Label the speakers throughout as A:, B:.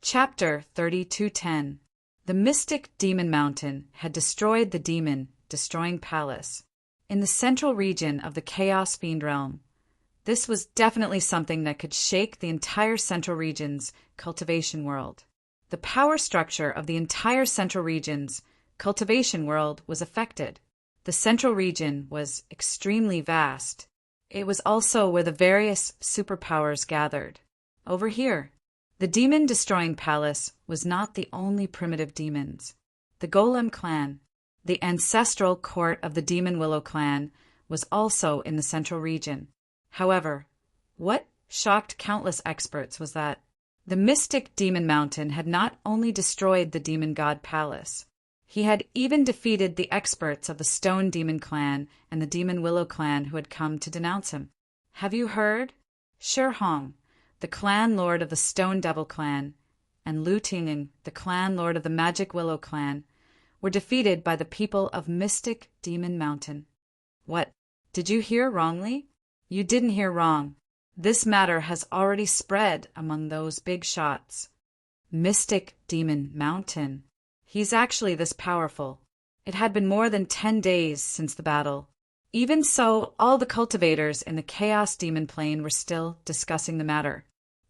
A: Chapter 32:10. The mystic demon mountain had destroyed the demon-destroying palace in the central region of the Chaos Fiend realm. This was definitely something that could shake the entire central region's cultivation world. The power structure of the entire central region's cultivation world was affected. The central region was extremely vast. It was also where the various superpowers gathered. Over here, the demon-destroying palace was not the only primitive demons. The Golem clan, the ancestral court of the Demon Willow clan, was also in the central region. However, what shocked countless experts was that the mystic demon mountain had not only destroyed the demon god palace, he had even defeated the experts of the Stone Demon clan and the Demon Willow clan who had come to denounce him. Have you heard? Shirhong, the clan lord of the Stone Devil clan, and Lu Tinging, the clan lord of the Magic Willow clan, were defeated by the people of Mystic Demon Mountain. What? Did you hear wrongly? You didn't hear wrong. This matter has already spread among those big shots. Mystic Demon Mountain. He's actually this powerful. It had been more than 10 days since the battle. Even so, all the cultivators in the Chaos Demon Plane were still discussing the matter.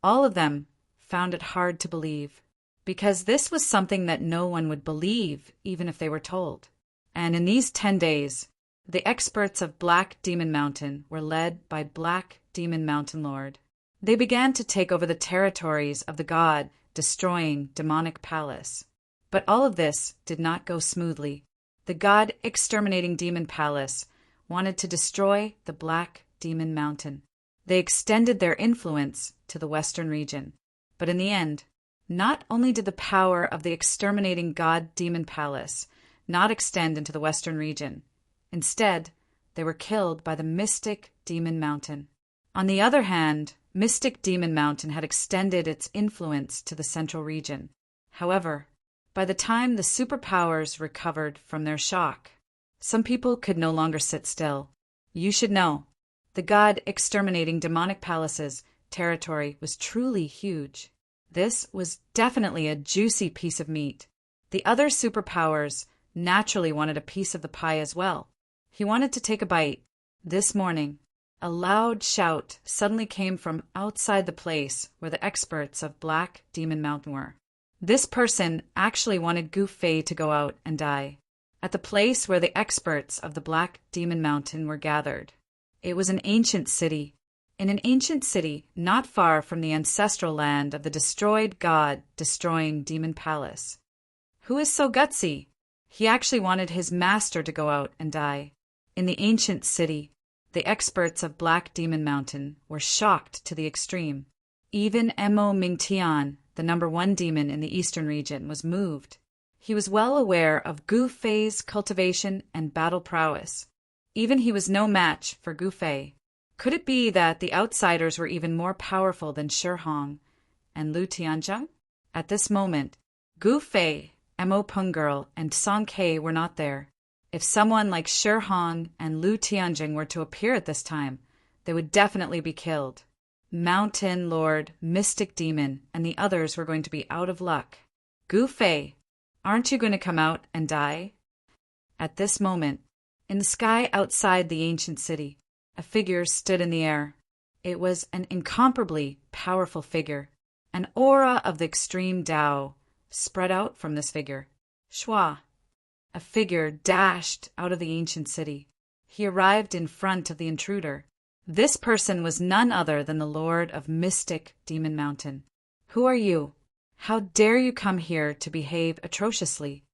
A: All of them found it hard to believe, because this was something that no one would believe even if they were told. And in these 10 days, the experts of Black Demon Mountain were led by Black Demon Mountain Lord. They began to take over the territories of the god-destroying demonic palace. But all of this did not go smoothly. The god-exterminating demon palace wanted to destroy the Black Demon Mountain. They extended their influence to the western region. But in the end, not only did the power of the exterminating god-demon palace not extend into the western region, instead, they were killed by the Mystic Demon Mountain. On the other hand, Mystic Demon Mountain had extended its influence to the central region. However, by the time the superpowers recovered from their shock, some people could no longer sit still. You should know, the god-exterminating demonic palace's territory was truly huge. This was definitely a juicy piece of meat. The other superpowers naturally wanted a piece of the pie as well. He wanted to take a bite. This morning, a loud shout suddenly came from outside the place where the experts of Black Demon Mountain were. This person actually wanted Gu Fei to go out and die, at the place where the experts of the Black Demon Mountain were gathered. It was an ancient city. In an ancient city not far from the ancestral land of the destroyed god-destroying demon palace. Who is so gutsy? He actually wanted his master to go out and die. In the ancient city, the experts of Black Demon Mountain were shocked to the extreme. Even Mo Mingtian, the #1 demon in the eastern region, was moved. He was well aware of Gu Fei's cultivation and battle prowess. Even he was no match for Gu Fei. Could it be that the outsiders were even more powerful than Shirhong and Lu Tianzheng? At this moment, Gu Fei, Mo Peng Girl, and Song Kei were not there. If someone like Shirhong and Lu Tianzheng were to appear at this time, they would definitely be killed. Mountain Lord, Mystic Demon, and the others were going to be out of luck. Gu Fei, aren't you going to come out and die? At this moment, in the sky outside the ancient city, a figure stood in the air. It was an incomparably powerful figure. An aura of the extreme Tao spread out from this figure. Shua, a figure dashed out of the ancient city. He arrived in front of the intruder. This person was none other than the Lord of Mystic Demon Mountain. Who are you? How dare you come here to behave atrociously?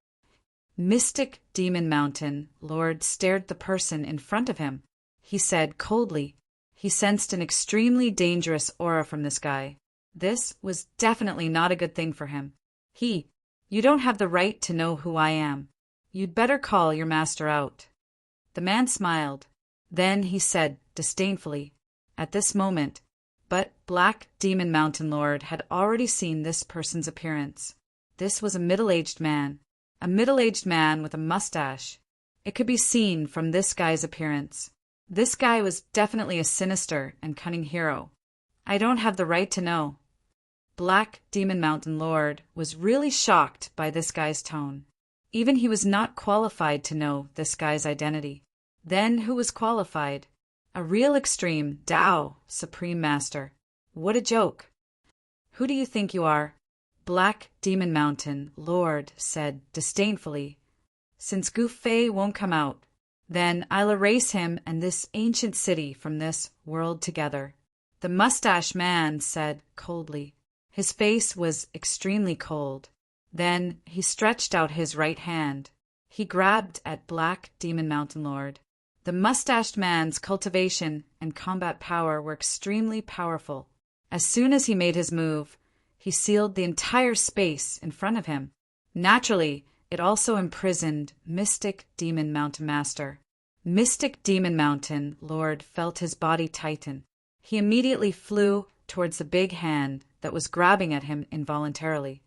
A: Mystic Demon Mountain Lord stared the person in front of him. He said coldly. He sensed an extremely dangerous aura from this guy. This was definitely not a good thing for him. You don't have the right to know who I am. You'd better call your master out. The man smiled. Then he said disdainfully, at this moment, but Black Demon Mountain Lord had already seen this person's appearance. This was a middle-aged man with a mustache. It could be seen from this guy's appearance. This guy was definitely a sinister and cunning hero. I don't have the right to know. Black Demon Mountain Lord was really shocked by this guy's tone. Even he was not qualified to know this guy's identity. Then who was qualified? A real extreme Tao Supreme Master. What a joke. Who do you think you are? Black Demon Mountain Lord said disdainfully. Since Gu Fei won't come out, then I'll erase him and this ancient city from this world together. The mustache man said coldly. His face was extremely cold. Then he stretched out his right hand. He grabbed at Black Demon Mountain Lord. The mustached man's cultivation and combat power were extremely powerful. As soon as he made his move, he sealed the entire space in front of him. Naturally, it also imprisoned Mystic Demon Mountain Master. Mystic Demon Mountain Lord felt his body tighten. He immediately flew towards the big hand that was grabbing at him involuntarily.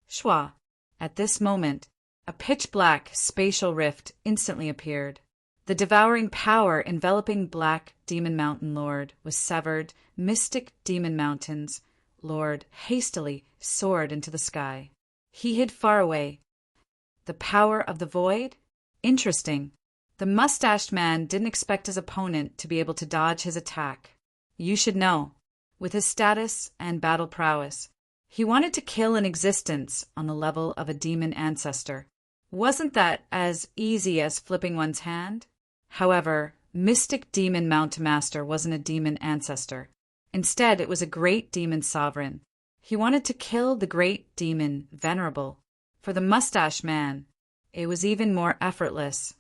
A: Shwa! At this moment, a pitch-black spatial rift instantly appeared. The devouring power enveloping Black Demon Mountain Lord was severed. Mystic Demon Mountain's Lord hastily soared into the sky. He hid far away. The power of the void? Interesting. The mustached man didn't expect his opponent to be able to dodge his attack. You should know, with his status and battle prowess, he wanted to kill an existence on the level of a demon ancestor. Wasn't that as easy as flipping one's hand? However, Mystic Demon Mountain Master wasn't a demon ancestor. Instead, it was a great demon sovereign. He wanted to kill the great demon Venerable. For the mustache man, it was even more effortless.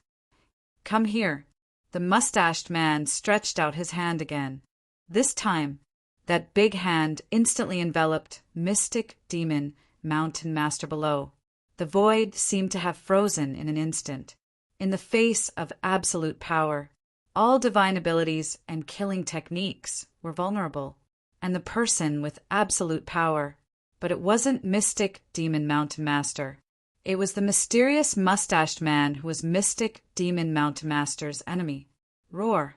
A: Come here. The mustached man stretched out his hand again. This time, that big hand instantly enveloped Mystic Demon Mountain Master below. The void seemed to have frozen in an instant. In the face of absolute power, all divine abilities and killing techniques were vulnerable, and the person with absolute power. But it wasn't Mystic Demon Mountain Master. It was the mysterious mustached man who was Mystic Demon Mountain Master's enemy. Roar!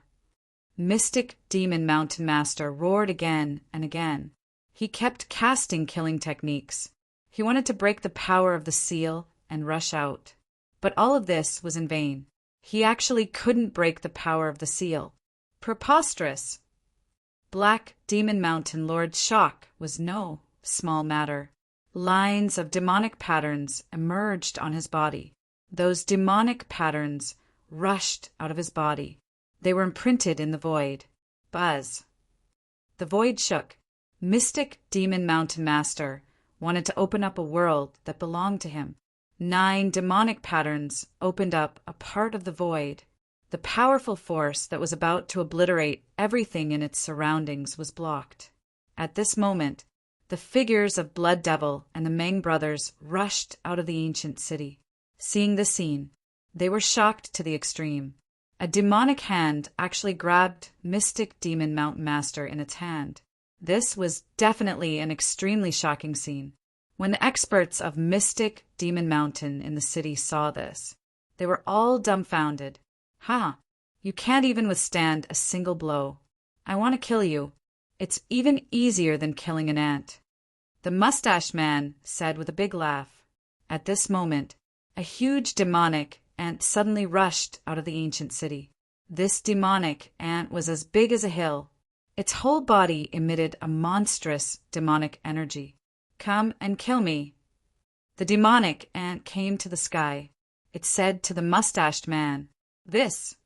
A: Mystic Demon Mountain Master roared again and again. He kept casting killing techniques. He wanted to break the power of the seal and rush out. But all of this was in vain. He actually couldn't break the power of the seal. Preposterous! Black Demon Mountain Lord's shock was no small matter. Lines of demonic patterns emerged on his body. Those demonic patterns rushed out of his body. They were imprinted in the void. Buzz. The void shook. Mystic Demon Mountain Master wanted to open up a world that belonged to him. 9 demonic patterns opened up a part of the void. The powerful force that was about to obliterate everything in its surroundings was blocked. At this moment, the figures of Blood Devil and the Meng brothers rushed out of the ancient city. Seeing the scene, they were shocked to the extreme. A demonic hand actually grabbed Mystic Demon Mountain Master in its hand. This was definitely an extremely shocking scene. When the experts of Mystic Demon Mountain in the city saw this, they were all dumbfounded. Ha! You can't even withstand a single blow. I want to kill you. It's even easier than killing an ant. The mustached man said with a big laugh. At this moment, a huge demonic ant suddenly rushed out of the ancient city. This demonic ant was as big as a hill. Its whole body emitted a monstrous demonic energy. Come and kill me. The demonic ant came to the sky. It said to the mustached man, This.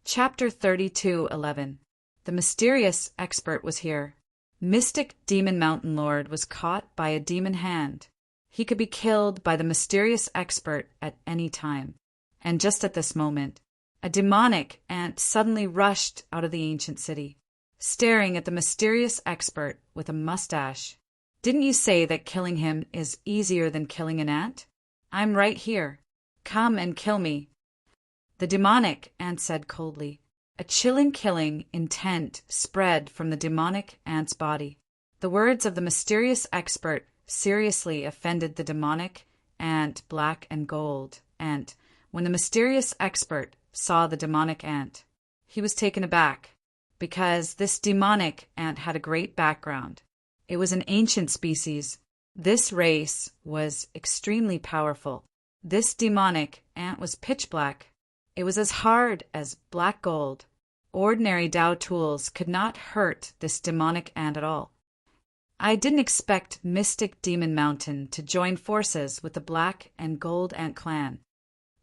A: Chapter 32:11. The mysterious expert was here. Mystic Demon Mountain Lord was caught by a demon hand. He could be killed by the mysterious expert at any time. And just at this moment, a demonic ant suddenly rushed out of the ancient city, staring at the mysterious expert with a mustache. Didn't you say that killing him is easier than killing an ant? I'm right here. Come and kill me. The demonic ant said coldly. A chilling killing intent spread from the demonic ant's body. The words of the mysterious expert seriously offended the demonic ant black and gold ant. When the mysterious expert saw the demonic ant, he was taken aback, because this demonic ant had a great background. It was an ancient species. This race was extremely powerful. This demonic ant was pitch black. It was as hard as black gold. Ordinary Tao tools could not hurt this demonic ant at all. I didn't expect Mystic Demon Mountain to join forces with the Black and Gold Ant clan.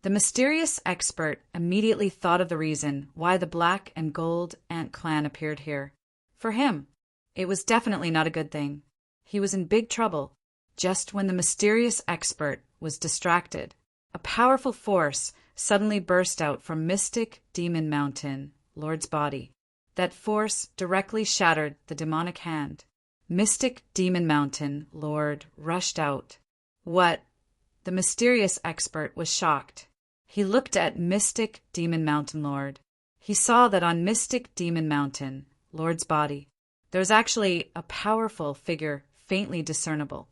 A: The mysterious expert immediately thought of the reason why the Black and Gold Ant clan appeared here. For him, it was definitely not a good thing. He was in big trouble. Just when the mysterious expert was distracted, a powerful force suddenly burst out from Mystic Demon Mountain, Lord's body. That force directly shattered the demonic hand. Mystic Demon Mountain Lord rushed out. What? The mysterious expert was shocked. He looked at Mystic Demon Mountain Lord. He saw that on Mystic Demon Mountain Lord's body, there was actually a powerful figure faintly discernible.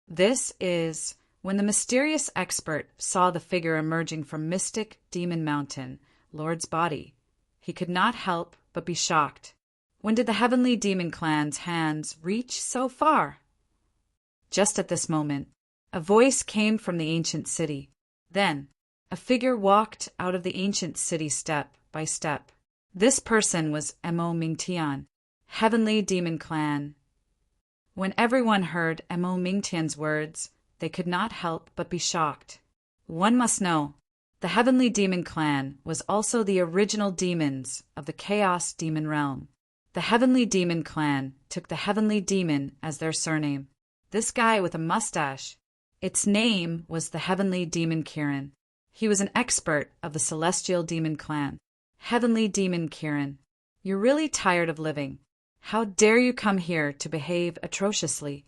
A: This is when the mysterious expert saw the figure emerging from Mystic Demon Mountain Lord's body. He could not help but be shocked. When did the Heavenly Demon Clan's hands reach so far? Just at this moment, a voice came from the ancient city. Then, a figure walked out of the ancient city step by step. This person was Mo Mingtian, Heavenly Demon Clan. When everyone heard Mo Mingtian's words, they could not help but be shocked. One must know, the Heavenly Demon Clan was also the original demons of the Chaos Demon Realm. The Heavenly Demon Clan took the Heavenly Demon as their surname. This guy with a mustache, its name was the Heavenly Demon Kirin. He was an expert of the Celestial Demon Clan. Heavenly Demon Kirin, you're really tired of living. How dare you come here to behave atrociously?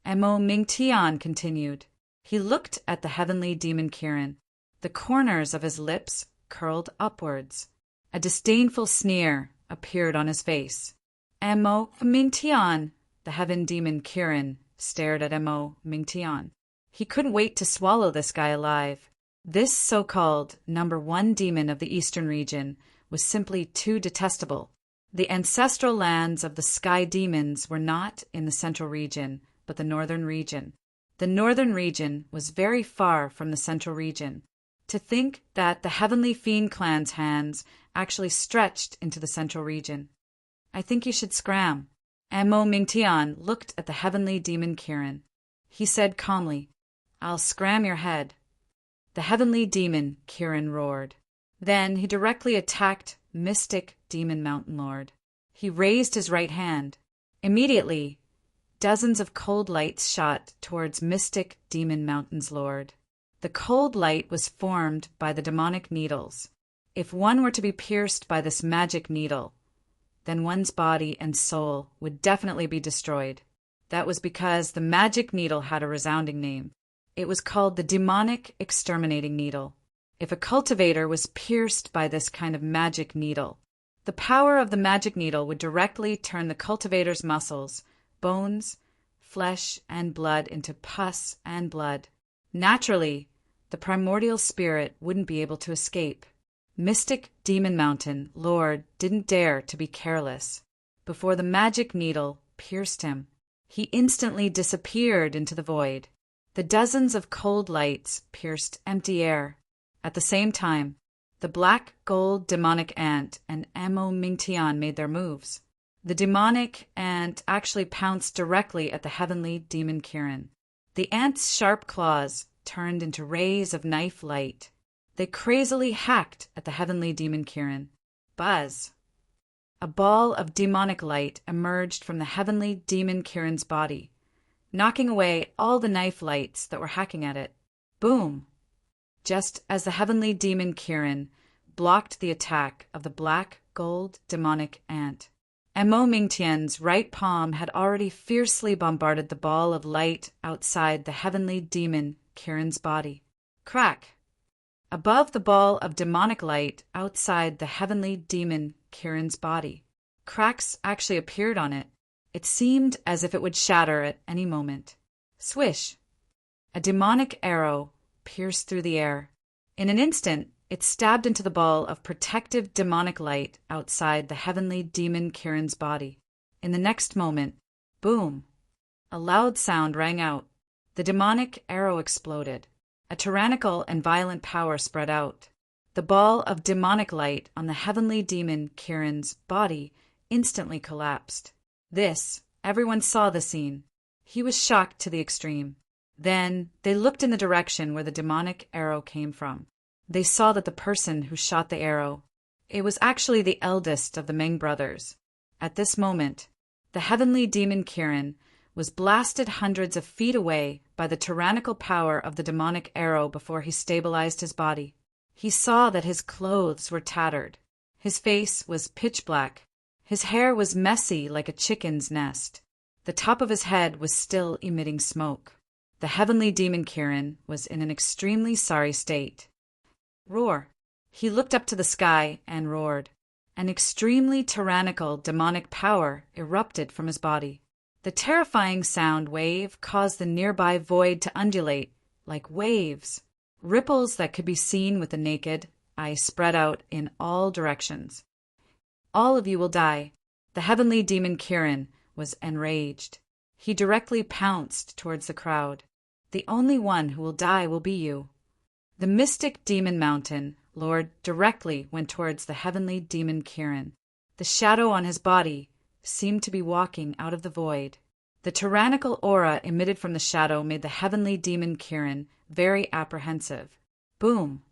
A: Mo Mingtian continued. He looked at the Heavenly Demon Kirin. The corners of his lips curled upwards. A disdainful sneer appeared on his face. Mo Mingtian, the Heaven Demon Kirin, stared at Mo Mingtian. He couldn't wait to swallow this guy alive. This so-called #1 demon of the eastern region was simply too detestable. The ancestral lands of the sky demons were not in the central region, but the northern region. The northern region was very far from the central region. To think that the Heavenly Fiend Clan's hands actually stretched into the central region. I think you should scram. Mo Mingtian looked at the Heavenly Demon Kirin. He said calmly, I'll scram your head. The Heavenly Demon Kirin roared. Then he directly attacked Mystic Demon Mountain Lord. He raised his right hand. Immediately, dozens of cold lights shot towards Mystic Demon Mountain's Lord. The cold light was formed by the demonic needles. If one were to be pierced by this magic needle, then one's body and soul would definitely be destroyed. That was because the magic needle had a resounding name. It was called the demonic exterminating needle. If a cultivator was pierced by this kind of magic needle, the power of the magic needle would directly turn the cultivator's muscles, bones, flesh, and blood into pus and blood. Naturally, the primordial spirit wouldn't be able to escape. Mystic Demon Mountain Lord didn't dare to be careless. Before the magic needle pierced him, he instantly disappeared into the void. The dozens of cold lights pierced empty air. At the same time, the black gold demonic ant and Mo Mingtian made their moves. The demonic ant actually pounced directly at the Heavenly Demon Kirin. The ant's sharp claws turned into rays of knife light. They crazily hacked at the Heavenly Demon Kirin. Buzz! A ball of demonic light emerged from the Heavenly Demon Kirin's body, knocking away all the knife lights that were hacking at it. Boom! Just as the Heavenly Demon Kirin blocked the attack of the black gold demonic ant, Mo Mingtian's right palm had already fiercely bombarded the ball of light outside the Heavenly Demon Kirin's body. Crack! Above the ball of demonic light outside the Heavenly Demon Kirin's body, cracks actually appeared on it. It seemed as if it would shatter at any moment. Swish! A demonic arrow pierced through the air. In an instant, it stabbed into the ball of protective demonic light outside the Heavenly Demon Kirin's body. In the next moment, Boom! A loud sound rang out. The demonic arrow exploded. A tyrannical and violent power spread out. The ball of demonic light on the heavenly demon Kiran's body instantly collapsed. Everyone saw the scene. He was shocked to the extreme. Then they looked in the direction where the demonic arrow came from. They saw that the person who shot the arrow, it was actually the eldest of the Meng brothers. At this moment, the heavenly demon Kiran was blasted hundreds of feet away by the tyrannical power of the demonic arrow before he stabilized his body. He saw that his clothes were tattered. His face was pitch black. His hair was messy like a chicken's nest. The top of his head was still emitting smoke. The heavenly demon Kiran was in an extremely sorry state. Roar! He looked up to the sky and roared. An extremely tyrannical demonic power erupted from his body. The terrifying sound wave caused the nearby void to undulate like waves. Ripples that could be seen with the naked eye spread out in all directions. All of you will die. The heavenly demon Kiran was enraged. He directly pounced towards the crowd. The only one who will die will be you. The mystic demon mountain lord directly went towards the heavenly demon Kiran. The shadow on his body seemed to be walking out of the void. The tyrannical aura emitted from the shadow made the heavenly demon Kiran very apprehensive. Boom!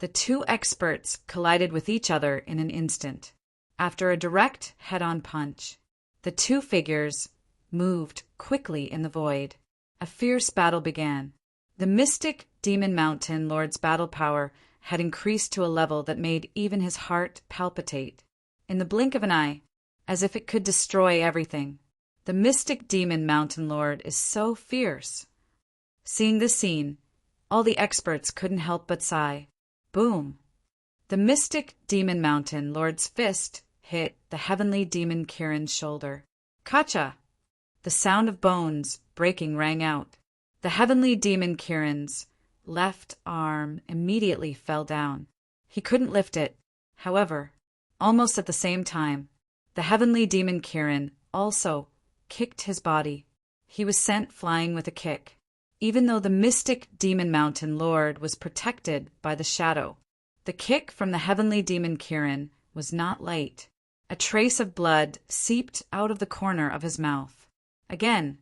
A: The two experts collided with each other in an instant. After a direct head-on punch, the two figures moved quickly in the void. A fierce battle began. The mystic demon mountain lord's battle power had increased to a level that made even his heart palpitate. In the blink of an eye, as if it could destroy everything, the mystic demon mountain lord is so fierce. Seeing this scene, all the experts couldn't help but sigh. Boom! The mystic demon mountain lord's fist hit the heavenly demon Kiran's shoulder. Kacha! The sound of bones breaking rang out. The heavenly demon Kiran's left arm immediately fell down. He couldn't lift it. However, almost at the same time, the heavenly demon Kiran also kicked his body. He was sent flying with a kick. Even though the mystic demon mountain lord was protected by the shadow, the kick from the heavenly demon Kiran was not light. A trace of blood seeped out of the corner of his mouth. Again,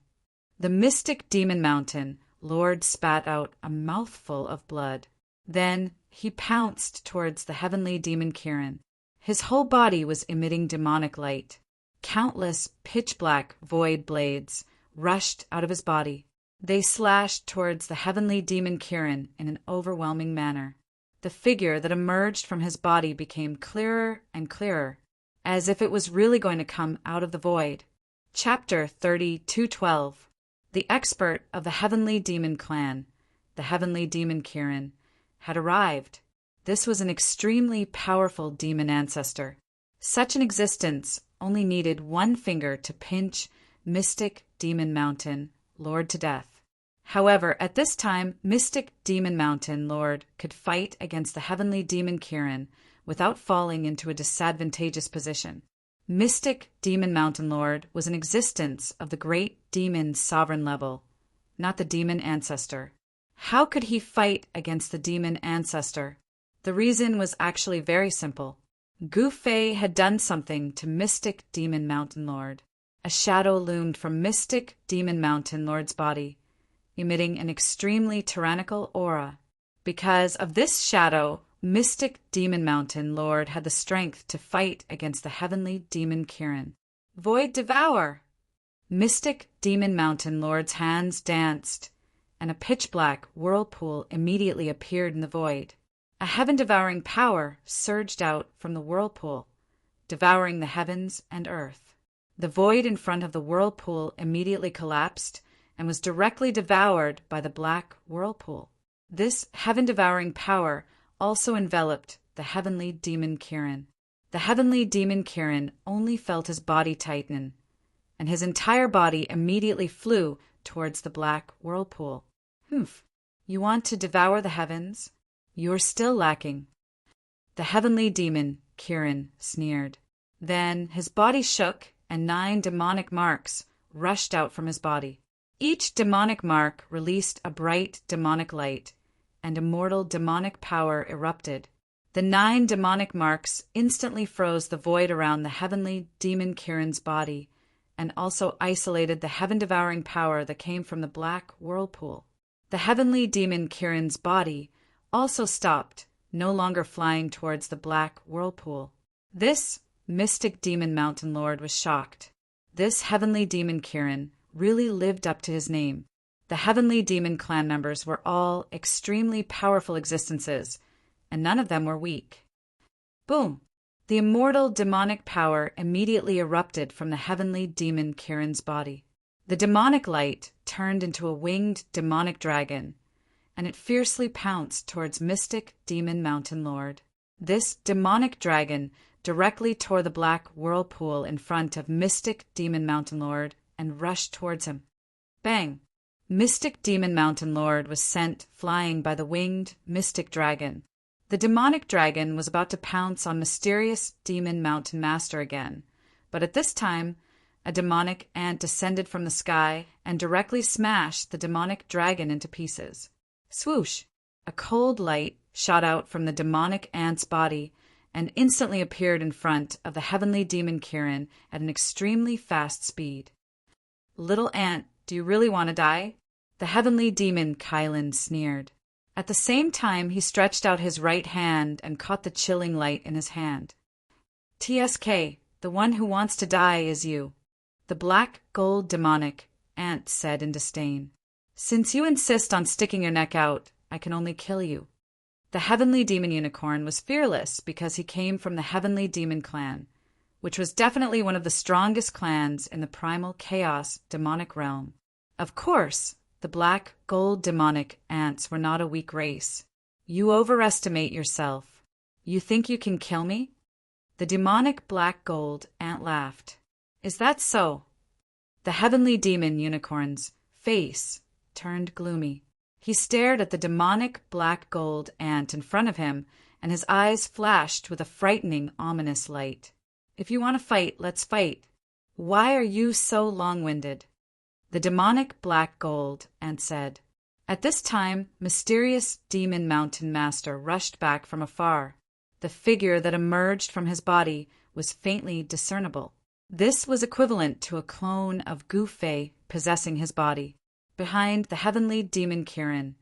A: the mystic demon mountain lord spat out a mouthful of blood. Then he pounced towards the heavenly demon Kiran. His whole body was emitting demonic light. Countless pitch-black void blades rushed out of his body. They slashed towards the heavenly demon Kiran in an overwhelming manner. The figure that emerged from his body became clearer and clearer, as if it was really going to come out of the void. Chapter 32:12. The expert of the heavenly demon clan, the heavenly demon Kiran, had arrived. This was an extremely powerful demon ancestor. Such an existence only needed one finger to pinch mystic demon mountain lord to death. However, at this time, mystic demon mountain lord could fight against the heavenly demon Kiran without falling into a disadvantageous position. Mystic demon mountain lord was an existence of the great demon sovereign level, not the demon ancestor. How could he fight against the demon ancestor? The reason was actually very simple. Gu Fei had done something to mystic demon mountain lord. A shadow loomed from mystic demon mountain lord's body, emitting an extremely tyrannical aura. Because of this shadow, mystic demon mountain lord had the strength to fight against the heavenly demon Kiran. Void devour! Mystic demon mountain lord's hands danced, and a pitch-black whirlpool immediately appeared in the void. A heaven-devouring power surged out from the whirlpool, devouring the heavens and earth. The void in front of the whirlpool immediately collapsed and was directly devoured by the black whirlpool. This heaven-devouring power also enveloped the heavenly demon Kiran. The heavenly demon Kiran only felt his body tighten, and his entire body immediately flew towards the black whirlpool. Humph! You want to devour the heavens? You're still lacking. The heavenly demon Kiran sneered. Then his body shook, and 9 demonic marks rushed out from his body. Each demonic mark released a bright demonic light, and immortal demonic power erupted. The 9 demonic marks instantly froze the void around the heavenly demon Kirin's body, and also isolated the heaven-devouring power that came from the black whirlpool. The heavenly demon Kirin's body also stopped, no longer flying towards the black whirlpool. This mystic demon mountain lord was shocked. This heavenly demon Kirin really lived up to his name. The heavenly demon clan members were all extremely powerful existences, and none of them were weak. Boom! The immortal demonic power immediately erupted from the heavenly demon Kirin's body. The demonic light turned into a winged demonic dragon, and it fiercely pounced towards mystic demon mountain lord. This demonic dragon directly tore the black whirlpool in front of mystic demon mountain lord and rushed towards him. Bang! Mystic demon mountain lord was sent flying by the winged mystic dragon. The demonic dragon was about to pounce on mysterious demon mountain master again, but at this time, a demonic ant descended from the sky and directly smashed the demonic dragon into pieces. Swoosh! A cold light shot out from the demonic ant's body and instantly appeared in front of the heavenly demon Kirin at an extremely fast speed. Little ant, do you really want to die? The heavenly demon Kylan sneered. At the same time, he stretched out his right hand and caught the chilling light in his hand. TSK, the one who wants to die is you. The black gold demonic ant said in disdain. Since you insist on sticking your neck out, I can only kill you. The heavenly demon unicorn was fearless because he came from the heavenly demon clan, which was definitely one of the strongest clans in the primal chaos demonic realm. Of course, the black gold demonic ants were not a weak race. You overestimate yourself. You think you can kill me? The demonic black gold ant laughed. Is that so? The heavenly demon unicorn's face turned gloomy. He stared at the demonic black gold ant in front of him, and his eyes flashed with a frightening, ominous light. If you want to fight, let's fight. Why are you so long-winded? The demonic black gold ant said. At this time, mysterious demon mountain master rushed back from afar. The figure that emerged from his body was faintly discernible. This was equivalent to a clone of Gu Fei possessing his body. Behind the heavenly demon Kirin,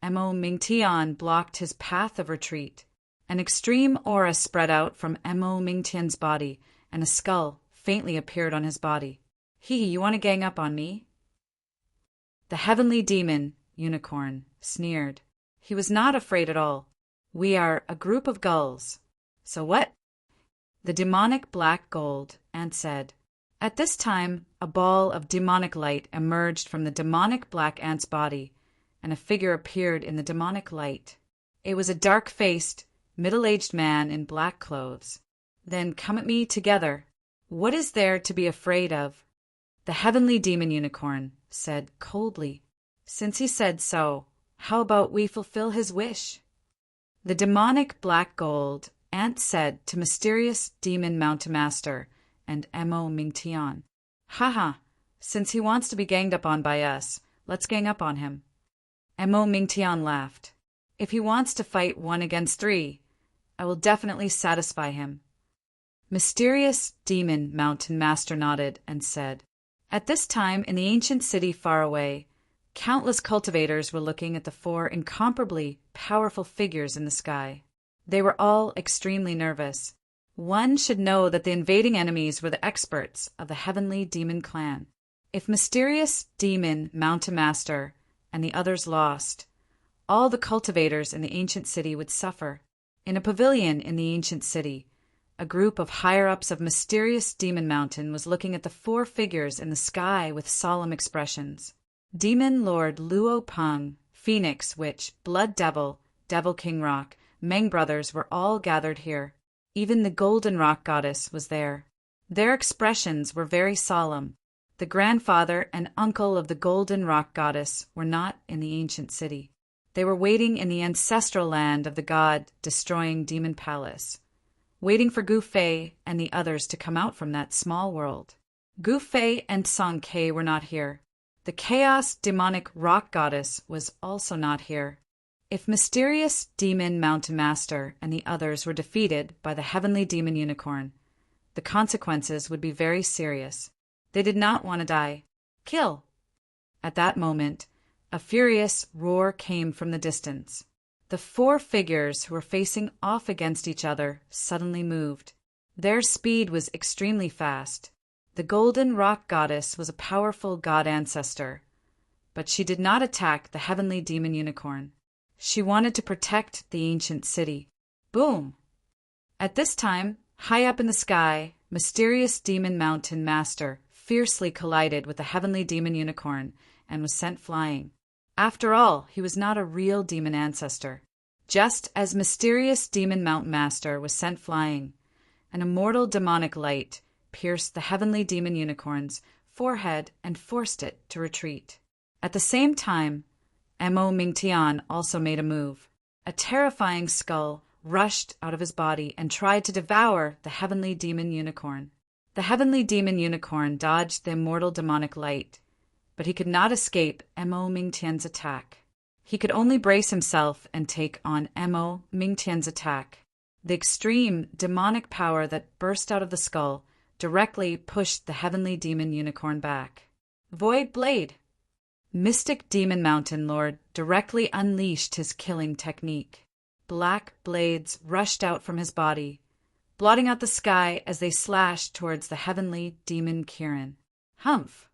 A: Mo Mingtian blocked his path of retreat. An extreme aura spread out from Mo Mingtian's body, and a skull faintly appeared on his body. You want to gang up on me? The heavenly demon unicorn sneered. He was not afraid at all. We are a group of gulls. So what? The demonic black gold ant said. At this time, a ball of demonic light emerged from the demonic black ant's body, and a figure appeared in the demonic light. It was a dark-faced, middle-aged man in black clothes. Then come at me together. What is there to be afraid of? The heavenly demon unicorn said coldly. Since he said so, how about we fulfill his wish? The demonic black gold ant said to mysterious demon mountain master and Mo Mingtian. Haha, since he wants to be ganged up on by us, let's gang up on him. Mo Mingtian laughed. If he wants to fight 1 against 3, I will definitely satisfy him. Mysterious demon mountain master nodded and said. At this time, in the ancient city far away, countless cultivators were looking at the 4 incomparably powerful figures in the sky. They were all extremely nervous. One should know that the invading enemies were the experts of the heavenly demon clan. If mysterious demon mountain master and the others lost, all the cultivators in the ancient city would suffer. In a pavilion in the ancient city, a group of higher-ups of mysterious demon mountain was looking at the 4 figures in the sky with solemn expressions. Demon Lord Luo Peng, Phoenix Witch, Blood Devil, Devil King Rock, Meng brothers were all gathered here. Even the Golden Rock Goddess was there. Their expressions were very solemn. The grandfather and uncle of the Golden Rock Goddess were not in the ancient city. They were waiting in the ancestral land of the god-destroying demon palace, waiting for Gu Fei and the others to come out from that small world. Gu Fei and Song Ke were not here. The chaos demonic rock goddess was also not here. If mysterious demon mountain master and the others were defeated by the heavenly demon unicorn, the consequences would be very serious. They did not want to die. Kill! At that moment, a furious roar came from the distance. The four figures who were facing off against each other suddenly moved. Their speed was extremely fast. The golden rock goddess was a powerful god ancestor, but she did not attack the heavenly demon unicorn. She wanted to protect the ancient city. Boom! At this time, high up in the sky, mysterious demon mountain master fiercely collided with the heavenly demon unicorn and was sent flying. After all, he was not a real demon ancestor. Just as mysterious demon mountain master was sent flying, an immortal demonic light pierced the heavenly demon unicorn's forehead and forced it to retreat. At the same time, Mo Mingtian also made a move. A terrifying skull rushed out of his body and tried to devour the heavenly demon unicorn. The heavenly demon unicorn dodged the immortal demonic light, but he could not escape Mo Mingtian's attack. He could only brace himself and take on Mo Mingtian's attack. The extreme demonic power that burst out of the skull directly pushed the heavenly demon unicorn back. Void Blade! Mystic Demon Mountain Lord directly unleashed his killing technique. Black blades rushed out from his body, blotting out the sky as they slashed towards the heavenly demon Kirin. Humph!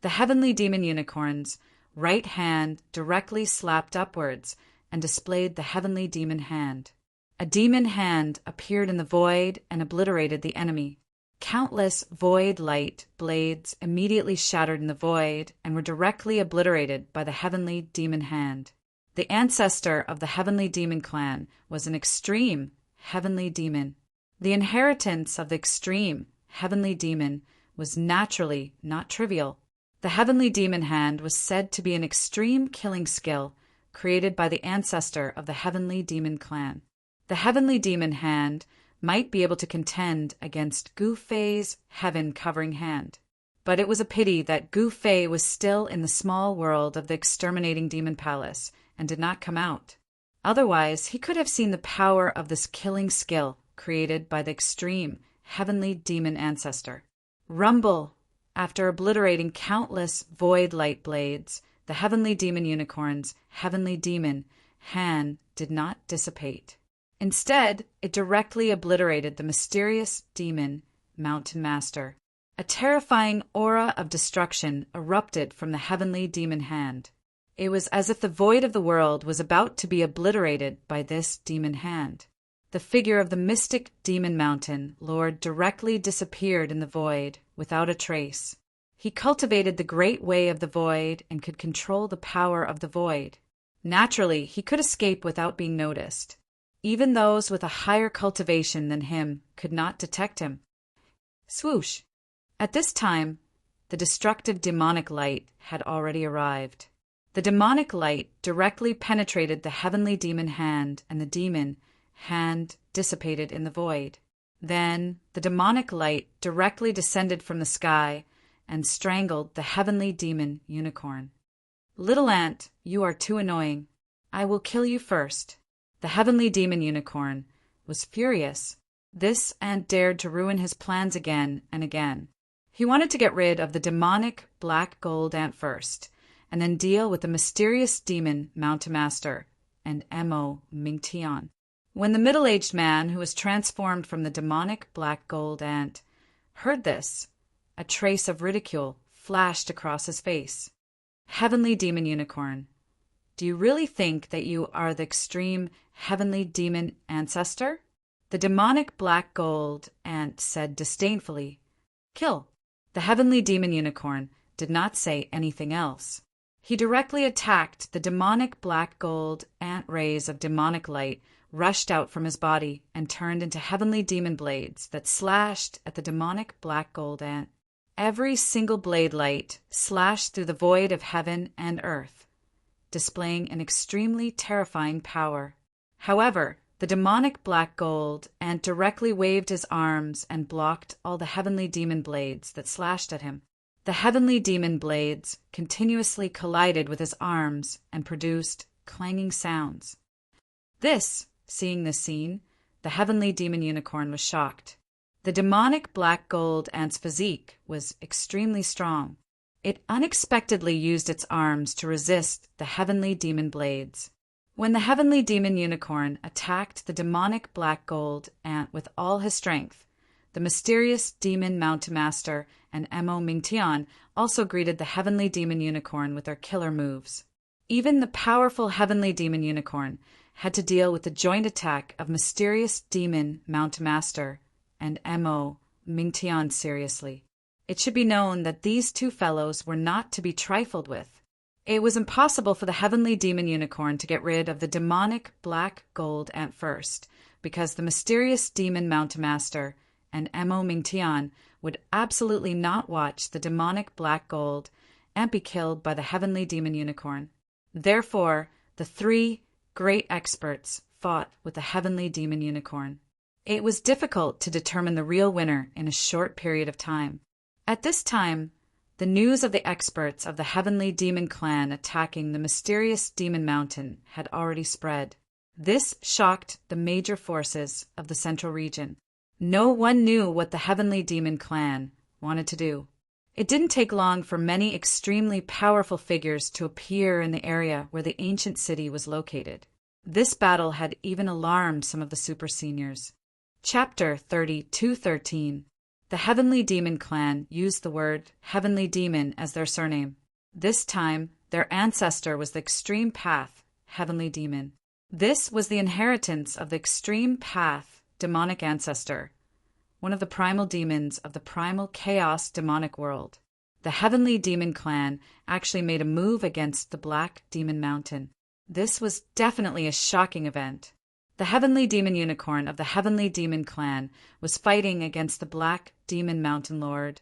A: The heavenly demon unicorn's right hand directly slapped upwards and displayed the heavenly demon hand. A demon hand appeared in the void and obliterated the enemy. Countless void light blades immediately shattered in the void and were directly obliterated by the heavenly demon hand. The ancestor of the heavenly demon clan was an extreme heavenly demon. The inheritance of the extreme heavenly demon was naturally not trivial. The heavenly demon hand was said to be an extreme killing skill created by the ancestor of the heavenly demon clan. The heavenly demon hand might be able to contend against Gu Fei's heaven-covering hand. But it was a pity that Gu Fei was still in the small world of the exterminating demon palace and did not come out. Otherwise, he could have seen the power of this killing skill created by the extreme heavenly demon ancestor. Rumble! After obliterating countless void light blades, the heavenly demon unicorn's heavenly demon hand did not dissipate. Instead, it directly obliterated the mysterious demon mountain master. A terrifying aura of destruction erupted from the heavenly demon hand. It was as if the void of the world was about to be obliterated by this demon hand. The figure of the mystic demon mountain lord directly disappeared in the void without a trace. He cultivated the great way of the void and could control the power of the void. Naturally, he could escape without being noticed. Even those with a higher cultivation than him could not detect him. Swoosh! At this time, the destructive demonic light had already arrived. The demonic light directly penetrated the heavenly demon hand, and the demon hand dissipated in the void. Then the demonic light directly descended from the sky and strangled the heavenly demon unicorn. Little ant, you are too annoying. I will kill you first. The heavenly demon unicorn was furious. This ant dared to ruin his plans again and again. He wanted to get rid of the demonic black gold ant first, and then deal with the mysterious demon mountain master and Mo Mingtian. When the middle-aged man who was transformed from the demonic black gold ant heard this, a trace of ridicule flashed across his face. Heavenly demon unicorn, do you really think that you are the extreme heavenly demon ancestor? The demonic black gold ant said disdainfully, Kill. The heavenly demon unicorn did not say anything else. He directly attacked the demonic black gold ant. Rays of demonic light rushed out from his body and turned into heavenly demon blades that slashed at the demonic black gold ant. Every single blade light slashed through the void of heaven and earth, displaying an extremely terrifying power. However, The demonic black gold ant directly waved his arms and blocked all the heavenly demon blades that slashed at him. The heavenly demon blades continuously collided with his arms and produced clanging sounds. Seeing this scene, the heavenly demon unicorn was shocked. The demonic black gold ant's physique was extremely strong. It unexpectedly used its arms to resist the heavenly demon blades. When the heavenly demon unicorn attacked the demonic black gold ant with all his strength, the mysterious demon mountain master and Mo Mingtian also greeted the heavenly demon unicorn with their killer moves. Even the powerful heavenly demon unicorn had to deal with the joint attack of mysterious demon mountain master and Mo Mingtian seriously. It should be known that these two fellows were not to be trifled with. It was impossible for the heavenly demon unicorn to get rid of the demonic black gold ant first, because the mysterious demon mountain master and Mo Mingtian would absolutely not watch the demonic black gold ant be killed by the heavenly demon unicorn. Therefore, the three great experts fought with the heavenly demon unicorn. It was difficult to determine the real winner in a short period of time. At this time, the news of the experts of the heavenly demon clan attacking the mysterious demon mountain had already spread. This shocked the major forces of the central region. No one knew what the heavenly demon clan wanted to do. It didn't take long for many extremely powerful figures to appear in the area where the ancient city was located. This battle had even alarmed some of the super seniors. Chapter 32:13. The heavenly demon clan used the word heavenly demon as their surname. This time, their ancestor was the extreme path heavenly demon. This was the inheritance of the extreme path demonic ancestor, one of the primal demons of the primal chaos demonic world. The heavenly demon clan actually made a move against the black demon mountain. This was definitely a shocking event. The heavenly demon unicorn of the heavenly demon clan was fighting against the black demon mountain lord,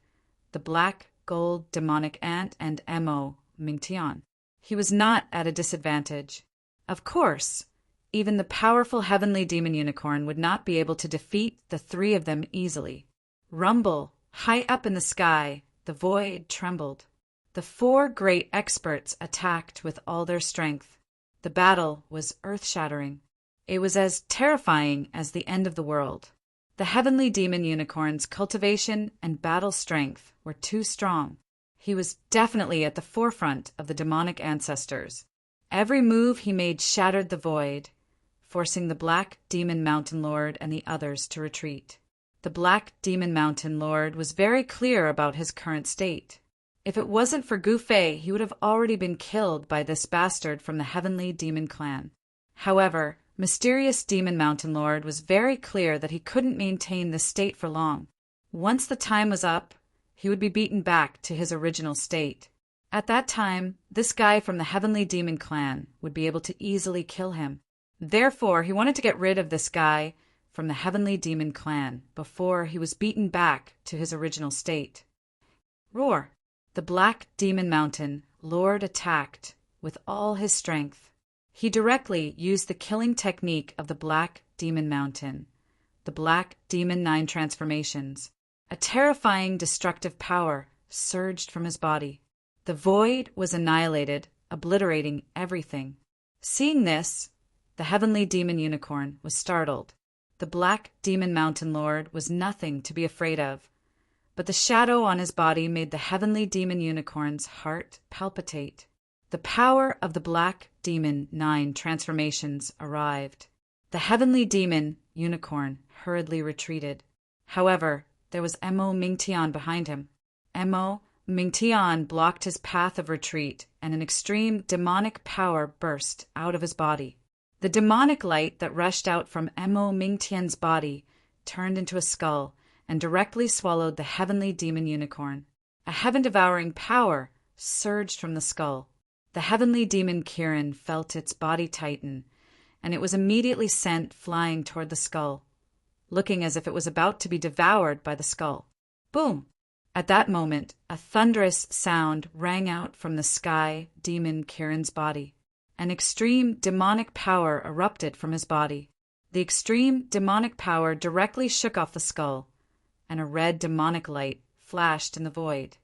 A: the black gold demonic ant, and Mo Mingtian. He was not at a disadvantage. Of course, even the powerful heavenly demon unicorn would not be able to defeat the three of them easily. Rumble, high up in the sky, the void trembled. The four great experts attacked with all their strength. The battle was earth-shattering. It was as terrifying as the end of the world. The heavenly demon unicorn's cultivation and battle strength were too strong. He was definitely at the forefront of the demonic ancestors. Every move he made shattered the void, forcing the black demon mountain lord and the others to retreat. The black demon mountain lord was very clear about his current state. If it wasn't for Gu Fei, he would have already been killed by this bastard from the heavenly demon clan. However, mysterious demon mountain lord was very clear that he couldn't maintain this state for long. Once the time was up, he would be beaten back to his original state. At that time, this guy from the heavenly demon clan would be able to easily kill him. Therefore, he wanted to get rid of this guy from the heavenly demon clan before he was beaten back to his original state. Roar! The black demon mountain lord attacked with all his strength. He directly used the killing technique of the black demon mountain, the black demon 9 transformations. A terrifying destructive power surged from his body. The void was annihilated, obliterating everything. Seeing this, the heavenly demon unicorn was startled. The black demon mountain lord was nothing to be afraid of, but the shadow on his body made the heavenly demon unicorn's heart palpitate. The power of the black demon 9 transformations arrived. The heavenly demon unicorn hurriedly retreated. However, there was Mo Mingtian behind him. Mo Mingtian blocked his path of retreat, and an extreme demonic power burst out of his body. The demonic light that rushed out from Mo Mingtian's body turned into a skull and directly swallowed the heavenly demon unicorn. A heaven-devouring power surged from the skull. The heavenly demon Kirin felt its body tighten, and it was immediately sent flying toward the skull, looking as if it was about to be devoured by the skull. Boom! At that moment, a thunderous sound rang out from the sky demon Kirin's body. An extreme demonic power erupted from his body. The extreme demonic power directly shook off the skull, and a red demonic light flashed in the void.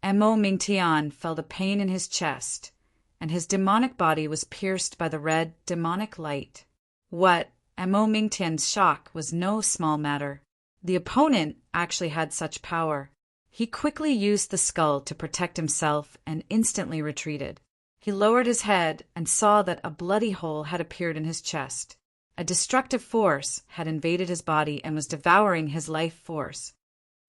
A: Mo Mingtian felt a pain in his chest, and his demonic body was pierced by the red demonic light. What? Mo Mingtian's shock was no small matter. The opponent actually had such power. He quickly used the skull to protect himself and instantly retreated. He lowered his head and saw that a bloody hole had appeared in his chest. A destructive force had invaded his body and was devouring his life force.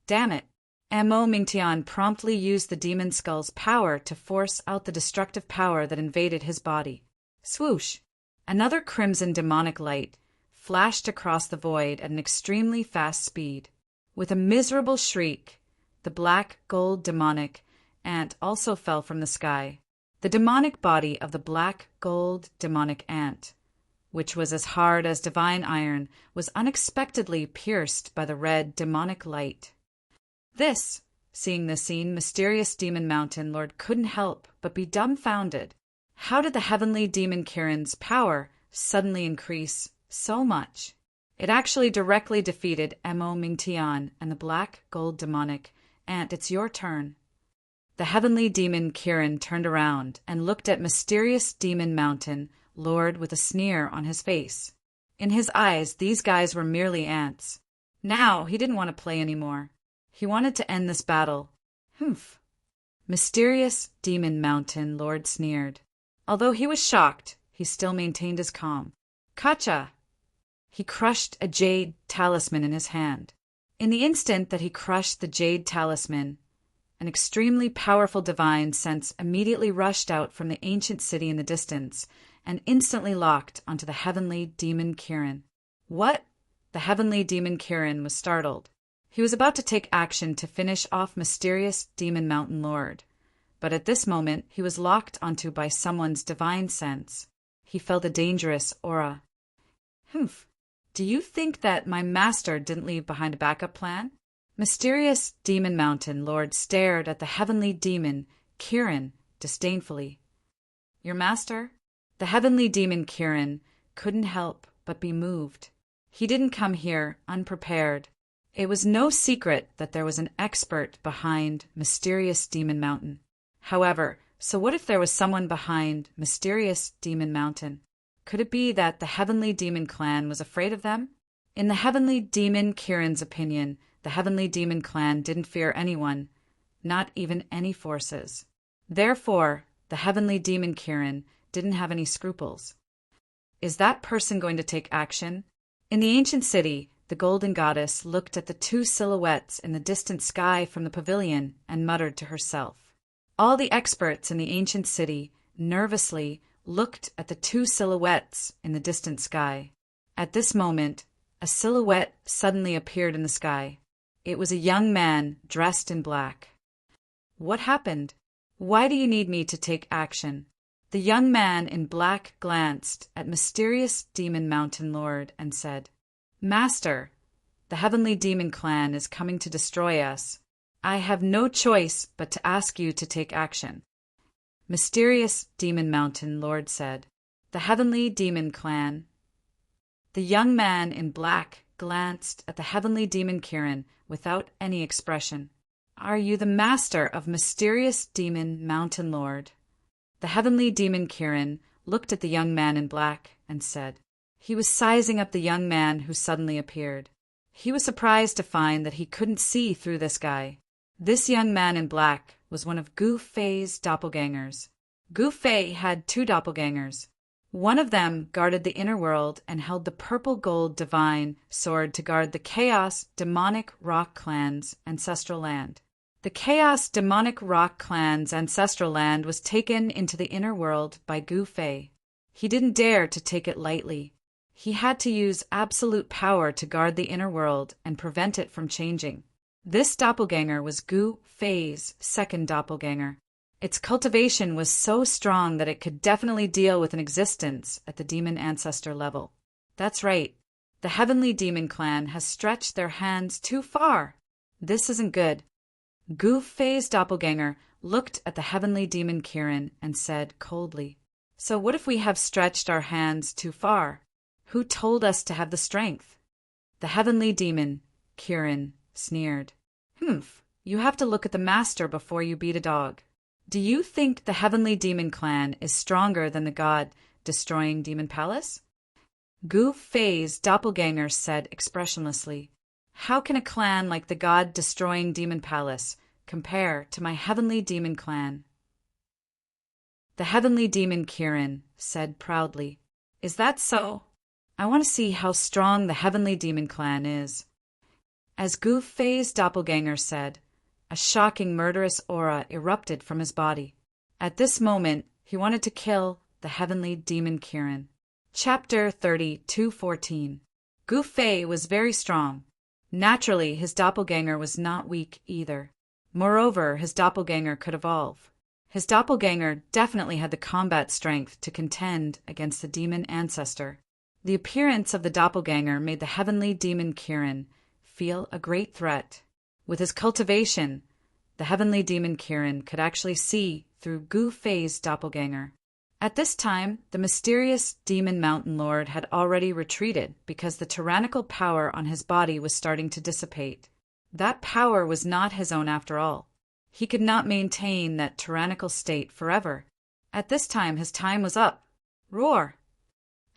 A: Damn it! Mo Mingtian promptly used the demon skull's power to force out the destructive power that invaded his body. Swoosh! Another crimson demonic light flashed across the void at an extremely fast speed. With a miserable shriek, the black gold demonic ant also fell from the sky. The demonic body of the black gold demonic ant, which was as hard as divine iron, was unexpectedly pierced by the red demonic light. Seeing this scene, mysterious demon mountain lord couldn't help but be dumbfounded. How did the heavenly demon Kirin's power suddenly increase so much? It actually directly defeated Mo Mingtian and the black gold demonic ant. It's your turn. The heavenly demon Kirin turned around and looked at mysterious demon mountain lord with a sneer on his face. In his eyes, these guys were merely ants. Now he didn't want to play anymore. He wanted to end this battle. Humph. Mysterious demon mountain lord sneered. Although he was shocked, he still maintained his calm. Kacha! He crushed a jade talisman in his hand. In the instant that he crushed the jade talisman, an extremely powerful divine sense immediately rushed out from the ancient city in the distance and instantly locked onto the heavenly demon Kirin. What? The heavenly demon Kirin was startled. He was about to take action to finish off mysterious demon mountain lord, but at this moment he was locked onto by someone's divine sense. He felt a dangerous aura. Humph. Do you think that my master didn't leave behind a backup plan? Mysterious demon mountain lord stared at the heavenly demon Kirin disdainfully. Your master? The heavenly demon Kirin couldn't help but be moved. He didn't come here unprepared. It was no secret that there was an expert behind Mysterious Demon Mountain. However, so what if there was someone behind Mysterious Demon Mountain? Could it be that the Heavenly Demon Clan was afraid of them? In the Heavenly Demon Kirin's opinion, the Heavenly Demon Clan didn't fear anyone, not even any forces. Therefore, the Heavenly Demon Kirin didn't have any scruples. Is that person going to take action? In the ancient city, the Golden Goddess looked at the two silhouettes in the distant sky from the pavilion and muttered to herself. All the experts in the ancient city nervously looked at the two silhouettes in the distant sky. At this moment, a silhouette suddenly appeared in the sky. It was a young man dressed in black. What happened? Why do you need me to take action? The young man in black glanced at Mysterious Demon Mountain Lord and said, Master, the Heavenly Demon Clan is coming to destroy us. I have no choice but to ask you to take action. Mysterious Demon Mountain Lord said, The Heavenly Demon Clan. The young man in black glanced at the Heavenly Demon Kirin without any expression. Are you the master of Mysterious Demon Mountain Lord? The Heavenly Demon Kirin looked at the young man in black and said, He was sizing up the young man who suddenly appeared. He was surprised to find that he couldn't see through this guy. This young man in black was one of Gu Fei's doppelgangers. Gu Fei had two doppelgangers. One of them guarded the inner world and held the purple gold divine sword to guard the Chaos Demonic Rock Clan's ancestral land. The Chaos Demonic Rock Clan's ancestral land was taken into the inner world by Gu Fei. He didn't dare to take it lightly. He had to use absolute power to guard the inner world and prevent it from changing. This doppelganger was Gu Fei's second doppelganger. Its cultivation was so strong that it could definitely deal with an existence at the demon ancestor level. That's right. The Heavenly Demon Clan has stretched their hands too far. This isn't good. Gu Fei's doppelganger looked at the Heavenly Demon Kirin and said coldly, So what if we have stretched our hands too far? Who told us to have the strength? The heavenly demon, Kirin, sneered. Humph, you have to look at the master before you beat a dog. Do you think the heavenly demon clan is stronger than the god-destroying demon palace? Gu Fei's doppelganger said expressionlessly, How can a clan like the god-destroying demon palace compare to my heavenly demon clan? The heavenly demon Kirin said proudly, Is that so? I want to see how strong the heavenly demon clan is. As Gu Fei's doppelganger said, a shocking murderous aura erupted from his body. At this moment, he wanted to kill the heavenly demon Kirin. Chapter 30:214. Gu Fei was very strong. Naturally, his doppelganger was not weak either. Moreover, his doppelganger could evolve. His doppelganger definitely had the combat strength to contend against the demon ancestor. The appearance of the doppelganger made the heavenly demon Kirin feel a great threat. With his cultivation, the heavenly demon Kirin could actually see through Gu Fei's doppelganger. At this time, the mysterious demon mountain lord had already retreated because the tyrannical power on his body was starting to dissipate. That power was not his own after all. He could not maintain that tyrannical state forever. At this time, his time was up. Roar!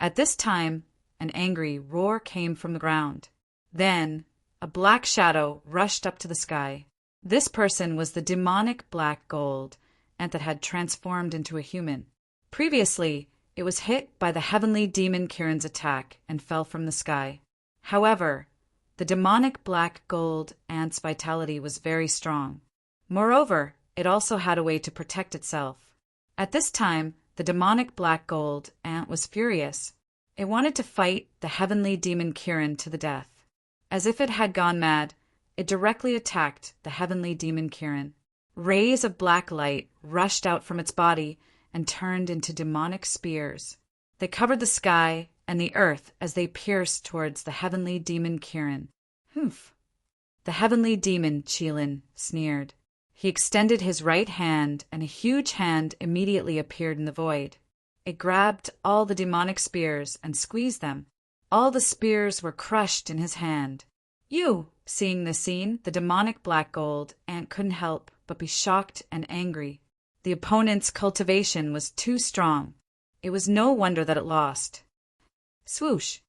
A: At this time, an angry roar came from the ground. Then, a black shadow rushed up to the sky. This person was the demonic black gold, and that had transformed into a human. Previously, it was hit by the heavenly demon Kirin's attack and fell from the sky. However, the demonic black gold ant's vitality was very strong. Moreover, it also had a way to protect itself. At this time, the demonic black gold ant was furious. It wanted to fight the heavenly demon Kirin to the death. As if it had gone mad, it directly attacked the heavenly demon Kirin. Rays of black light rushed out from its body and turned into demonic spears. They covered the sky and the earth as they pierced towards the heavenly demon Kirin. Humph! The heavenly demon Qilin sneered. He extended his right hand, and a huge hand immediately appeared in the void. It grabbed all the demonic spears and squeezed them. All the spears were crushed in his hand. Seeing this scene, the demonic black gold ant couldn't help but be shocked and angry. The opponent's cultivation was too strong. It was no wonder that it lost. Swoosh!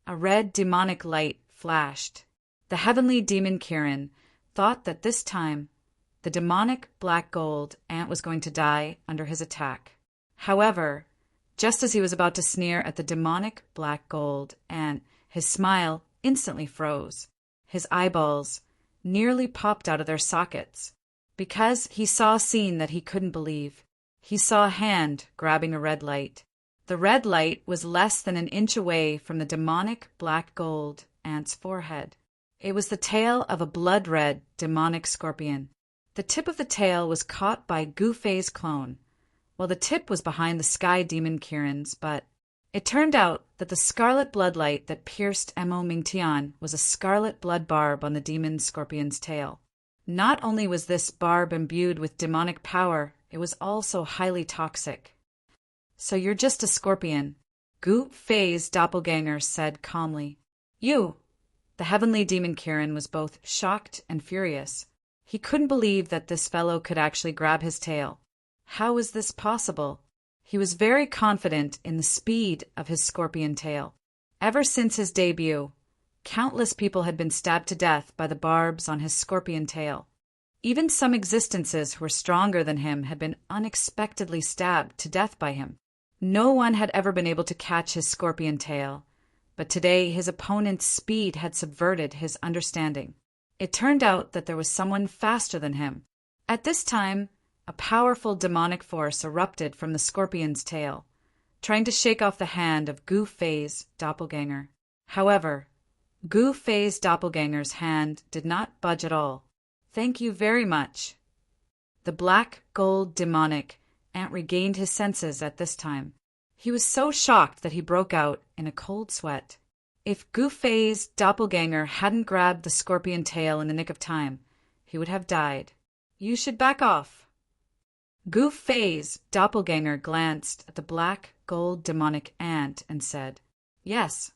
A: A red demonic light flashed. The heavenly demon Kirin thought that this time the demonic black gold ant was going to die under his attack. However, just as he was about to sneer at the demonic black gold ant, his smile instantly froze. His eyeballs nearly popped out of their sockets, because he saw a scene that he couldn't believe. He saw a hand grabbing a red light. The red light was less than an inch away from the demonic black gold ant's forehead. It was the tail of a blood-red demonic scorpion. The tip of the tail was caught by Gu Fei's clone. Well, the tip was behind the sky demon Kirin's, but it turned out that the scarlet bloodlight that pierced Mo Mingtian was a scarlet blood barb on the demon scorpion's tail. Not only was this barb imbued with demonic power, it was also highly toxic. So you're just a scorpion, Gu Fei's doppelganger said calmly. The heavenly demon Kirin was both shocked and furious. He couldn't believe that this fellow could actually grab his tail. How was this possible? He was very confident in the speed of his scorpion tail. Ever since his debut, countless people had been stabbed to death by the barbs on his scorpion tail. Even some existences who were stronger than him had been unexpectedly stabbed to death by him. No one had ever been able to catch his scorpion tail, but today his opponent's speed had subverted his understanding. It turned out that there was someone faster than him. At this time, a powerful demonic force erupted from the scorpion's tail, trying to shake off the hand of Gu Fei's doppelganger. However, Gu Fei's doppelganger's hand did not budge at all. Thank you very much. The black gold demonic ant regained his senses at this time. He was so shocked that he broke out in a cold sweat. If Gu Fei's doppelganger hadn't grabbed the scorpion tail in the nick of time, he would have died. You should back off. Gu Fei's doppelganger glanced at the black gold demonic ant and said, Yes,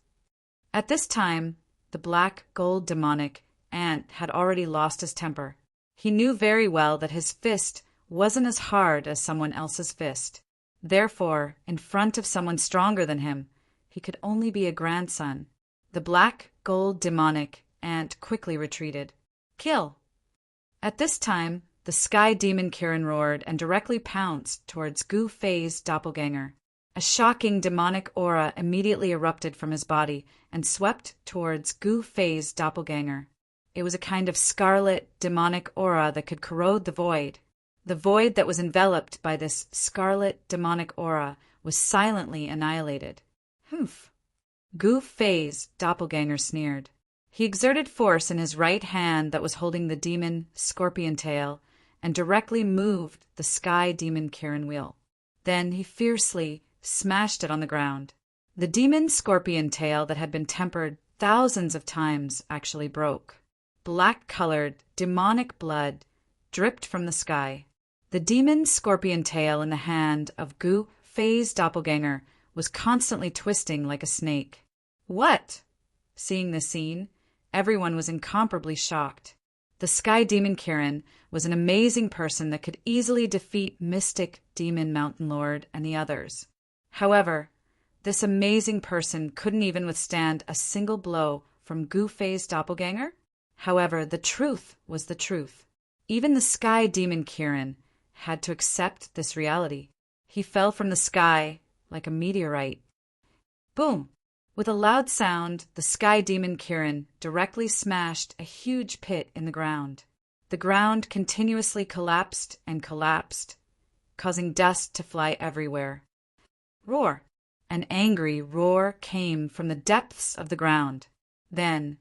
A: At this time, the black gold demonic ant had already lost his temper. He knew very well that his fist wasn't as hard as someone else's fist. Therefore, in front of someone stronger than him, he could only be a grandson. The black gold demonic ant quickly retreated. Kill! At this time, the sky demon Kirin roared and directly pounced towards Gu Fei's doppelganger. A shocking demonic aura immediately erupted from his body and swept towards Gu Fei's doppelganger. It was a kind of scarlet demonic aura that could corrode the void. The void that was enveloped by this scarlet demonic aura was silently annihilated. Humph! Gu Fei's doppelganger sneered. He exerted force in his right hand that was holding the demon scorpion tail and directly moved the sky demon Kirin wheel. Then he fiercely smashed it on the ground. The demon scorpion tail that had been tempered thousands of times actually broke. Black-colored, demonic blood dripped from the sky. The demon scorpion tail in the hand of Gu Fei's doppelganger was constantly twisting like a snake. What? Seeing this scene, everyone was incomparably shocked. The sky demon Kirin was an amazing person that could easily defeat mystic demon mountain lord and the others. However, this amazing person couldn't even withstand a single blow from Gu Fei's doppelganger. However, the truth was the truth. Even the sky demon Kirin had to accept this reality. He fell from the sky like a meteorite. Boom! With a loud sound, the sky demon Kirin directly smashed a huge pit in the ground. The ground continuously collapsed and collapsed, causing dust to fly everywhere. Roar! An angry roar came from the depths of the ground. Then,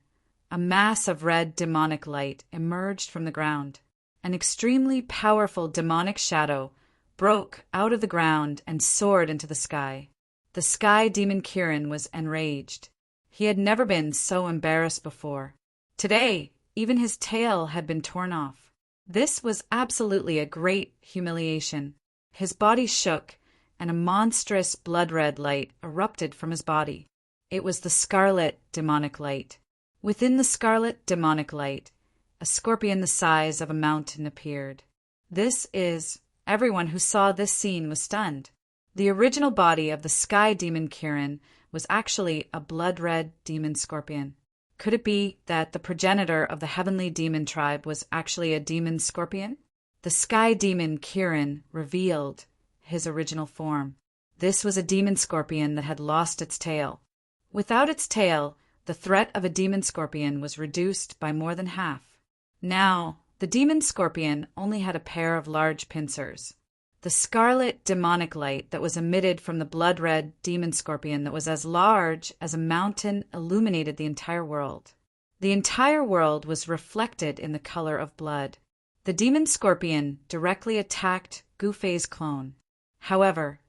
A: a mass of red demonic light emerged from the ground. An extremely powerful demonic shadow broke out of the ground and soared into the sky. The sky demon Kirin was enraged. He had never been so embarrassed before. Today, even his tail had been torn off. This was absolutely a great humiliation. His body shook, and a monstrous blood-red light erupted from his body. It was the scarlet demonic light. Within the scarlet demonic light, a scorpion the size of a mountain appeared. Everyone who saw this scene was stunned. The original body of the sky demon Kirin was actually a blood-red demon scorpion. Could it be that the progenitor of the heavenly demon tribe was actually a demon scorpion? The sky demon Kirin revealed his original form. This was a demon scorpion that had lost its tail. Without its tail, the threat of a demon scorpion was reduced by more than half. Now, the demon scorpion only had a pair of large pincers. The scarlet demonic light that was emitted from the blood-red demon scorpion that was as large as a mountain illuminated the entire world. The entire world was reflected in the color of blood. The demon scorpion directly attacked Gu Fei's clone. However,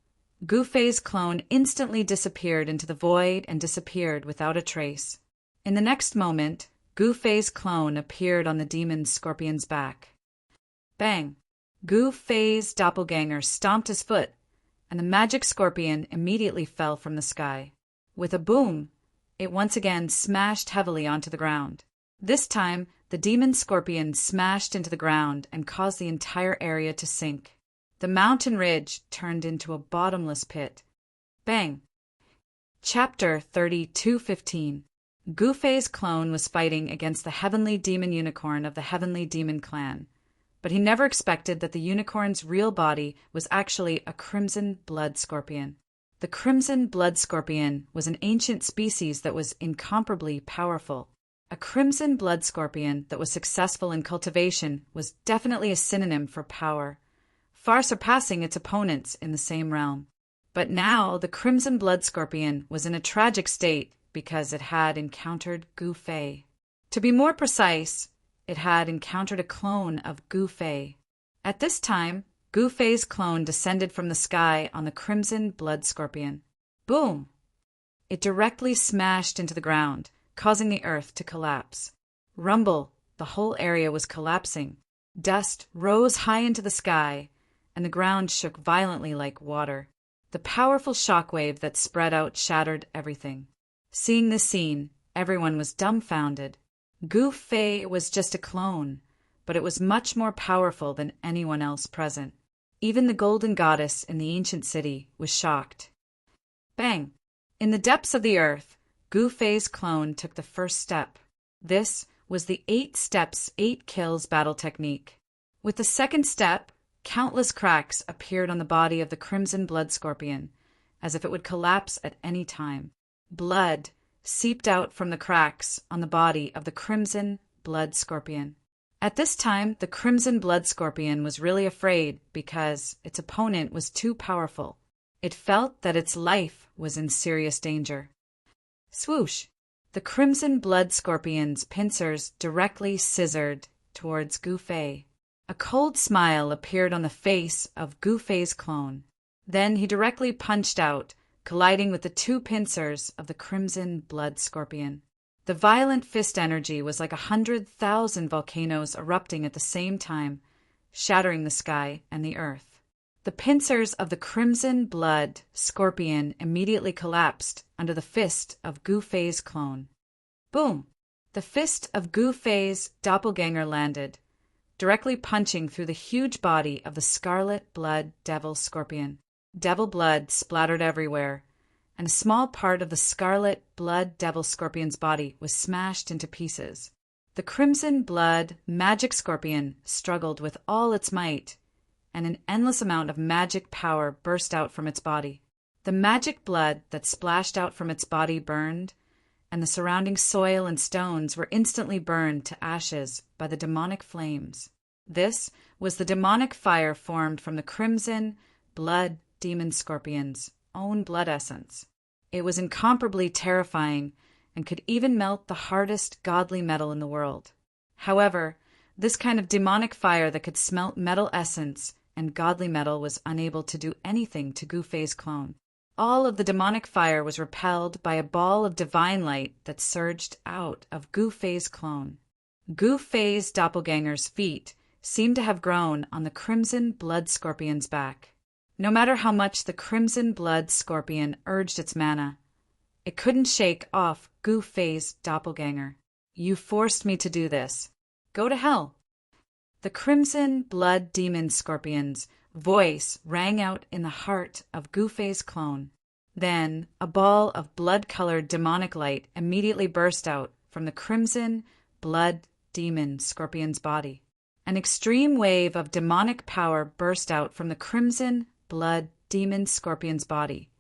A: Gu Fei's clone instantly disappeared into the void and disappeared without a trace. In the next moment, Gu Fei's clone appeared on the demon scorpion's back. Bang! Gu Fei's doppelganger stomped his foot, and the magic scorpion immediately fell from the sky. With a boom, it once again smashed heavily onto the ground. This time, the demon scorpion smashed into the ground and caused the entire area to sink. The mountain ridge turned into a bottomless pit. Bang! Chapter 32:15. Gu Fei's clone was fighting against the heavenly demon unicorn of the heavenly demon clan, but he never expected that the unicorn's real body was actually a crimson blood scorpion. The crimson blood scorpion was an ancient species that was incomparably powerful. A crimson blood scorpion that was successful in cultivation was definitely a synonym for power, far surpassing its opponents in the same realm. But now the crimson blood scorpion was in a tragic state because it had encountered Gu Fei. To be more precise, it had encountered a clone of Gu Fei. At this time, Gu Fei's clone descended from the sky on the crimson blood scorpion. Boom! It directly smashed into the ground, causing the earth to collapse. Rumble! The whole area was collapsing. Dust rose high into the sky, and the ground shook violently like water. The powerful shockwave that spread out shattered everything. Seeing this scene, everyone was dumbfounded. Gu Fei was just a clone, but it was much more powerful than anyone else present. Even the golden goddess in the ancient city was shocked. Bang! In the depths of the earth, Gu Fei's clone took the first step. This was the 8 steps, 8 kills battle technique. With the second step, countless cracks appeared on the body of the crimson blood scorpion, as if it would collapse at any time. Blood seeped out from the cracks on the body of the crimson blood scorpion. At this time, the crimson blood scorpion was really afraid because its opponent was too powerful. It felt that its life was in serious danger. Swoosh! The crimson blood scorpion's pincers directly scissored towards Gu Fei. A cold smile appeared on the face of Gu Fei's clone. Then he directly punched out, colliding with the 2 pincers of the crimson blood scorpion. The violent fist energy was like 100,000 volcanoes erupting at the same time, shattering the sky and the earth. The pincers of the crimson blood scorpion immediately collapsed under the fist of Gu Fei's clone. Boom! The fist of Gu Fei's doppelganger landed, directly punching through the huge body of the scarlet blood devil scorpion. Devil blood splattered everywhere, and a small part of the scarlet blood devil scorpion's body was smashed into pieces. The crimson blood magic scorpion struggled with all its might, and an endless amount of magic power burst out from its body. The magic blood that splashed out from its body burned, and the surrounding soil and stones were instantly burned to ashes by the demonic flames. This was the demonic fire formed from the crimson blood demon scorpion's own blood essence. It was incomparably terrifying and could even melt the hardest godly metal in the world. However, this kind of demonic fire that could smelt metal essence and godly metal was unable to do anything to Gu Fei's clone. All of the demonic fire was repelled by a ball of divine light that surged out of Gu Fei's clone. Gu Fei's doppelganger's feet seemed to have grown on the crimson blood scorpion's back. No matter how much the crimson blood scorpion urged its mana, it couldn't shake off Gu Fei's doppelganger. You forced me to do this. Go to hell. The crimson blood demon scorpion's voice rang out in the heart of Gu Fei's clone. Then a ball of blood-colored demonic light immediately burst out from the crimson blood demon scorpion's body. An extreme wave of demonic power burst out from the crimson blood demon scorpion's body,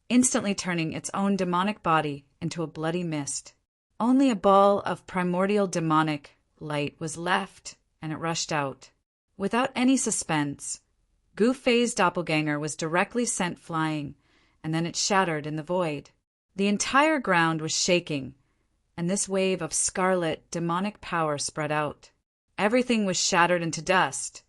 A: instantly turning its own demonic body into a bloody mist. Only a ball of primordial demonic light was left, and it rushed out. Without any suspense, Gu Fei's doppelganger was directly sent flying, and then it shattered in the void. The entire ground was shaking, and this wave of scarlet demonic power spread out. Everything was shattered into dust,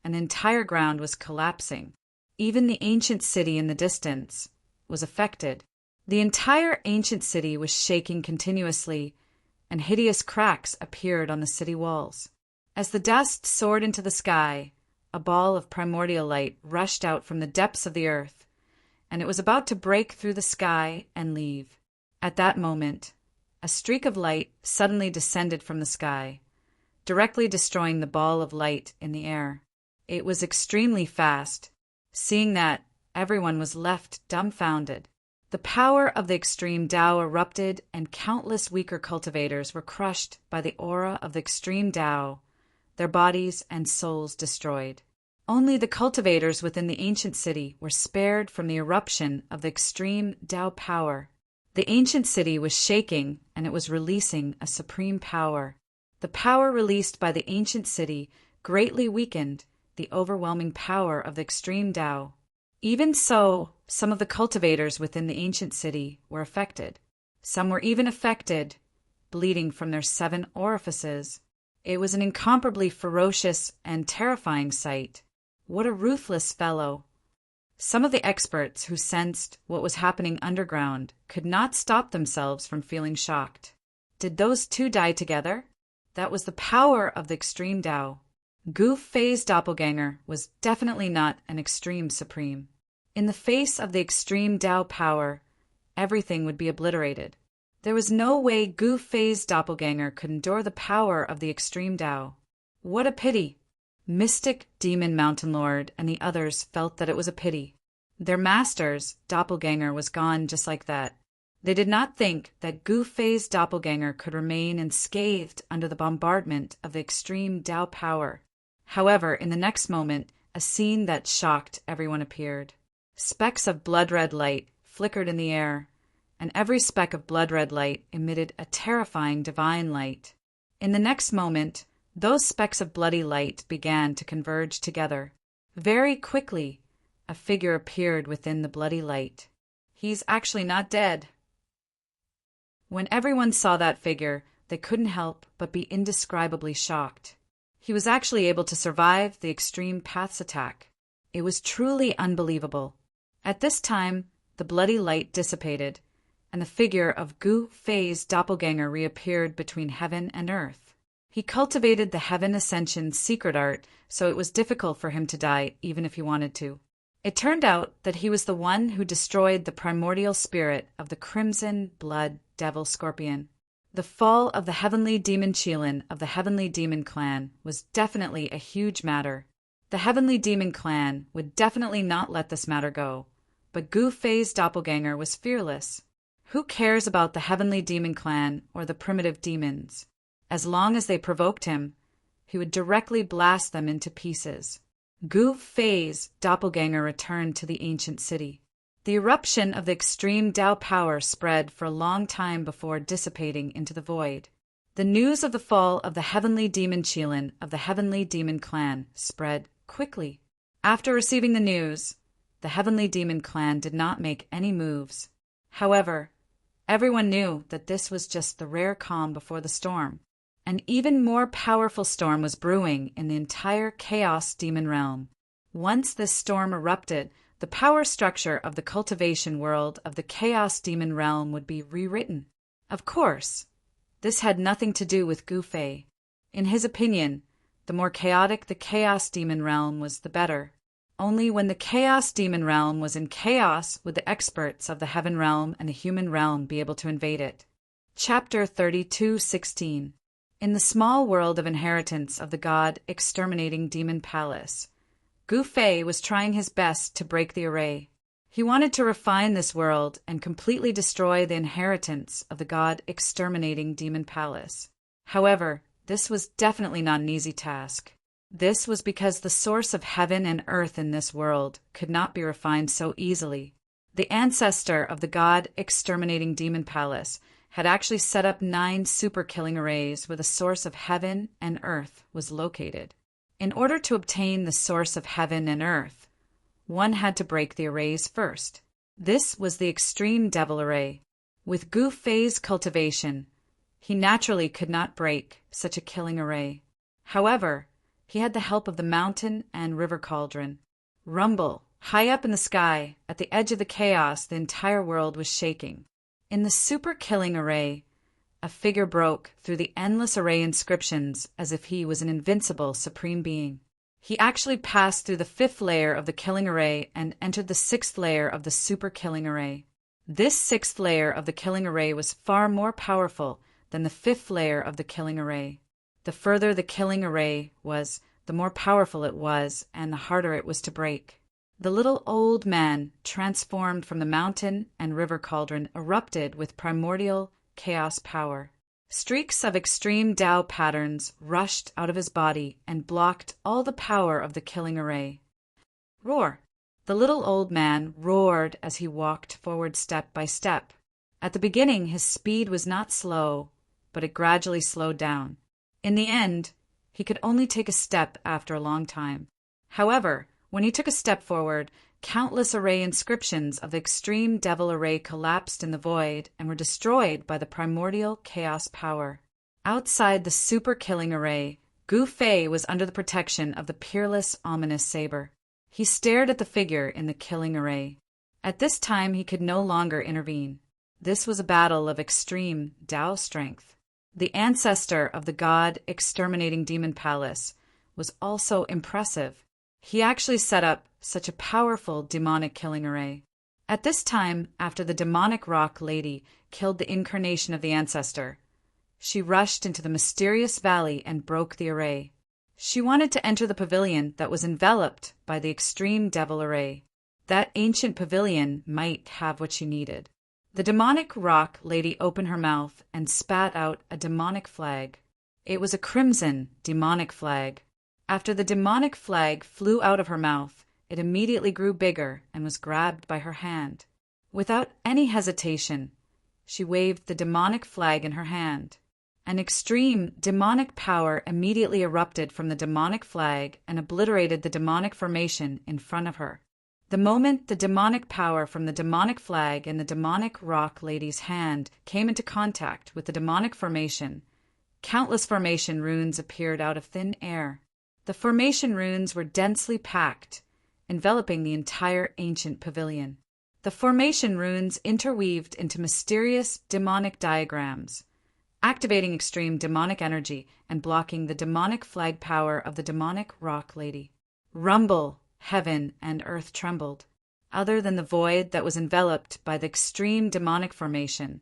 A: and the entire ground was collapsing. Even the ancient city in the distance was affected. The entire ancient city was shaking continuously, and hideous cracks appeared on the city walls. As the dust soared into the sky, a ball of primordial light rushed out from the depths of the earth, and it was about to break through the sky and leave. At that moment, a streak of light suddenly descended from the sky, directly destroying the ball of light in the air. It was extremely fast. Seeing that, everyone was left dumbfounded. The power of the extreme Tao erupted, and countless weaker cultivators were crushed by the aura of the extreme Tao, their bodies and souls destroyed. Only the cultivators within the ancient city were spared from the eruption of the extreme Tao power. The ancient city was shaking, and it was releasing a supreme power. The power released by the ancient city greatly weakened the overwhelming power of the extreme Tao. Even so, some of the cultivators within the ancient city were affected. Some were even affected, bleeding from their 7 orifices. It was an incomparably ferocious and terrifying sight. What a ruthless fellow! Some of the experts who sensed what was happening underground could not stop themselves from feeling shocked. Did those 2 die together? That was the power of the extreme Tao. Gu Fei's doppelganger was definitely not an extreme supreme. In the face of the extreme Tao power, everything would be obliterated. There was no way Gu Fei's doppelganger could endure the power of the extreme Tao. What a pity! Mystic Demon Mountain Lord and the others felt that it was a pity. Their master's doppelganger was gone just like that. They did not think that Gu Fei's doppelganger could remain unscathed under the bombardment of the extreme Tao power. However, in the next moment, a scene that shocked everyone appeared. Specks of blood-red light flickered in the air, and every speck of blood-red light emitted a terrifying divine light. In the next moment, those specks of bloody light began to converge together. Very quickly, a figure appeared within the bloody light. He's actually not dead. When everyone saw that figure, they couldn't help but be indescribably shocked. He was actually able to survive the extreme path's attack. It was truly unbelievable. At this time, the bloody light dissipated, and the figure of Gu Fei's doppelganger reappeared between heaven and earth. He cultivated the heaven ascension secret art, so it was difficult for him to die even if he wanted to. It turned out that he was the one who destroyed the primordial spirit of the crimson blood devil scorpion. The fall of the heavenly demon Qilin of the heavenly demon clan was definitely a huge matter. The heavenly demon clan would definitely not let this matter go, but Gu Fei's doppelganger was fearless. Who cares about the heavenly demon clan or the primitive demons? As long as they provoked him, he would directly blast them into pieces. Gu Fei's doppelganger returned to the ancient city. The eruption of the extreme Tao power spread for a long time before dissipating into the void. The news of the fall of the heavenly demon Qilin of the heavenly demon clan spread quickly. After receiving the news, the heavenly demon clan did not make any moves. However, everyone knew that this was just the rare calm before the storm. An even more powerful storm was brewing in the entire Chaos Demon realm. Once this storm erupted, the power structure of the cultivation world of the Chaos Demon realm would be rewritten. Of course, this had nothing to do with Gu Fei. In his opinion, the more chaotic the Chaos Demon realm was, the better. Only when the Chaos Demon realm was in chaos would the experts of the Heaven realm and the Human realm be able to invade it. Chapter 32:16. In the small world of inheritance of the god exterminating demon palace, Gu Fei was trying his best to break the array. He wanted to refine this world and completely destroy the inheritance of the god exterminating demon palace. However, this was definitely not an easy task. This was because the source of heaven and earth in this world could not be refined so easily. The ancestor of the god exterminating demon palace had actually set up 9 super-killing arrays where the source of heaven and earth was located. In order to obtain the source of heaven and earth, one had to break the arrays first. This was the extreme devil array. With Gu Fei's cultivation, he naturally could not break such a killing array. However, he had the help of the mountain and river cauldron. Rumble, high up in the sky, at the edge of the chaos, the entire world was shaking. In the super-killing array, a figure broke through the endless array inscriptions as if he was an invincible supreme being. He actually passed through the 5th layer of the killing array and entered the 6th layer of the super-killing array. This 6th layer of the killing array was far more powerful than the 5th layer of the killing array. The further the killing array was, the more powerful it was and the harder it was to break. The little old man, transformed from the mountain and river cauldron, erupted with primordial chaos power. Streaks of extreme Tao patterns rushed out of his body and blocked all the power of the killing array. Roar! The little old man roared as he walked forward step by step. At the beginning, his speed was not slow, but it gradually slowed down. In the end, he could only take a step after a long time. However, when he took a step forward, countless array inscriptions of the extreme devil array collapsed in the void and were destroyed by the primordial chaos power. Outside the super-killing array, Gu Fei was under the protection of the peerless, ominous saber. He stared at the figure in the killing array. At this time, he could no longer intervene. This was a battle of extreme Tao strength. The ancestor of the god exterminating demon palace was also impressive. He actually set up such a powerful demonic killing array. At this time, after the demonic rock lady killed the incarnation of the ancestor, she rushed into the mysterious valley and broke the array. She wanted to enter the pavilion that was enveloped by the extreme devil array. That ancient pavilion might have what she needed. The demonic rock lady opened her mouth and spat out a demonic flag. It was a crimson demonic flag. After the demonic flag flew out of her mouth, it immediately grew bigger and was grabbed by her hand. Without any hesitation, she waved the demonic flag in her hand. An extreme demonic power immediately erupted from the demonic flag and obliterated the demonic formation in front of her. The moment the demonic power from the demonic flag and the demonic rock lady's hand came into contact with the demonic formation, countless formation runes appeared out of thin air. The formation runes were densely packed, enveloping the entire ancient pavilion. The formation runes interweaved into mysterious demonic diagrams, activating extreme demonic energy and blocking the demonic flag power of the demonic rock lady. Rumble, heaven and earth trembled. Other than the void that was enveloped by the extreme demonic formation,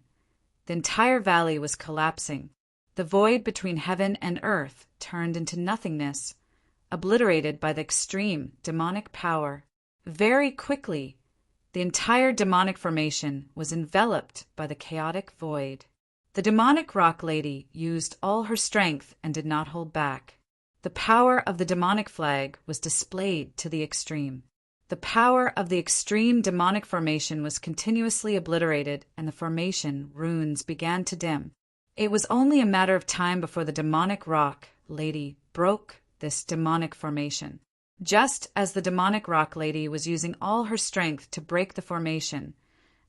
A: the entire valley was collapsing. The void between heaven and earth turned into nothingness, obliterated by the extreme demonic power. Very quickly, the entire demonic formation was enveloped by the chaotic void. The demonic rock lady used all her strength and did not hold back. The power of the demonic flag was displayed to the extreme. The power of the extreme demonic formation was continuously obliterated, and the formation runes began to dim. It was only a matter of time before the demonic rock lady broke this demonic formation. Just as the demonic rock lady was using all her strength to break the formation,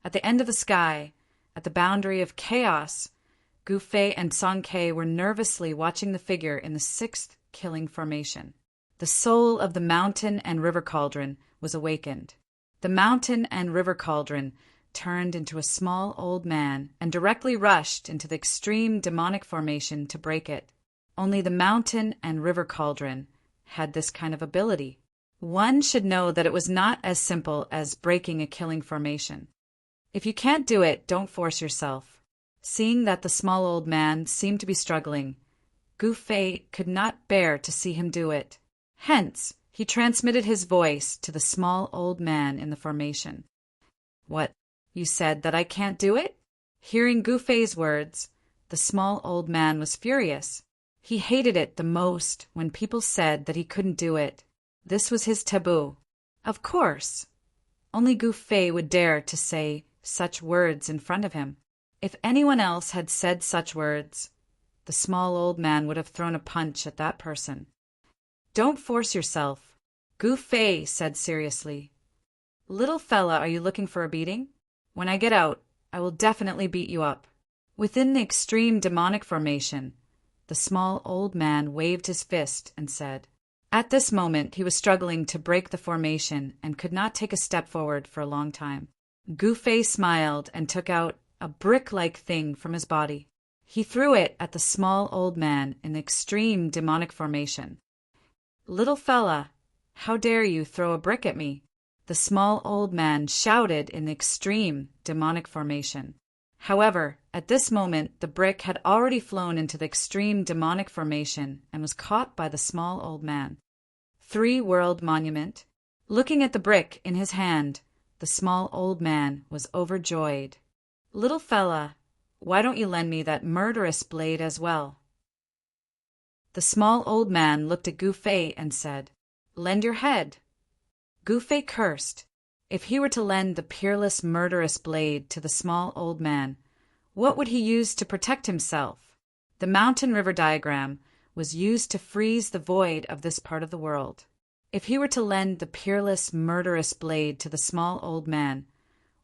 A: at the end of the sky, at the boundary of chaos, Gu Fei and Song Ke were nervously watching the figure in the sixth killing formation. The soul of the mountain and river cauldron was awakened. The mountain and river cauldron turned into a small old man and directly rushed into the extreme demonic formation to break it. Only the mountain and river cauldron had this kind of ability. One should know that it was not as simple as breaking a killing formation. If you can't do it, don't force yourself. Seeing that the small old man seemed to be struggling, Gu Fei could not bear to see him do it. Hence, he transmitted his voice to the small old man in the formation. "What, you said that I can't do it?" Hearing Gu Fei's words, the small old man was furious. He hated it the most when people said that he couldn't do it. This was his taboo. Of course, only Gu Fei would dare to say such words in front of him. If anyone else had said such words, the small old man would have thrown a punch at that person. "Don't force yourself," Gu Fei said seriously. "Little fella, are you looking for a beating? When I get out, I will definitely beat you up." Within the extreme demonic formation, the small old man waved his fist and said. At this moment, he was struggling to break the formation and could not take a step forward for a long time. Gu Fei smiled and took out a brick-like thing from his body. He threw it at the small old man in the extreme demonic formation. "Little fella, how dare you throw a brick at me?" the small old man shouted in the extreme demonic formation. However, at this moment, the brick had already flown into the extreme demonic formation and was caught by the small old man. Three-world monument. Looking at the brick in his hand, the small old man was overjoyed. "Little fella, why don't you lend me that murderous blade as well?" The small old man looked at Gu Fei and said, "Lend your head." Gu Fei cursed. If he were to lend the peerless murderous blade to the small old man, what would he use to protect himself? The mountain river diagram was used to freeze the void of this part of the world. If he were to lend the peerless murderous blade to the small old man,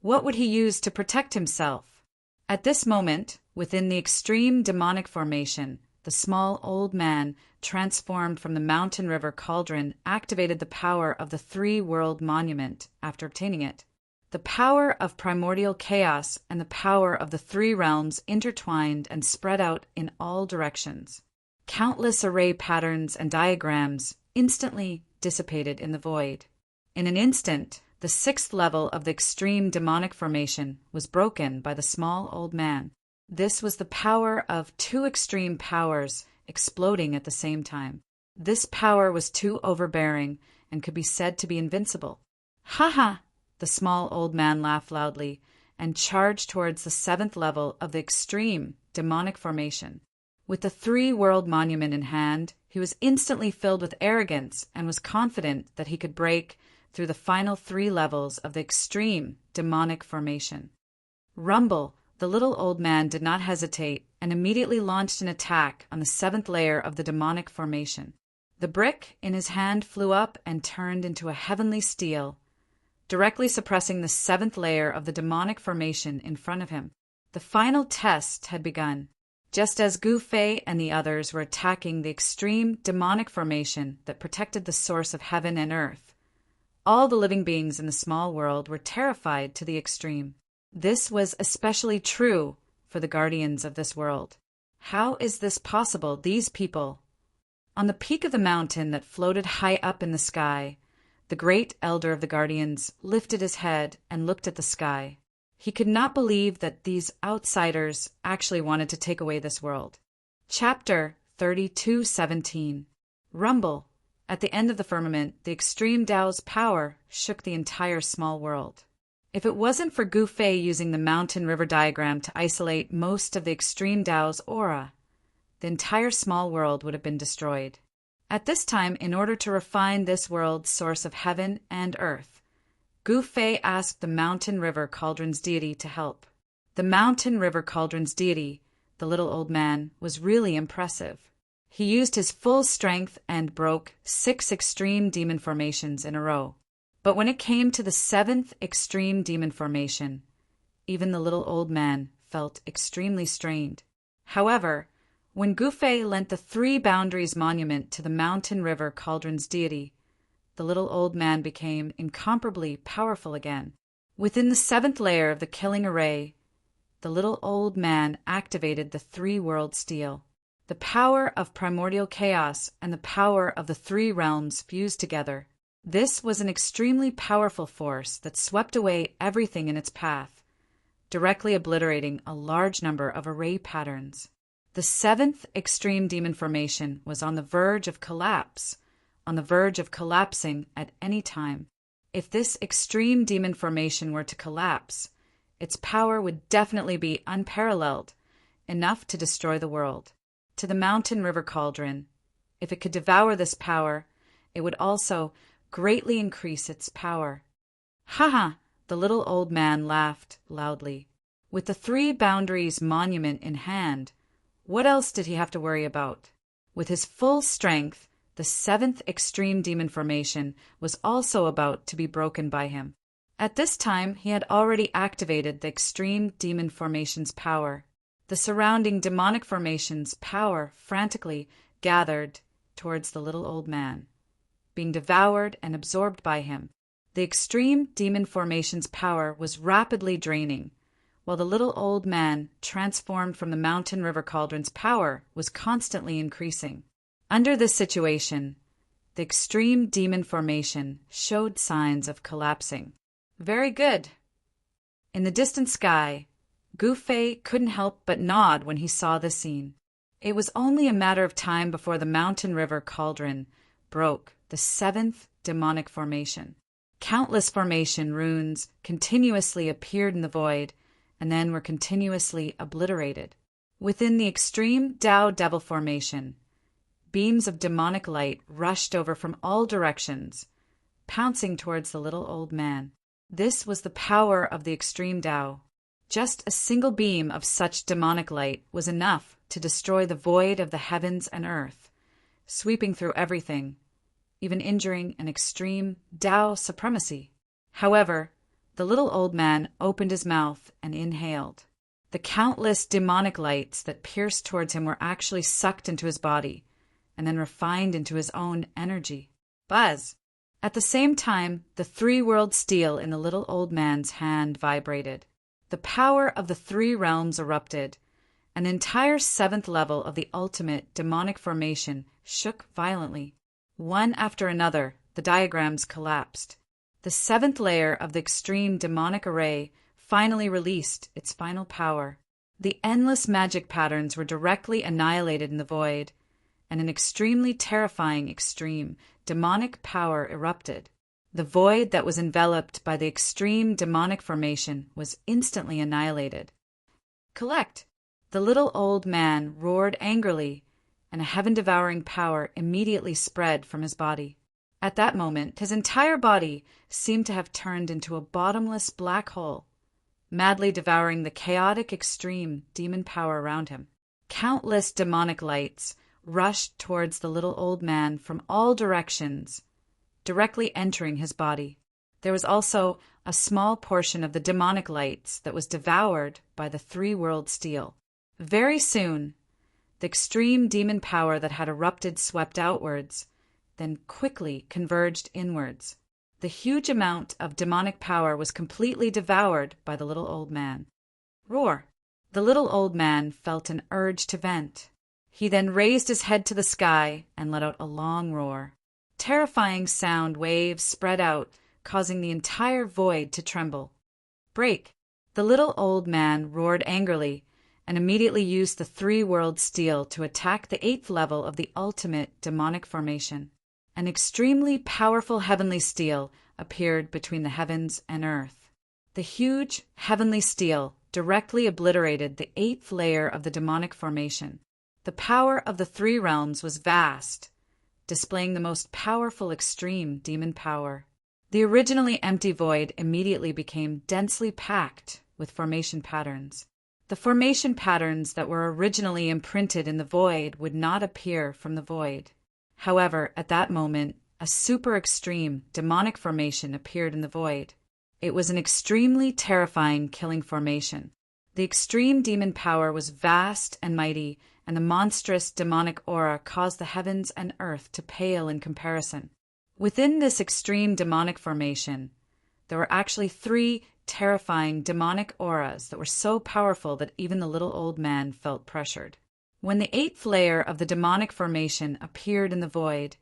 A: what would he use to protect himself? At this moment, within the extreme demonic formation, the small old man, transformed from the mountain river cauldron, activated the power of the three-world monument after obtaining it. The power of primordial chaos and the power of the three realms intertwined and spread out in all directions. Countless array patterns and diagrams instantly dissipated in the void. In an instant, The sixth level of the extreme demonic formation was broken by the small old man. This was the power of two extreme powers exploding at the same time. This power was too overbearing and could be said to be invincible. Ha ha! The small old man laughed loudly and charged towards the seventh level of the extreme demonic formation. With the three-world monument in hand, he was instantly filled with arrogance and was confident that he could break through the final three levels of the extreme demonic formation. Rumble, the little old man, did not hesitate and immediately launched an attack on the seventh layer of the demonic formation. The brick in his hand flew up and turned into a heavenly steel, directly suppressing the seventh layer of the demonic formation in front of him. The final test had begun. Just as Gu Fei and the others were attacking the extreme demonic formation that protected the source of heaven and earth, all the living beings in the small world were terrified to the extreme. This was especially true for the guardians of this world. How is this possible? These people. On the peak of the mountain that floated high up in the sky, the great elder of the guardians lifted his head and looked at the sky. He could not believe that these outsiders actually wanted to take away this world. Chapter 32:17. Rumble. At the end of the firmament, the extreme Tao's power shook the entire small world. If it wasn't for Gu Fei using the mountain river diagram to isolate most of the extreme Tao's aura, the entire small world would have been destroyed. At this time, in order to refine this world's source of heaven and earth, Gu Fei asked the mountain river cauldron's deity to help. The mountain river cauldron's deity, the little old man, was really impressive. He used his full strength and broke 6 extreme demon formations in a row. But when it came to the 7th extreme demon formation, even the little old man felt extremely strained. However, when Gu Fei lent the 3 boundaries monument to the mountain river cauldron's deity, the little old man became incomparably powerful again. Within the 7th layer of the killing array, the little old man activated the 3-world steel. The power of primordial chaos and the power of the 3 realms fused together. This was an extremely powerful force that swept away everything in its path, directly obliterating a large number of array patterns. The 7th extreme demon formation was on the verge of collapse, on the verge of collapsing at any time. If this extreme demon formation were to collapse, its power would definitely be unparalleled, enough to destroy the world. To the mountain river cauldron, if it could devour this power, it would also greatly increase its power. Ha ha! The little old man laughed loudly. With the 3 boundaries monument in hand, what else did he have to worry about? With his full strength, the 7th extreme demon formation was also about to be broken by him. At this time, he had already activated the extreme demon formation's power. The surrounding demonic formation's power frantically gathered towards the little old man, being devoured and absorbed by him. The extreme demon formation's power was rapidly draining, while the little old man, transformed from the mountain river cauldron's power, was constantly increasing. Under this situation, the extreme demon formation showed signs of collapsing. Very good. In the distant sky, Gu Fei couldn't help but nod when he saw this scene. It was only a matter of time before the mountain river cauldron broke the 7th demonic formation. Countless formation runes continuously appeared in the void and then were continuously obliterated. Within the extreme Tao devil formation, beams of demonic light rushed over from all directions, pouncing towards the little old man. This was the power of the extreme Tao. Just a single beam of such demonic light was enough to destroy the void of the heavens and earth, sweeping through everything, even injuring an extreme Tao supremacy. However, the little old man opened his mouth and inhaled. The countless demonic lights that pierced towards him were actually sucked into his body, and then refined into his own energy. Buzz! At the same time, the 3-world steel in the little old man's hand vibrated. The power of the 3 realms erupted, and the entire 7th level of the ultimate demonic formation shook violently. One after another, the diagrams collapsed. The seventh layer of the extreme demonic array finally released its final power. The endless magic patterns were directly annihilated in the void, and an extremely terrifying extreme demonic power erupted. The void that was enveloped by the extreme demonic formation was instantly annihilated. Collect! The little old man roared angrily, and a heaven-devouring power immediately spread from his body. At that moment, his entire body seemed to have turned into a bottomless black hole, madly devouring the chaotic extreme demon power around him. Countless demonic lights rushed towards the little old man from all directions, directly entering his body. There was also a small portion of the demonic lights that was devoured by the three-world steel. Very soon, the extreme demon power that had erupted swept outwards, then quickly converged inwards. The huge amount of demonic power was completely devoured by the little old man. Roar! The little old man felt an urge to vent. He then raised his head to the sky and let out a long roar. Terrifying sound waves spread out, causing the entire void to tremble. Break! The little old man roared angrily and immediately used the three-world steel to attack the 8th level of the ultimate demonic formation. An extremely powerful heavenly steel appeared between the heavens and earth. The huge heavenly steel directly obliterated the 8th layer of the demonic formation. The power of the three realms was vast, displaying the most powerful extreme demon power. The originally empty void immediately became densely packed with formation patterns. The formation patterns that were originally imprinted in the void would not appear from the void. However, at that moment, a super extreme demonic formation appeared in the void. It was an extremely terrifying killing formation. The extreme demon power was vast and mighty, and the monstrous demonic aura caused the heavens and earth to pale in comparison. Within this extreme demonic formation, there were actually 3 terrifying demonic auras that were so powerful that even the little old man felt pressured. When the 8th layer of the demonic formation appeared in the void,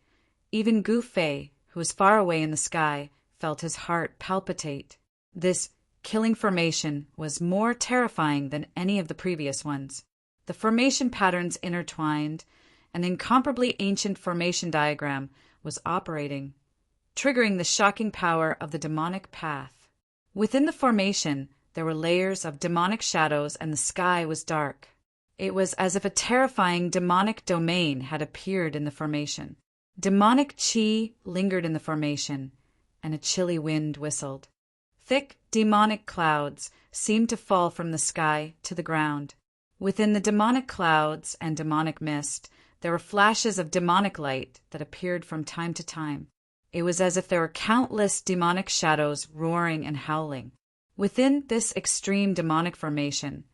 A: even Gu Fei, who was far away in the sky, felt his heart palpitate. This killing formation was more terrifying than any of the previous ones. The formation patterns intertwined, an incomparably ancient formation diagram was operating, triggering the shocking power of the demonic path. Within the formation, there were layers of demonic shadows and the sky was dark. It was as if a terrifying demonic domain had appeared in the formation. Demonic chi lingered in the formation, and a chilly wind whistled. Thick demonic clouds seemed to fall from the sky to the ground. Within the demonic clouds and demonic mist, there were flashes of demonic light that appeared from time to time. It was as if there were countless demonic shadows roaring and howling. Within this extreme demonic formation,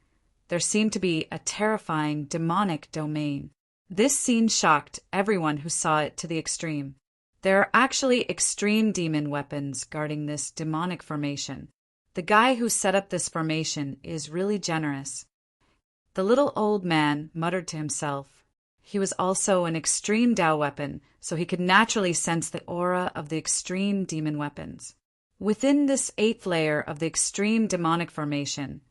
A: there seemed to be a terrifying demonic domain. This scene shocked everyone who saw it to the extreme. There are actually extreme demon weapons guarding this demonic formation. The guy who set up this formation is really generous. The little old man muttered to himself. He was also an extreme Dao weapon, so he could naturally sense the aura of the extreme demon weapons. Within this 8th layer of the extreme demonic formation,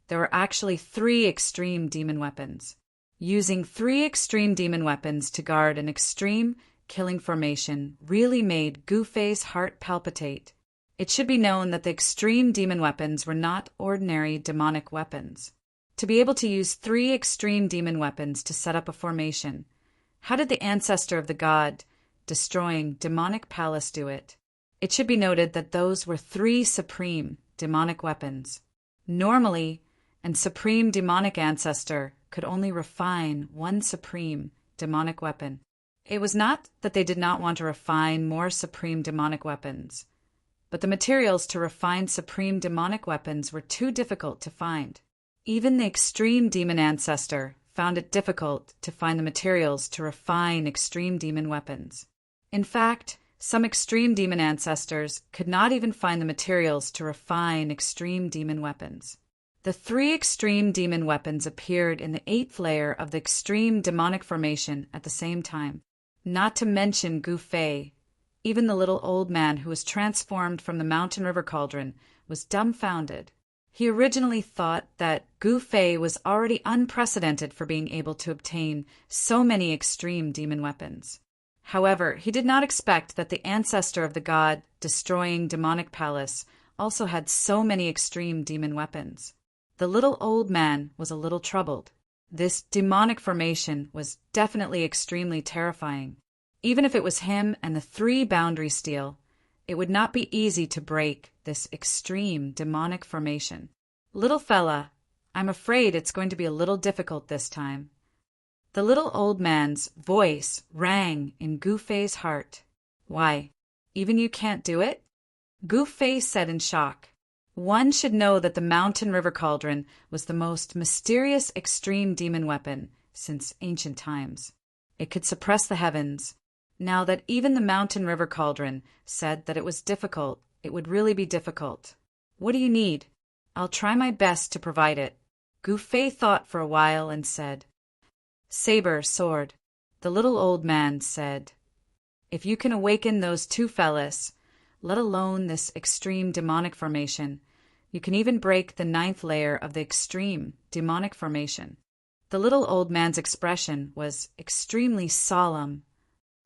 A: there were actually 3 extreme demon weapons. Using 3 extreme demon weapons to guard an extreme killing formation really made Gu Fei's heart palpitate. It should be known that the extreme demon weapons were not ordinary demonic weapons. To be able to use 3 extreme demon weapons to set up a formation, how did the ancestor of the god destroying demonic palace do it? It should be noted that those were 3 supreme demonic weapons. Normally, an supreme demonic ancestor could only refine 1 supreme demonic weapon. It was not that they did not want to refine more supreme demonic weapons, but the materials to refine supreme demonic weapons were too difficult to find. Even the extreme demon ancestor found it difficult to find the materials to refine extreme demon weapons. In fact, some extreme demon ancestors could not even find the materials to refine extreme demon weapons. The 3 extreme demon weapons appeared in the 8th layer of the extreme demonic formation at the same time. Not to mention Gu Fei, Even the little old man who was transformed from the mountain river cauldron was dumbfounded. He originally thought that Gu Fei was already unprecedented for being able to obtain so many extreme demon weapons. However, he did not expect that the ancestor of the god destroying demonic palace also had so many extreme demon weapons. The little old man was a little troubled. This demonic formation was definitely extremely terrifying. Even if it was him and the 3 boundary steel, it would not be easy to break this extreme demonic formation. Little fella, I'm afraid it's going to be a little difficult this time. The little old man's voice rang in Gu Fei's heart. Why, even you can't do it? Gu Fei said in shock. One should know that the mountain river cauldron was the most mysterious extreme demon weapon since ancient times. It could suppress the heavens. Now that even the mountain river cauldron said that it was difficult, it would really be difficult. What do you need? I'll try my best to provide it. Gu Fei thought for a while and said, Saber, sword. The little old man said, If you can awaken those 2 fellas, let alone this extreme demonic formation, you can even break the 9th layer of the extreme demonic formation. The little old man's expression was extremely solemn.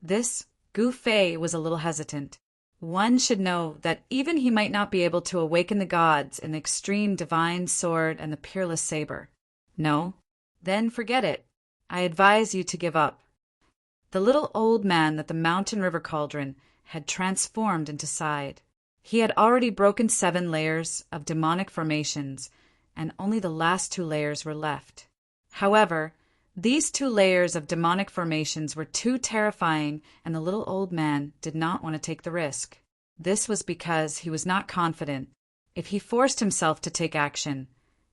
A: This, Gu Fei was a little hesitant. One should know that even he might not be able to awaken the gods in the extreme divine sword and the peerless saber. No? Then forget it. I advise you to give up. The little old man that the mountain river cauldron had transformed into side. He had already broken 7 layers of demonic formations, and only the last 2 layers were left. However, these 2 layers of demonic formations were too terrifying, and the little old man did not want to take the risk. This was because he was not confident. If he forced himself to take action,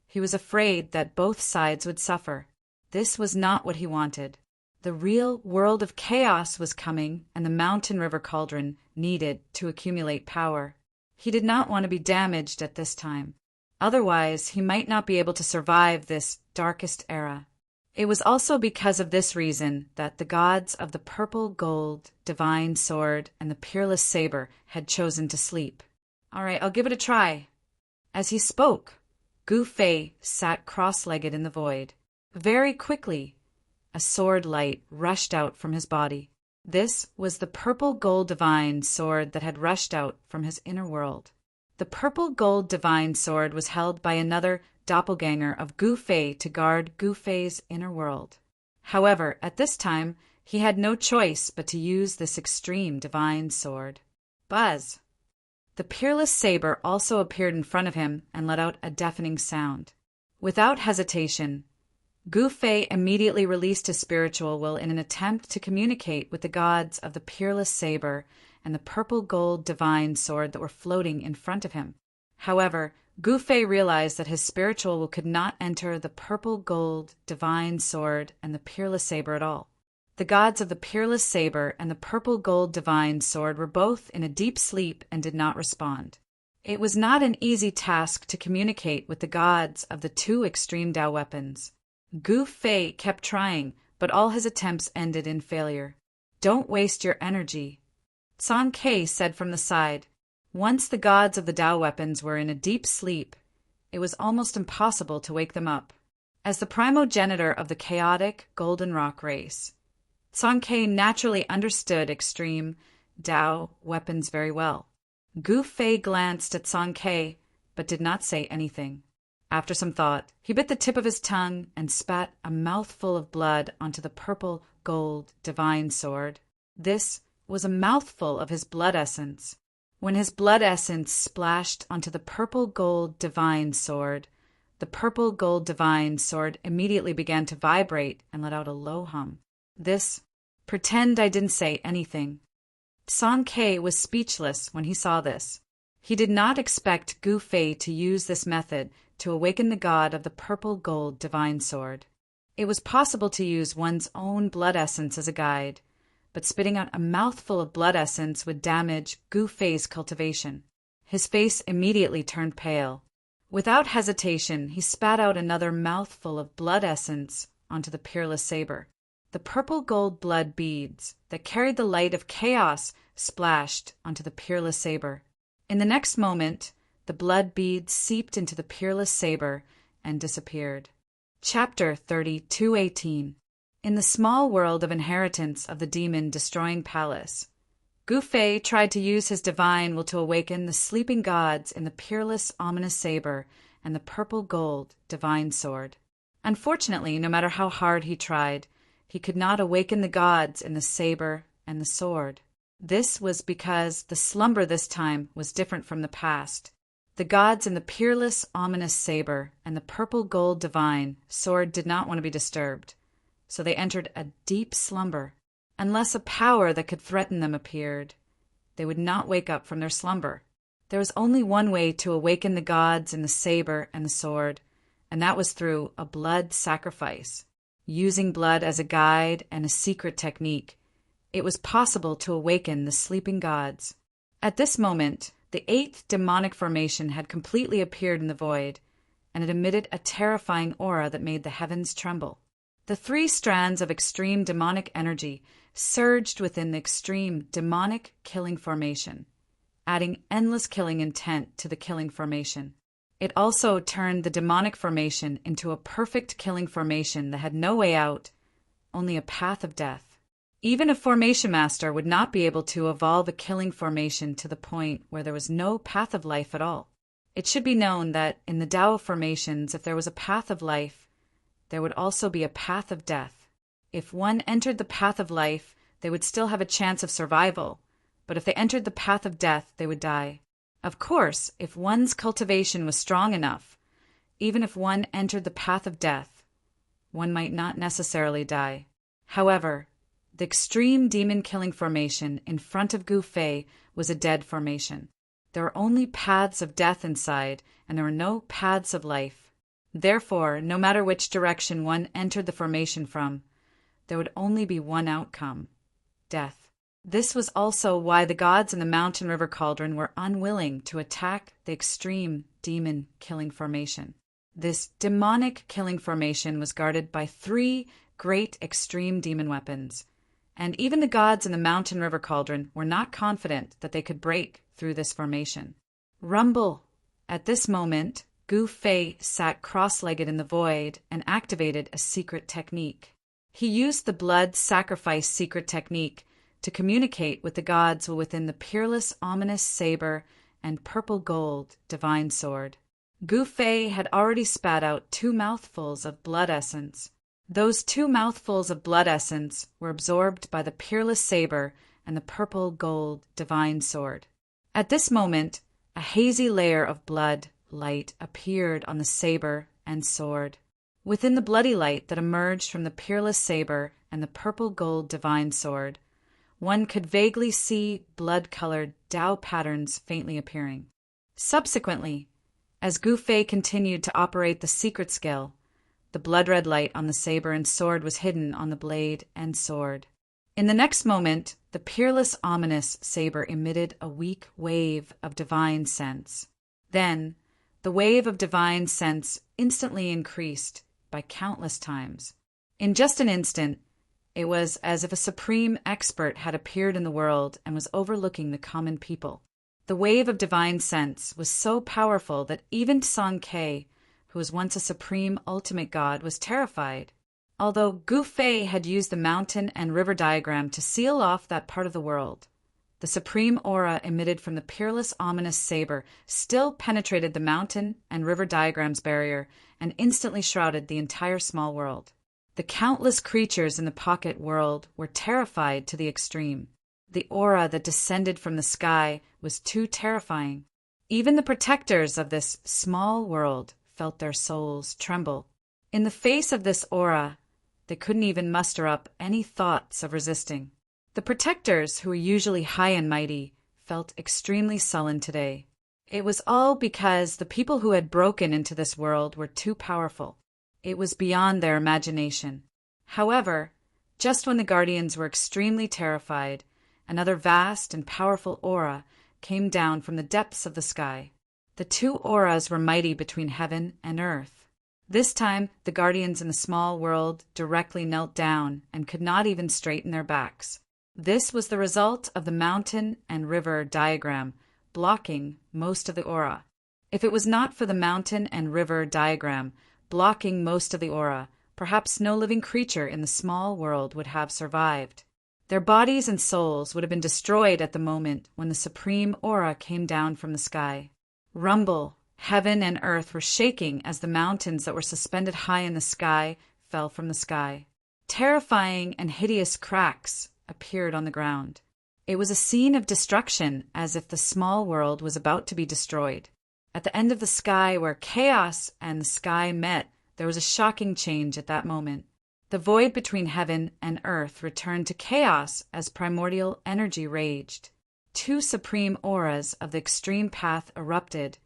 A: he was afraid that both sides would suffer. This was not what he wanted. The real world of chaos was coming, and the mountain river cauldron needed to accumulate power. He did not want to be damaged at this time. Otherwise, he might not be able to survive this darkest era. It was also because of this reason that the gods of the purple gold, divine sword, and the peerless saber had chosen to sleep. All right, I'll give it a try. As he spoke, Gu Fei sat cross-legged in the void. Very quickly, a sword light rushed out from his body. This was the purple gold divine sword that had rushed out from his inner world. The purple gold divine sword was held by another doppelganger of Gu Fei to guard Gu Fei's inner world. However, at this time, he had no choice but to use this extreme divine sword. Buzz! The peerless saber also appeared in front of him and let out a deafening sound. Without hesitation, Gu Fei immediately released his spiritual will in an attempt to communicate with the gods of the peerless saber and the purple gold divine sword that were floating in front of him. However, Gu Fei realized that his spiritual will could not enter the purple gold divine sword and the peerless saber at all. The gods of the peerless saber and the purple gold divine sword were both in a deep sleep and did not respond. It was not an easy task to communicate with the gods of the 2 extreme Dao weapons. Gu Fei kept trying, but all his attempts ended in failure. Don't waste your energy. San Ke said from the side. Once the gods of the Dao weapons were in a deep sleep, it was almost impossible to wake them up. As the primogenitor of the chaotic golden rock race, San Ke naturally understood extreme Dao weapons very well. Gu Fei glanced at San Ke, but did not say anything. After some thought, he bit the tip of his tongue and spat a mouthful of blood onto the purple gold divine sword. This was a mouthful of his blood essence. When his blood essence splashed onto the purple gold divine sword, the purple gold divine sword immediately began to vibrate and let out a low hum. Pretend I didn't say anything. San Ke was speechless when he saw this. He did not expect Gu Fei to use this method to awaken the god of the purple gold divine sword. It was possible to use one's own blood essence as a guide, but spitting out a mouthful of blood essence would damage Gu Fei's cultivation. His face immediately turned pale. Without hesitation, he spat out another mouthful of blood essence onto the peerless saber. The purple gold blood beads that carried the light of chaos splashed onto the peerless saber. In the next moment, the blood bead seeped into the peerless saber and disappeared. Chapter 32:18. In the small world of inheritance of the demon-destroying palace, Gu Fei tried to use his divine will to awaken the sleeping gods in the peerless ominous saber and the purple-gold divine sword. Unfortunately, no matter how hard he tried, he could not awaken the gods in the saber and the sword. This was because the slumber this time was different from the past. The gods in the peerless ominous saber and the purple-gold divine sword did not want to be disturbed, so they entered a deep slumber. Unless a power that could threaten them appeared, they would not wake up from their slumber. There was only one way to awaken the gods in the saber and the sword, and that was through a blood sacrifice. Using blood as a guide and a secret technique, it was possible to awaken the sleeping gods. At this moment, the 8th demonic formation had completely appeared in the void, and it emitted a terrifying aura that made the heavens tremble. The 3 strands of extreme demonic energy surged within the extreme demonic killing formation, adding endless killing intent to the killing formation. It also turned the demonic formation into a perfect killing formation that had no way out, only a path of death. Even a formation master would not be able to evolve a killing formation to the point where there was no path of life at all. It should be known that in the Tao of formations, if there was a path of life, there would also be a path of death. If one entered the path of life, they would still have a chance of survival, but if they entered the path of death, they would die. Of course, if one's cultivation was strong enough, even if one entered the path of death, one might not necessarily die. However, the extreme demon-killing formation in front of Gu Fei was a dead formation. There were only paths of death inside, and there were no paths of life. Therefore, no matter which direction one entered the formation from, there would only be one outcome: death. This was also why the gods in the mountain river cauldron were unwilling to attack the extreme demon-killing formation. This demonic killing formation was guarded by 3 great extreme demon weapons, and even the gods in the mountain river cauldron were not confident that they could break through this formation. Rumble! At this moment, Gu Fei sat cross-legged in the void and activated a secret technique. He used the blood sacrifice secret technique to communicate with the gods within the peerless ominous saber and purple-gold divine sword. Gu Fei had already spat out 2 mouthfuls of blood essence. Those 2 mouthfuls of blood essence were absorbed by the peerless saber and the purple-gold divine sword. At this moment, a hazy layer of blood light appeared on the saber and sword. Within the bloody light that emerged from the peerless saber and the purple-gold divine sword, one could vaguely see blood-colored Tao patterns faintly appearing. Subsequently, as Gu Fei continued to operate the secret skill, the blood-red light on the saber and sword was hidden on the blade and sword. In the next moment, the peerless ominous saber emitted a weak wave of divine sense. Then, the wave of divine sense instantly increased by countless times. In just an instant, it was as if a supreme expert had appeared in the world and was overlooking the common people. The wave of divine sense was so powerful that even Song Ke, who was once a supreme ultimate god, was terrified. Although Gu Fei had used the mountain and river diagram to seal off that part of the world, the supreme aura emitted from the peerless ominous saber still penetrated the mountain and river diagram's barrier and instantly shrouded the entire small world. The countless creatures in the pocket world were terrified to the extreme. The aura that descended from the sky was too terrifying. Even the protectors of this small world felt their souls tremble. In the face of this aura, they couldn't even muster up any thoughts of resisting. The protectors, who were usually high and mighty, felt extremely sullen today. It was all because the people who had broken into this world were too powerful. It was beyond their imagination. However, just when the guardians were extremely terrified, another vast and powerful aura came down from the depths of the sky. The 2 auras were mighty between heaven and earth. This time, the guardians in the small world directly knelt down and could not even straighten their backs. This was the result of the mountain and river diagram blocking most of the aura. If it was not for the mountain and river diagram blocking most of the aura, perhaps no living creature in the small world would have survived. Their bodies and souls would have been destroyed at the moment when the supreme aura came down from the sky. Rumble, heaven and earth were shaking as the mountains that were suspended high in the sky fell from the sky. Terrifying and hideous cracks appeared on the ground. It was a scene of destruction, as if the small world was about to be destroyed. At the end of the sky, where chaos and the sky met, there was a shocking change at that moment. The void between heaven and earth returned to chaos as primordial energy raged. Two supreme auras of the extreme path erupted,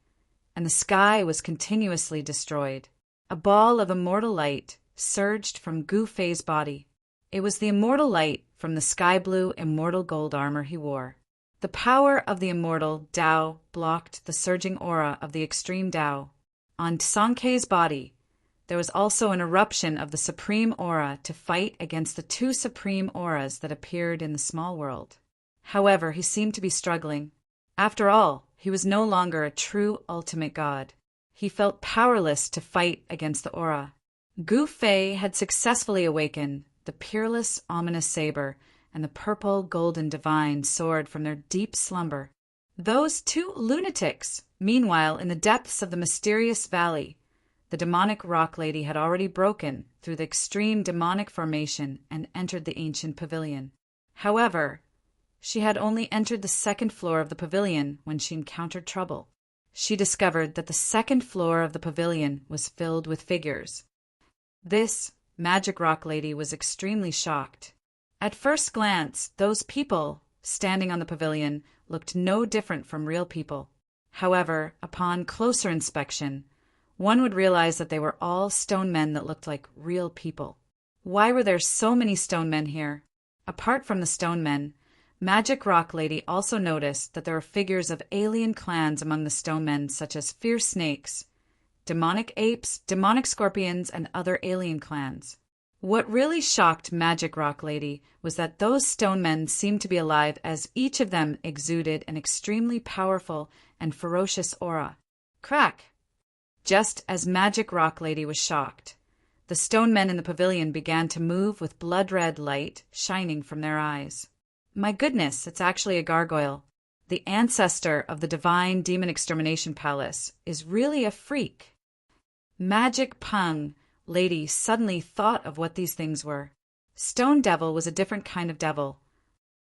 A: and the sky was continuously destroyed. A ball of immortal light surged from Gu Fei's body. It was the immortal light from the sky-blue immortal gold armor he wore. The power of the immortal Tao blocked the surging aura of the extreme Tao. On Sankei's body, there was also an eruption of the supreme aura to fight against the two supreme auras that appeared in the small world. However, he seemed to be struggling. After all, he was no longer a true ultimate god. He felt powerless to fight against the aura. Gu Fei had successfully awakened. The peerless, ominous saber and the purple golden divine soared from their deep slumber. Those two lunatics, meanwhile, in the depths of the mysterious valley, the demonic rock lady had already broken through the extreme demonic formation and entered the ancient pavilion. However, she had only entered the second floor of the pavilion when she encountered trouble. She discovered that the second floor of the pavilion was filled with figures. This magic rock lady was extremely shocked. At first glance, those people standing on the pavilion looked no different from real people. However, upon closer inspection, one would realize that they were all stone men that looked like real people. Why were there so many stone men here? Apart from the stone men, Magic Rock Lady also noticed that there were figures of alien clans among the stone men, such as fierce snakes, demonic apes, demonic scorpions, and other alien clans. What really shocked Magic Rock Lady was that those stone men seemed to be alive, as each of them exuded an extremely powerful and ferocious aura. Crack! Just as Magic Rock Lady was shocked, the stone men in the pavilion began to move with blood-red light shining from their eyes. My goodness, it's actually a gargoyle. The ancestor of the divine demon extermination palace is really a freak. Magic Pung Lady suddenly thought of what these things were. Stone Devil was a different kind of devil.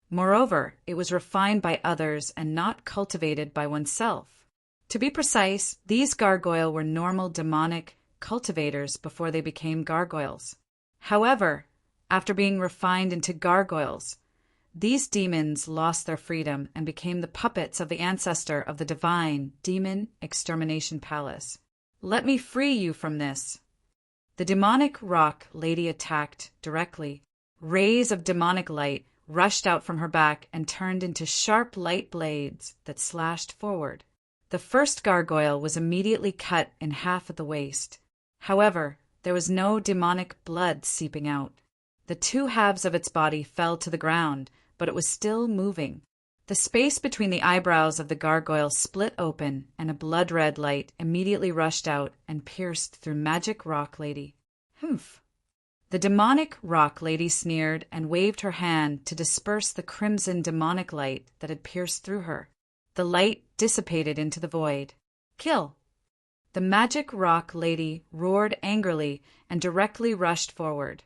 A: Moreover, it was refined by others and not cultivated by oneself. To be precise, these gargoyle were normal demonic cultivators before they became gargoyles. However, after being refined into gargoyles, these demons lost their freedom and became the puppets of the ancestor of the divine demon extermination palace. Let me free you from this. The demonic rock lady attacked directly. Rays of demonic light rushed out from her back and turned into sharp light blades that slashed forward. The first gargoyle was immediately cut in half at the waist. However, there was no demonic blood seeping out. The two halves of its body fell to the ground, but it was still moving. The space between the eyebrows of the gargoyle split open, and a blood-red light immediately rushed out and pierced through Magic Rock Lady. Humph! The demonic rock lady sneered and waved her hand to disperse the crimson demonic light that had pierced through her. The light dissipated into the void. Kill! The magic rock lady roared angrily and directly rushed forward,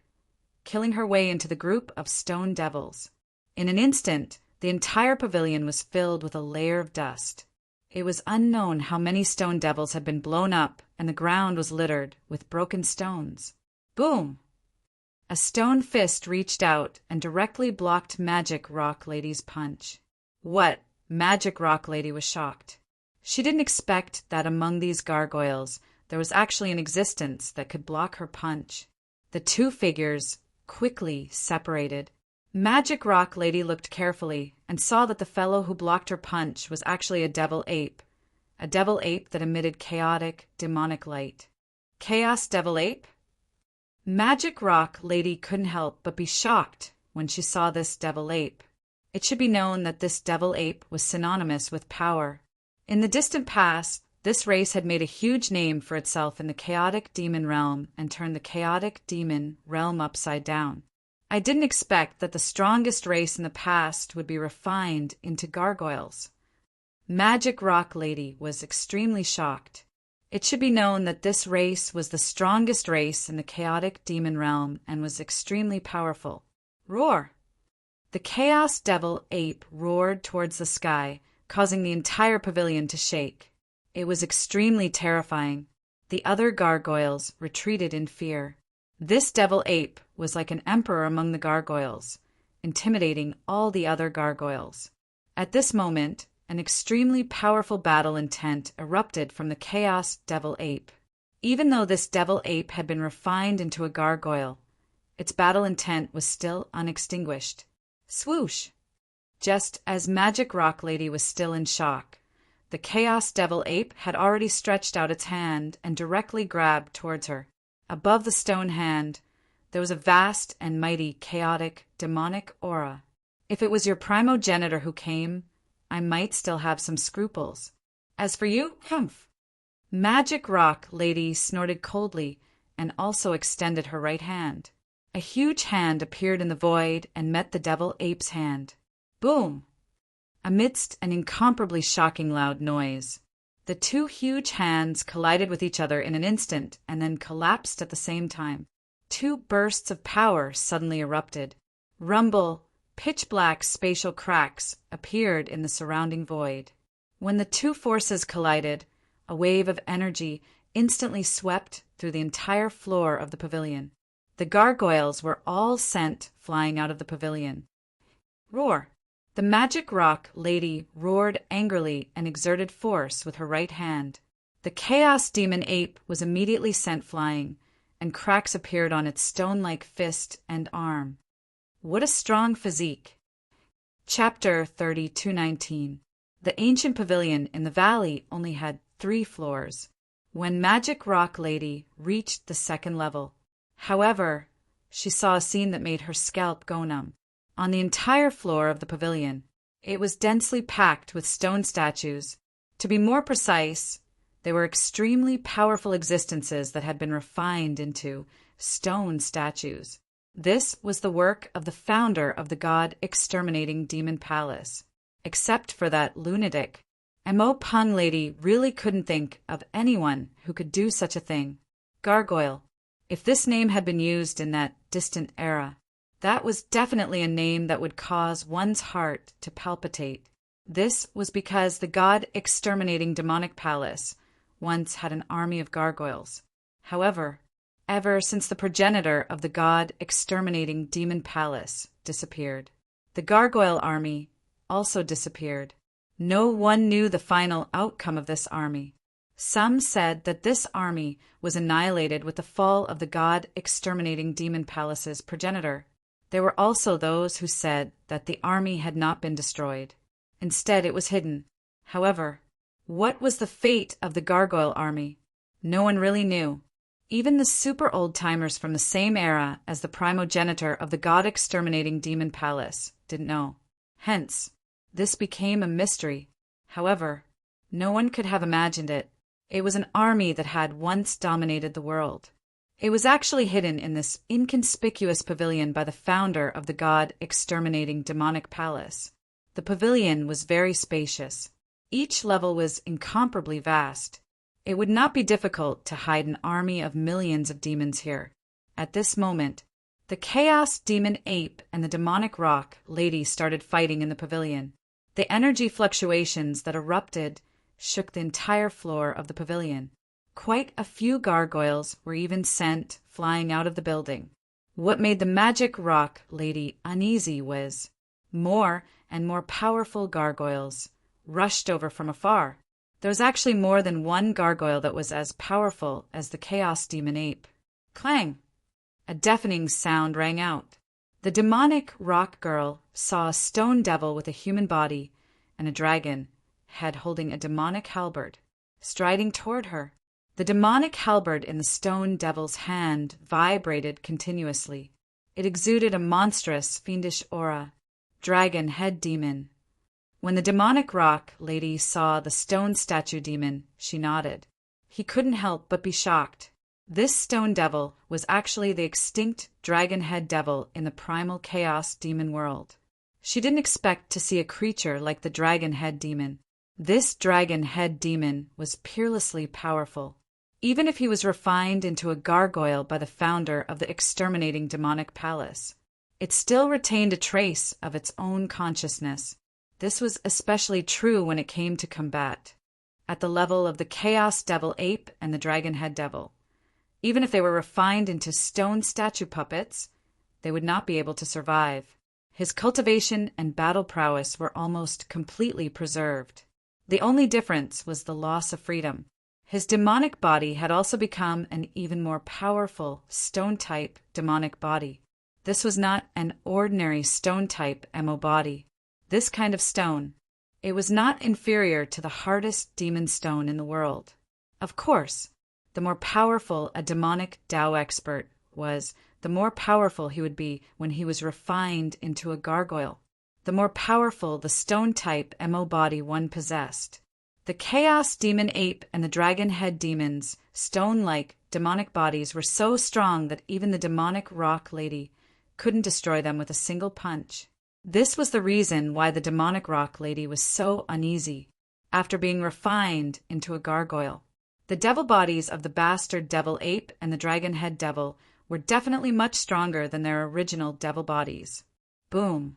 A: killing her way into the group of stone devils. In an instant, the entire pavilion was filled with a layer of dust. It was unknown how many stone devils had been blown up, and the ground was littered with broken stones. Boom! A stone fist reached out and directly blocked Magic Rock Lady's punch. What? Magic Rock Lady was shocked. She didn't expect that among these gargoyles there was actually an existence that could block her punch. The two figures quickly separated. Magic Rock Lady looked carefully and saw that the fellow who blocked her punch was actually a devil ape that emitted chaotic, demonic light. Chaos Devil Ape? Magic Rock Lady couldn't help but be shocked when she saw this devil ape. It should be known that this devil ape was synonymous with power. In the distant past, this race had made a huge name for itself in the chaotic demon realm and turned the chaotic demon realm upside down. I didn't expect that the strongest race in the past would be refined into gargoyles. Magic Rock Lady was extremely shocked. It should be known that this race was the strongest race in the chaotic demon realm and was extremely powerful. Roar! The Chaos Devil Ape roared towards the sky, causing the entire pavilion to shake. It was extremely terrifying. The other gargoyles retreated in fear. This devil ape was like an emperor among the gargoyles, intimidating all the other gargoyles. At this moment, an extremely powerful battle intent erupted from the Chaos Devil Ape. Even though this devil ape had been refined into a gargoyle, its battle intent was still unextinguished. Swoosh! Just as Magic Rock Lady was still in shock, the Chaos Devil Ape had already stretched out its hand and directly grabbed towards her. Above the stone hand, there was a vast and mighty chaotic, demonic aura. If it was your primogenitor who came, I might still have some scruples. As for you, humph! Magic Rock Lady snorted coldly and also extended her right hand. A huge hand appeared in the void and met the devil ape's hand. Boom! Amidst an incomparably shocking loud noise, the two huge hands collided with each other in an instant and then collapsed at the same time. Two bursts of power suddenly erupted. Rumble, pitch-black spatial cracks appeared in the surrounding void. When the two forces collided, a wave of energy instantly swept through the entire floor of the pavilion. The gargoyles were all sent flying out of the pavilion. Roar! The Magic Rock Lady roared angrily and exerted force with her right hand. The Chaos Demon Ape was immediately sent flying, and cracks appeared on its stone-like fist and arm. What a strong physique! Chapter 32:19. The ancient pavilion in the valley only had 3 floors, when Magic Rock Lady reached the 2nd level. However, she saw a scene that made her scalp go numb. On the entire floor of the pavilion, it was densely packed with stone statues. To be more precise, they were extremely powerful existences that had been refined into stone statues. This was the work of the founder of the god-exterminating demon palace. Except for that lunatic, M.O. Pun Lady really couldn't think of anyone who could do such a thing. Gargoyle. If this name had been used in that distant era, that was definitely a name that would cause one's heart to palpitate. This was because the god-exterminating demonic palace once had an army of gargoyles. However, ever since the progenitor of the god-exterminating demon palace disappeared, the gargoyle army also disappeared. No one knew the final outcome of this army. Some said that this army was annihilated with the fall of the god-exterminating demon palace's progenitor. There were also those who said that the army had not been destroyed. Instead, it was hidden. However, what was the fate of the gargoyle army? No one really knew. Even the super old-timers from the same era as the primogenitor of the god-exterminating demon palace didn't know. Hence, this became a mystery. However, no one could have imagined it. It was an army that had once dominated the world. It was actually hidden in this inconspicuous pavilion by the founder of the god-exterminating demonic palace. The pavilion was very spacious. Each level was incomparably vast. It would not be difficult to hide an army of millions of demons here. At this moment, the Chaos Demon Ape and the Demonic Rock Lady started fighting in the pavilion. The energy fluctuations that erupted shook the entire floor of the pavilion. Quite a few gargoyles were even sent flying out of the building. What made the Magic Rock Lady uneasy was more and more powerful gargoyles rushed over from afar. There was actually more than one gargoyle that was as powerful as the Chaos Demon Ape. Clang! A deafening sound rang out. The demonic rock girl saw a stone devil with a human body and a dragon head holding a demonic halberd, striding toward her. The demonic halberd in the stone devil's hand vibrated continuously. It exuded a monstrous, fiendish aura. Dragon head demon. When the demonic rock lady saw the stone statue demon, she nodded. He couldn't help but be shocked. This stone devil was actually the extinct dragon head devil in the primal chaos demon world. She didn't expect to see a creature like the dragon head demon. This dragon head demon was peerlessly powerful. Even if he was refined into a gargoyle by the founder of the exterminating demonic palace, it still retained a trace of its own consciousness. This was especially true when it came to combat, at the level of the Chaos Devil Ape and the Dragon Head Devil. Even if they were refined into stone statue puppets, they would not be able to survive. His cultivation and battle prowess were almost completely preserved. The only difference was the loss of freedom. His demonic body had also become an even more powerful stone-type demonic body. This was not an ordinary stone-type MO body. This kind of stone, it was not inferior to the hardest demon stone in the world. Of course, the more powerful a demonic Tao expert was, the more powerful he would be when he was refined into a gargoyle. The more powerful the stone-type MO body one possessed. The Chaos Demon Ape and the Dragon Head Demon's stone-like demonic bodies were so strong that even the demonic rock lady couldn't destroy them with a single punch. This was the reason why the demonic rock lady was so uneasy after being refined into a gargoyle. The devil bodies of the bastard devil ape and the dragon head devil were definitely much stronger than their original devil bodies. Boom!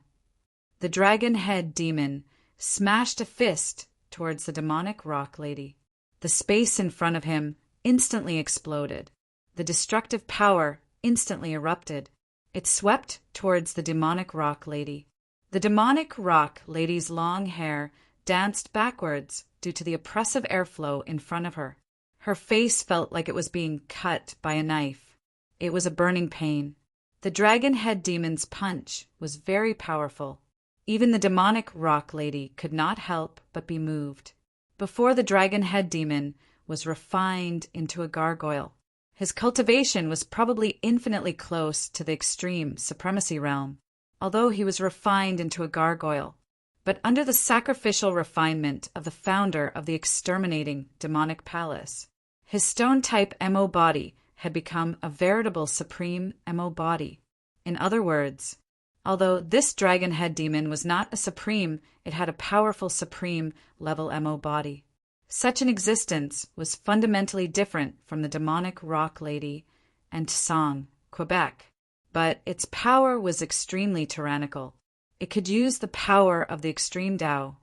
A: The dragon head demon smashed a fist towards the demonic rock lady. The space in front of him instantly exploded. The destructive power instantly erupted. It swept towards the demonic rock lady. The demonic rock lady's long hair danced backwards due to the oppressive airflow in front of her. Her face felt like it was being cut by a knife. It was a burning pain. The dragon head demon's punch was very powerful. Even the demonic rock lady could not help but be moved. Before the dragon head demon was refined into a gargoyle, his cultivation was probably infinitely close to the extreme supremacy realm, although he was refined into a gargoyle. But under the sacrificial refinement of the founder of the exterminating demonic palace, his stone-type MO body had become a veritable supreme MO body. In other words, although this dragon head demon was not a supreme, it had a powerful supreme level MO body. Such an existence was fundamentally different from the demonic rock lady and Tsang, Quebec, but its power was extremely tyrannical. It could use the power of the extreme Tao.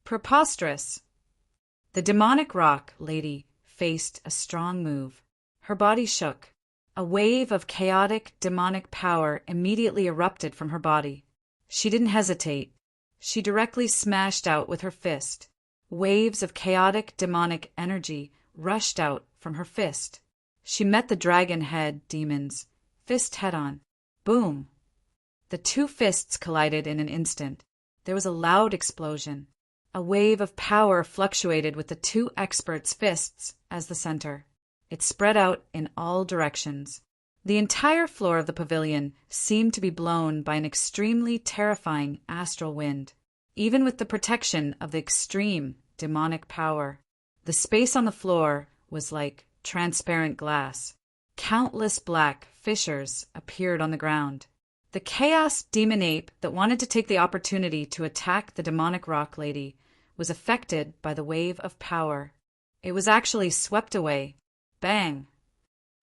A: Preposterous! The demonic rock lady faced a strong move. Her body shook. A wave of chaotic demonic power immediately erupted from her body. She didn't hesitate. She directly smashed out with her fist. Waves of chaotic demonic energy rushed out from her fist. She met the dragon head demon's fist head-on. Boom! The two fists collided in an instant. There was a loud explosion. A wave of power fluctuated with the two experts' fists as the center. It spread out in all directions. The entire floor of the pavilion seemed to be blown by an extremely terrifying astral wind. Even with the protection of the extreme demonic power, the space on the floor was like transparent glass. Countless black fissures appeared on the ground. The chaos demon ape that wanted to take the opportunity to attack the demonic rock lady was affected by the wave of power. It was actually swept away. Bang!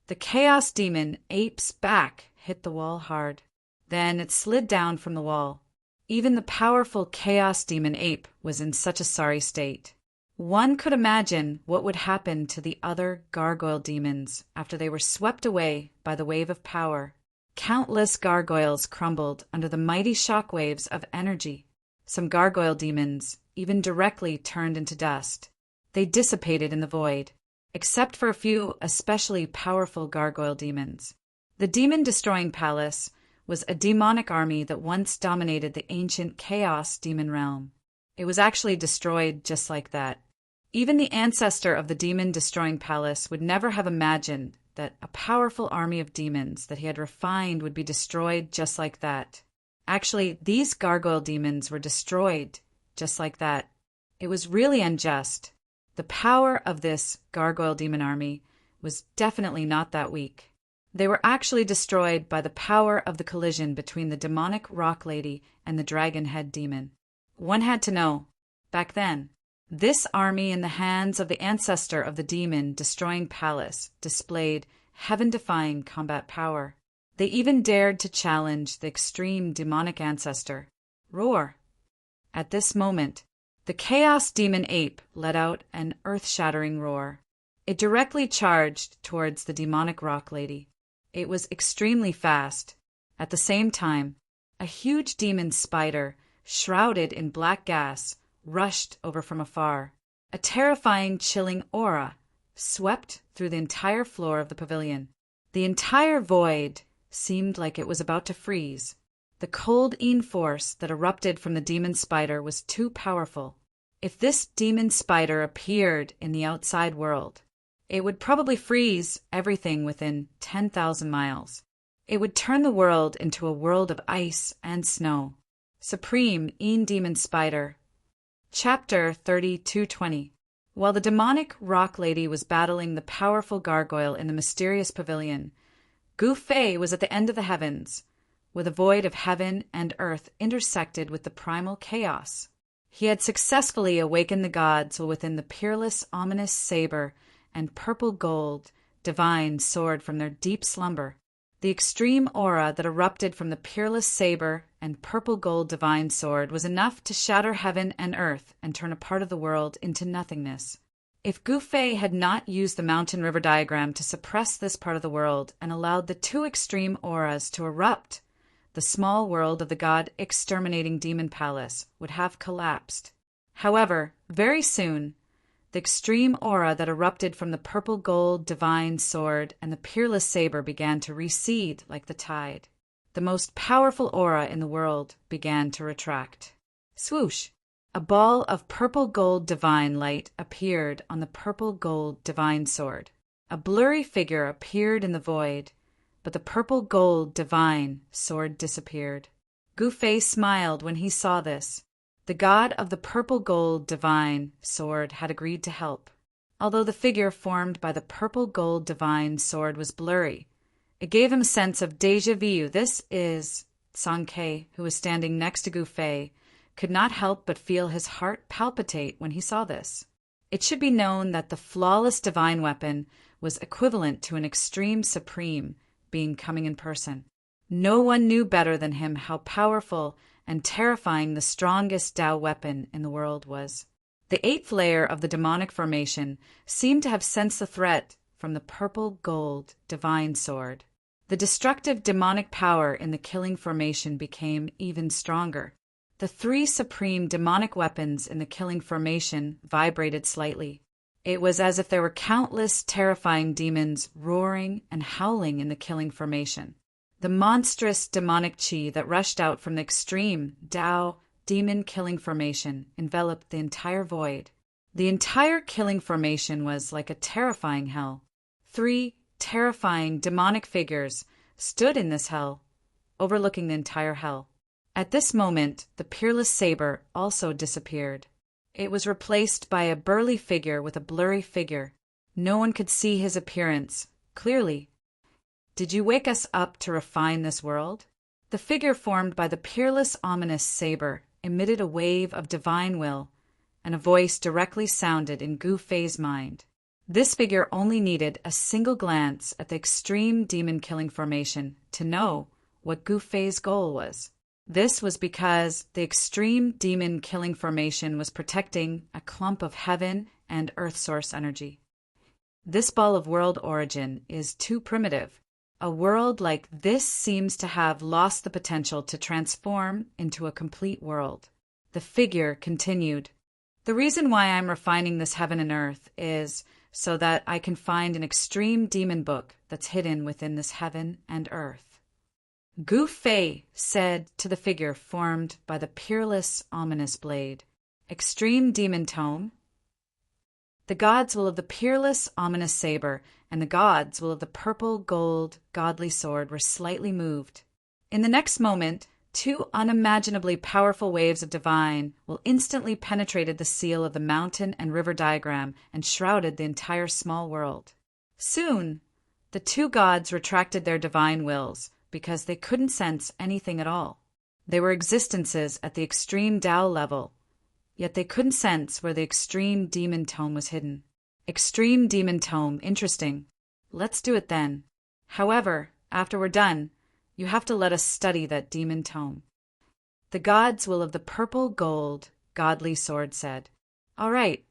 A: The chaos demon ape's back hit the wall hard. Then it slid down from the wall. Even the powerful chaos demon ape was in such a sorry state. One could imagine what would happen to the other gargoyle demons after they were swept away by the wave of power. Countless gargoyles crumbled under the mighty shockwaves of energy. Some gargoyle demons even directly turned into dust. They dissipated in the void, except for a few especially powerful gargoyle demons. The demon-destroying palace was a demonic army that once dominated the ancient chaos demon realm. It was actually destroyed just like that. Even the ancestor of the demon-destroying palace would never have imagined that a powerful army of demons that he had refined would be destroyed just like that. Actually, these gargoyle demons were destroyed just like that. It was really unjust. The power of this gargoyle demon army was definitely not that weak. They were actually destroyed by the power of the collision between the demonic rock lady and the dragon head demon. One had to know, back then, this army in the hands of the ancestor of the demon-destroying palace displayed heaven-defying combat power. They even dared to challenge the extreme demonic ancestor. Roar! At this moment, the chaos demon ape let out an earth-shattering roar. It directly charged towards the demonic rock lady. It was extremely fast. At the same time, a huge demon spider, shrouded in black gas, rushed over from afar. A terrifying, chilling aura swept through the entire floor of the pavilion. The entire void seemed like it was about to freeze. The cold force that erupted from the demon spider was too powerful. If this demon spider appeared in the outside world, it would probably freeze everything within 10,000 miles. It would turn the world into a world of ice and snow. Supreme Demon Spider. Chapter 32:20. While the demonic rock lady was battling the powerful gargoyle in the mysterious pavilion, Gu Fei was at the end of the heavens, with a void of heaven and earth intersected with the primal chaos. He had successfully awakened the gods within the peerless, ominous saber and purple gold, divine sword from their deep slumber. The extreme aura that erupted from the peerless saber and purple gold divine sword was enough to shatter heaven and earth and turn a part of the world into nothingness. If Gu Fei had not used the mountain river diagram to suppress this part of the world and allowed the two extreme auras to erupt, the small world of the god-exterminating demon palace would have collapsed. However, very soon, the extreme aura that erupted from the purple gold divine sword and the peerless saber began to recede like the tide. The most powerful aura in the world began to retract. Swoosh! A ball of purple gold divine light appeared on the purple gold divine sword. A blurry figure appeared in the void, but the purple gold divine sword disappeared. Gu Fei smiled when he saw this. The god of the purple gold divine sword had agreed to help. Although the figure formed by the purple gold divine sword was blurry, it gave him a sense of déjà vu. This is Song Ke, who was standing next to Gu Fei, could not help but feel his heart palpitate when he saw this. It should be known that the flawless divine weapon was equivalent to an extreme supreme being coming in person. No one knew better than him how powerful and terrifying the strongest Tao weapon in the world was. The eighth layer of the demonic formation seemed to have sensed the threat from the purple gold divine sword. The destructive demonic power in the killing formation became even stronger. The three supreme demonic weapons in the killing formation vibrated slightly. It was as if there were countless terrifying demons roaring and howling in the killing formation. The monstrous demonic chi that rushed out from the extreme Tao demon killing formation enveloped the entire void. The entire killing formation was like a terrifying hell. 3 terrifying demonic figures stood in this hell, overlooking the entire hell. At this moment, the peerless saber also disappeared. It was replaced by a burly figure with a blurry figure. No one could see his appearance clearly. Did you wake us up to refine this world? The figure formed by the peerless ominous saber emitted a wave of divine will, and a voice directly sounded in Gu Fei's mind. This figure only needed a single glance at the extreme demon-killing formation to know what Gu Fei's goal was. This was because the extreme demon-killing formation was protecting a clump of heaven and earth source energy. This ball of world origin is too primitive. A world like this seems to have lost the potential to transform into a complete world. The figure continued. The reason why I'm refining this heaven and earth is so that I can find an extreme demon book that's hidden within this heaven and earth. Gu Fei said to the figure formed by the peerless ominous blade, Extreme demon tome? The gods will of the peerless, ominous saber, and the gods will of the purple, gold, godly sword were slightly moved. In the next moment, two unimaginably powerful waves of divine will instantly penetrated the seal of the mountain and river diagram and shrouded the entire small world. Soon, the two gods retracted their divine wills because they couldn't sense anything at all. They were existences at the extreme Tao level, yet they couldn't sense where the extreme demon tome was hidden. Extreme demon tome, interesting. Let's do it then. However, after we're done, you have to let us study that demon tome. The gods will of the purple gold, godly sword said. All right.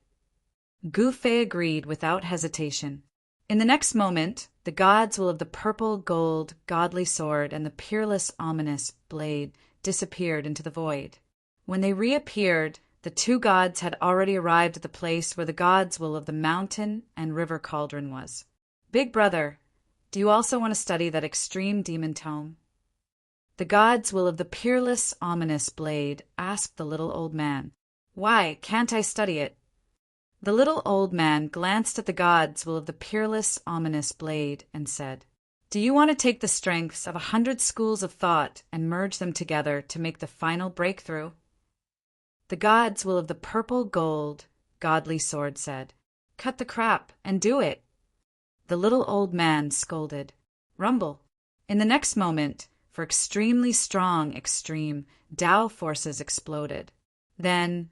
A: Gu Fei agreed without hesitation. In the next moment, the gods will of the purple gold, godly sword and the peerless, ominous blade disappeared into the void. When they reappeared, the two gods had already arrived at the place where the gods will of the mountain and river cauldron was. Big brother, do you also want to study that extreme demon tome? The gods will of the peerless, ominous blade asked the little old man. Why can't I study it? The little old man glanced at the gods will of the peerless, ominous blade and said, Do you want to take the strengths of 100 schools of thought and merge them together to make the final breakthrough? The gods will of the purple gold, godly sword said, Cut the crap and do it. The little old man scolded, Rumble. In the next moment, for extremely strong extreme, Tao forces exploded. Then,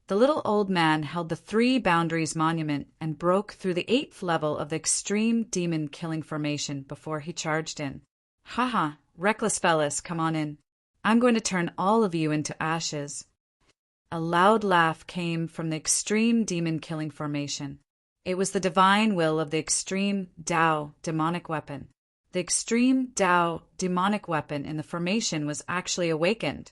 A: the little old man held the 3 boundaries monument and broke through the 8th level of the extreme demon killing formation before he charged in. Haha, reckless fellas, come on in. I'm going to turn all of you into ashes. A loud laugh came from the extreme demon killing formation. It was the divine will of the extreme Tao demonic weapon. The extreme Tao demonic weapon in the formation was actually awakened.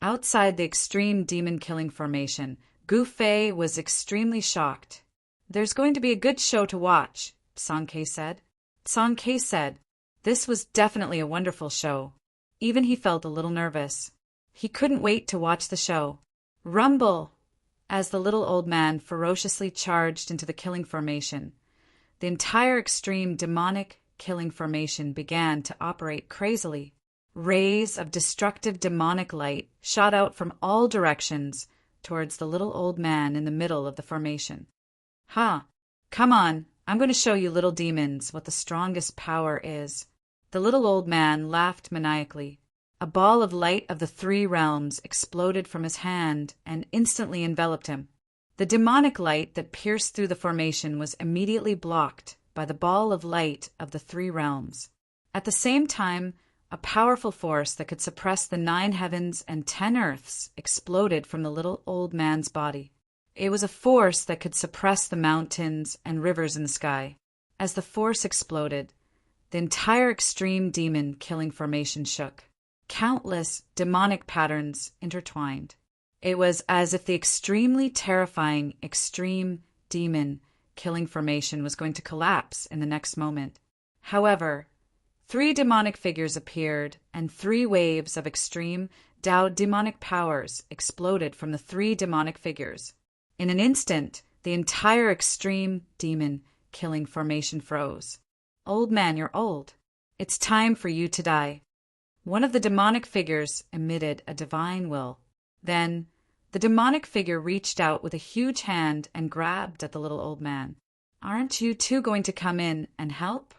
A: Outside the extreme demon-killing formation, Gu Fei was extremely shocked. There's going to be a good show to watch, Song Ke said. Song Ke said, this was definitely a wonderful show. Even he felt a little nervous. He couldn't wait to watch the show. Rumble! As the little old man ferociously charged into the killing formation, the entire extreme demonic killing formation began to operate crazily. Rays of destructive demonic light shot out from all directions towards the little old man in the middle of the formation. Ha! Come on, I'm going to show you little demons what the strongest power is. The little old man laughed maniacally. A ball of light of the 3 realms exploded from his hand and instantly enveloped him. The demonic light that pierced through the formation was immediately blocked by the ball of light of the 3 realms. At the same time, a powerful force that could suppress the 9 heavens and 10 earths exploded from the little old man's body. It was a force that could suppress the mountains and rivers in the sky. As the force exploded, the entire extreme demon-killing formation shook. Countless demonic patterns intertwined. It was as if the extremely terrifying extreme demon-killing formation was going to collapse in the next moment. However, 3 demonic figures appeared, and 3 waves of extreme Tao demonic powers exploded from the 3 demonic figures. In an instant, the entire extreme demon-killing formation froze. Old man, you're old. It's time for you to die. One of the demonic figures emitted a divine will. Then, the demonic figure reached out with a huge hand and grabbed at the little old man. Aren't you two going to come in and help?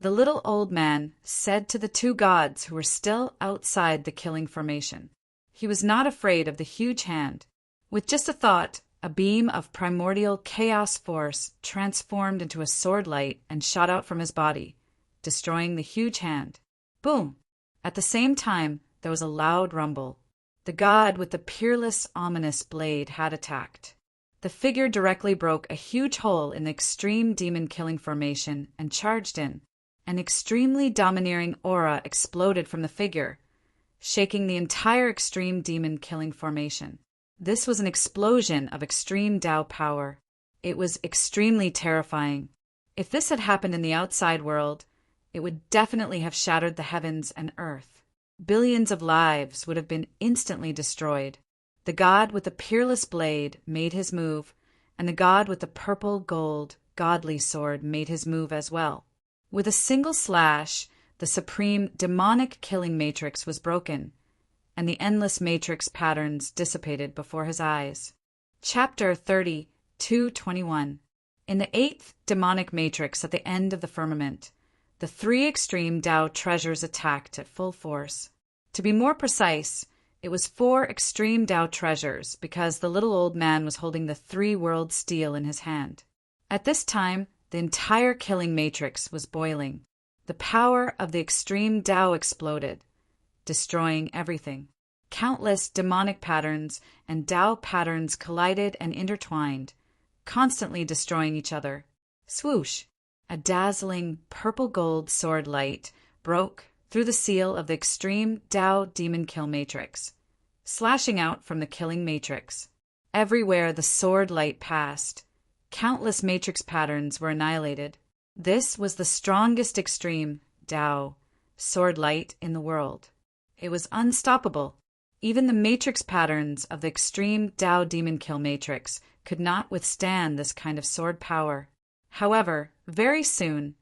A: The little old man said to the 2 gods who were still outside the killing formation. He was not afraid of the huge hand. With just a thought, a beam of primordial chaos force transformed into a sword light and shot out from his body, destroying the huge hand. Boom! At the same time, there was a loud rumble. The god with the peerless, ominous blade had attacked. The figure directly broke a huge hole in the extreme demon-killing formation and charged in. An extremely domineering aura exploded from the figure, shaking the entire extreme demon-killing formation. This was an explosion of extreme Tao power. It was extremely terrifying. If this had happened in the outside world, it would definitely have shattered the heavens and earth. Billions of lives would have been instantly destroyed. The god with the peerless blade made his move and the god with the purple gold godly sword made his move as well. With a single slash, the supreme demonic killing matrix was broken, and the endless matrix patterns dissipated before his eyes. Chapter 30, 221. In the eighth demonic matrix at the end of the firmament, the three extreme Tao treasures attacked at full force. To be more precise, it was 4 extreme Tao treasures because the little old man was holding the 3-world steel in his hand. At this time, the entire killing matrix was boiling. The power of the extreme Tao exploded, destroying everything. Countless demonic patterns and Tao patterns collided and intertwined, constantly destroying each other. Swoosh! A dazzling purple-gold sword light broke through the seal of the extreme Tao demon kill matrix, slashing out from the killing matrix. Everywhere the sword light passed, countless matrix patterns were annihilated. This was the strongest extreme Tao sword light in the world. It was unstoppable. Even the matrix patterns of the extreme Tao demon kill matrix could not withstand this kind of sword power. However, very soon,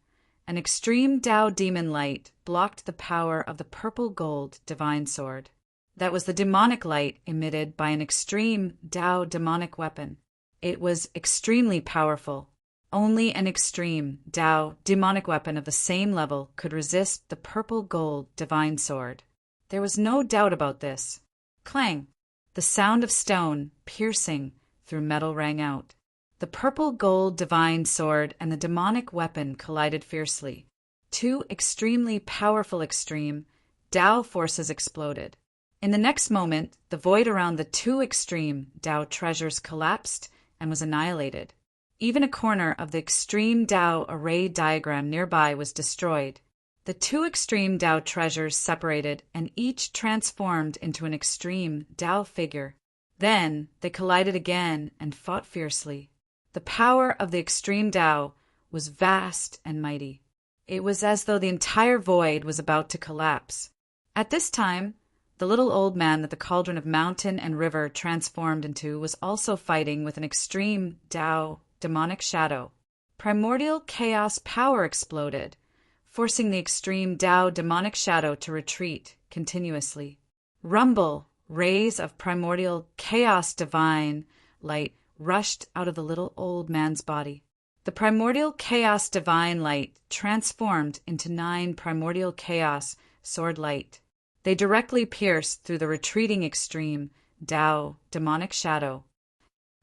A: an extreme Tao demon light blocked the power of the purple gold divine sword. That was the demonic light emitted by an extreme Tao demonic weapon. It was extremely powerful. Only an extreme Tao demonic weapon of the same level could resist the purple gold divine sword. There was no doubt about this. Clang! The sound of stone piercing through metal rang out. The purple gold divine sword and the demonic weapon collided fiercely. 2 extremely powerful extreme Tao forces exploded. In the next moment, the void around the 2 extreme Tao treasures collapsed and was annihilated. Even a corner of the extreme Tao array diagram nearby was destroyed. The 2 extreme Tao treasures separated and each transformed into an extreme Tao figure. Then they collided again and fought fiercely. The power of the extreme Tao was vast and mighty. It was as though the entire void was about to collapse. At this time, the little old man that the cauldron of mountain and river transformed into was also fighting with an extreme Tao demonic shadow. Primordial chaos power exploded, forcing the extreme Tao demonic shadow to retreat continuously. Rumble, rays of primordial chaos divine light rushed out of the little old man's body. The primordial chaos divine light transformed into 9 primordial chaos sword light. They directly pierced through the retreating extreme Tao demonic shadow.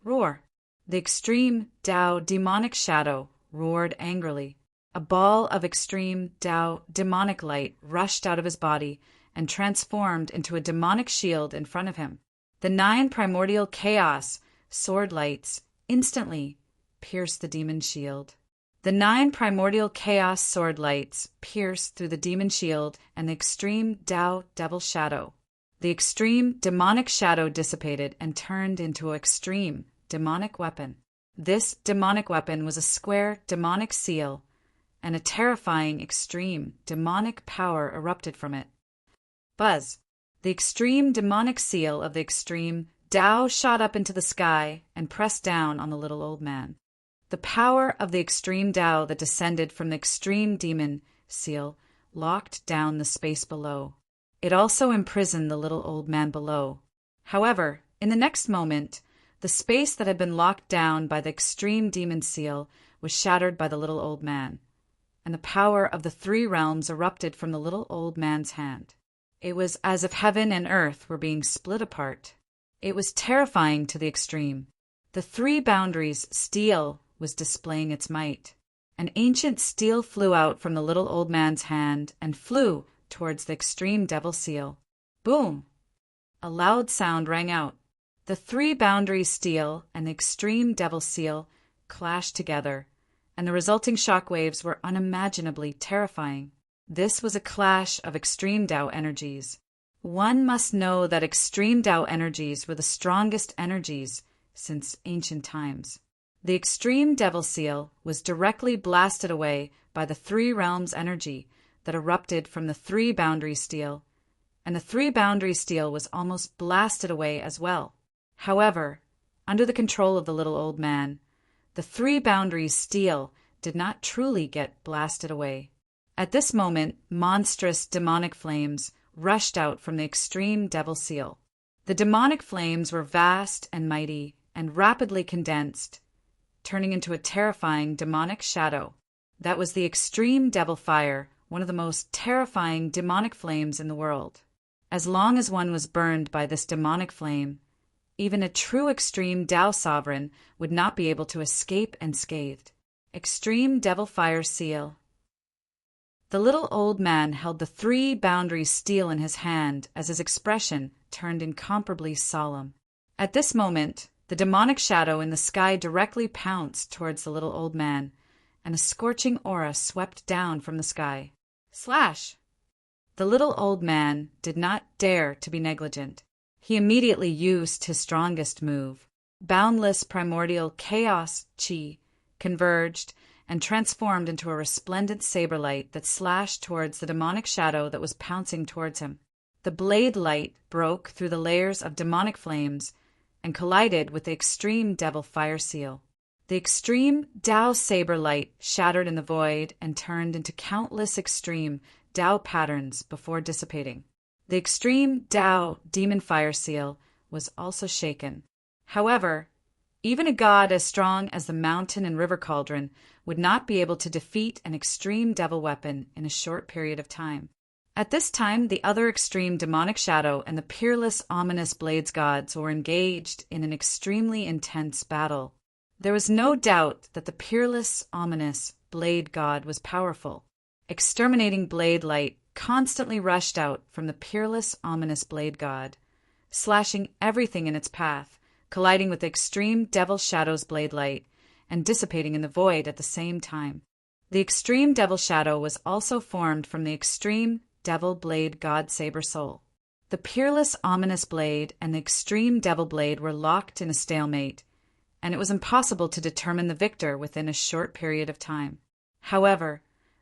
A: Roar! The extreme Tao demonic shadow roared angrily. A ball of extreme Tao demonic light rushed out of his body and transformed into a demonic shield in front of him. The 9 primordial chaos sword lights instantly pierced the demon shield. The 9 primordial chaos sword lights pierced through the demon shield and the extreme Tao devil shadow. The extreme demonic shadow dissipated and turned into an extreme demonic weapon. This demonic weapon was a square demonic seal, and a terrifying extreme demonic power erupted from it. Buzz! The extreme demonic seal of the extreme Tao shot up into the sky and pressed down on the little old man. The power of the extreme Tao that descended from the extreme demon seal locked down the space below. It also imprisoned the little old man below. However, in the next moment, the space that had been locked down by the extreme demon seal was shattered by the little old man, and the power of the 3 realms erupted from the little old man's hand. It was as if heaven and earth were being split apart. It was terrifying to the extreme. The 3 boundaries steel was displaying its might. An ancient steel flew out from the little old man's hand and flew towards the extreme devil seal. Boom! A loud sound rang out. The 3 boundaries steel and the extreme devil seal clashed together, and the resulting shockwaves were unimaginably terrifying. This was a clash of extreme Tao energies. One must know that extreme Tao energies were the strongest energies since ancient times. The extreme devil seal was directly blasted away by the 3 realms energy that erupted from the 3 boundary steel, and the 3 boundary steel was almost blasted away as well. However, under the control of the little old man, the three boundaries steel did not truly get blasted away. At this moment, monstrous demonic flames rushed out from the extreme devil seal. The demonic flames were vast and mighty and rapidly condensed, turning into a terrifying demonic shadow. That was the extreme devil fire, one of the most terrifying demonic flames in the world. As long as one was burned by this demonic flame, even a true extreme Tao sovereign would not be able to escape unscathed. Extreme devil fire seal. The little old man held the three boundaries steel in his hand as his expression turned incomparably solemn. At this moment, the demonic shadow in the sky directly pounced towards the little old man, and a scorching aura swept down from the sky. Slash! The little old man did not dare to be negligent. He immediately used his strongest move. Boundless primordial chaos chi converged and transformed into a resplendent saber light that slashed towards the demonic shadow that was pouncing towards him. The blade light broke through the layers of demonic flames and collided with the extreme devil fire seal. The extreme Tao saber light shattered in the void and turned into countless extreme Tao patterns before dissipating. The extreme Tao demon fire seal was also shaken. However, even a god as strong as the mountain and river cauldron would not be able to defeat an extreme devil weapon in a short period of time. At this time, the other extreme demonic shadow and the peerless ominous blades gods were engaged in an extremely intense battle. There was no doubt that the peerless ominous blade god was powerful. Exterminating blade light constantly rushed out from the peerless ominous blade god, slashing everything in its path, colliding with the extreme devil shadow's blade light, and dissipating in the void at the same time. The extreme devil shadow was also formed from the extreme devil blade god saber soul. The peerless ominous blade and the extreme devil blade were locked in a stalemate, and it was impossible to determine the victor within a short period of time. However,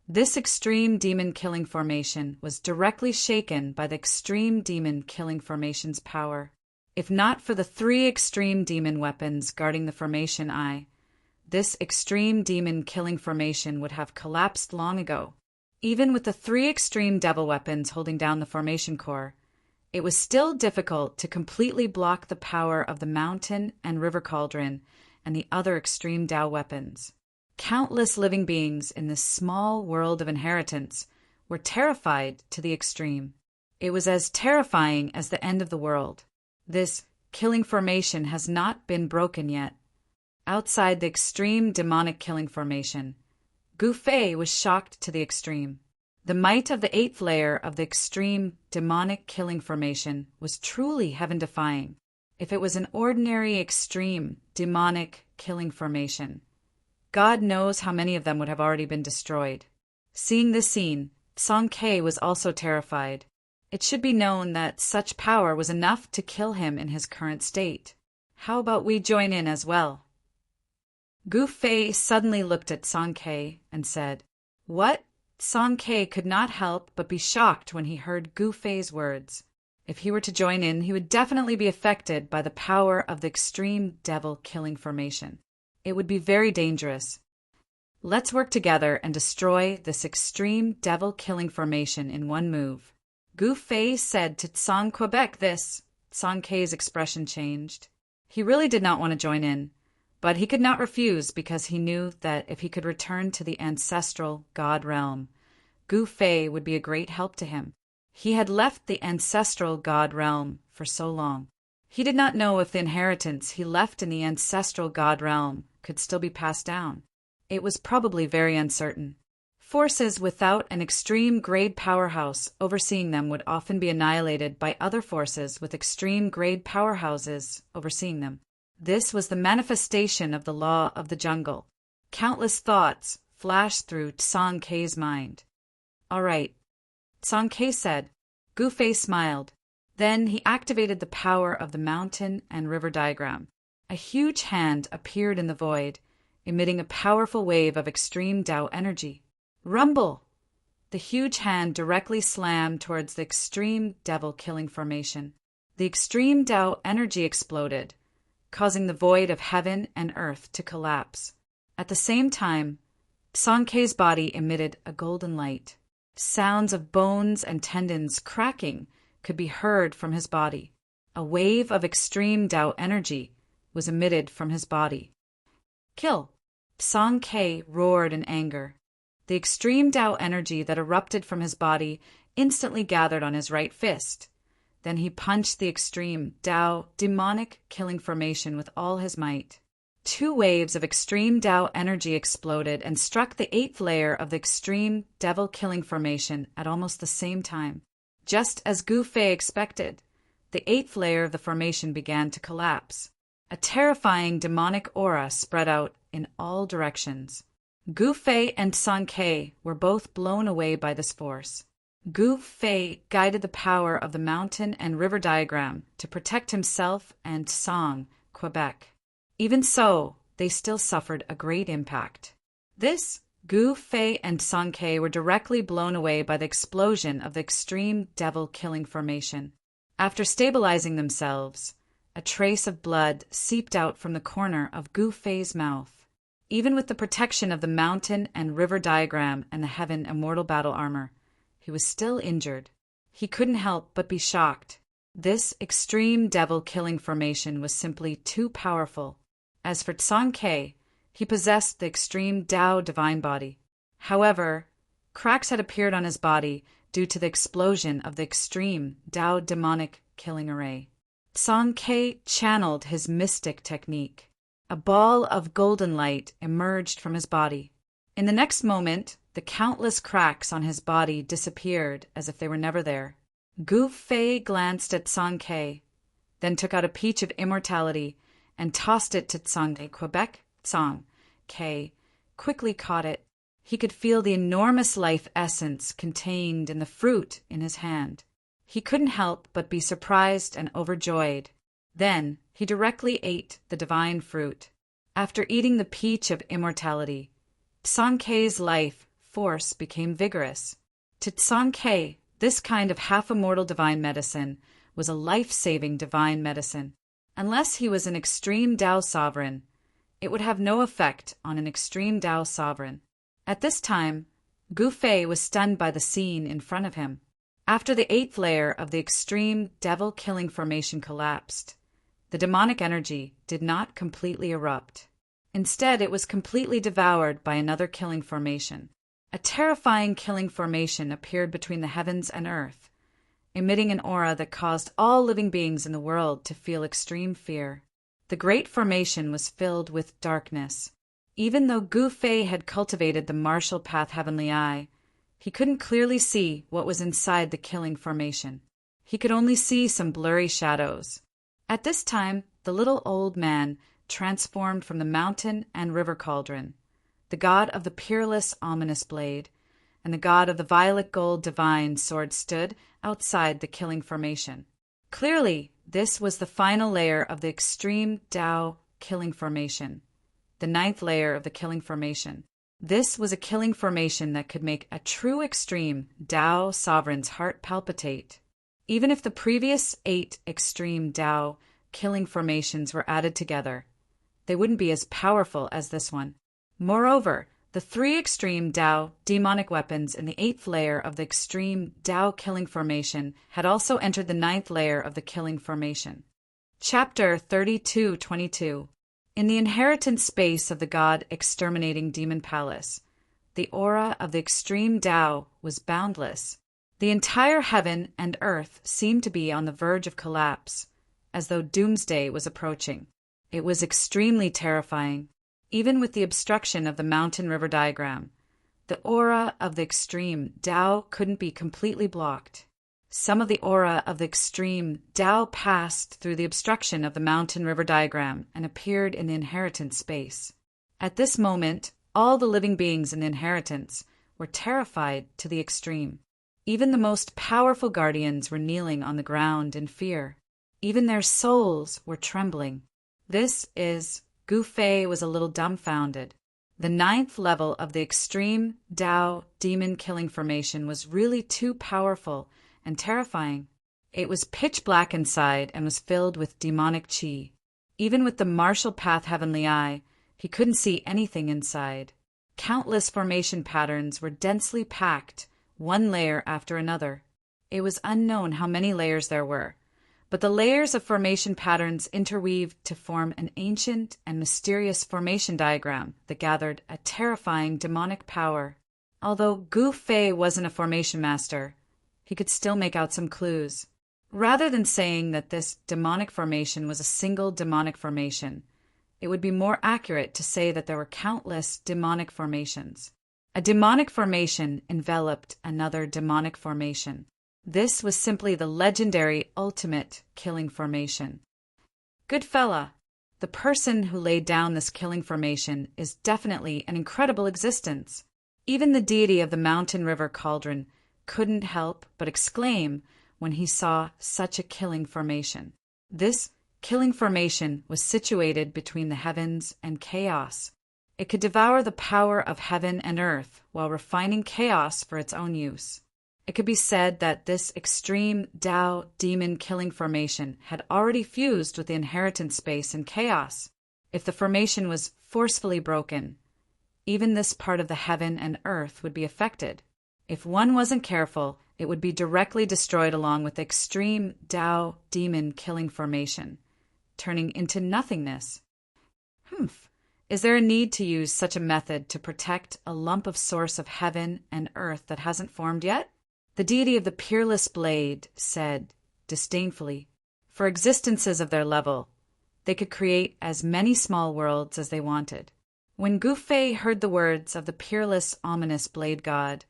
A: this extreme demon killing formation was directly shaken by the extreme demon killing formation's power. If not for the three extreme demon weapons guarding the formation eye, this extreme demon killing formation would have collapsed long ago. Even with the three extreme devil weapons holding down the formation core, it was still difficult to completely block the power of the mountain and river cauldron and the other extreme Tao weapons. Countless living beings in this small world of inheritance were terrified to the extreme. It was as terrifying as the end of the world. This killing formation has not been broken yet. Outside the extreme demonic killing formation, Gu Fei was shocked to the extreme. The might of the eighth layer of the extreme demonic killing formation was truly heaven-defying. If it was an ordinary extreme demonic killing formation, God knows how many of them would have already been destroyed. Seeing this scene, Song Ke was also terrified. It should be known that such power was enough to kill him in his current state. How about we join in as well? Gu Fei suddenly looked at Song Ke and said, "What?" Song Ke could not help but be shocked when he heard Gu Fei's words. If he were to join in, he would definitely be affected by the power of the extreme devil killing formation. It would be very dangerous. Let's work together and destroy this extreme devil killing formation in one move. Gu Fei said to Song Quebec this. Song Ke's expression changed. He really did not want to join in, but he could not refuse because he knew that if he could return to the ancestral God realm, Gu Fei would be a great help to him. He had left the ancestral God realm for so long. He did not know if the inheritance he left in the ancestral God realm could still be passed down. It was probably very uncertain. Forces without an extreme grade powerhouse overseeing them would often be annihilated by other forces with extreme grade powerhouses overseeing them. This was the manifestation of the law of the jungle. Countless thoughts flashed through Song Ke's mind. "All right," Song Ke said. Gu Fei smiled. Then he activated the power of the mountain and river diagram. A huge hand appeared in the void, emitting a powerful wave of extreme Tao energy. Rumble! The huge hand directly slammed towards the extreme devil killing formation. The extreme Tao energy exploded, causing the void of heaven and earth to collapse. At the same time, Sankei's body emitted a golden light. Sounds of bones and tendons cracking could be heard from his body. A wave of extreme Tao energy was emitted from his body. Kill! Sankei roared in anger. The extreme Tao energy that erupted from his body instantly gathered on his right fist. Then he punched the extreme Tao demonic killing formation with all his might. 2 waves of extreme Tao energy exploded and struck the 8th layer of the extreme devil killing formation at almost the same time. Just as Gu Fei expected, the 8th layer of the formation began to collapse. A terrifying demonic aura spread out in all directions. Gu Fei and Sankei were both blown away by this force. Gu Fei guided the power of the mountain and river diagram to protect himself and Song, Quebec. Even so, they still suffered a great impact. Gu Fei and Sankei were directly blown away by the explosion of the extreme devil killing formation. After stabilizing themselves, a trace of blood seeped out from the corner of Gu Fei's mouth. Even with the protection of the mountain and river diagram and the heaven immortal battle armor, he was still injured. He couldn't help but be shocked. This extreme devil killing formation was simply too powerful. As for Sankei, he possessed the extreme Tao divine body. However, cracks had appeared on his body due to the explosion of the extreme Tao demonic killing array. Sankei channeled his mystic technique. A ball of golden light emerged from his body. In the next moment, the countless cracks on his body disappeared as if they were never there. Gu Fei glanced at Sankei, then took out a peach of immortality and tossed it to Sankei. Quebec, Sankei quickly caught it. He could feel the enormous life essence contained in the fruit in his hand. He couldn't help but be surprised and overjoyed. Then he directly ate the divine fruit. After eating the peach of immortality, Sankei's life force became vigorous. To Sankei, this kind of half-immortal divine medicine was a life-saving divine medicine. Unless he was an extreme Tao sovereign, it would have no effect on an extreme Tao sovereign. At this time, Gu Fei was stunned by the scene in front of him. After the 8th layer of the extreme devil killing formation collapsed, the demonic energy did not completely erupt. Instead, it was completely devoured by another killing formation. A terrifying killing formation appeared between the heavens and earth, emitting an aura that caused all living beings in the world to feel extreme fear. The great formation was filled with darkness. Even though Gu Fei had cultivated the martial path heavenly eye, he couldn't clearly see what was inside the killing formation. He could only see some blurry shadows. At this time, the little old man transformed from the mountain and river cauldron, the god of the peerless ominous blade, and the god of the violet gold divine sword stood outside the killing formation. Clearly, this was the final layer of the extreme Tao killing formation, the 9th layer of the killing formation. This was a killing formation that could make a true extreme Tao sovereign's heart palpitate. Even if the previous 8 extreme Tao killing formations were added together, they wouldn't be as powerful as this one. Moreover, the 3 extreme Tao demonic weapons in the 8th layer of the extreme Tao killing formation had also entered the 9th layer of the killing formation. Chapter 32:22. In the inheritance space of the god exterminating demon palace, the aura of the extreme Tao was boundless. The entire heaven and earth seemed to be on the verge of collapse, as though doomsday was approaching. It was extremely terrifying. Even with the obstruction of the mountain-river diagram, the aura of the extreme Tao couldn't be completely blocked. Some of the aura of the extreme Tao passed through the obstruction of the mountain-river diagram and appeared in the inheritance space. At this moment, all the living beings in the inheritance were terrified to the extreme. Even the most powerful guardians were kneeling on the ground in fear. Even their souls were trembling. Gu Fei was a little dumbfounded. The 9th level of the extreme Tao demon killing formation was really too powerful and terrifying. It was pitch black inside and was filled with demonic qi. Even with the martial path heavenly eye, he couldn't see anything inside. Countless formation patterns were densely packed, one layer after another. It was unknown how many layers there were, but the layers of formation patterns interweaved to form an ancient and mysterious formation diagram that gathered a terrifying demonic power. Although Gu Fei wasn't a formation master, he could still make out some clues. Rather than saying that this demonic formation was a single demonic formation, it would be more accurate to say that there were countless demonic formations. A demonic formation enveloped another demonic formation. This was simply the legendary ultimate killing formation. Good fella, the person who laid down this killing formation is definitely an incredible existence. Even the deity of the mountain river cauldron couldn't help but exclaim when he saw such a killing formation. This killing formation was situated between the heavens and chaos. It could devour the power of heaven and earth while refining chaos for its own use. It could be said that this extreme Tao demon killing formation had already fused with the inheritance space in chaos. If the formation was forcefully broken, even this part of the heaven and earth would be affected. If one wasn't careful, it would be directly destroyed along with the extreme Tao demon killing formation, turning into nothingness. Is there a need to use such a method to protect a lump of source of heaven and earth that hasn't formed yet? The deity of the peerless blade said, disdainfully, for existences of their level, they could create as many small worlds as they wanted. When Gu Fei heard the words of the peerless, ominous blade god,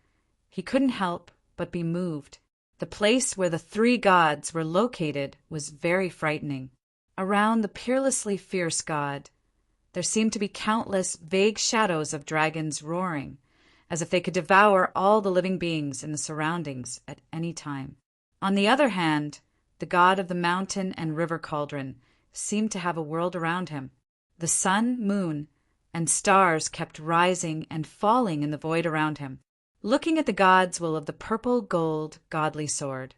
A: he couldn't help but be moved. The place where the three gods were located was very frightening. Around the peerlessly fierce god, there seemed to be countless vague shadows of dragons roaring, as if they could devour all the living beings in the surroundings at any time. On the other hand, the god of the mountain and river cauldron seemed to have a world around him. The sun, moon, and stars kept rising and falling in the void around him. Looking at the gods will of the purple gold godly sword,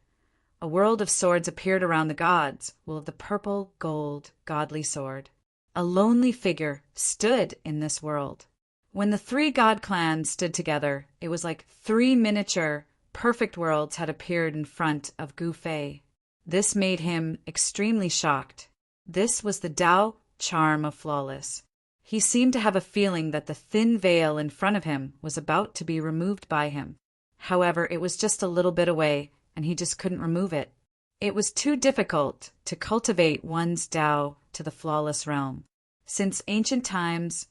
A: a world of swords appeared around the gods will of the purple gold godly sword. A lonely figure stood in this world. When the three god clans stood together, it was like three miniature, perfect worlds had appeared in front of Gu Fei. This made him extremely shocked. This was the Tao charm of flawless. He seemed to have a feeling that the thin veil in front of him was about to be removed by him. However, it was just a little bit away, and he just couldn't remove it. It was too difficult to cultivate one's Tao to the flawless realm. Since ancient times,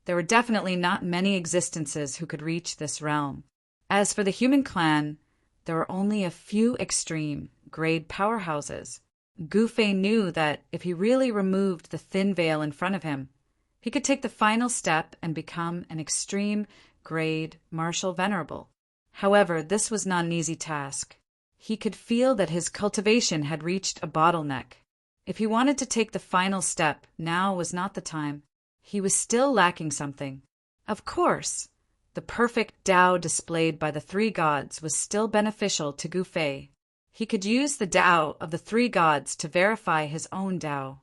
A: there were definitely not many existences who could reach this realm. As for the human clan, there were only a few extreme, grade powerhouses. Gu Fei knew that if he really removed the thin veil in front of him, he could take the final step and become an extreme, grade martial venerable. However, this was not an easy task. He could feel that his cultivation had reached a bottleneck. If he wanted to take the final step, now was not the time. He was still lacking something. Of course, the perfect Tao displayed by the three gods was still beneficial to Gu Fei. He could use the Tao of the three gods to verify his own Tao.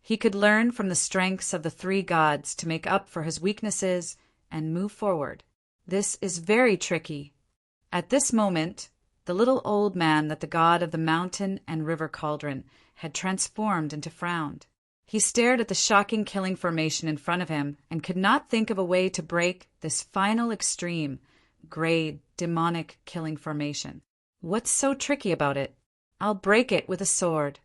A: He could learn from the strengths of the three gods to make up for his weaknesses and move forward. This is very tricky. At this moment, the little old man that the god of the mountain and river cauldron had transformed into frowned. He stared at the shocking killing formation in front of him and could not think of a way to break this final extreme, grade, demonic killing formation. What's so tricky about it? I'll break it with a sword.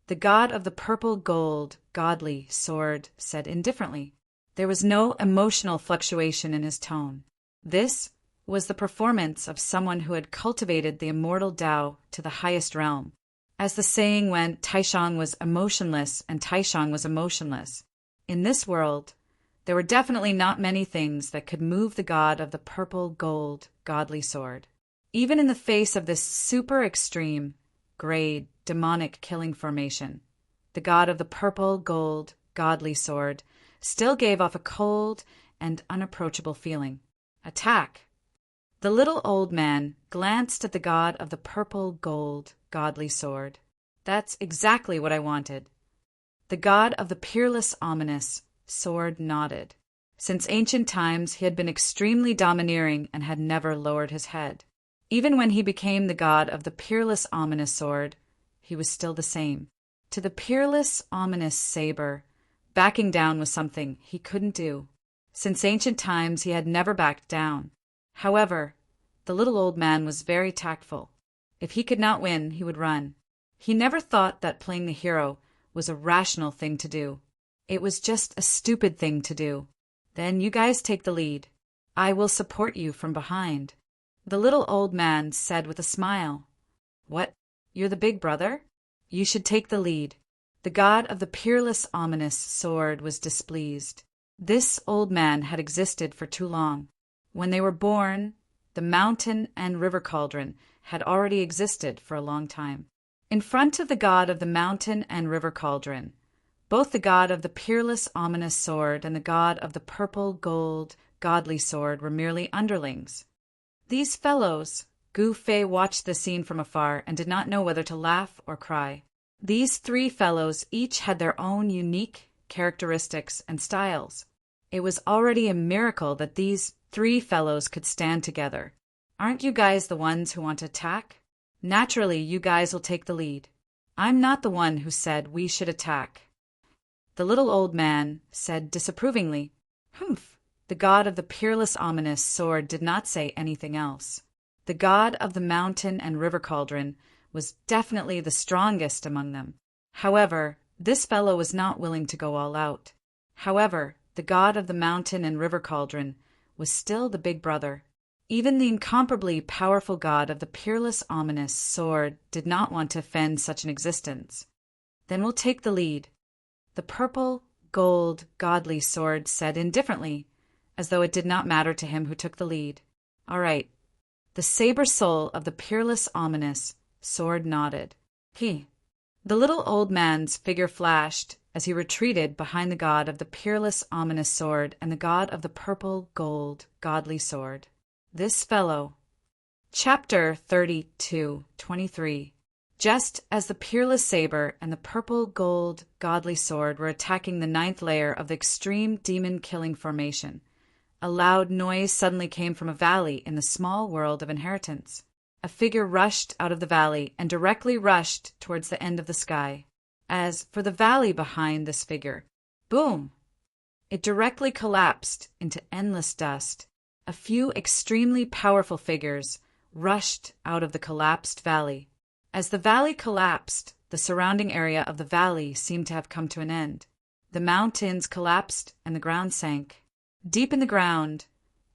A: The god of the purple gold, godly sword said indifferently. There was no emotional fluctuation in his tone. This was the performance of someone who had cultivated the immortal Tao to the highest realm. As the saying went, Taishang was emotionless and Taishang was emotionless. In this world, there were definitely not many things that could move the god of the purple gold, godly sword. Even in the face of this super extreme, grade, demonic killing formation, the god of the purple gold, godly sword still gave off a cold and unapproachable feeling. Attack! The little old man glanced at the god of the purple gold, godly sword. That's exactly what I wanted. The god of the peerless, ominous sword nodded. Since ancient times, he had been extremely domineering and had never lowered his head. Even when he became the god of the peerless, ominous sword, he was still the same. To the peerless, ominous saber, backing down was something he couldn't do. Since ancient times, he had never backed down. However, the little old man was very tactful. If he could not win, he would run. He never thought that playing the hero was a rational thing to do. It was just a stupid thing to do. Then you guys take the lead. I will support you from behind. The little old man said with a smile. What? You're the big brother? You should take the lead. The god of the peerless, ominous sword was displeased. This old man had existed for too long. When they were born, the mountain and river cauldron had already existed for a long time. In front of the god of the mountain and river cauldron, both the god of the peerless, ominous sword and the god of the purple, gold, godly sword were merely underlings. These fellows, Gu Fei watched the scene from afar and did not know whether to laugh or cry. These three fellows each had their own unique characteristics and styles. It was already a miracle that these three fellows could stand together. Aren't you guys the ones who want to attack? Naturally, you guys will take the lead. I'm not the one who said we should attack. The little old man said disapprovingly. Humph! The god of the peerless, ominous sword did not say anything else. The god of the mountain and river cauldron was definitely the strongest among them. However, this fellow was not willing to go all out. However, the god of the mountain and river cauldron was still the big brother. Even the incomparably powerful god of the peerless, ominous sword did not want to offend such an existence. Then we'll take the lead. The purple, gold, godly sword said indifferently, as though it did not matter to him who took the lead. All right. The saber soul of the peerless, ominous sword nodded. The little old man's figure flashed as he retreated behind the god of the peerless, ominous sword and the god of the purple, gold, godly sword. This fellow. Chapter 32:23. Just as the peerless saber and the purple, gold, godly sword were attacking the 9th layer of the extreme demon-killing formation, a loud noise suddenly came from a valley in the small world of inheritance. A figure rushed out of the valley and directly rushed towards the end of the sky. As for the valley behind this figure, boom! It directly collapsed into endless dust. A few extremely powerful figures rushed out of the collapsed valley. As the valley collapsed, the surrounding area of the valley seemed to have come to an end. The mountains collapsed and the ground sank. Deep in the ground,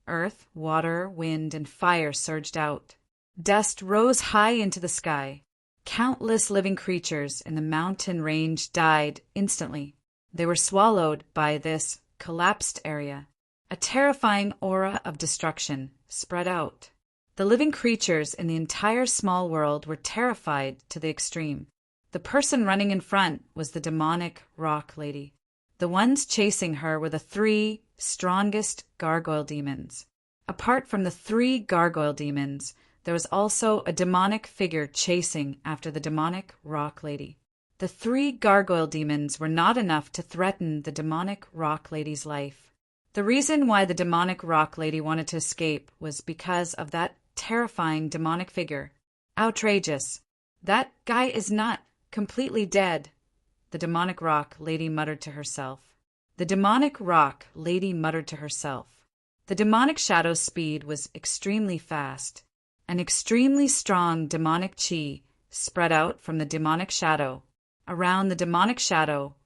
A: earth, water, wind, and fire surged out. Dust rose high into the sky. Countless living creatures in the mountain range died instantly. They were swallowed by this collapsed area. A terrifying aura of destruction spread out. The living creatures in the entire small world were terrified to the extreme. The person running in front was the demonic rock lady. The ones chasing her were the 3 strongest gargoyle demons. Apart from the 3 gargoyle demons, there was also a demonic figure chasing after the demonic rock lady. The 3 gargoyle demons were not enough to threaten the demonic rock lady's life. The reason why the demonic rock lady wanted to escape was because of that terrifying demonic figure. Outrageous. That guy is not completely dead, the demonic rock lady muttered to herself. The demonic rock lady muttered to herself. The demonic shadow's speed was extremely fast. An extremely strong demonic chi spread out from the demonic shadow. Around the demonic shadow,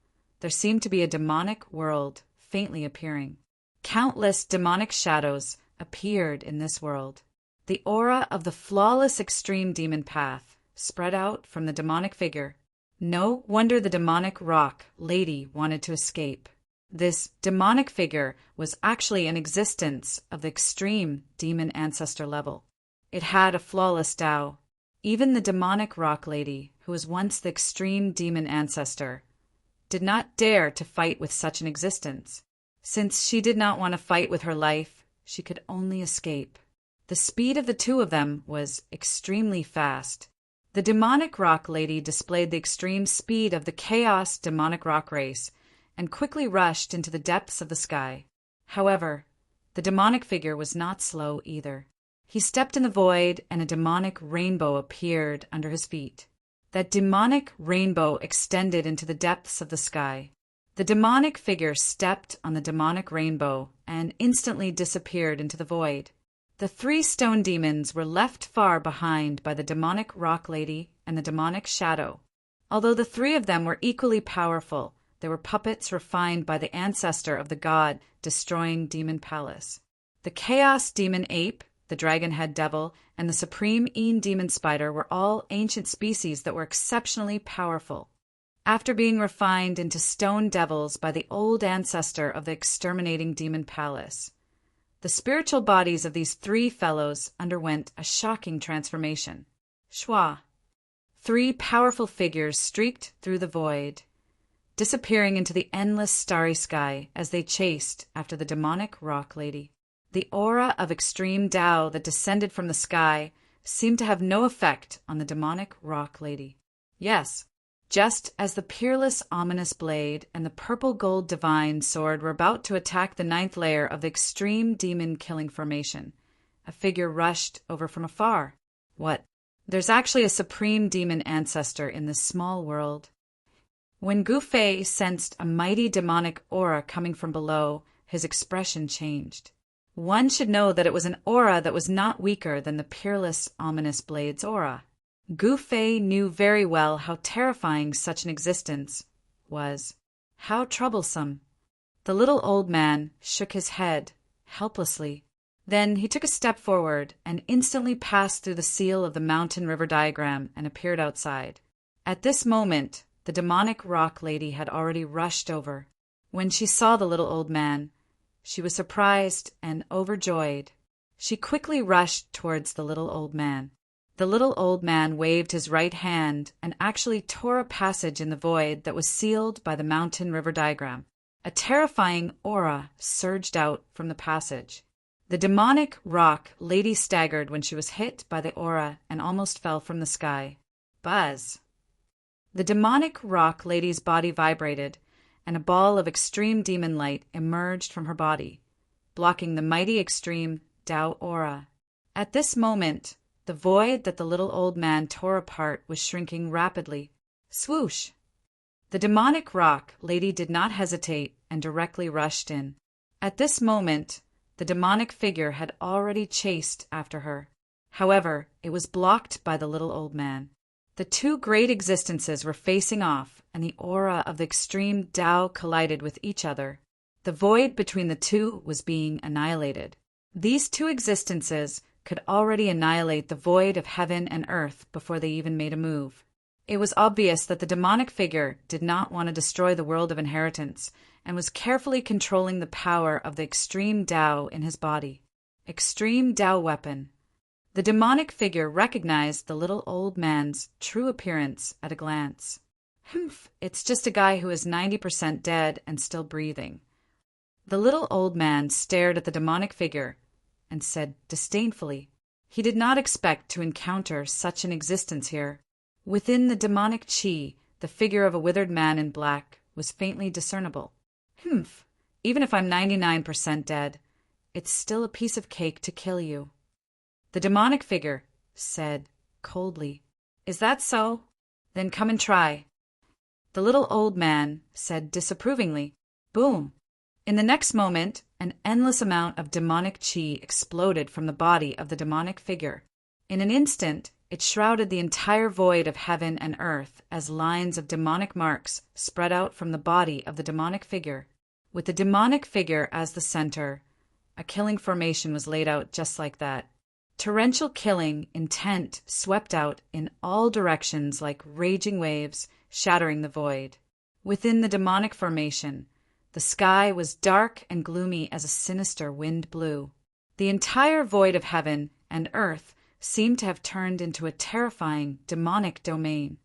A: there seemed to be a demonic world faintly appearing. Countless demonic shadows appeared in this world. The aura of the flawless extreme demon path spread out from the demonic figure. No wonder the demonic rock lady wanted to escape. This demonic figure was actually an existence of the extreme demon ancestor level. It had a flawless Tao. Even the demonic rock lady, who was once the extreme demon ancestor, did not dare to fight with such an existence. Since she did not want to fight with her life, she could only escape. The speed of the 2 of them was extremely fast. The demonic rock lady displayed the extreme speed of the chaos demonic rock race and quickly rushed into the depths of the sky. However, the demonic figure was not slow either. He stepped in the void and a demonic rainbow appeared under his feet. That demonic rainbow extended into the depths of the sky. The demonic figure stepped on the demonic rainbow and instantly disappeared into the void. The 3 stone demons were left far behind by the demonic rock lady and the demonic shadow. Although the 3 of them were equally powerful, they were puppets refined by the ancestor of the god destroying demon palace. The chaos demon ape, the dragon-head devil, and the supreme demon spider were all ancient species that were exceptionally powerful. After being refined into stone devils by the old ancestor of the exterminating demon palace, the spiritual bodies of these 3 fellows underwent a shocking transformation. Schwa. 3 powerful figures streaked through the void, disappearing into the endless starry sky as they chased after the demonic rock lady. The aura of extreme Tao that descended from the sky seemed to have no effect on the demonic rock lady. Yes, just as the peerless ominous blade and the purple gold divine sword were about to attack the 9th layer of the extreme demon killing formation, a figure rushed over from afar. What? There's actually a supreme demon ancestor in this small world. When Gu Fei sensed a mighty demonic aura coming from below, his expression changed. One should know that it was an aura that was not weaker than the peerless ominous blade's aura. Gu Fei knew very well how terrifying such an existence was, how troublesome. The little old man shook his head, helplessly. Then he took a step forward and instantly passed through the seal of the mountain river diagram and appeared outside. At this moment, the demonic rock lady had already rushed over. When she saw the little old man, she was surprised and overjoyed. She quickly rushed towards the little old man. The little old man waved his right hand and actually tore a passage in the void that was sealed by the mountain river diagram. A terrifying aura surged out from the passage. The demonic rock lady staggered when she was hit by the aura and almost fell from the sky. Buzz! The demonic rock lady's body vibrated, and a ball of extreme demon light emerged from her body, blocking the mighty extreme Tao aura. At this moment, the void that the little old man tore apart was shrinking rapidly. Swoosh! The demonic rock lady did not hesitate and directly rushed in. At this moment, the demonic figure had already chased after her. However, it was blocked by the little old man. The 2 great existences were facing off, and the aura of the extreme Tao collided with each other. The void between the 2 was being annihilated. These 2 existences could already annihilate the void of heaven and earth before they even made a move. It was obvious that the demonic figure did not want to destroy the world of inheritance and was carefully controlling the power of the extreme Tao in his body. Extreme Tao weapon. The demonic figure recognized the little old man's true appearance at a glance. Humph, it's just a guy who is 90% dead and still breathing. The little old man stared at the demonic figure and said disdainfully, he did not expect to encounter such an existence here. Within the demonic chi, the figure of a withered man in black was faintly discernible. Humph, even if I'm 99% dead, it's still a piece of cake to kill you. The demonic figure said coldly, is that so? Then come and try. The little old man said disapprovingly, boom. In the next moment, an endless amount of demonic chi exploded from the body of the demonic figure. In an instant, it shrouded the entire void of heaven and earth as lines of demonic marks spread out from the body of the demonic figure. With the demonic figure as the center, a killing formation was laid out just like that. Torrential killing intent swept out in all directions like raging waves, shattering the void. Within the demonic formation, the sky was dark and gloomy as a sinister wind blew. The entire void of heaven and earth seemed to have turned into a terrifying demonic domain.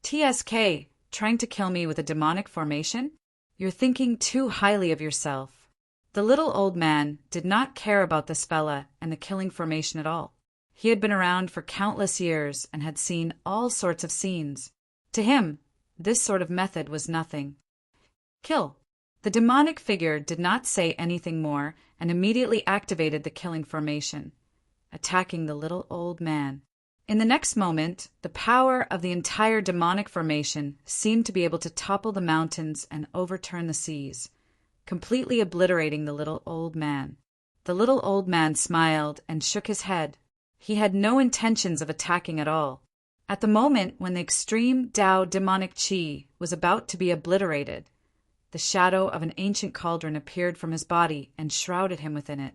A: TSK, trying to kill me with a demonic formation? You're thinking too highly of yourself. The little old man did not care about this fella and the killing formation at all. He had been around for countless years and had seen all sorts of scenes. To him, this sort of method was nothing. Kill. The demonic figure did not say anything more and immediately activated the killing formation, attacking the little old man. In the next moment, the power of the entire demonic formation seemed to be able to topple the mountains and overturn the seas, completely obliterating the little old man. The little old man smiled and shook his head. He had no intentions of attacking at all. At the moment when the extreme Tao demonic qi was about to be obliterated, the shadow of an ancient cauldron appeared from his body and shrouded him within it.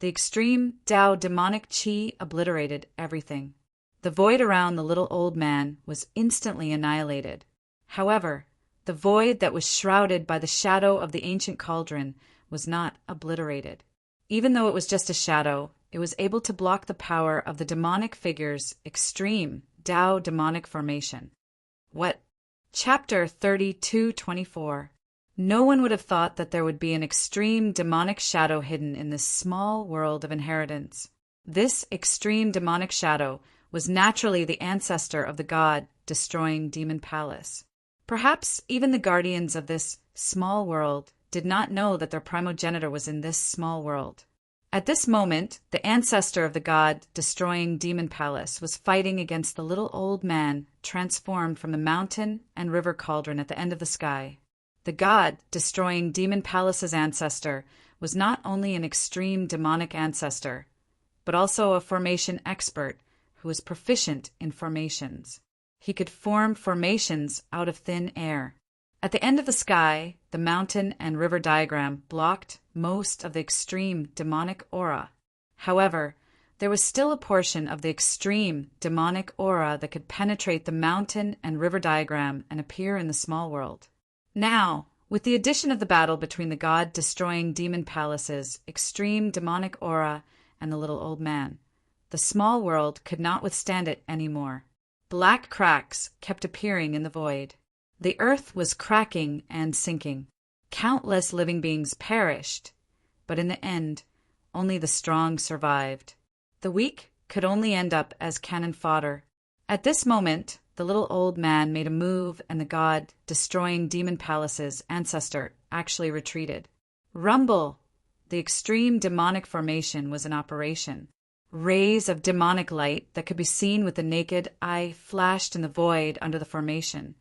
A: The extreme Tao demonic qi obliterated everything. The void around the little old man was instantly annihilated. However, the void that was shrouded by the shadow of the ancient cauldron was not obliterated. Even though it was just a shadow, it was able to block the power of the demonic figure's extreme Tao demonic formation. What? Chapter 32:24. No one would have thought that there would be an extreme demonic shadow hidden in this small world of inheritance. This extreme demonic shadow was naturally the ancestor of the god destroying Demon Palace. Perhaps even the guardians of this small world did not know that their primogenitor was in this small world. At this moment, the ancestor of the god destroying Demon Palace was fighting against the little old man transformed from the mountain and river cauldron at the end of the sky. The god destroying Demon Palace's ancestor was not only an extreme demonic ancestor, but also a formation expert who was proficient in formations. He could form formations out of thin air. At the end of the sky, the mountain and river diagram blocked most of the extreme demonic aura. However, there was still a portion of the extreme demonic aura that could penetrate the mountain and river diagram and appear in the small world. Now, with the addition of the battle between the god destroying Demon Palace's extreme demonic aura and the little old man, the small world could not withstand it anymore. Black cracks kept appearing in the void. The earth was cracking and sinking. Countless living beings perished, but in the end, only the strong survived. The weak could only end up as cannon fodder. At this moment, the little old man made a move and the god destroying Demon Palace's ancestor actually retreated. Rumble! The extreme demonic formation was in operation. Rays of demonic light that could be seen with the naked eye flashed in the void under the formation,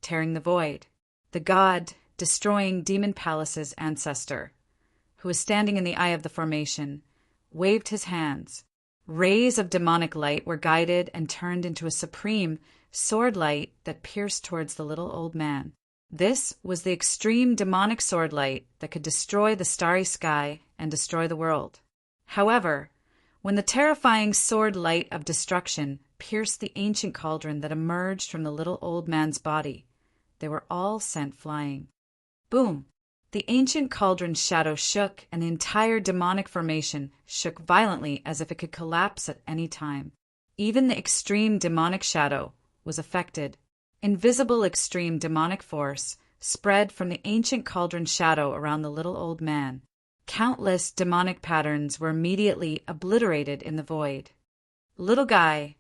A: tearing the void. The god destroying Demon Palace's ancestor, who was standing in the eye of the formation, waved his hands. Rays of demonic light were guided and turned into a supreme sword light that pierced towards the little old man. This was the extreme demonic sword light that could destroy the starry sky and destroy the world. However, when the terrifying sword light of destruction pierced the ancient cauldron that emerged from the little old man's body, they were all sent flying. Boom! The ancient cauldron's shadow shook, and the entire demonic formation shook violently as if it could collapse at any time. Even the extreme demonic shadow was affected. Invisible extreme demonic force spread from the ancient cauldron's shadow around the little old man. Countless demonic patterns were immediately obliterated in the void. Little guy,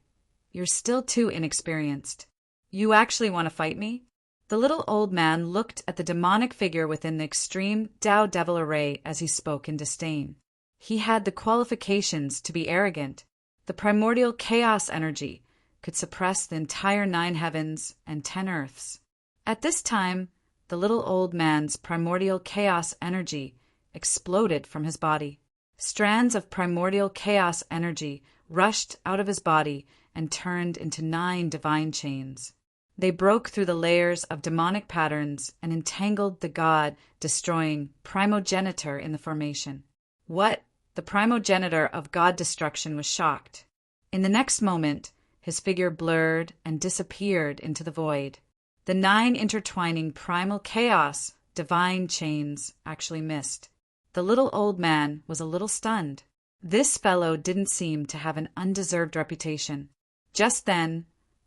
A: you're still too inexperienced. You actually want to fight me? The little old man looked at the demonic figure within the extreme Tao Devil array as he spoke in disdain. He had the qualifications to be arrogant. The primordial chaos energy could suppress the entire 9 heavens and 10 earths. At this time, the little old man's primordial chaos energy exploded from his body. Strands of primordial chaos energy rushed out of his body and turned into 9 divine chains. They broke through the layers of demonic patterns and entangled the god-destroying primogenitor in the formation. What? The primogenitor of god destruction was shocked. In the next moment, his figure blurred and disappeared into the void. The 9 intertwining primal chaos divine chains actually missed. The little old man was a little stunned. This fellow didn't seem to have an undeserved reputation. Just then,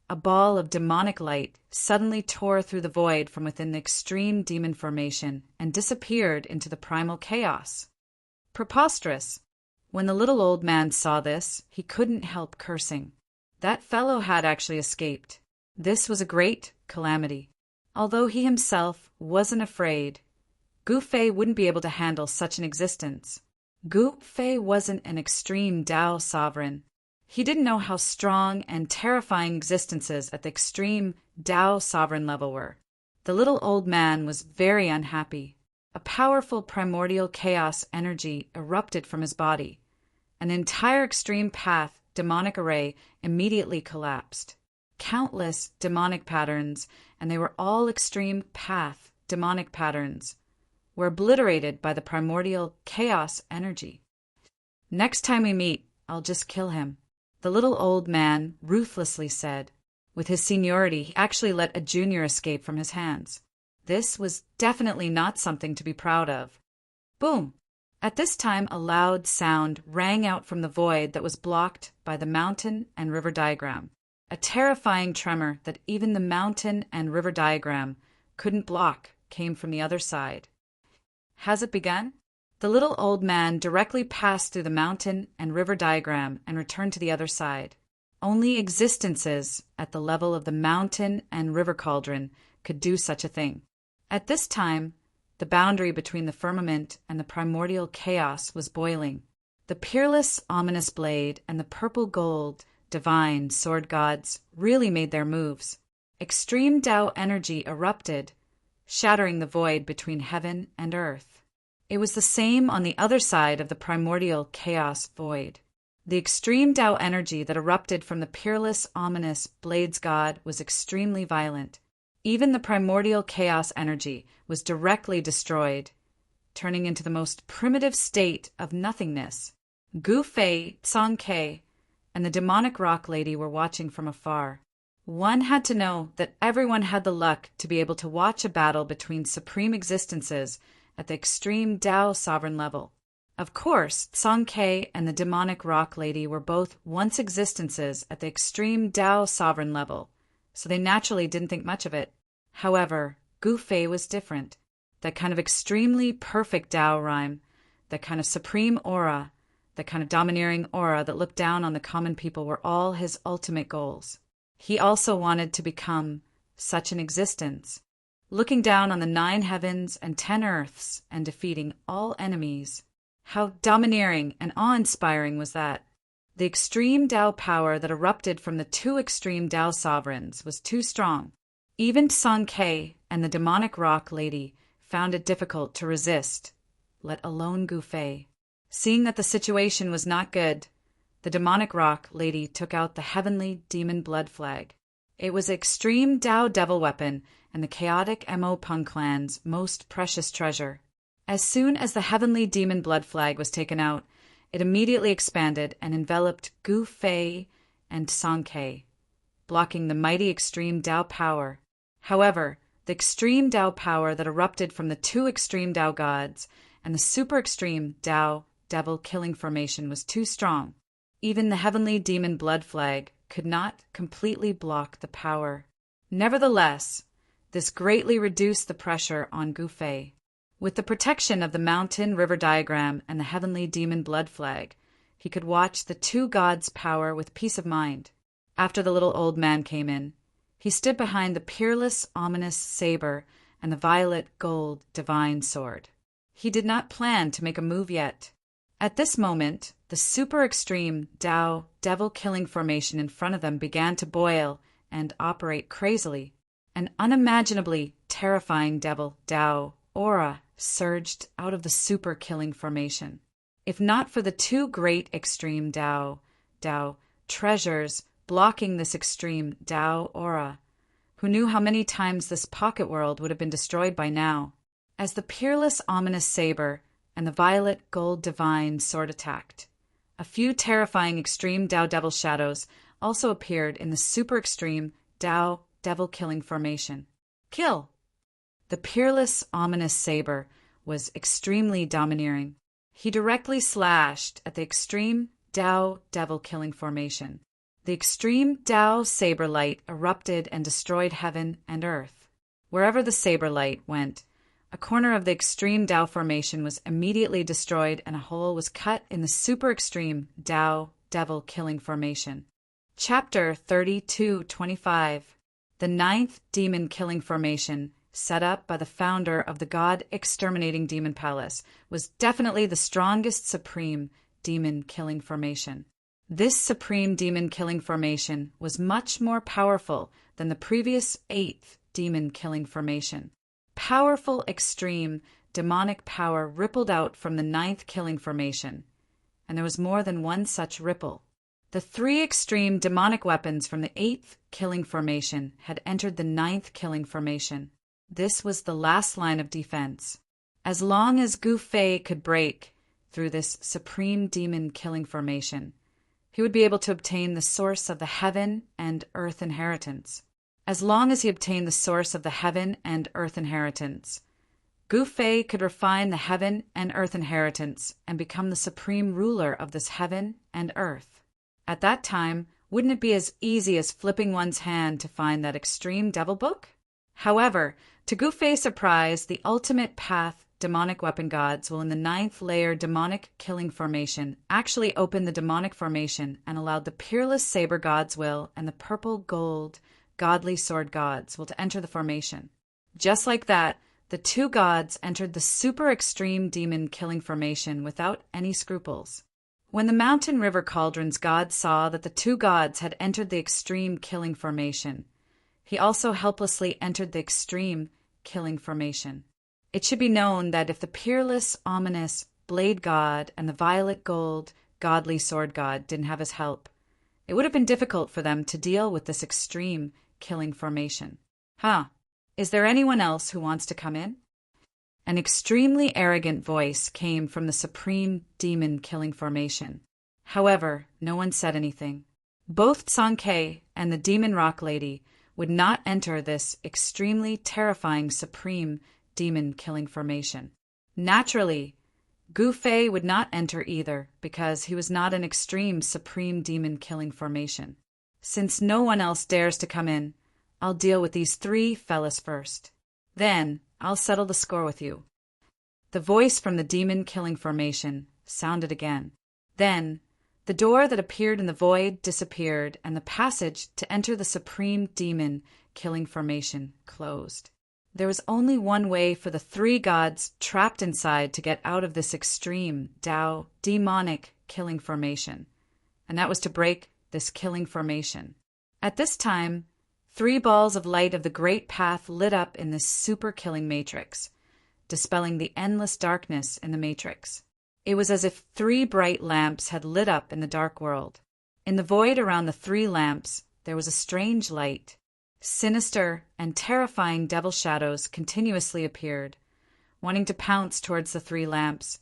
A: a ball of demonic light suddenly tore through the void from within the extreme demon formation and disappeared into the primal chaos. Preposterous! When the little old man saw this, he couldn't help cursing. That fellow had actually escaped. This was a great calamity. Although he himself wasn't afraid, Gu Fei wouldn't be able to handle such an existence. Gu Fei wasn't an extreme Tao sovereign. He didn't know how strong and terrifying existences at the extreme Tao sovereign level were. The little old man was very unhappy. A powerful primordial chaos energy erupted from his body. An entire extreme path demonic array immediately collapsed. Countless demonic patterns, and they were all extreme path demonic patterns, were obliterated by the primordial chaos energy. Next time we meet, I'll just kill him, the little old man ruthlessly said. With his seniority, he actually let a junior escape from his hands. This was definitely not something to be proud of. Boom! At this time, a loud sound rang out from the void that was blocked by the mountain and river diagram. A terrifying tremor that even the mountain and river diagram couldn't block came from the other side. Has it begun? The little old man directly passed through the mountain and river diagram and returned to the other side. Only existences at the level of the mountain and river cauldron could do such a thing. At this time, the boundary between the firmament and the primordial chaos was boiling. The peerless, ominous blade and the purple gold, divine sword gods really made their moves. Extreme Tao energy erupted, shattering the void between heaven and earth. It was the same on the other side of the primordial chaos void. The extreme Tao energy that erupted from the peerless, ominous blades god was extremely violent. Even the primordial chaos energy was directly destroyed, turning into the most primitive state of nothingness. Gu Fei, Tsang Ke, and the demonic rock lady were watching from afar. One had to know that everyone had the luck to be able to watch a battle between supreme existences at the extreme Tao sovereign level. Of course, Tsang Ke and the demonic rock lady were both once existences at the extreme Tao sovereign level, so they naturally didn't think much of it. However, Gu Fei was different. That kind of extremely perfect Tao rhyme, that kind of supreme aura, that kind of domineering aura that looked down on the common people were all his ultimate goals. He also wanted to become such an existence, looking down on the 9 heavens and 10 earths and defeating all enemies. How domineering and awe-inspiring was that? The extreme Tao power that erupted from the 2 extreme Tao sovereigns was too strong. Even Tsang Ke and the demonic rock lady found it difficult to resist, let alone Gu Fei. Seeing that the situation was not good, the demonic rock lady took out the heavenly demon blood flag. It was extreme Tao devil weapon and the chaotic Mo Peng clan's most precious treasure. As soon as the heavenly demon blood flag was taken out, it immediately expanded and enveloped Gu Fei and Tsang Ke, blocking the mighty extreme Tao power. However, the extreme Tao power that erupted from the 2 extreme Tao gods and the super extreme Tao devil killing formation was too strong. Even the heavenly demon blood flag could not completely block the power. Nevertheless, this greatly reduced the pressure on Gu Fei. With the protection of the mountain river diagram and the heavenly demon blood flag, he could watch the 2 gods' power with peace of mind. After the little old man came in, he stood behind the peerless, ominous saber and the violet gold divine sword. He did not plan to make a move yet. At this moment, the super extreme Tao devil killing formation in front of them began to boil and operate crazily. An unimaginably terrifying devil Tao aura surged out of the super killing formation. If not for the 2 great extreme Tao treasures blocking this extreme Tao aura, who knew how many times this pocket world would have been destroyed by now. As the peerless ominous saber and the violet gold divine sword attacked, a few terrifying extreme Tao devil shadows also appeared in the super extreme Tao devil killing formation. Kill! The peerless, ominous saber was extremely domineering. He directly slashed at the extreme Tao devil killing formation. The extreme Tao saber light erupted and destroyed heaven and earth. Wherever the saber light went, A corner of the extreme Tao formation was immediately destroyed and a hole was cut in the super extreme Tao devil killing formation. Chapter 32:25. The ninth demon killing formation, set up by the founder of the God exterminating demon palace, was definitely the strongest supreme demon killing formation. This supreme demon killing formation was much more powerful than the previous eighth demon killing formation. Powerful extreme demonic power rippled out from the ninth killing formation, and there was more than one such ripple. The three extreme demonic weapons from the eighth killing formation had entered the ninth killing formation. This was the last line of defense. As long as Gu Fei could break through this supreme demon killing formation, he would be able to obtain the source of the heaven and earth inheritance. As long as he obtained the source of the heaven and earth inheritance, Gu Fei could refine the heaven and earth inheritance and become the supreme ruler of this heaven and earth. At that time, wouldn't it be as easy as flipping one's hand to find that extreme devil book? However, to Gu Fei's surprise, the ultimate path demonic weapon gods will in the ninth layer demonic killing formation actually open the demonic formation and allowed the peerless saber gods will and the purple gold godly sword gods will to enter the formation. Just like that, the two gods entered the super extreme demon killing formation without any scruples. When the mountain river cauldron's god saw that the two gods had entered the extreme killing formation, he also helplessly entered the extreme killing formation. It should be known that if the peerless, ominous blade god and the violet gold godly sword god didn't have his help, it would have been difficult for them to deal with this extreme killing formation. Is there anyone else who wants to come in? An extremely arrogant voice came from the supreme demon killing formation. However, no one said anything. Both Sankei and the demon rock lady would not enter this extremely terrifying supreme demon killing formation. Naturally, Gu Fei would not enter either because he was not an extreme supreme demon killing formation. Since no one else dares to come in, I'll deal with these three fellas first. Then I'll settle the score with you. The voice from the demon killing formation sounded again. Then the door that appeared in the void disappeared and the passage to enter the supreme demon killing formation closed. There was only one way for the three gods trapped inside to get out of this extreme Tao demonic killing formation, and that was to break this killing formation. At this time, three balls of light of the great path lit up in this super killing matrix, dispelling the endless darkness in the matrix. It was as if three bright lamps had lit up in the dark world. In the void around the three lamps, there was a strange light. Sinister and terrifying devil shadows continuously appeared, wanting to pounce towards the three lamps,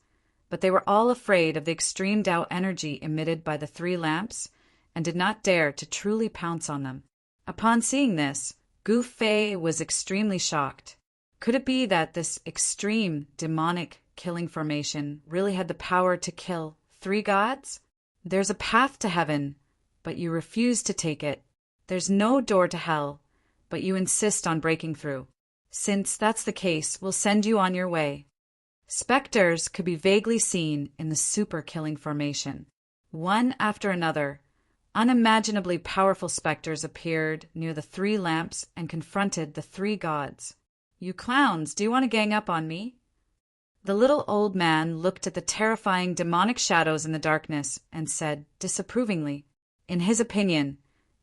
A: but they were all afraid of the extreme Tao energy emitted by the three lamps and did not dare to truly pounce on them. Upon seeing this, Gu Fei was extremely shocked. Could it be that this extreme demonic killing formation really had the power to kill three gods? There's a path to heaven, but you refuse to take it. There's no door to hell, but you insist on breaking through. Since that's the case, we'll send you on your way. Specters could be vaguely seen in the super killing formation. One after another, unimaginably powerful specters appeared near the three lamps and confronted the three gods. You clowns, do you want to gang up on me? The little old man looked at the terrifying demonic shadows in the darkness and said disapprovingly, in his opinion,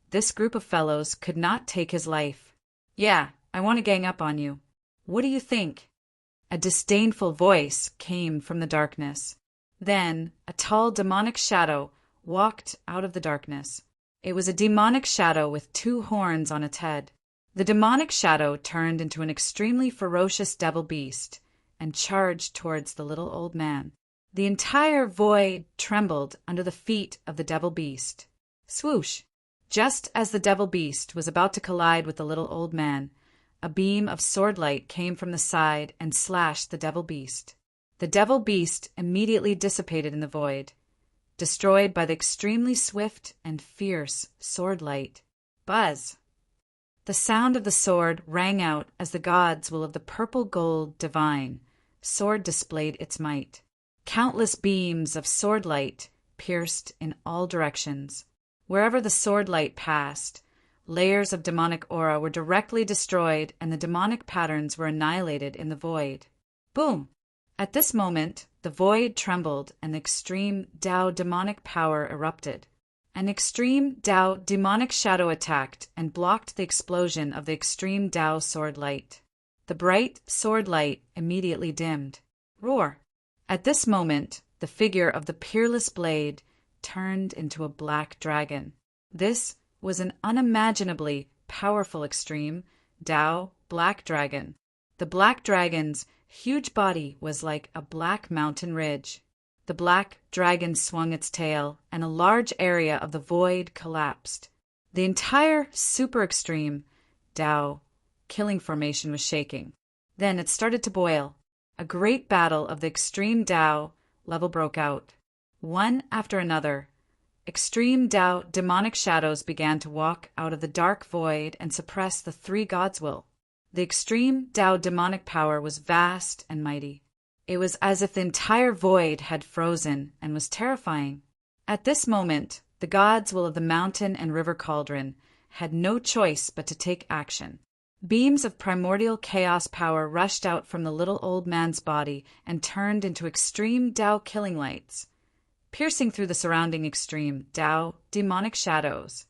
A: this group of fellows could not take his life. Yeah, I want to gang up on you. What do you think? A disdainful voice came from the darkness. Then a tall demonic shadow walked out of the darkness. It was a demonic shadow with two horns on its head. The demonic shadow turned into an extremely ferocious devil beast and charged towards the little old man. The entire void trembled under the feet of the devil beast. Swoosh! Just as the devil beast was about to collide with the little old man, a beam of sword light came from the side and slashed the devil beast. The devil beast immediately dissipated in the void, destroyed by the extremely swift and fierce sword light. Buzz! The sound of the sword rang out as the gods will of the purple gold divine sword displayed its might. Countless beams of sword light pierced in all directions. Wherever the sword light passed, layers of demonic aura were directly destroyed and the demonic patterns were annihilated in the void. Boom! At this moment, the void trembled and the extreme Tao demonic power erupted. An extreme Tao demonic shadow attacked and blocked the explosion of the extreme Tao sword light. The bright sword light immediately dimmed. Roar! At this moment, the figure of the peerless blade turned into a black dragon. This was an unimaginably powerful extreme Tao black dragon. The black dragon's huge body was like a black mountain ridge. The black dragon swung its tail, and a large area of the void collapsed. The entire super extreme Tao killing formation was shaking. Then it started to boil. A great battle of the extreme Tao level broke out. One after another, extreme Tao demonic shadows began to walk out of the dark void and suppress the three gods' will. The extreme Tao demonic power was vast and mighty. It was as if the entire void had frozen and was terrifying. At this moment, the gods' will of the mountain and river cauldron had no choice but to take action. Beams of primordial chaos power rushed out from the little old man's body and turned into extreme Tao killing lights, piercing through the surrounding extreme Tao demonic shadows.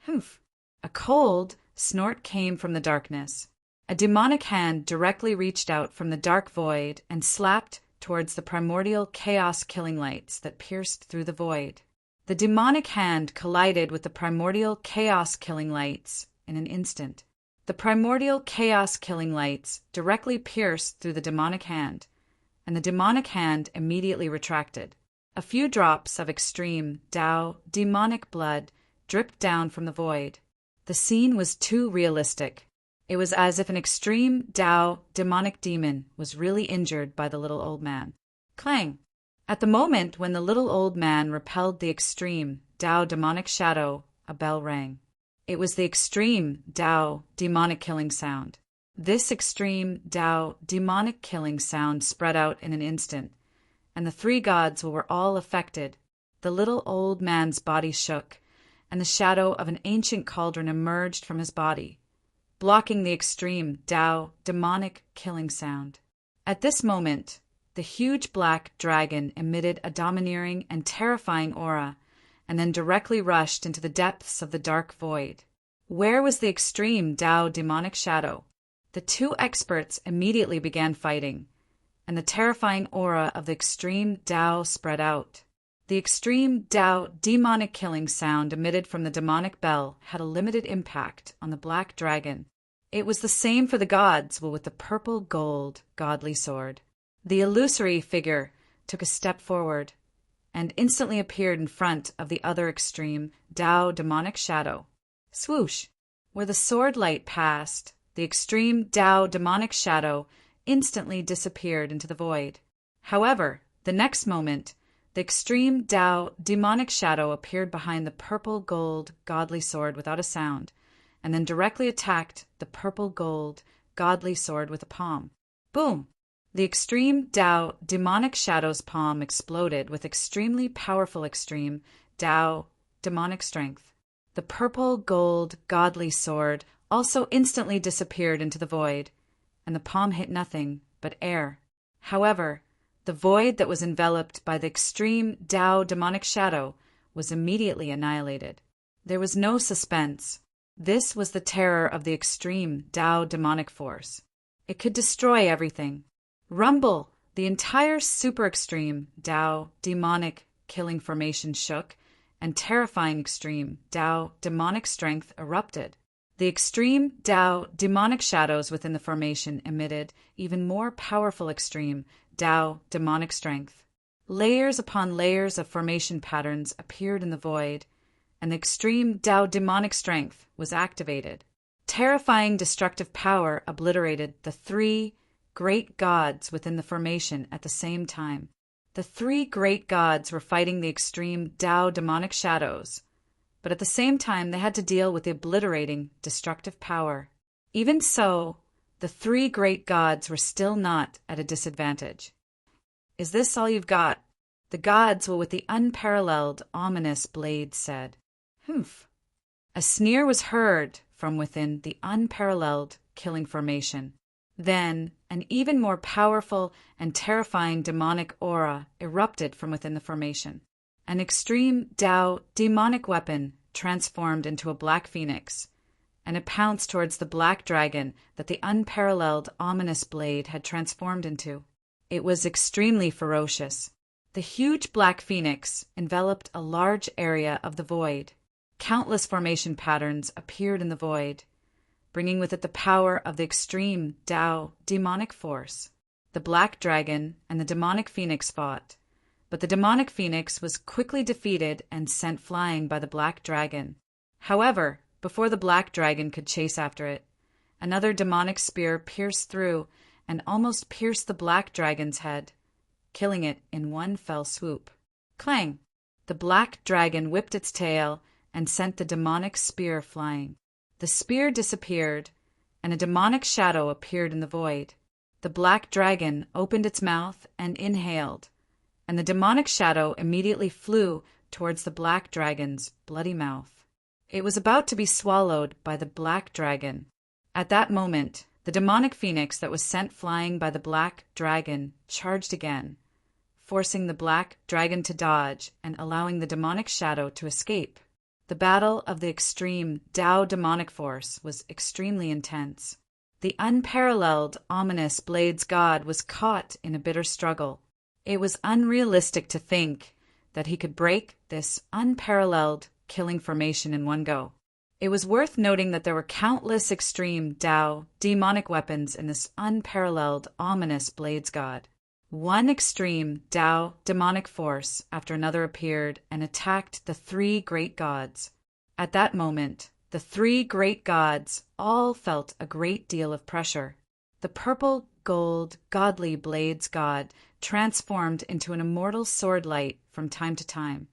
A: Humph! A cold snort came from the darkness. A demonic hand directly reached out from the dark void and slapped towards the primordial chaos killing lights that pierced through the void. The demonic hand collided with the primordial chaos killing lights in an instant. The primordial chaos killing lights directly pierced through the demonic hand, and the demonic hand immediately retracted. A few drops of extreme Tao demonic blood dripped down from the void. The scene was too realistic. It was as if an extreme Tao demonic demon was really injured by the little old man. Clang! At the moment when the little old man repelled the extreme Tao demonic shadow, a bell rang. It was the extreme Tao demonic killing sound. This extreme Tao demonic killing sound spread out in an instant, and the three gods were all affected. The little old man's body shook, and the shadow of an ancient cauldron emerged from his body, blocking the extreme Tao demonic killing sound. At this moment, the huge black dragon emitted a domineering and terrifying aura, and then directly rushed into the depths of the dark void. Where was the extreme Tao demonic shadow? The two experts immediately began fighting, and the terrifying aura of the extreme Tao spread out. The extreme Tao demonic killing sound emitted from the demonic bell had a limited impact on the black dragon. It was the same for the gods, but with the purple gold godly sword. The illusory figure took a step forward and instantly appeared in front of the other extreme Tao demonic shadow. Swoosh! Where the sword light passed, the extreme Tao demonic shadow instantly disappeared into the void. However, the next moment, the extreme Tao demonic shadow appeared behind the purple gold godly sword without a sound, and then directly attacked the purple gold godly sword with a palm. Boom! The extreme Tao demonic shadow's palm exploded with extremely powerful extreme Tao demonic strength. The purple gold godly sword also instantly disappeared into the void, and the palm hit nothing but air. However, the void that was enveloped by the extreme Tao demonic shadow was immediately annihilated. There was no suspense. This was the terror of the extreme Tao demonic force. It could destroy everything. Rumble! The entire super extreme Tao demonic killing formation shook, and terrifying extreme Tao demonic strength erupted. The extreme Tao demonic shadows within the formation emitted even more powerful extreme Tao demonic strength. Layers upon layers of formation patterns appeared in the void, and the extreme Tao demonic strength was activated. Terrifying destructive power obliterated the three great gods within the formation at the same time. The three great gods were fighting the extreme Tao demonic shadows, but at the same time they had to deal with the obliterating, destructive power. Even so, the three great gods were still not at a disadvantage. "Is this all you've got?" the gods with the unparalleled, ominous blades said. "Humph." A sneer was heard from within the unparalleled killing formation. Then an even more powerful and terrifying demonic aura erupted from within the formation. An extreme Tao demonic weapon transformed into a black phoenix, and it pounced towards the black dragon that the unparalleled, ominous blade had transformed into. It was extremely ferocious. The huge black phoenix enveloped a large area of the void. Countless formation patterns appeared in the void, bringing with it the power of the extreme Tao demonic force. The black dragon and the demonic phoenix fought, but the demonic phoenix was quickly defeated and sent flying by the black dragon. However, before the black dragon could chase after it, another demonic spear pierced through and almost pierced the black dragon's head, killing it in one fell swoop. Clang! The black dragon whipped its tail and sent the demonic spear flying. The spear disappeared, and a demonic shadow appeared in the void. The black dragon opened its mouth and inhaled, and the demonic shadow immediately flew towards the black dragon's bloody mouth. It was about to be swallowed by the black dragon. At that moment, the demonic phoenix that was sent flying by the black dragon charged again, forcing the black dragon to dodge and allowing the demonic shadow to escape. The battle of the extreme Tao demonic force was extremely intense. The unparalleled, ominous Blades God was caught in a bitter struggle. It was unrealistic to think that he could break this unparalleled killing formation in one go. It was worth noting that there were countless extreme Tao demonic weapons in this unparalleled, ominous Blades God. One extreme Tao demonic force after another appeared and attacked the three great gods. At that moment, the three great gods all felt a great deal of pressure. The purple, gold, godly Blades God transformed into an immortal sword light from time to time,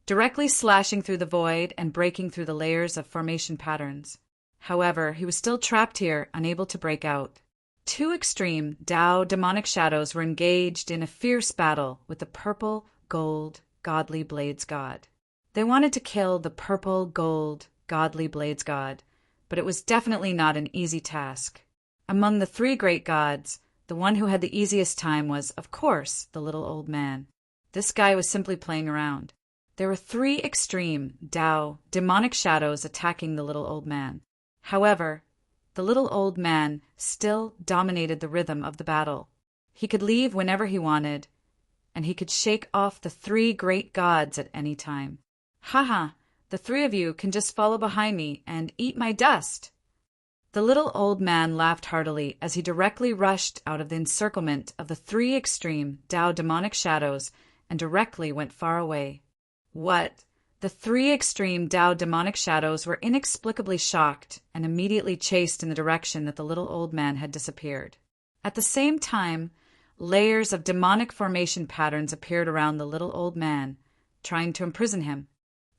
A: directly slashing through the void and breaking through the layers of formation patterns. However, he was still trapped here, unable to break out. Two extreme Tao demonic shadows were engaged in a fierce battle with the purple, gold, godly Blades God. They wanted to kill the purple, gold, godly Blades God, but it was definitely not an easy task. Among the three great gods, the one who had the easiest time was, of course, the little old man. This guy was simply playing around. There were three extreme Tao demonic shadows attacking the little old man. However, the little old man still dominated the rhythm of the battle. He could leave whenever he wanted, and he could shake off the three great gods at any time. "Ha! The three of you can just follow behind me and eat my dust." The little old man laughed heartily as he directly rushed out of the encirclement of the three extreme Tao demonic shadows and directly went far away. What? The three extreme Tao demonic shadows were inexplicably shocked and immediately chased in the direction that the little old man had disappeared. At the same time, layers of demonic formation patterns appeared around the little old man, trying to imprison him.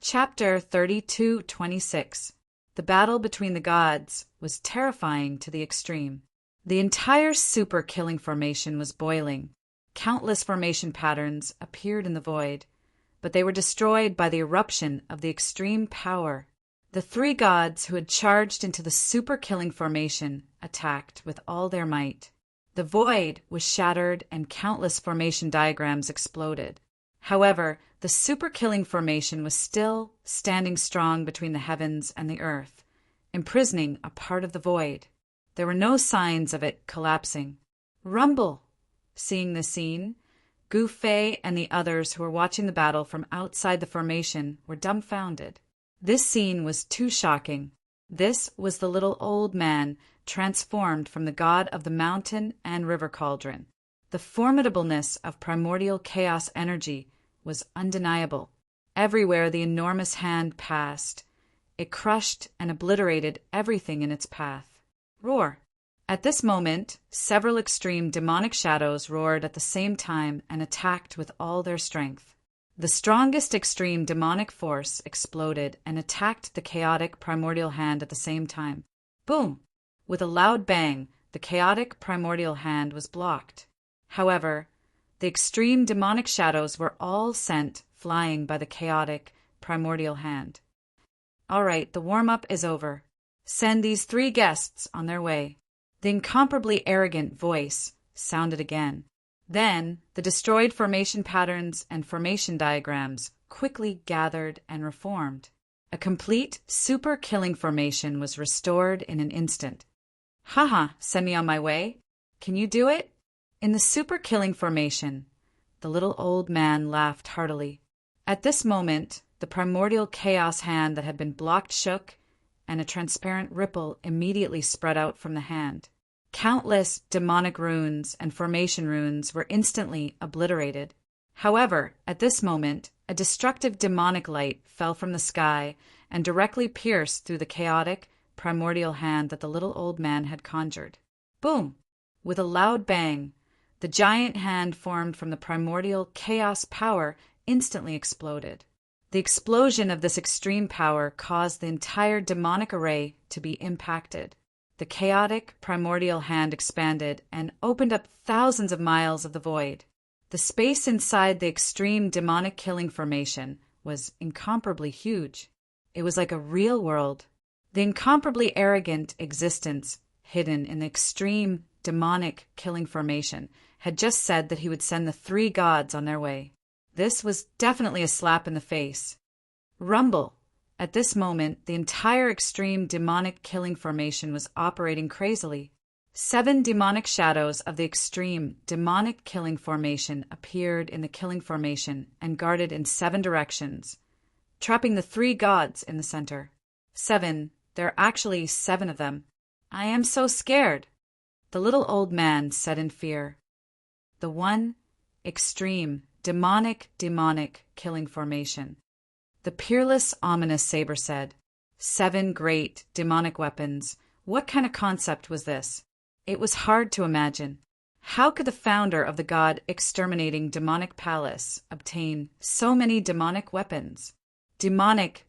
A: Chapter 32:26. The battle between the gods was terrifying to the extreme. The entire super killing formation was boiling. Countless formation patterns appeared in the void, but they were destroyed by the eruption of the extreme power. The three gods who had charged into the super-killing formation attacked with all their might. The void was shattered and countless formation diagrams exploded. However, the super-killing formation was still standing strong between the heavens and the earth, imprisoning a part of the void. There were no signs of it collapsing. Rumble! Seeing the scene, Gu Fei and the others who were watching the battle from outside the formation were dumbfounded. This scene was too shocking. This was the little old man transformed from the god of the mountain and river cauldron. The formidableness of primordial chaos energy was undeniable. Everywhere the enormous hand passed, it crushed and obliterated everything in its path. Roar! At this moment, several extreme demonic shadows roared at the same time and attacked with all their strength. The strongest extreme demonic force exploded and attacked the chaotic primordial hand at the same time. Boom! With a loud bang, the chaotic primordial hand was blocked. However, the extreme demonic shadows were all sent flying by the chaotic primordial hand. All right, the warm-up is over. Send these 3 guests on their way. The incomparably arrogant voice sounded again. Then, the destroyed formation patterns and formation diagrams quickly gathered and reformed. A complete super-killing formation was restored in an instant. Haha, send me on my way. Can you do it? In the super-killing formation, the little old man laughed heartily. At this moment, the primordial chaos hand that had been blocked shook, and a transparent ripple immediately spread out from the hand. Countless demonic runes and formation runes were instantly obliterated. However, at this moment, a destructive demonic light fell from the sky and directly pierced through the chaotic, primordial hand that the little old man had conjured. Boom! With a loud bang, the giant hand formed from the primordial chaos power instantly exploded. The explosion of this extreme power caused the entire demonic array to be impacted. The chaotic primordial hand expanded and opened up thousands of miles of the void. The space inside the extreme demonic killing formation was incomparably huge. It was like a real world. The incomparably arrogant existence hidden in the extreme demonic killing formation had just said that he would send the 3 gods on their way. This was definitely a slap in the face. Rumble! At this moment, the entire extreme demonic killing formation was operating crazily. 7 demonic shadows of the extreme demonic killing formation appeared in the killing formation and guarded in 7 directions, trapping the 3 gods in the center. 7. There are actually 7 of them. I am so scared, the little old man said in fear. The one extreme demonic killing formation. The peerless, ominous saber said, 7 great demonic weapons. What kind of concept was this? It was hard to imagine. How could the founder of the god exterminating demonic palace obtain so many demonic weapons? Demonic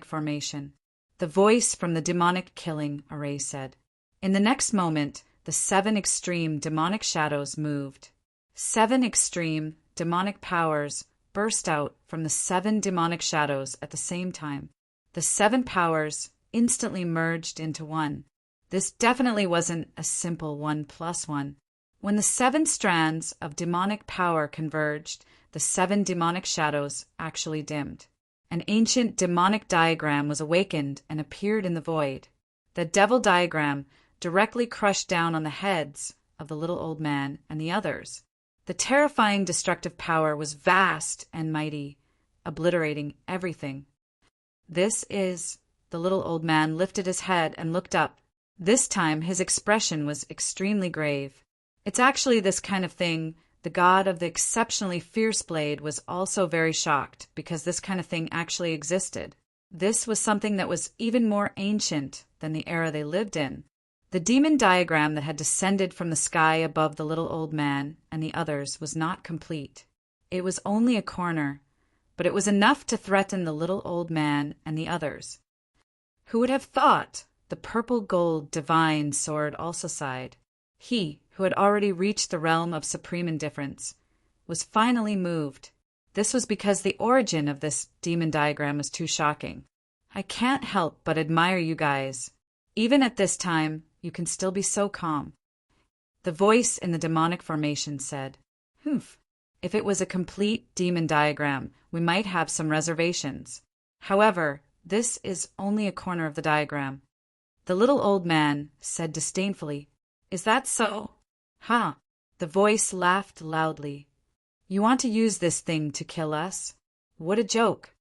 A: formation. The voice from the demonic killing array said. In the next moment, the 7 extreme demonic shadows moved. 7 extreme demonic powers burst out from the 7 demonic shadows at the same time. The 7 powers instantly merged into one. This definitely wasn't a simple 1 + 1. When the 7 strands of demonic power converged, the 7 demonic shadows actually dimmed. An ancient demonic diagram was awakened and appeared in the void. The devil diagram directly crushed down on the heads of the little old man and the others. The terrifying destructive power was vast and mighty, obliterating everything. This is... The little old man lifted his head and looked up. This time his expression was extremely grave. It's actually this kind of thing. The god of the exceptionally fierce blade was also very shocked because this kind of thing actually existed. This was something that was even more ancient than the era they lived in. The demon diagram that had descended from the sky above the little old man and the others was not complete. It was only a corner, but it was enough to threaten the little old man and the others. Who would have thought? The purple gold divine sword also sighed. He, who had already reached the realm of supreme indifference, was finally moved. This was because the origin of this demon diagram was too shocking. I can't help but admire you guys. Even at this time, you can still be so calm. The voice in the demonic formation said, Humph. If it was a complete demon diagram, we might have some reservations. However, this is only a corner of the diagram. The little old man said disdainfully, Is that so? Ha! The voice laughed loudly. You want to use this thing to kill us? What a joke!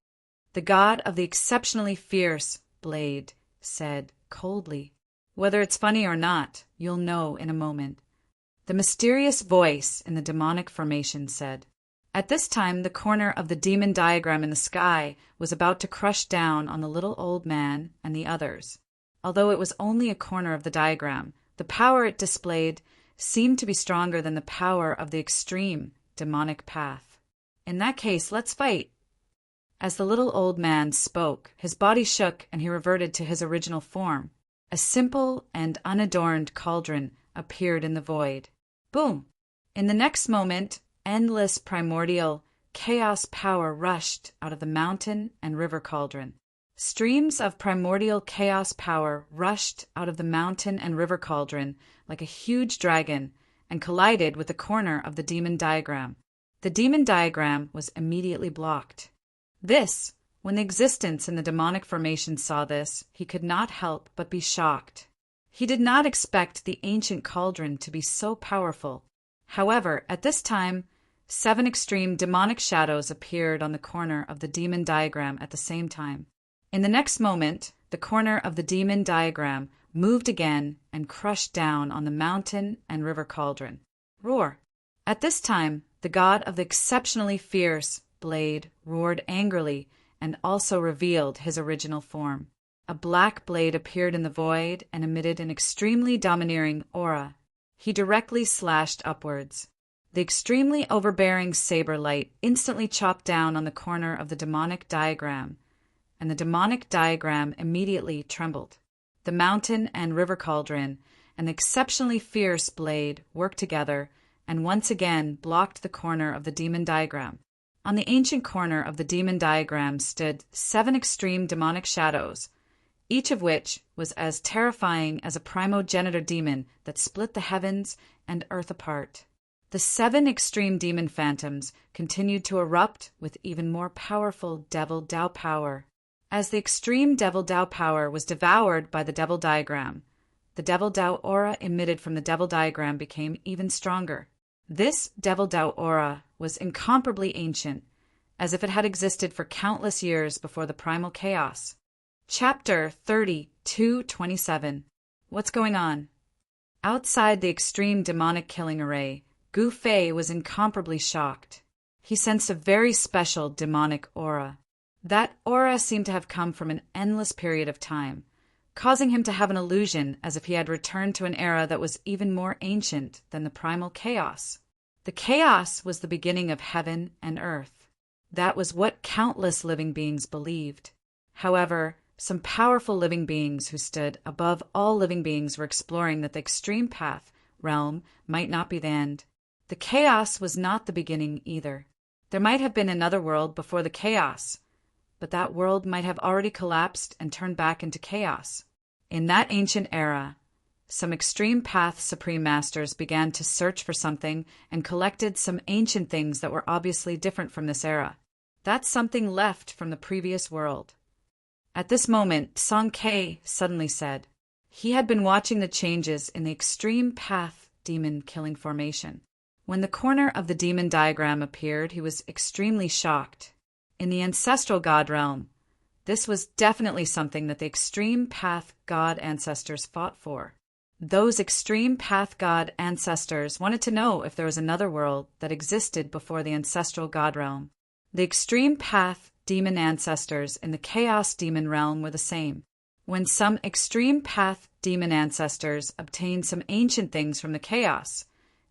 A: The god of the exceptionally fierce blade said coldly. Whether it's funny or not, you'll know in a moment. The mysterious voice in the demonic formation said. At this time, the corner of the demon diagram in the sky was about to crush down on the little old man and the others. Although it was only a corner of the diagram, the power it displayed seemed to be stronger than the power of the extreme demonic path. In that case, let's fight. As the little old man spoke, his body shook and he reverted to his original form. A simple and unadorned cauldron appeared in the void. Boom! In the next moment, endless primordial chaos power rushed out of the mountain and river cauldron. Streams of primordial chaos power rushed out of the mountain and river cauldron like a huge dragon and collided with the corner of the demon diagram. The demon diagram was immediately blocked. When the existence in the demonic formation saw this, he could not help but be shocked. He did not expect the ancient cauldron to be so powerful. However, at this time, 7 extreme demonic shadows appeared on the corner of the demon diagram at the same time. In the next moment, the corner of the demon diagram moved again and crushed down on the mountain and river cauldron. Roar! At this time, the god of the exceptionally fierce blade roared angrily and also revealed his original form. A black blade appeared in the void and emitted an extremely domineering aura. He directly slashed upwards. The extremely overbearing saber light instantly chopped down on the corner of the demonic diagram, and the demonic diagram immediately trembled. The mountain and river cauldron and the exceptionally fierce blade worked together and once again blocked the corner of the demon diagram. On the ancient corner of the demon diagram stood 7 extreme demonic shadows, each of which was as terrifying as a primogenitor demon that split the heavens and earth apart. The 7 extreme demon phantoms continued to erupt with even more powerful Devil Dao power. As the extreme Devil Dao power was devoured by the Devil diagram, the Devil Dao aura emitted from the Devil diagram became even stronger. This Devil Dao aura was incomparably ancient, as if it had existed for countless years before the primal chaos. Chapter 32:27. What's going on? Outside the extreme demonic killing array, Gu Fei was incomparably shocked. He sensed a very special demonic aura. That aura seemed to have come from an endless period of time, causing him to have an illusion as if he had returned to an era that was even more ancient than the primal chaos. The chaos was the beginning of heaven and earth. That was what countless living beings believed. However, some powerful living beings who stood above all living beings were exploring that the extreme path realm might not be the end. The chaos was not the beginning either. There might have been another world before the chaos, but that world might have already collapsed and turned back into chaos. In that ancient era, some extreme path supreme masters began to search for something and collected some ancient things that were obviously different from this era. That something left from the previous world. At this moment, Song Ke suddenly said. He had been watching the changes in the extreme path demon killing formation. When the corner of the demon diagram appeared, he was extremely shocked. In the ancestral god realm, this was definitely something that the extreme path god ancestors fought for. Those extreme path god ancestors wanted to know if there was another world that existed before the ancestral god realm. The extreme path demon ancestors in the chaos demon realm were the same. When some extreme path demon ancestors obtained some ancient things from the chaos,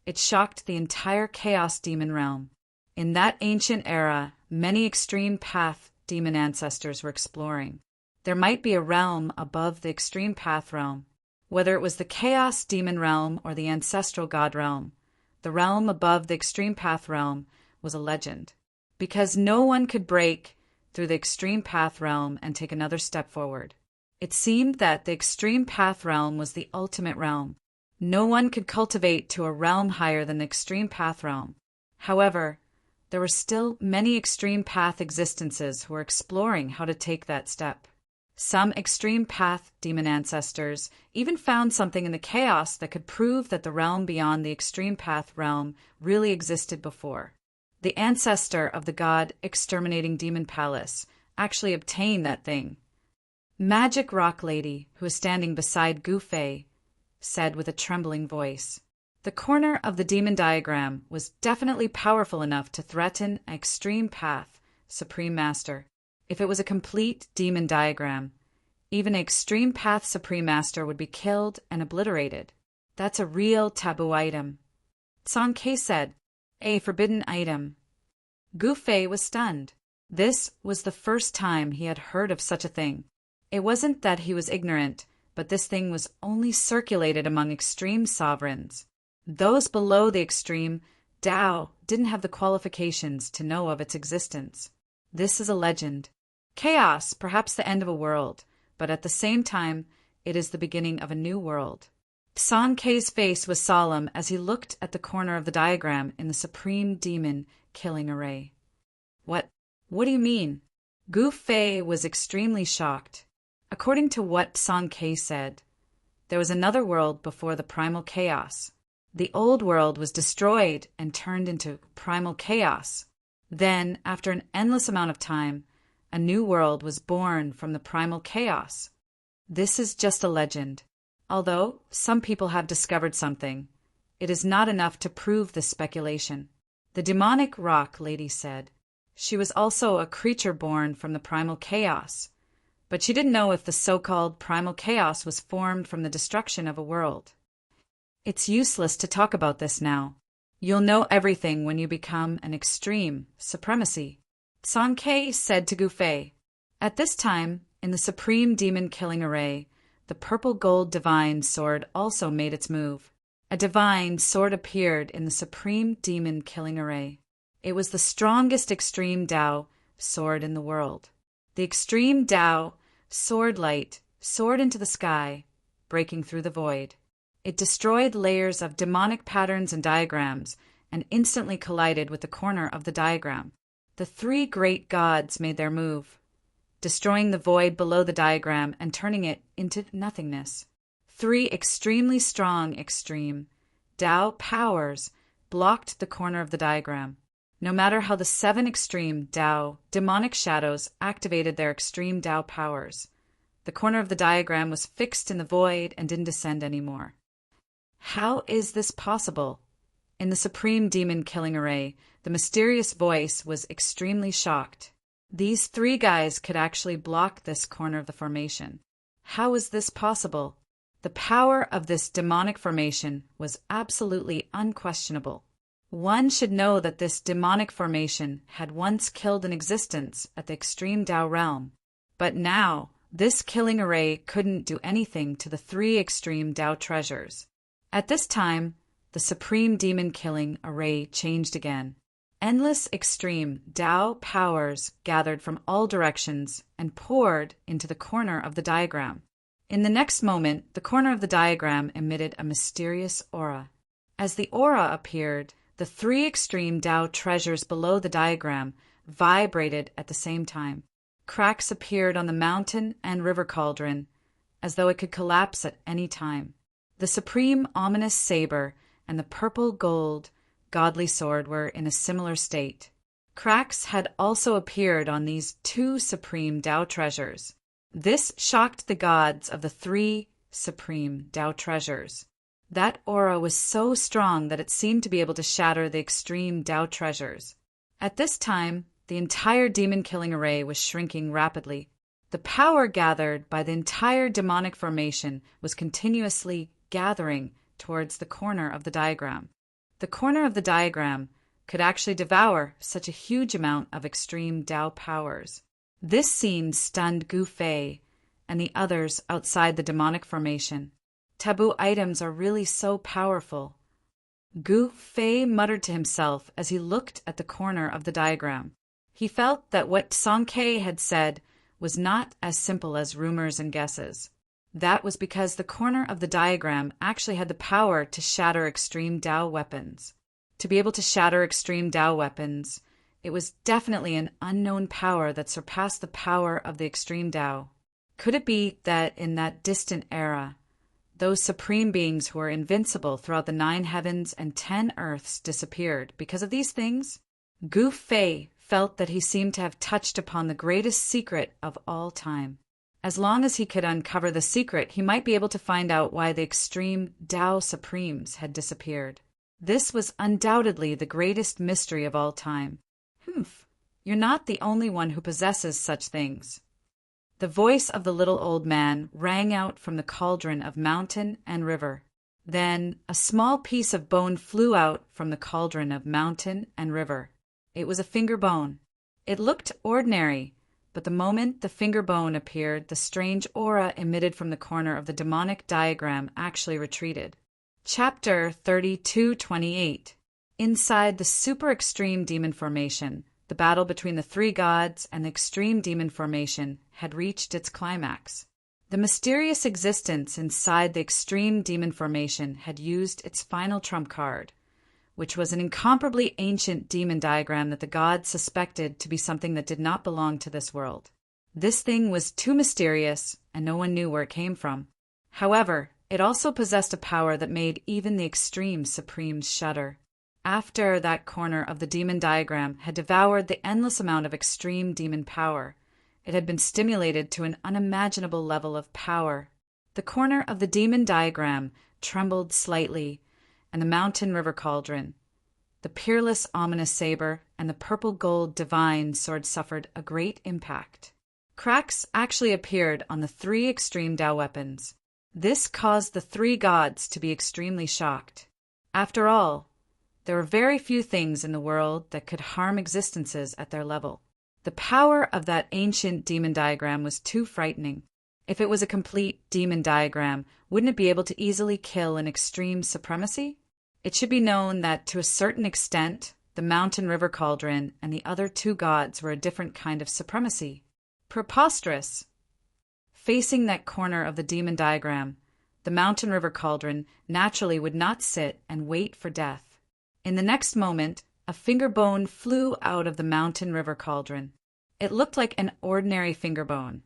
A: it shocked the entire chaos demon realm. In that ancient era, many extreme path demon ancestors were exploring. There might be a realm above the extreme path realm. Whether it was the chaos demon realm or the ancestral god realm, the realm above the extreme path realm was a legend. Because no one could break through the extreme path realm and take another step forward. It seemed that the extreme path realm was the ultimate realm. No one could cultivate to a realm higher than the extreme path realm. However, there were still many extreme path existences who were exploring how to take that step. Some extreme path demon ancestors even found something in the chaos that could prove that the realm beyond the extreme path realm really existed before. The ancestor of the god exterminating demon palace actually obtained that thing. Magic Rock Lady, who was standing beside Gu Fei, said with a trembling voice, "The corner of the demon diagram was definitely powerful enough to threaten an extreme path supreme master. If it was a complete demon diagram, even an extreme path supreme master would be killed and obliterated. That's a real taboo item." Song Ke said, "A forbidden item." Gu Fei was stunned. This was the first time he had heard of such a thing. It wasn't that he was ignorant, but this thing was only circulated among extreme sovereigns. Those below the extreme Tao didn't have the qualifications to know of its existence. This is a legend. Chaos, perhaps the end of a world, but at the same time, it is the beginning of a new world. San Kei's face was solemn as he looked at the corner of the diagram in the supreme demon killing array. What do you mean? Gu Fei was extremely shocked. According to what San Kei said, there was another world before the primal chaos. The old world was destroyed and turned into primal chaos. Then, after an endless amount of time, a new world was born from the primal chaos. This is just a legend. Although some people have discovered something, it is not enough to prove this speculation. The demonic rock lady said she was also a creature born from the primal chaos, but she didn't know if the so-called primal chaos was formed from the destruction of a world. It's useless to talk about this now. You'll know everything when you become an extreme supremacy, San Kei said to Gu Fei. At this time, in the supreme demon killing array, the purple gold divine sword also made its move. A divine sword appeared in the supreme demon killing array. It was the strongest extreme Tao sword in the world. The extreme Tao sword light soared into the sky, breaking through the void. It destroyed layers of demonic patterns and diagrams and instantly collided with the corner of the diagram. The three great gods made their move, destroying the void below the diagram and turning it into nothingness. Three extremely strong extreme Tao powers blocked the corner of the diagram. No matter how the 7 extreme Tao demonic shadows activated their extreme Tao powers, the corner of the diagram was fixed in the void and didn't descend anymore. How is this possible? In the supreme demon killing array, the mysterious voice was extremely shocked. These 3 guys could actually block this corner of the formation. How is this possible? The power of this demonic formation was absolutely unquestionable. One should know that this demonic formation had once killed an existence at the extreme Tao realm. But now, this killing array couldn't do anything to the 3 extreme Tao treasures. At this time, the supreme demon killing array changed again. Endless extreme Tao powers gathered from all directions and poured into the corner of the diagram. In the next moment, the corner of the diagram emitted a mysterious aura. As the aura appeared, the 3 extreme Tao treasures below the diagram vibrated at the same time. Cracks appeared on the mountain and river cauldron, as though it could collapse at any time. The supreme ominous saber and the purple gold godly sword were in a similar state. Cracks had also appeared on these 2 supreme Tao treasures. This shocked the gods of the 3 supreme Tao treasures. That aura was so strong that it seemed to be able to shatter the extreme Tao treasures. At this time, the entire demon-killing array was shrinking rapidly. The power gathered by the entire demonic formation was continuously gathering towards the corner of the diagram. The corner of the diagram could actually devour such a huge amount of extreme Tao powers. This scene stunned Gu Fei and the others outside the demonic formation. Taboo items are really so powerful. Gu Fei muttered to himself as he looked at the corner of the diagram. He felt that what San Kei had said was not as simple as rumors and guesses. That was because the corner of the diagram actually had the power to shatter extreme Tao weapons. To be able to shatter extreme Tao weapons, it was definitely an unknown power that surpassed the power of the extreme Tao. Could it be that in that distant era, those supreme beings who were invincible throughout the 9 heavens and 10 earths disappeared because of these things? Gu Fei felt that he seemed to have touched upon the greatest secret of all time. As long as he could uncover the secret, he might be able to find out why the extreme Tao Supremes had disappeared. This was undoubtedly the greatest mystery of all time. You're not the only one who possesses such things. The voice of the little old man rang out from the cauldron of mountain and river. Then a small piece of bone flew out from the cauldron of mountain and river. It was a finger bone. It looked ordinary, but the moment the finger bone appeared, the strange aura emitted from the corner of the demonic diagram actually retreated. Chapter 32:28. Inside the super extreme demon formation, the battle between the three gods and the extreme demon formation had reached its climax. The mysterious existence inside the extreme demon formation had used its final trump card, which was an incomparably ancient demon diagram that the gods suspected to be something that did not belong to this world. This thing was too mysterious, and no one knew where it came from. However, it also possessed a power that made even the extreme supremes shudder. After that corner of the demon diagram had devoured the endless amount of extreme demon power, it had been stimulated to an unimaginable level of power. The corner of the demon diagram trembled slightly, and the mountain river cauldron, the peerless ominous saber, and the purple gold divine sword suffered a great impact. Cracks actually appeared on the three extreme Tao weapons. This caused the three gods to be extremely shocked. After all, there were very few things in the world that could harm existences at their level. The power of that ancient demon diagram was too frightening. If it was a complete demon diagram, wouldn't it be able to easily kill an extreme supremacy? It should be known that, to a certain extent, the mountain river cauldron and the other two gods were a different kind of supremacy. Preposterous! Facing that corner of the demon diagram, the mountain river cauldron naturally would not sit and wait for death. In the next moment, a finger bone flew out of the mountain river cauldron. It looked like an ordinary finger bone,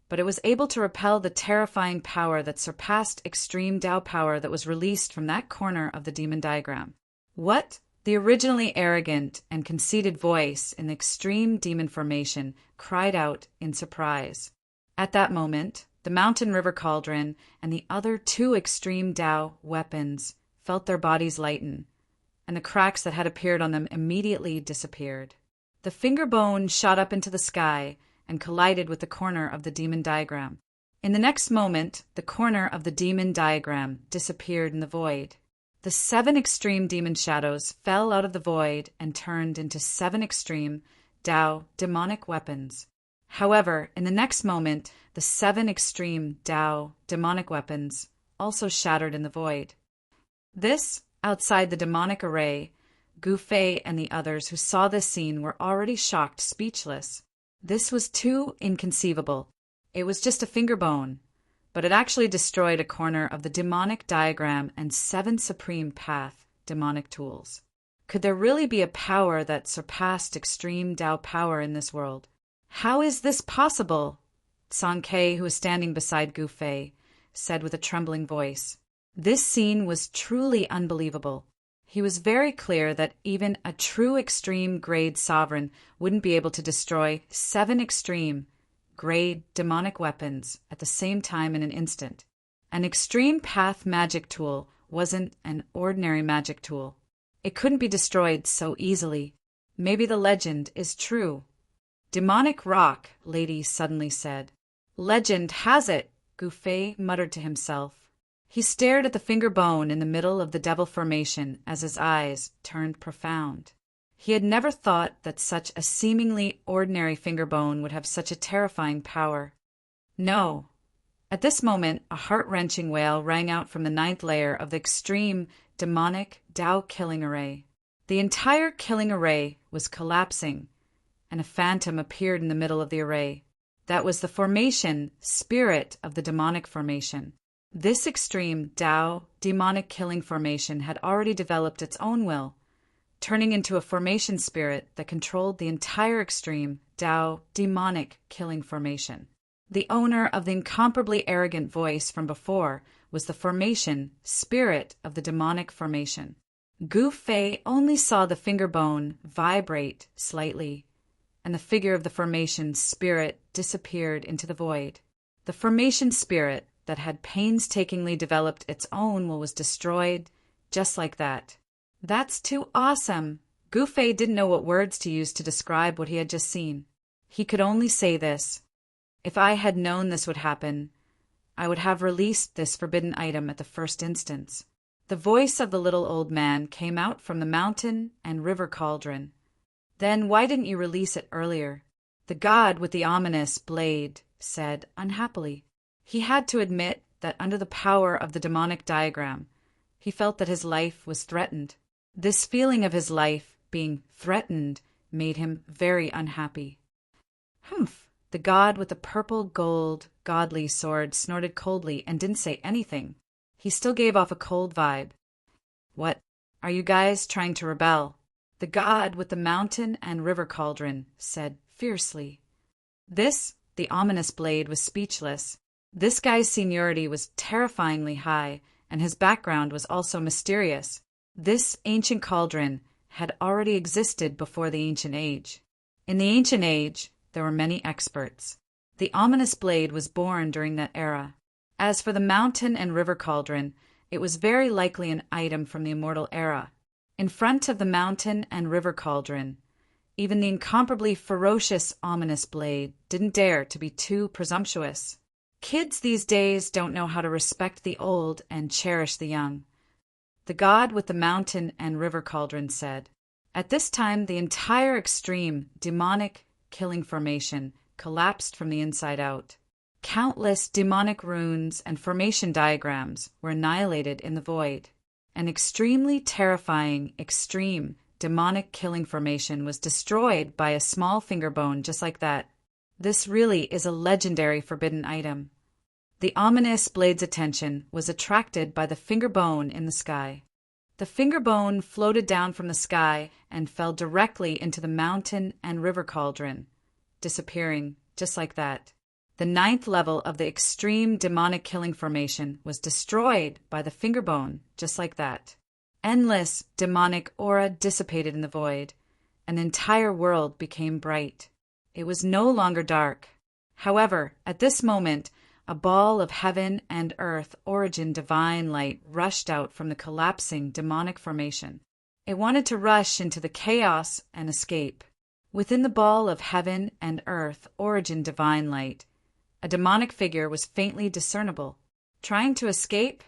A: but it was able to repel the terrifying power that surpassed extreme Tao power that was released from that corner of the demon diagram. What? The originally arrogant and conceited voice in the extreme demon formation cried out in surprise. At that moment, the mountain river cauldron and the other two extreme Tao weapons felt their bodies lighten, and the cracks that had appeared on them immediately disappeared. The finger bone shot up into the sky and collided with the corner of the demon diagram. In the next moment, the corner of the demon diagram disappeared in the void. The 7 extreme demon shadows fell out of the void and turned into 7 extreme Tao demonic weapons. However, in the next moment, the 7 extreme Tao demonic weapons also shattered in the void. This, outside the demonic array, Gu Fei and the others who saw this scene were already shocked speechless. This was too inconceivable. It was just a finger bone, but it actually destroyed a corner of the demonic diagram and 7 supreme path demonic tools. Could there really be a power that surpassed extreme Tao power in this world? How is this possible? San Ke, who was standing beside Gu Fei, said with a trembling voice. This scene was truly unbelievable. He was very clear that even a true extreme grade sovereign wouldn't be able to destroy 7 extreme grade demonic weapons at the same time in an instant. An extreme path magic tool wasn't an ordinary magic tool. It couldn't be destroyed so easily. Maybe the legend is true. Demonic rock, Lady suddenly said. Legend has it, Gu Fei muttered to himself. He stared at the finger bone in the middle of the devil formation as his eyes turned profound. He had never thought that such a seemingly ordinary finger bone would have such a terrifying power. No. At this moment, a heart-wrenching wail rang out from the 9th layer of the extreme demonic Tao killing array. The entire killing array was collapsing, and a phantom appeared in the middle of the array. That was the formation spirit of the demonic formation. This extreme Tao demonic killing formation had already developed its own will, turning into a formation spirit that controlled the entire extreme Tao demonic killing formation. The owner of the incomparably arrogant voice from before was the formation spirit of the demonic formation. Gu Fei only saw the finger bone vibrate slightly, and the figure of the formation spirit disappeared into the void. The formation spirit that had painstakingly developed its own will was destroyed just like that. That's too awesome. Gu Fei didn't know what words to use to describe what he had just seen. He could only say this. If I had known this would happen, I would have released this forbidden item at the first instance. The voice of the little old man came out from the mountain and river cauldron. Then why didn't you release it earlier? The god with the ominous blade said unhappily. He had to admit that under the power of the demonic diagram, he felt that his life was threatened. This feeling of his life being threatened made him very unhappy. Humph! The god with the purple gold godly sword snorted coldly and didn't say anything. He still gave off a cold vibe. What? Are you guys trying to rebel? The god with the mountain and river cauldron said fiercely. The ominous blade, was speechless. This guy's seniority was terrifyingly high, and his background was also mysterious. This ancient cauldron had already existed before the Ancient Age. In the Ancient Age, there were many experts. The ominous blade was born during that era. As for the mountain and river cauldron, it was very likely an item from the immortal era. In front of the mountain and river cauldron, even the incomparably ferocious ominous blade didn't dare to be too presumptuous. Kids these days don't know how to respect the old and cherish the young. The god with the mountain and river cauldron said. At this time, the entire extreme, demonic killing formation collapsed from the inside out. Countless demonic runes and formation diagrams were annihilated in the void. An extremely terrifying, extreme, demonic killing formation was destroyed by a small finger bone just like that. This really is a legendary forbidden item. The ominous blade's attention was attracted by the finger bone in the sky. The finger bone floated down from the sky and fell directly into the mountain and river cauldron, disappearing just like that. The 9th level of the extreme demonic killing formation was destroyed by the finger bone just like that. Endless demonic aura dissipated in the void. An entire world became bright. It was no longer dark. However, at this moment, a ball of heaven and earth origin divine light rushed out from the collapsing demonic formation. It wanted to rush into the chaos and escape. Within the ball of heaven and earth origin divine light, a demonic figure was faintly discernible. Trying to escape?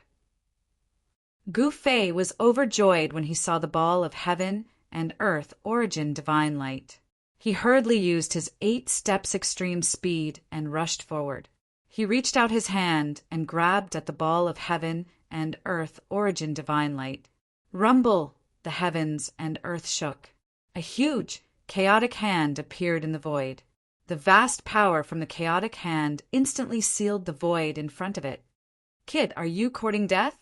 A: Gu Fei was overjoyed when he saw the ball of heaven and earth origin divine light. He hurriedly used his 8 steps extreme speed and rushed forward. He reached out his hand and grabbed at the ball of heaven and earth origin divine light. Rumble! The heavens and earth shook. A huge, chaotic hand appeared in the void. The vast power from the chaotic hand instantly sealed the void in front of it. Kid, are you courting death?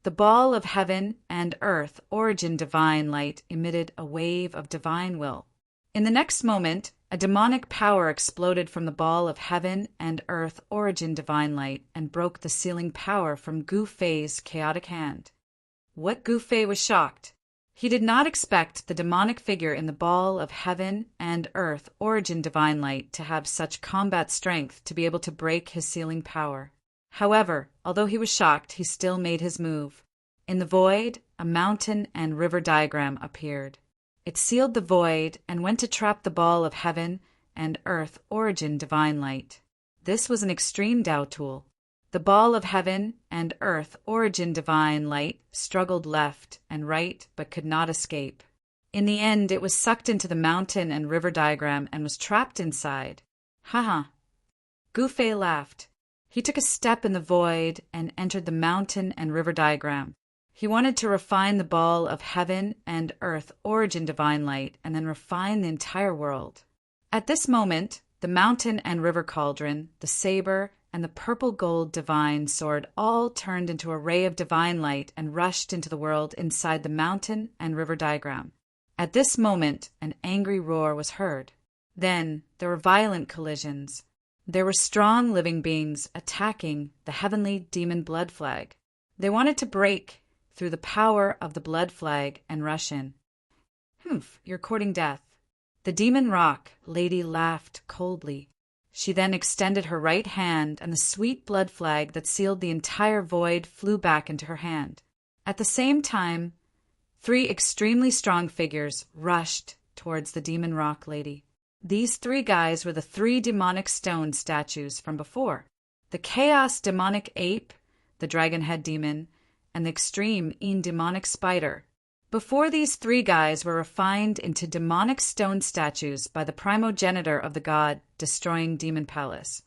A: The ball of heaven and earth origin divine light emitted a wave of divine will. In the next moment, a demonic power exploded from the ball of heaven and earth origin divine light and broke the sealing power from Gu Fei's chaotic hand. What Gu Fei was shocked. He did not expect the demonic figure in the ball of heaven and earth origin divine light to have such combat strength to be able to break his sealing power. However, although he was shocked, he still made his move. In the void, a mountain and river diagram appeared. It sealed the void and went to trap the ball of heaven and earth origin divine light. This was an extreme Tao tool. The ball of heaven and earth origin divine light struggled left and right but could not escape. In the end, it was sucked into the mountain and river diagram and was trapped inside. Haha. Gu Fei laughed. He took a step in the void and entered the mountain and river diagram. He wanted to refine the ball of heaven and earth origin divine light and then refine the entire world. At this moment, the mountain and river cauldron, the saber, and the purple gold divine sword all turned into a ray of divine light and rushed into the world inside the mountain and river diagram. At this moment, an angry roar was heard. Then there were violent collisions. There were strong living beings attacking the heavenly demon blood flag. They wanted to break through the power of the blood flag and rush in. Humph, you're courting death. The demon rock lady laughed coldly. She then extended her right hand, and the sweet blood flag that sealed the entire void flew back into her hand. At the same time, 3 extremely strong figures rushed towards the demon rock lady. These 3 guys were the 3 demonic stone statues from before. The chaos demonic ape, the dragon head demon, and the extreme demonic spider. Before these three guys were refined into demonic stone statues by the primogenitor of the god destroying Demon Palace.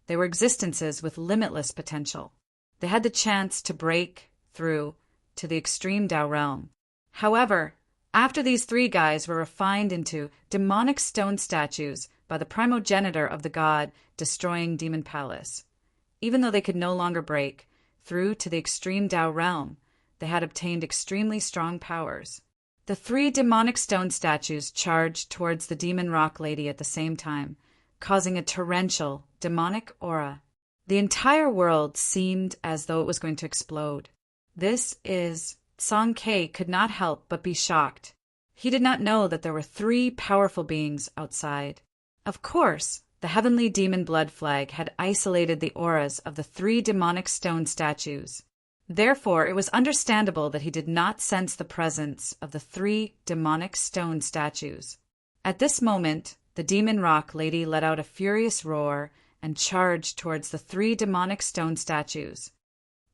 A: They were existences with limitless potential. They had the chance to break through to the extreme Tao realm. However, after these three guys were refined into demonic stone statues by the primogenitor of the god destroying Demon Palace, even though they could no longer break through to the extreme Tao realm, they had obtained extremely strong powers. The three demonic stone statues charged towards the demon rock lady at the same time, causing a torrential, demonic aura. The entire world seemed as though it was going to explode. Song K could not help but be shocked. He did not know that there were three powerful beings outside. Of course, the heavenly demon blood flag had isolated the auras of the three demonic stone statues. Therefore, it was understandable that he did not sense the presence of the three demonic stone statues. At this moment, the demon rock lady let out a furious roar and charged towards the three demonic stone statues.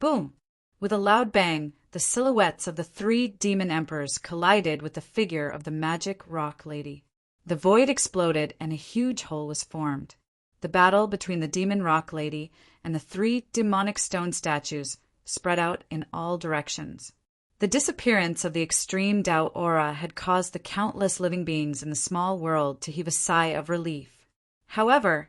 A: Boom! With a loud bang, the silhouettes of the three demon emperors collided with the figure of the magic rock lady. The void exploded and a huge hole was formed. The battle between the demon rock lady and the three demonic stone statues spread out in all directions. The disappearance of the extreme Tao aura had caused the countless living beings in the small world to heave a sigh of relief. However,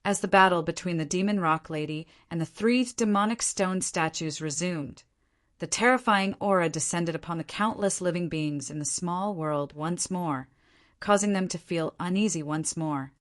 A: as the battle between the demon rock lady and the three demonic stone statues resumed, the terrifying aura descended upon the countless living beings in the small world once more, causing them to feel uneasy once more.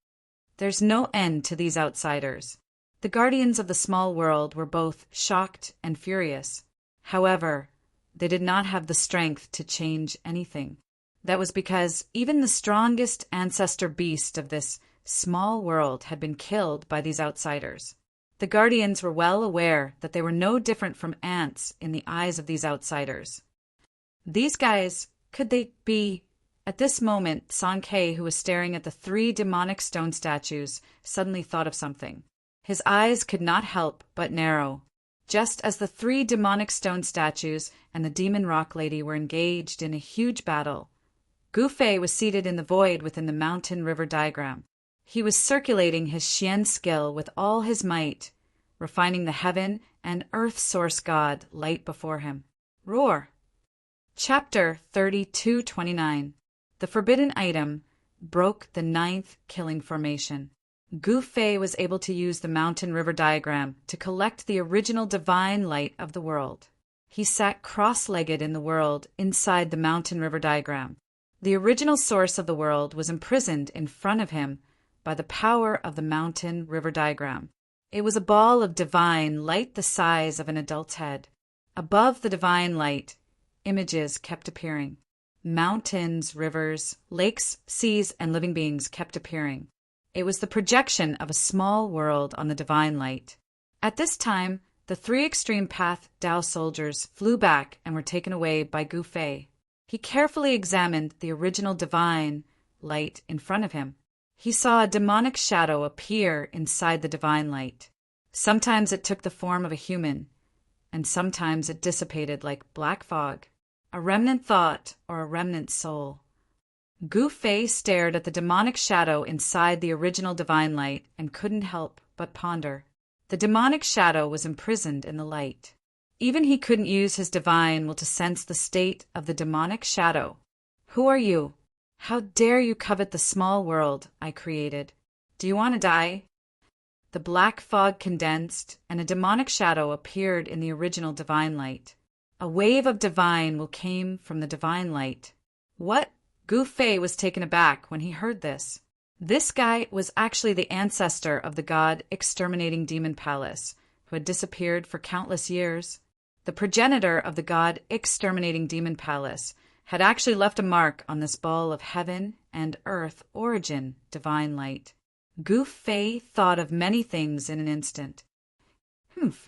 A: There's no end to these outsiders. The guardians of the small world were both shocked and furious. However, they did not have the strength to change anything. That was because even the strongest ancestor beast of this small world had been killed by these outsiders. The guardians were well aware that they were no different from ants in the eyes of these outsiders. These guys, could they be? At this moment, Song K, who was staring at the three demonic stone statues, suddenly thought of something. His eyes could not help but narrow. Just as the three demonic stone statues and the demon rock lady were engaged in a huge battle, Gu Fei was seated in the void within the mountain river diagram. He was circulating his Xian skill with all his might, refining the heaven and earth source god light before him. Roar! Chapter 32:29. The forbidden item broke the ninth killing formation. Gu Fei was able to use the mountain river diagram to collect the original divine light of the world. He sat cross-legged in the world inside the mountain river diagram. The original source of the world was imprisoned in front of him by the power of the mountain river diagram. It was a ball of divine light the size of an adult's head. Above the divine light, images kept appearing. Mountains, rivers, lakes, seas, and living beings kept appearing. It was the projection of a small world on the divine light. At this time, the three extreme path Tao soldiers flew back and were taken away by Gu Fei. He carefully examined the original divine light in front of him. He saw a demonic shadow appear inside the divine light. Sometimes it took the form of a human, and sometimes it dissipated like black fog, a remnant thought or a remnant soul. Gu Fei stared at the demonic shadow inside the original divine light and couldn't help but ponder. The demonic shadow was imprisoned in the light. Even he couldn't use his divine will to sense the state of the demonic shadow. Who are you? How dare you covet the small world I created? Do you want to die? The black fog condensed, and a demonic shadow appeared in the original divine light. A wave of divine will came from the divine light. What? Gu Fei was taken aback when he heard this. This guy was actually the ancestor of the god exterminating Demon Palace, who had disappeared for countless years. The progenitor of the god exterminating Demon Palace had actually left a mark on this ball of heaven and earth origin divine light. Gu Fei thought of many things in an instant.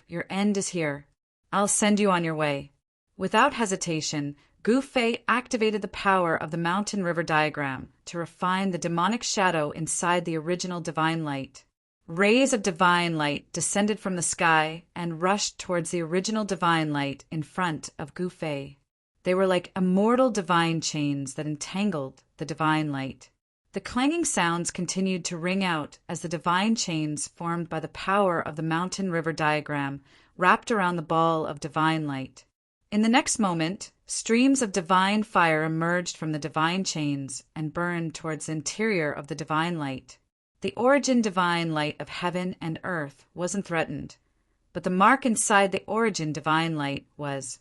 A: Your end is here. I'll send you on your way. Without hesitation, Gu Fei activated the power of the mountain river diagram to refine the demonic shadow inside the original divine light. Rays of divine light descended from the sky and rushed towards the original divine light in front of Gu Fei. They were like immortal divine chains that entangled the divine light. The clanging sounds continued to ring out as the divine chains formed by the power of the mountain-river diagram wrapped around the ball of divine light. In the next moment, streams of divine fire emerged from the divine chains and burned towards the interior of the divine light. The origin divine light of heaven and earth wasn't threatened, but the mark inside the origin divine light was.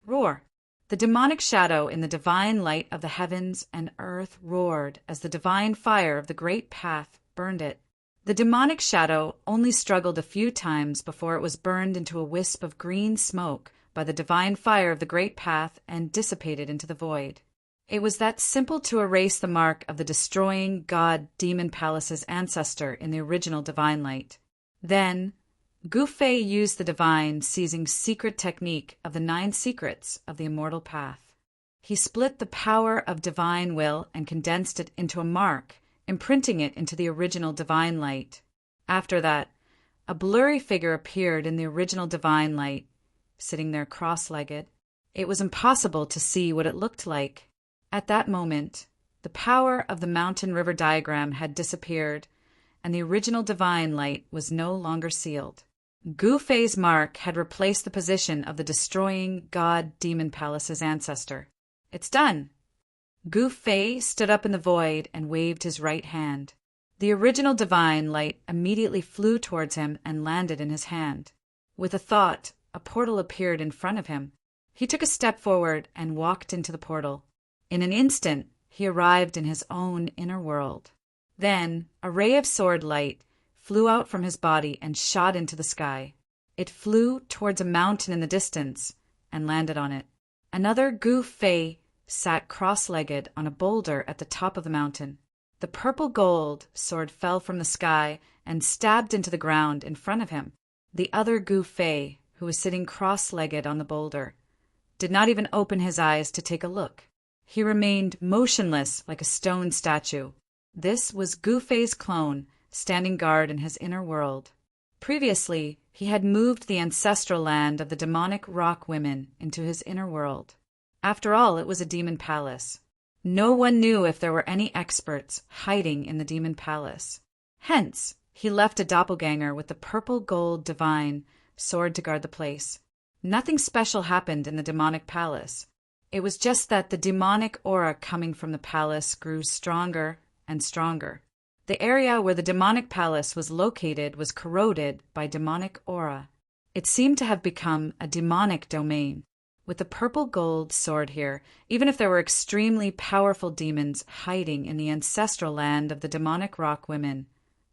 A: Roar! The demonic shadow in the divine light of the heavens and earth roared as the divine fire of the great path burned it. The demonic shadow only struggled a few times before it was burned into a wisp of green smoke by the divine fire of the great path and dissipated into the void. It was that simple to erase the mark of the destroying god-demon palace's ancestor in the original divine light. Then, Gu Fei used the divine, seizing secret technique of the 9 secrets of the immortal path. He split the power of divine will and condensed it into a mark, imprinting it into the original divine light. After that, a blurry figure appeared in the original divine light, sitting there cross-legged. It was impossible to see what it looked like. At that moment, the power of the mountain-river diagram had disappeared, and the original divine light was no longer sealed. Gu Fei's mark had replaced the position of the destroying god-demon palace's ancestor. It's done! Gu Fei stood up in the void and waved his right hand. The original divine light immediately flew towards him and landed in his hand. With a thought, a portal appeared in front of him. He took a step forward and walked into the portal. In an instant, he arrived in his own inner world. Then, a ray of sword light flew out from his body and shot into the sky. It flew towards a mountain in the distance and landed on it. Another Gu Fei sat cross-legged on a boulder at the top of the mountain. The purple gold sword fell from the sky and stabbed into the ground in front of him. The other Gu Fei, who was sitting cross-legged on the boulder, did not even open his eyes to take a look. He remained motionless like a stone statue. This was Gu Fei's clone, standing guard in his inner world. Previously, he had moved the ancestral land of the demonic rock women into his inner world. After all, it was a demon palace. No one knew if there were any experts hiding in the demon palace. Hence, he left a doppelganger with the purple gold divine sword to guard the place. Nothing special happened in the demonic palace. It was just that the demonic aura coming from the palace grew stronger and stronger. The area where the demonic palace was located was corroded by demonic aura. It seemed to have become a demonic domain. With the purple gold sword here, even if there were extremely powerful demons hiding in the ancestral land of the demonic rock women,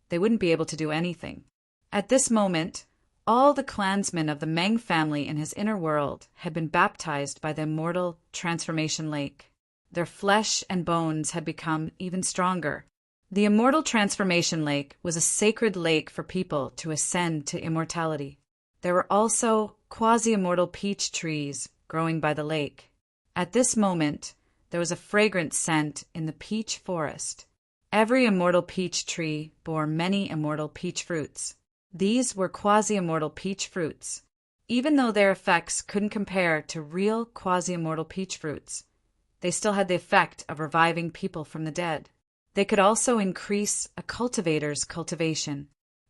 A: they wouldn't be able to do anything. At this moment, all the clansmen of the Meng family in his inner world had been baptized by the immortal transformation lake. Their flesh and bones had become even stronger. The immortal transformation lake was a sacred lake for people to ascend to immortality. There were also quasi-immortal peach trees growing by the lake. At this moment, there was a fragrant scent in the peach forest. Every immortal peach tree bore many immortal peach fruits. These were quasi-immortal peach fruits. Even though their effects couldn't compare to real quasi-immortal peach fruits, they still had the effect of reviving people from the dead. They could also increase a cultivator's cultivation.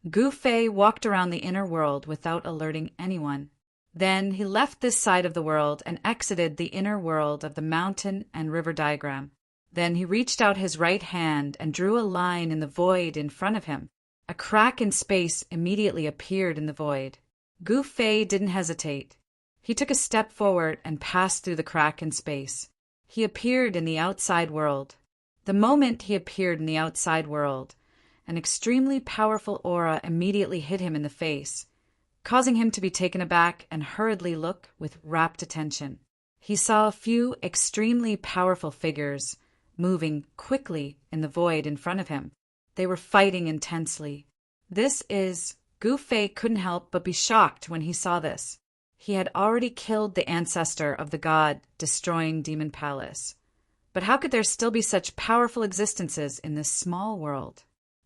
A: Gu Fei walked around the inner world without alerting anyone. Then he left this side of the world and exited the inner world of the mountain and river diagram. Then he reached out his right hand and drew a line in the void in front of him. A crack in space immediately appeared in the void. Gu Fei didn't hesitate. He took a step forward and passed through the crack in space. He appeared in the outside world. The moment he appeared in the outside world, an extremely powerful aura immediately hit him in the face, causing him to be taken aback and hurriedly look with rapt attention. He saw a few extremely powerful figures moving quickly in the void in front of him. They were fighting intensely. Gu Fei couldn't help but be shocked when he saw this. He had already killed the ancestor of the god destroying Demon Palace. But how could there still be such powerful existences in this small world?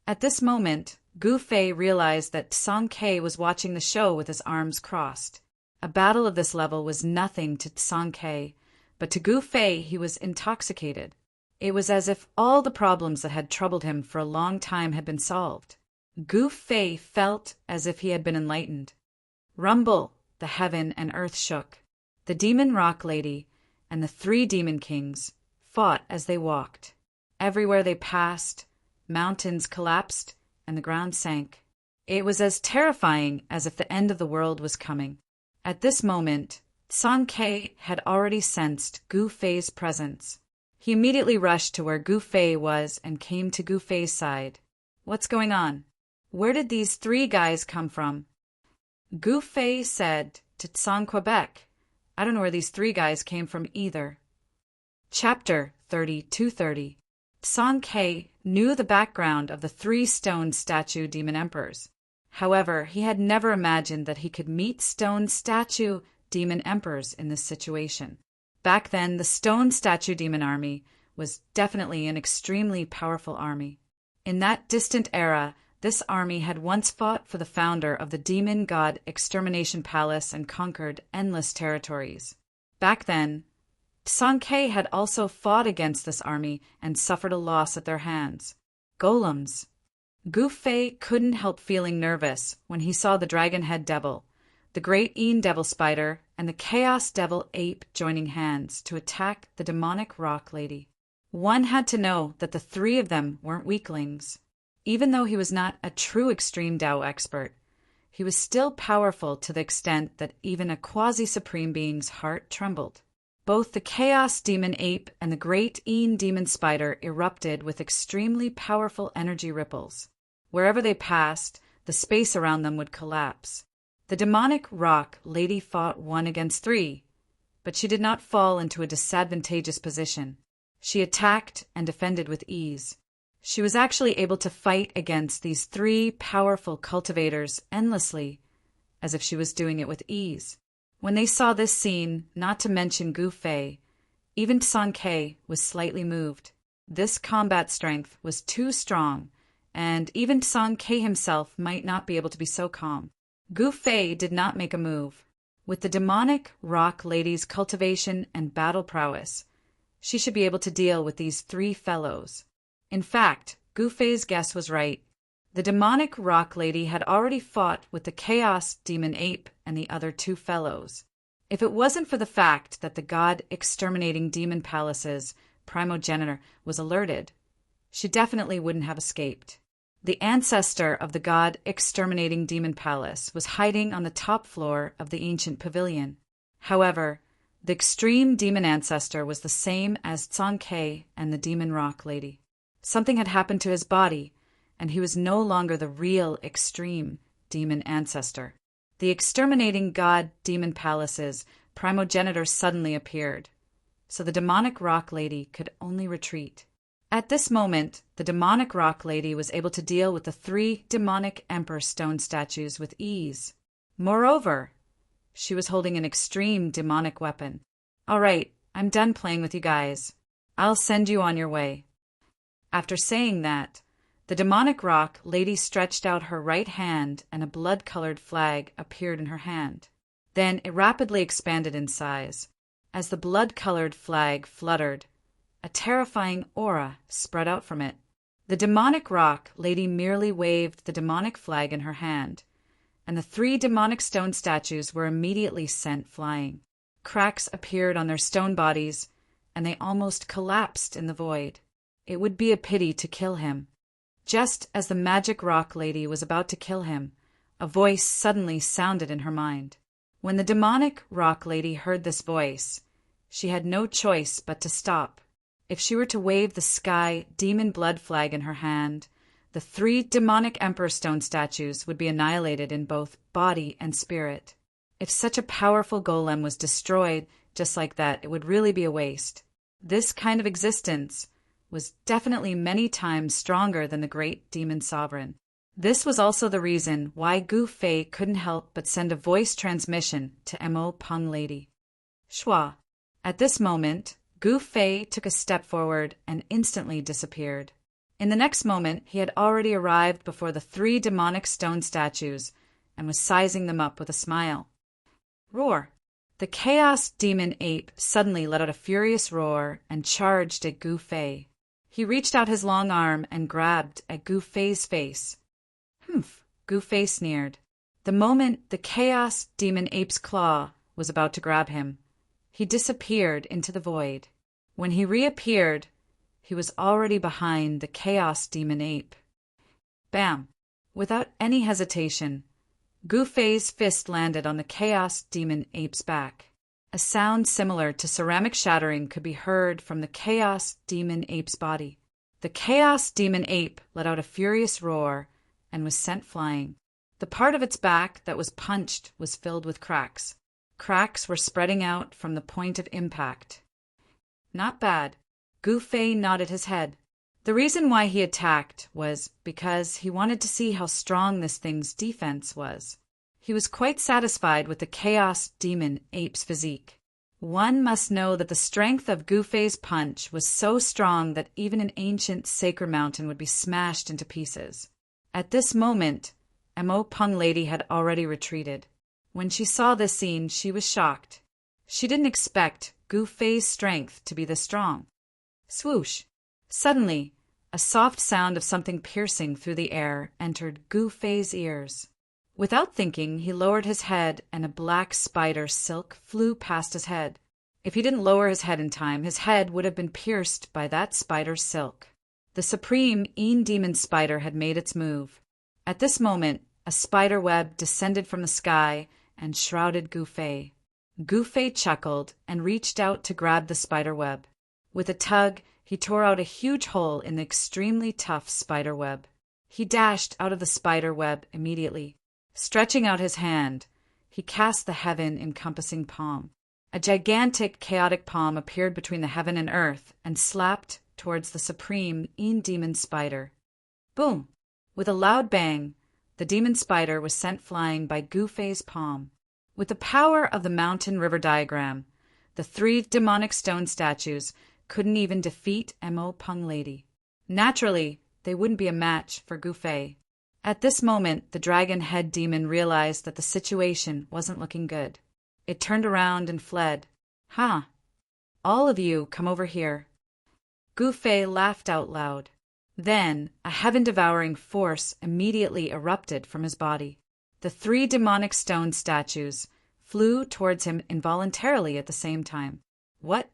A: At this moment, Gu Fei realized that Song Ke was watching the show with his arms crossed. A battle of this level was nothing to Song Ke, but to Gu Fei he was intoxicated. It was as if all the problems that had troubled him for a long time had been solved. Gu Fei felt as if he had been enlightened. Rumble, the heaven and earth shook. The demon rock lady and the 3 demon kings fought as they walked. Everywhere they passed, mountains collapsed and the ground sank. It was as terrifying as if the end of the world was coming. At this moment, Song Ke had already sensed Gu Fei's presence. He immediately rushed to where Gu Fei was and came to Gu Fei's side. "What's going on? Where did these 3 guys come from?" Gu Fei said to Tsang Quebec, "I don't know where these 3 guys came from either." Chapter 3230. Song Ke knew the background of the 3 stone statue demon emperors. However, he had never imagined that he could meet stone statue demon emperors in this situation. Back then, the stone statue demon army was definitely an extremely powerful army. In that distant era, this army had once fought for the founder of the demon god extermination palace and conquered endless territories. Back then, Song Ke had also fought against this army and suffered a loss at their hands. Golems. Gu Fei couldn't help feeling nervous when he saw the dragon head devil, the great Een devil spider, and the chaos devil ape joining hands to attack the demonic rock lady. One had to know that the 3 of them weren't weaklings. Even though he was not a true extreme Dao expert, he was still powerful to the extent that even a quasi-supreme being's heart trembled. Both the chaos demon ape and the great Een demon spider erupted with extremely powerful energy ripples. Wherever they passed, the space around them would collapse. The demonic rock lady fought 1 against 3, but she did not fall into a disadvantageous position. She attacked and defended with ease. She was actually able to fight against these 3 powerful cultivators endlessly, as if she was doing it with ease. When they saw this scene, not to mention Gu Fei, even Song Ke was slightly moved. This combat strength was too strong, and even Song Ke himself might not be able to be so calm. Gu Fei did not make a move. With the demonic rock lady's cultivation and battle prowess, she should be able to deal with these 3 fellows. In fact, Gu Fei's guess was right. The demonic rock lady had already fought with the chaos demon ape and the other 2 fellows. If it wasn't for the fact that the god exterminating demon palace's primogenitor was alerted, she definitely wouldn't have escaped. The ancestor of the god exterminating demon palace was hiding on the top floor of the ancient pavilion. However, the extreme demon ancestor was the same as Song Ke and the demon rock lady. Something had happened to his body, and he was no longer the real extreme demon ancestor. The exterminating god demon palace's primogenitor suddenly appeared, so the demonic rock lady could only retreat. At this moment, the demonic rock lady was able to deal with the 3 demonic emperor stone statues with ease. Moreover, she was holding an extreme demonic weapon. "All right, I'm done playing with you guys. I'll send you on your way." After saying that, the demonic rock lady stretched out her right hand and a blood-colored flag appeared in her hand. Then it rapidly expanded in size. As the blood-colored flag fluttered, a terrifying aura spread out from it. The demonic rock lady merely waved the demonic flag in her hand, and the 3 demonic stone statues were immediately sent flying. Cracks appeared on their stone bodies, and they almost collapsed in the void. It would be a pity to kill him. Just as the magic rock lady was about to kill him, a voice suddenly sounded in her mind. When the demonic rock lady heard this voice, she had no choice but to stop. If she were to wave the sky demon blood flag in her hand, the 3 demonic emperor stone statues would be annihilated in both body and spirit. If such a powerful golem was destroyed just like that, it would really be a waste. This kind of existence was definitely many times stronger than the great demon sovereign. This was also the reason why Gu Fei couldn't help but send a voice transmission to Mo Peng Lady. Shua. At this moment, Gu Fei took a step forward and instantly disappeared. In the next moment, he had already arrived before the 3 demonic stone statues and was sizing them up with a smile. Roar! The Chaos Demon Ape suddenly let out a furious roar and charged at Gu Fei. He reached out his long arm and grabbed at Gu Fei's face. Humph, Gu Fei sneered. The moment the Chaos Demon Ape's claw was about to grab him, he disappeared into the void. When he reappeared, he was already behind the Chaos Demon Ape. Bam! Without any hesitation, Gu Fei's fist landed on the Chaos Demon Ape's back. A sound similar to ceramic shattering could be heard from the Chaos Demon Ape's body. The Chaos Demon Ape let out a furious roar and was sent flying. The part of its back that was punched was filled with cracks. Cracks were spreading out from the point of impact. Not bad. Gu Fei nodded his head. The reason why he attacked was because he wanted to see how strong this thing's defense was. He was quite satisfied with the Chaos Demon Ape's physique. One must know that the strength of Gu Fei's punch was so strong that even an ancient sacred mountain would be smashed into pieces. At this moment, Mo Peng Lady had already retreated. When she saw this scene, she was shocked. She didn't expect Gu Fei's strength to be this strong. Swoosh! Suddenly, a soft sound of something piercing through the air entered Gu Fei's ears. Without thinking, he lowered his head and a black spider silk flew past his head. If he didn't lower his head in time, his head would have been pierced by that spider silk. The supreme Een Demon Spider had made its move. At this moment, a spider web descended from the sky and shrouded Gu Fei. Gu Fei chuckled and reached out to grab the spider web. With a tug, he tore out a huge hole in the extremely tough spider web. He dashed out of the spider web immediately. Stretching out his hand, he cast the heaven-encompassing palm. A gigantic, chaotic palm appeared between the heaven and earth and slapped towards the supreme Een Demon Spider. Boom! With a loud bang, the demon spider was sent flying by Gu Fei's palm. With the power of the mountain river diagram, the 3 demonic stone statues couldn't even defeat Mo Peng Lady. Naturally, they wouldn't be a match for Gu Fei. At this moment, the dragon head demon realized that the situation wasn't looking good. It turned around and fled. Ha! All of you come over here. Gu Fei laughed out loud. Then, a heaven-devouring force immediately erupted from his body. The 3 demonic stone statues flew towards him involuntarily at the same time. What?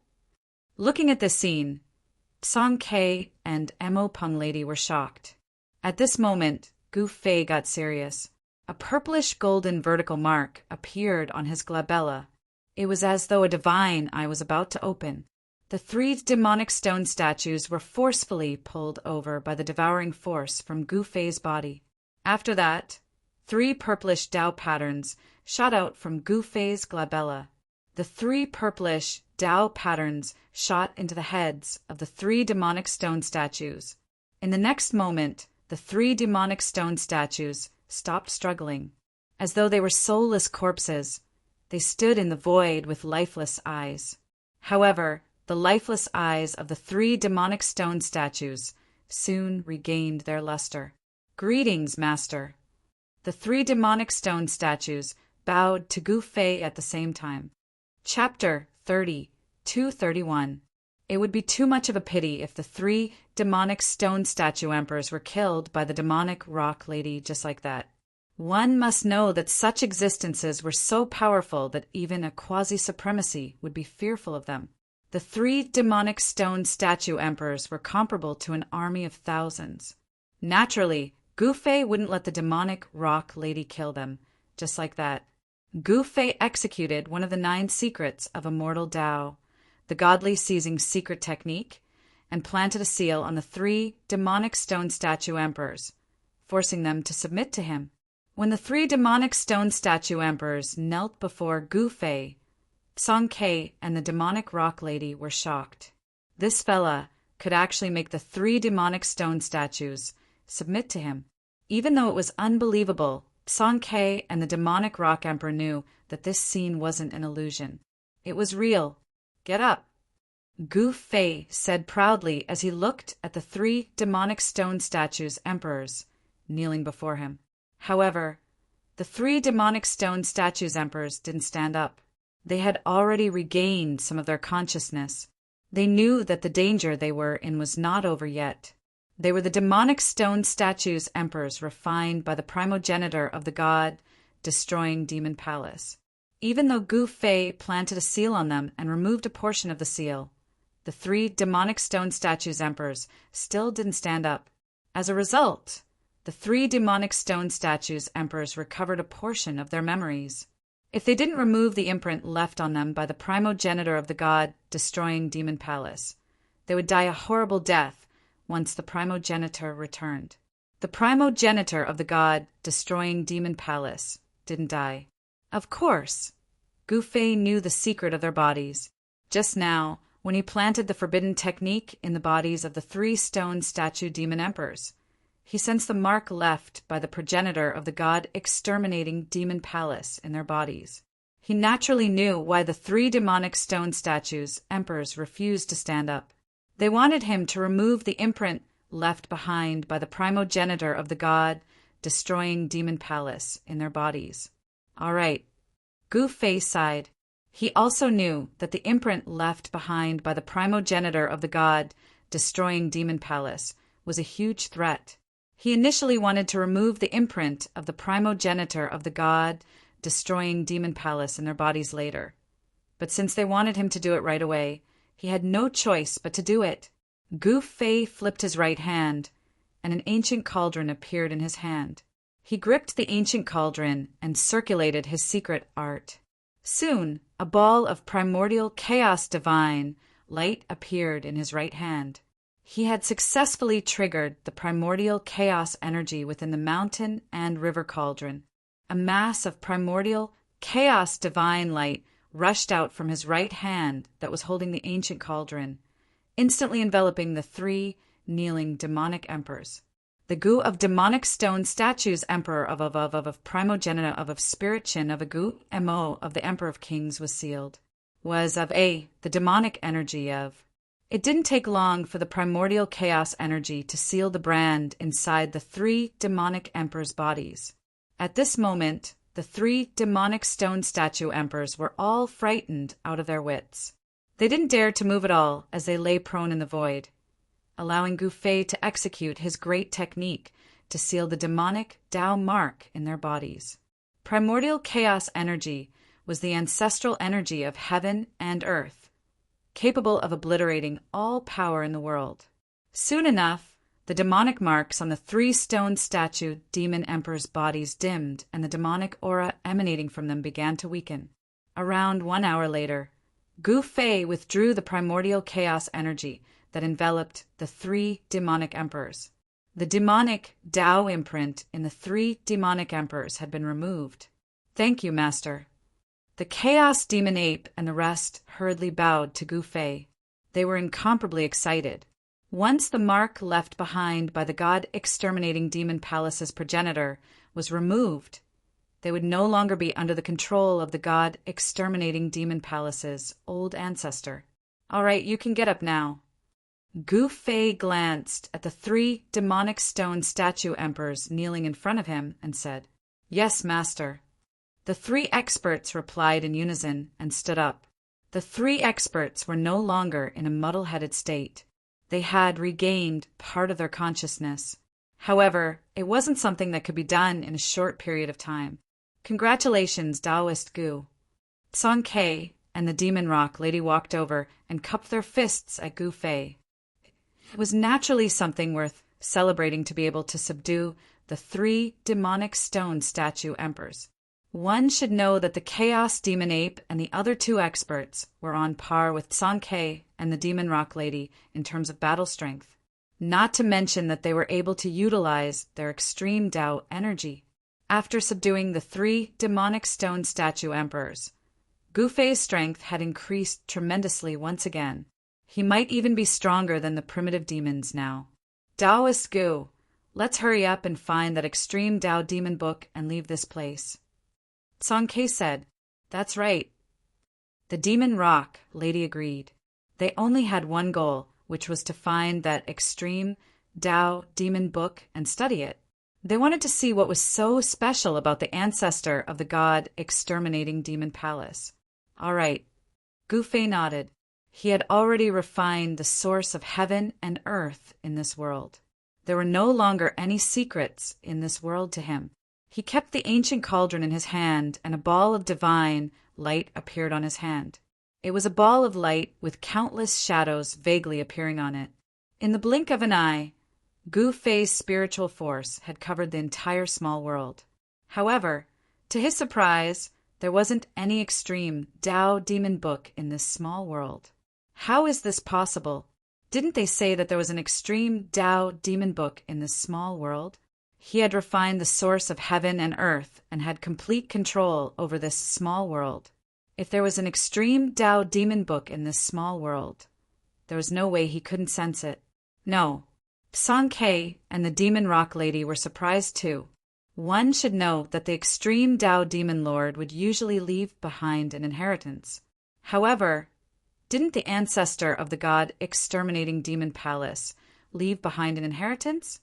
A: Looking at this scene, Song Ke and Mo Peng Lady were shocked. At this moment, Gu Fei got serious. A purplish-golden vertical mark appeared on his glabella. It was as though a divine eye was about to open. The 3 demonic stone statues were forcefully pulled over by the devouring force from Gu Fei's body. After that, 3 purplish Dao patterns shot out from Gu Fei's glabella. The 3 purplish Dao patterns shot into the heads of the 3 demonic stone statues. In the next moment, the 3 demonic stone statues stopped struggling. As though they were soulless corpses, they stood in the void with lifeless eyes. However, the lifeless eyes of the 3 demonic stone statues soon regained their luster. Greetings, Master. The 3 demonic stone statues bowed to Gu Fei at the same time. Chapter 30-231. It would be too much of a pity if the 3 demonic stone statue emperors were killed by the demonic rock lady just like that. One must know that such existences were so powerful that even a quasi-supremacy would be fearful of them. The 3 demonic stone statue emperors were comparable to an army of thousands. Naturally, Gu Fei wouldn't let the demonic rock lady kill them, just like that. Gu Fei executed one of the 9 secrets of immortal Tao, the godly seizing secret technique, and planted a seal on the 3 demonic stone statue emperors, forcing them to submit to him. When the 3 demonic stone statue emperors knelt before Gu Fei, Song Ke and the demonic rock lady were shocked. This fella could actually make the 3 demonic stone statues submit to him. Even though it was unbelievable, Song Ke and the demonic rock emperor knew that this scene wasn't an illusion. It was real. Get up. Gu Fei said proudly as he looked at the 3 demonic stone statues emperors kneeling before him. However, the 3 demonic stone statues emperors didn't stand up. They had already regained some of their consciousness. They knew that the danger they were in was not over yet. They were the demonic stone statues emperors refined by the primogenitor of the god, destroying Demon Palace. Even though Gu Fei planted a seal on them and removed a portion of the seal, the 3 demonic stone statues emperors still didn't stand up. As a result, the 3 demonic stone statues emperors recovered a portion of their memories. If they didn't remove the imprint left on them by the primogenitor of the god, destroying Demon Palace, they would die a horrible death once the primogenitor returned. The primogenitor of the god, destroying Demon Palace, didn't die. Of course, Gu Fei knew the secret of their bodies. Just now, when he planted the forbidden technique in the bodies of the 3 stone statue demon emperors, he sensed the mark left by the progenitor of the god exterminating Demon Palace in their bodies. He naturally knew why the 3 demonic stone statues emperors refused to stand up. They wanted him to remove the imprint left behind by the primogenitor of the god destroying Demon Palace in their bodies. All right. Gu Fei sighed. He also knew that the imprint left behind by the primogenitor of the god destroying Demon Palace was a huge threat. He initially wanted to remove the imprint of the primogenitor of the god destroying Demon Palace in their bodies later. But since they wanted him to do it right away, he had no choice but to do it. Gu Fei flipped his right hand, and an ancient cauldron appeared in his hand. He gripped the ancient cauldron and circulated his secret art. Soon, a ball of primordial chaos divine light appeared in his right hand. He had successfully triggered the primordial chaos energy within the mountain and river cauldron. A mass of primordial chaos divine light rushed out from his right hand that was holding the ancient cauldron, instantly enveloping the 3 kneeling demonic emperors. The Gu of demonic stone statues emperor of primogenitor of spirit chin of a Gu Mo of the emperor of kings was sealed. Was of the demonic energy of. It didn't take long for the primordial chaos energy to seal the brand inside the 3 demonic emperors' bodies. At this moment, the 3 demonic stone statue emperors were all frightened out of their wits. They didn't dare to move at all as they lay prone in the void, allowing Gu Fei to execute his great technique to seal the demonic Tao mark in their bodies. Primordial chaos energy was the ancestral energy of heaven and earth, capable of obliterating all power in the world. Soon enough, the demonic marks on the 3 stone statue demon emperors' bodies dimmed, and the demonic aura emanating from them began to weaken. Around 1 hour later, Gu Fei withdrew the primordial chaos energy that enveloped the 3 demonic emperors. The demonic Tao imprint in the 3 demonic emperors had been removed. Thank you, Master. The chaos demon ape and the rest hurriedly bowed to Gu Fei. They were incomparably excited. Once the mark left behind by the god exterminating Demon Palace's progenitor was removed, they would no longer be under the control of the god exterminating Demon Palace's old ancestor. All right, you can get up now. Gu Fei glanced at the 3 demonic stone statue emperors kneeling in front of him and said, "Yes, Master." The 3 experts replied in unison and stood up. The 3 experts were no longer in a muddle-headed state. They had regained part of their consciousness. However, it wasn't something that could be done in a short period of time. Congratulations, Taoist Gu. Song Ke and the Demon Rock Lady walked over and cupped their fists at Gu Fei. It was naturally something worth celebrating to be able to subdue the 3 demonic stone statue emperors. One should know that the Chaos Demon Ape and the other 2 experts were on par with Song Ke and the Demon Rock Lady in terms of battle strength, not to mention that they were able to utilize their extreme Tao energy. After subduing the 3 demonic stone statue emperors, Gu Fei's strength had increased tremendously once again. He might even be stronger than the primitive demons now. Taoist Gu, let's hurry up and find that extreme Tao demon book and leave this place. Song Ke said, "That's right." The Demon Rock Lady agreed. They only had one goal, which was to find that extreme Tao demon book and study it. They wanted to see what was so special about the ancestor of the god exterminating Demon Palace. All right. Gu Fei nodded. He had already refined the source of heaven and earth in this world. There were no longer any secrets in this world to him. He kept the ancient cauldron in his hand, and a ball of divine light appeared on his hand. It was a ball of light with countless shadows vaguely appearing on it. In the blink of an eye, Gu Fei's spiritual force had covered the entire small world. However, to his surprise, there wasn't any extreme Tao demon book in this small world. How is this possible? Didn't they say that there was an extreme Tao demon book in this small world? He had refined the source of heaven and earth and had complete control over this small world. If there was an extreme Tao demon book in this small world, there was no way he couldn't sense it. No. San Ke and the demon rock lady were surprised too. One should know that the extreme Tao demon lord would usually leave behind an inheritance. However, didn't the ancestor of the god exterminating demon palace leave behind an inheritance?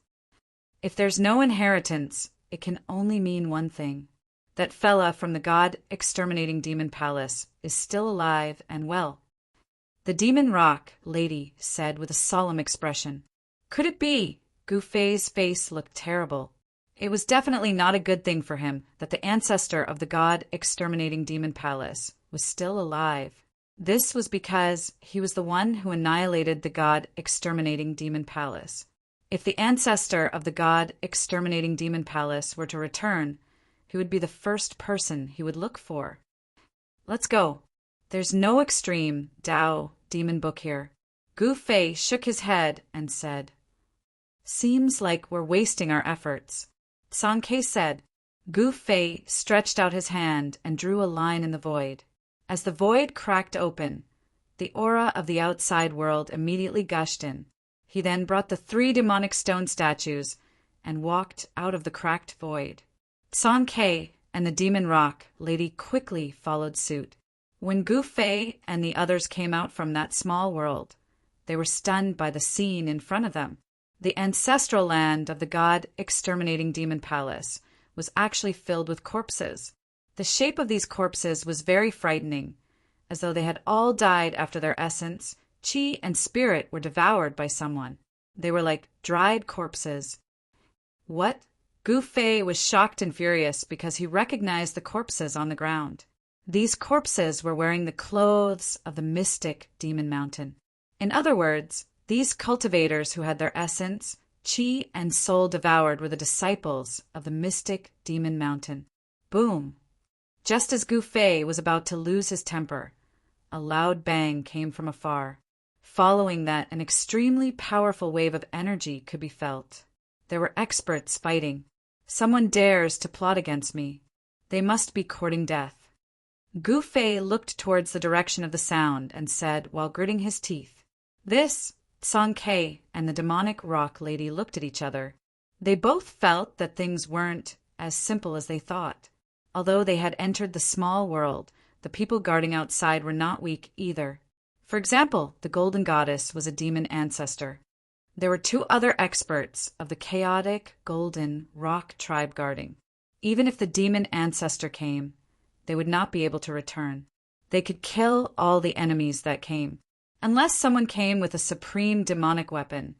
A: If there's no inheritance, it can only mean one thing. That fella from the god exterminating demon palace is still alive and well. The demon rock lady said with a solemn expression. Could it be? Gu Fei's face looked terrible. It was definitely not a good thing for him that the ancestor of the god exterminating demon palace was still alive. This was because he was the one who annihilated the god exterminating demon palace. If the ancestor of the god exterminating demon palace were to return, he would be the first person he would look for. Let's go. There's no extreme Tao demon book here. Gu Fei shook his head and said, Seems like we're wasting our efforts. San Ke said. Gu Fei stretched out his hand and drew a line in the void. As the void cracked open, the aura of the outside world immediately gushed in. He then brought the 3 demonic stone statues and walked out of the cracked void. San Ke and the demon rock lady quickly followed suit. When Gu Fei and the others came out from that small world, they were stunned by the scene in front of them. The ancestral land of the god exterminating demon palace was actually filled with corpses. The shape of these corpses was very frightening, as though they had all died after their essence, chi, and spirit were devoured by someone. They were like dried corpses. What? Gu Fei was shocked and furious because he recognized the corpses on the ground. These corpses were wearing the clothes of the mystic demon mountain. In other words, these cultivators who had their essence, chi, and soul devoured were the disciples of the mystic demon mountain. Boom! Just as Gu Fei was about to lose his temper, a loud bang came from afar. Following that, an extremely powerful wave of energy could be felt. There were experts fighting. Someone dares to plot against me. They must be courting death. Gu Fei looked towards the direction of the sound and said while gritting his teeth, This. San Ke and the demonic rock lady looked at each other. They both felt that things weren't as simple as they thought. Although they had entered the small world, the people guarding outside were not weak either. For example, the Golden Goddess was a demon ancestor. There were 2 other experts of the chaotic golden rock tribe guarding. Even if the demon ancestor came, they would not be able to return. They could kill all the enemies that came. Unless someone came with a supreme demonic weapon,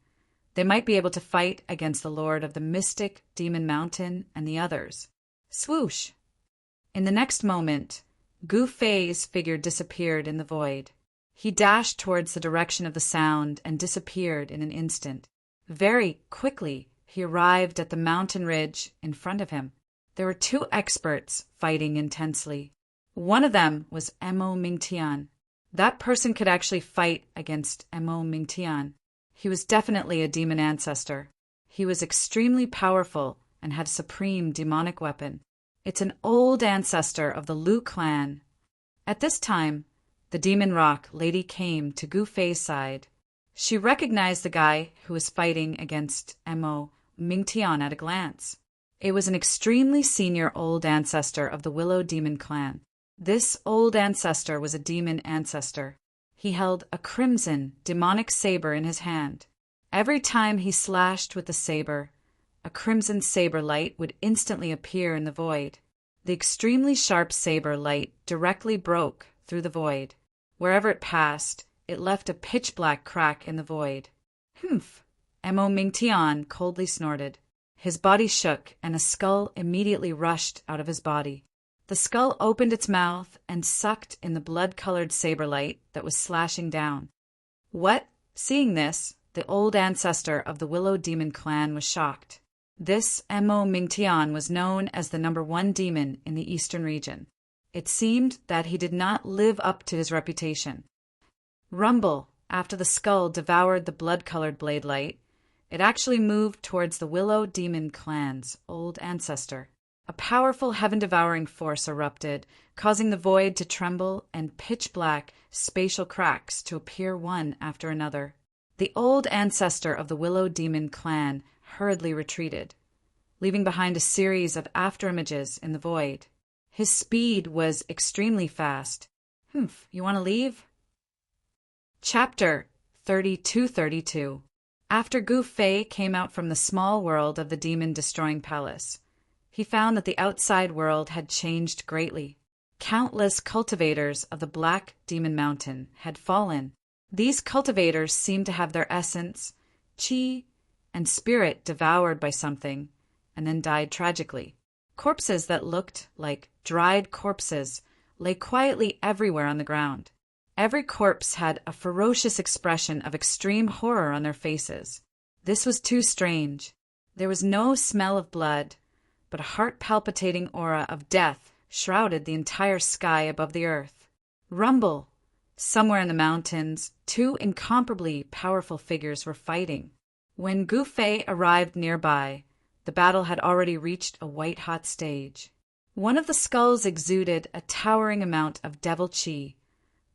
A: they might be able to fight against the lord of the mystic demon mountain and the others. Swoosh! In the next moment, Gu Fei's figure disappeared in the void. He dashed towards the direction of the sound and disappeared in an instant. Very quickly, he arrived at the mountain ridge in front of him. There were 2 experts fighting intensely. One of them was Mo Mingtian. That person could actually fight against Mo Mingtian. He was definitely a demon ancestor. He was extremely powerful and had a supreme demonic weapon. It's an old ancestor of the Lu clan. At this time, the demon rock lady came to Gu Fei's side. She recognized the guy who was fighting against Mo Mingtian at a glance. It was an extremely senior old ancestor of the Willow Demon clan. This old ancestor was a demon ancestor. He held a crimson, demonic saber in his hand. Every time he slashed with the saber, a crimson saber light would instantly appear in the void. The extremely sharp saber light directly broke through the void. Wherever it passed, it left a pitch-black crack in the void. "Humph!" Mo Mingtian coldly snorted. His body shook, and a skull immediately rushed out of his body. The skull opened its mouth and sucked in the blood-colored saber light that was slashing down. What? Seeing this, the old ancestor of the Willow Demon clan was shocked. This Mo Mingtian was known as the #1 demon in the eastern region. It seemed that he did not live up to his reputation. Rumble, after the skull devoured the blood-colored blade light, it actually moved towards the Willow Demon clan's old ancestor. A powerful heaven-devouring force erupted, causing the void to tremble and pitch-black spatial cracks to appear one after another. The old ancestor of the Willow Demon clan hurriedly retreated, leaving behind a series of afterimages in the void. His speed was extremely fast. "Humph, you want to leave?" Chapter 3232. After Gu Fei came out from the small world of the demon-destroying palace, he found that the outside world had changed greatly. Countless cultivators of the Black Demon Mountain had fallen. These cultivators seemed to have their essence, chi, and spirit devoured by something, and then died tragically. Corpses that looked like dried corpses lay quietly everywhere on the ground. Every corpse had a ferocious expression of extreme horror on their faces. This was too strange. There was no smell of blood, but a heart-palpitating aura of death shrouded the entire sky above the earth. Rumble! Somewhere in the mountains, two incomparably powerful figures were fighting. When Gu Fei arrived nearby, the battle had already reached a white-hot stage. One of the skulls exuded a towering amount of devil chi,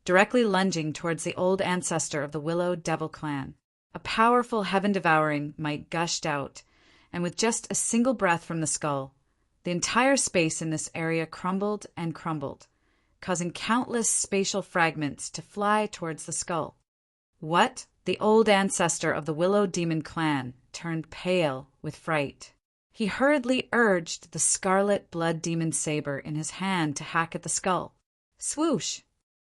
A: directly lunging towards the old ancestor of the Willow Devil clan. A powerful heaven-devouring might gushed out, and with just a single breath from the skull, the entire space in this area crumbled and crumbled, causing countless spatial fragments to fly towards the skull. What? The old ancestor of the Willow Demon clan turned pale with fright. He hurriedly urged the scarlet blood demon saber in his hand to hack at the skull. Swoosh!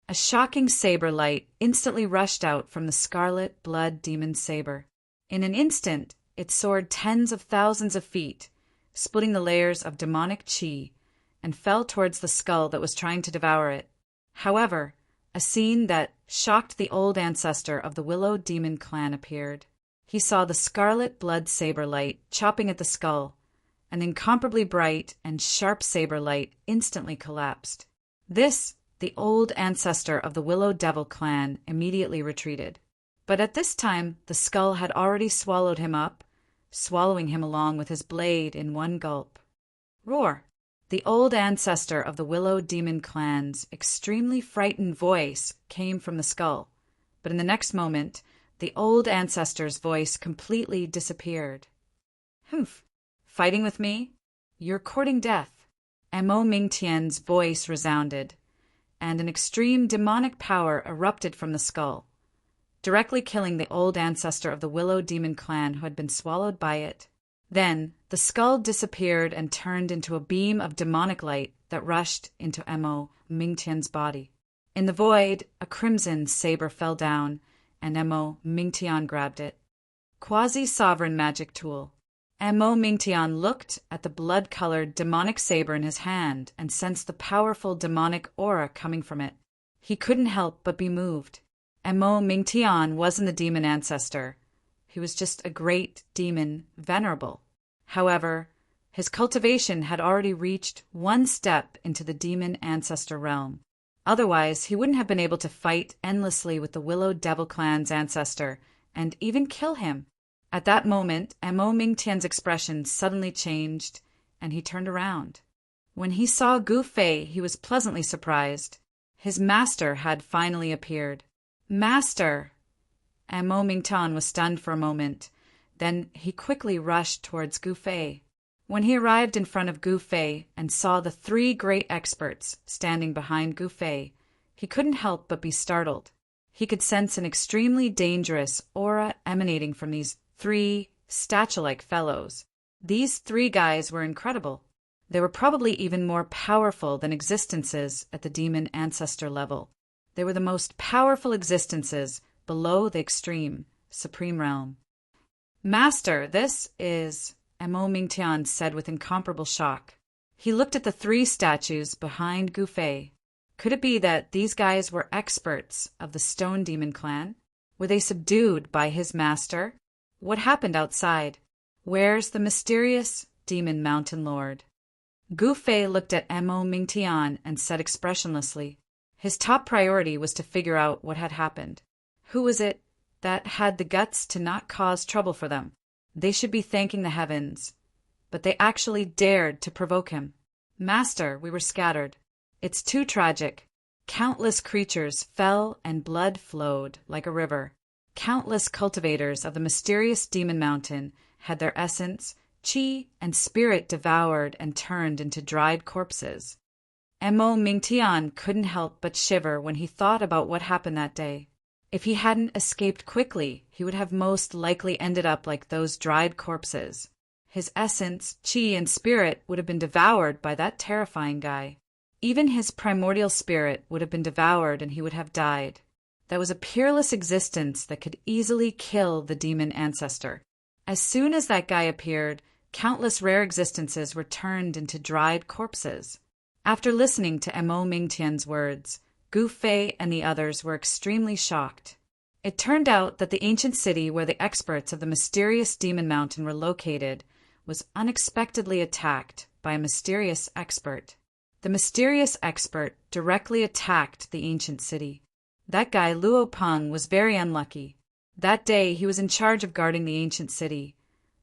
A: A shocking saber light instantly rushed out from the scarlet blood demon saber. In an instant, it soared tens of thousands of feet, splitting the layers of demonic chi, and fell towards the skull that was trying to devour it. However, a scene that shocked the old ancestor of the Willow Demon clan appeared. He saw the scarlet blood saber light chopping at the skull. An incomparably bright and sharp saber light instantly collapsed. This, the old ancestor of the Willow Devil clan, immediately retreated. But at this time, the skull had already swallowed him up, swallowing him along with his blade in one gulp. Roar! The old ancestor of the Willow Demon clan's extremely frightened voice came from the skull, but in the next moment, the old ancestor's voice completely disappeared. Humph! Fighting with me? You're courting death. Mo Mingtian's voice resounded, and an extreme demonic power erupted from the skull, directly killing the old ancestor of the Willow Demon clan who had been swallowed by it. Then, the skull disappeared and turned into a beam of demonic light that rushed into Mo Mingtian's body. In the void, a crimson saber fell down, and Mo Mingtian grabbed it. Quasi-sovereign magic tool. Mo Mingtian looked at the blood-colored demonic saber in his hand and sensed the powerful demonic aura coming from it. He couldn't help but be moved. Mo Mingtian wasn't the demon ancestor. He was just a great demon, Venerable. However, his cultivation had already reached one step into the demon ancestor realm. Otherwise, he wouldn't have been able to fight endlessly with the Willow Devil clan's ancestor and even kill him. At that moment, Mo Mingtian's expression suddenly changed, and he turned around. When he saw Gu Fei, he was pleasantly surprised. His master had finally appeared. Master! Mo Mingtian was stunned for a moment. Then he quickly rushed towards Gu Fei. When he arrived in front of Gu Fei and saw the three great experts standing behind Gu Fei, he couldn't help but be startled. He could sense an extremely dangerous aura emanating from these three statue-like fellows. These three guys were incredible. They were probably even more powerful than existences at the demon ancestor level. They were the most powerful existences below the extreme, supreme realm. Master, this is, Mo Mingtian said with incomparable shock. He looked at the 3 statues behind Gu Fei. Could it be that these guys were experts of the Stone Demon clan? Were they subdued by his master? What happened outside? Where's the mysterious Demon Mountain Lord? Gu Fei looked at Mo Mingtian and said expressionlessly. His top priority was to figure out what had happened. Who was it that had the guts to not cause trouble for them? They should be thanking the heavens. But they actually dared to provoke him. Master, we were scattered. It's too tragic. Countless creatures fell and blood flowed like a river. Countless cultivators of the mysterious Demon Mountain had their essence, chi, and spirit devoured and turned into dried corpses. Mo Mingtian couldn't help but shiver when he thought about what happened that day. If he hadn't escaped quickly, he would have most likely ended up like those dried corpses. His essence, chi, and spirit would have been devoured by that terrifying guy. Even his primordial spirit would have been devoured and he would have died. That was a peerless existence that could easily kill the demon ancestor. As soon as that guy appeared, countless rare existences were turned into dried corpses. After listening to Mo Mingtian's words, Gu Fei and the others were extremely shocked. It turned out that the ancient city where the experts of the mysterious Demon Mountain were located was unexpectedly attacked by a mysterious expert. The mysterious expert directly attacked the ancient city. That guy Luo Peng was very unlucky. That day he was in charge of guarding the ancient city,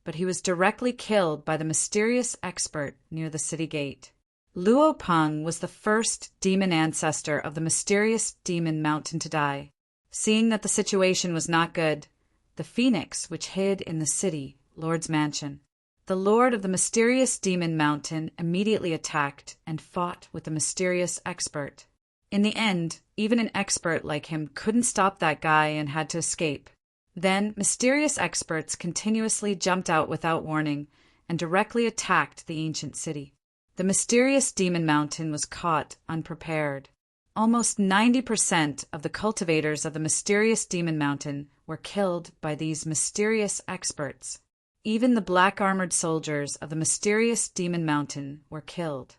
A: but he was directly killed by the mysterious expert near the city gate. Luo Peng was the first demon ancestor of the mysterious Demon Mountain to die. Seeing that the situation was not good, the phoenix which hid in the city, Lord's mansion, the Lord of the mysterious Demon Mountain immediately attacked and fought with the mysterious expert. In the end, even an expert like him couldn't stop that guy and had to escape. Then, mysterious experts continuously jumped out without warning and directly attacked the ancient city. The mysterious Demon Mountain was caught unprepared. Almost 90% of the cultivators of the mysterious Demon Mountain were killed by these mysterious experts. Even the black-armored soldiers of the mysterious Demon Mountain were killed.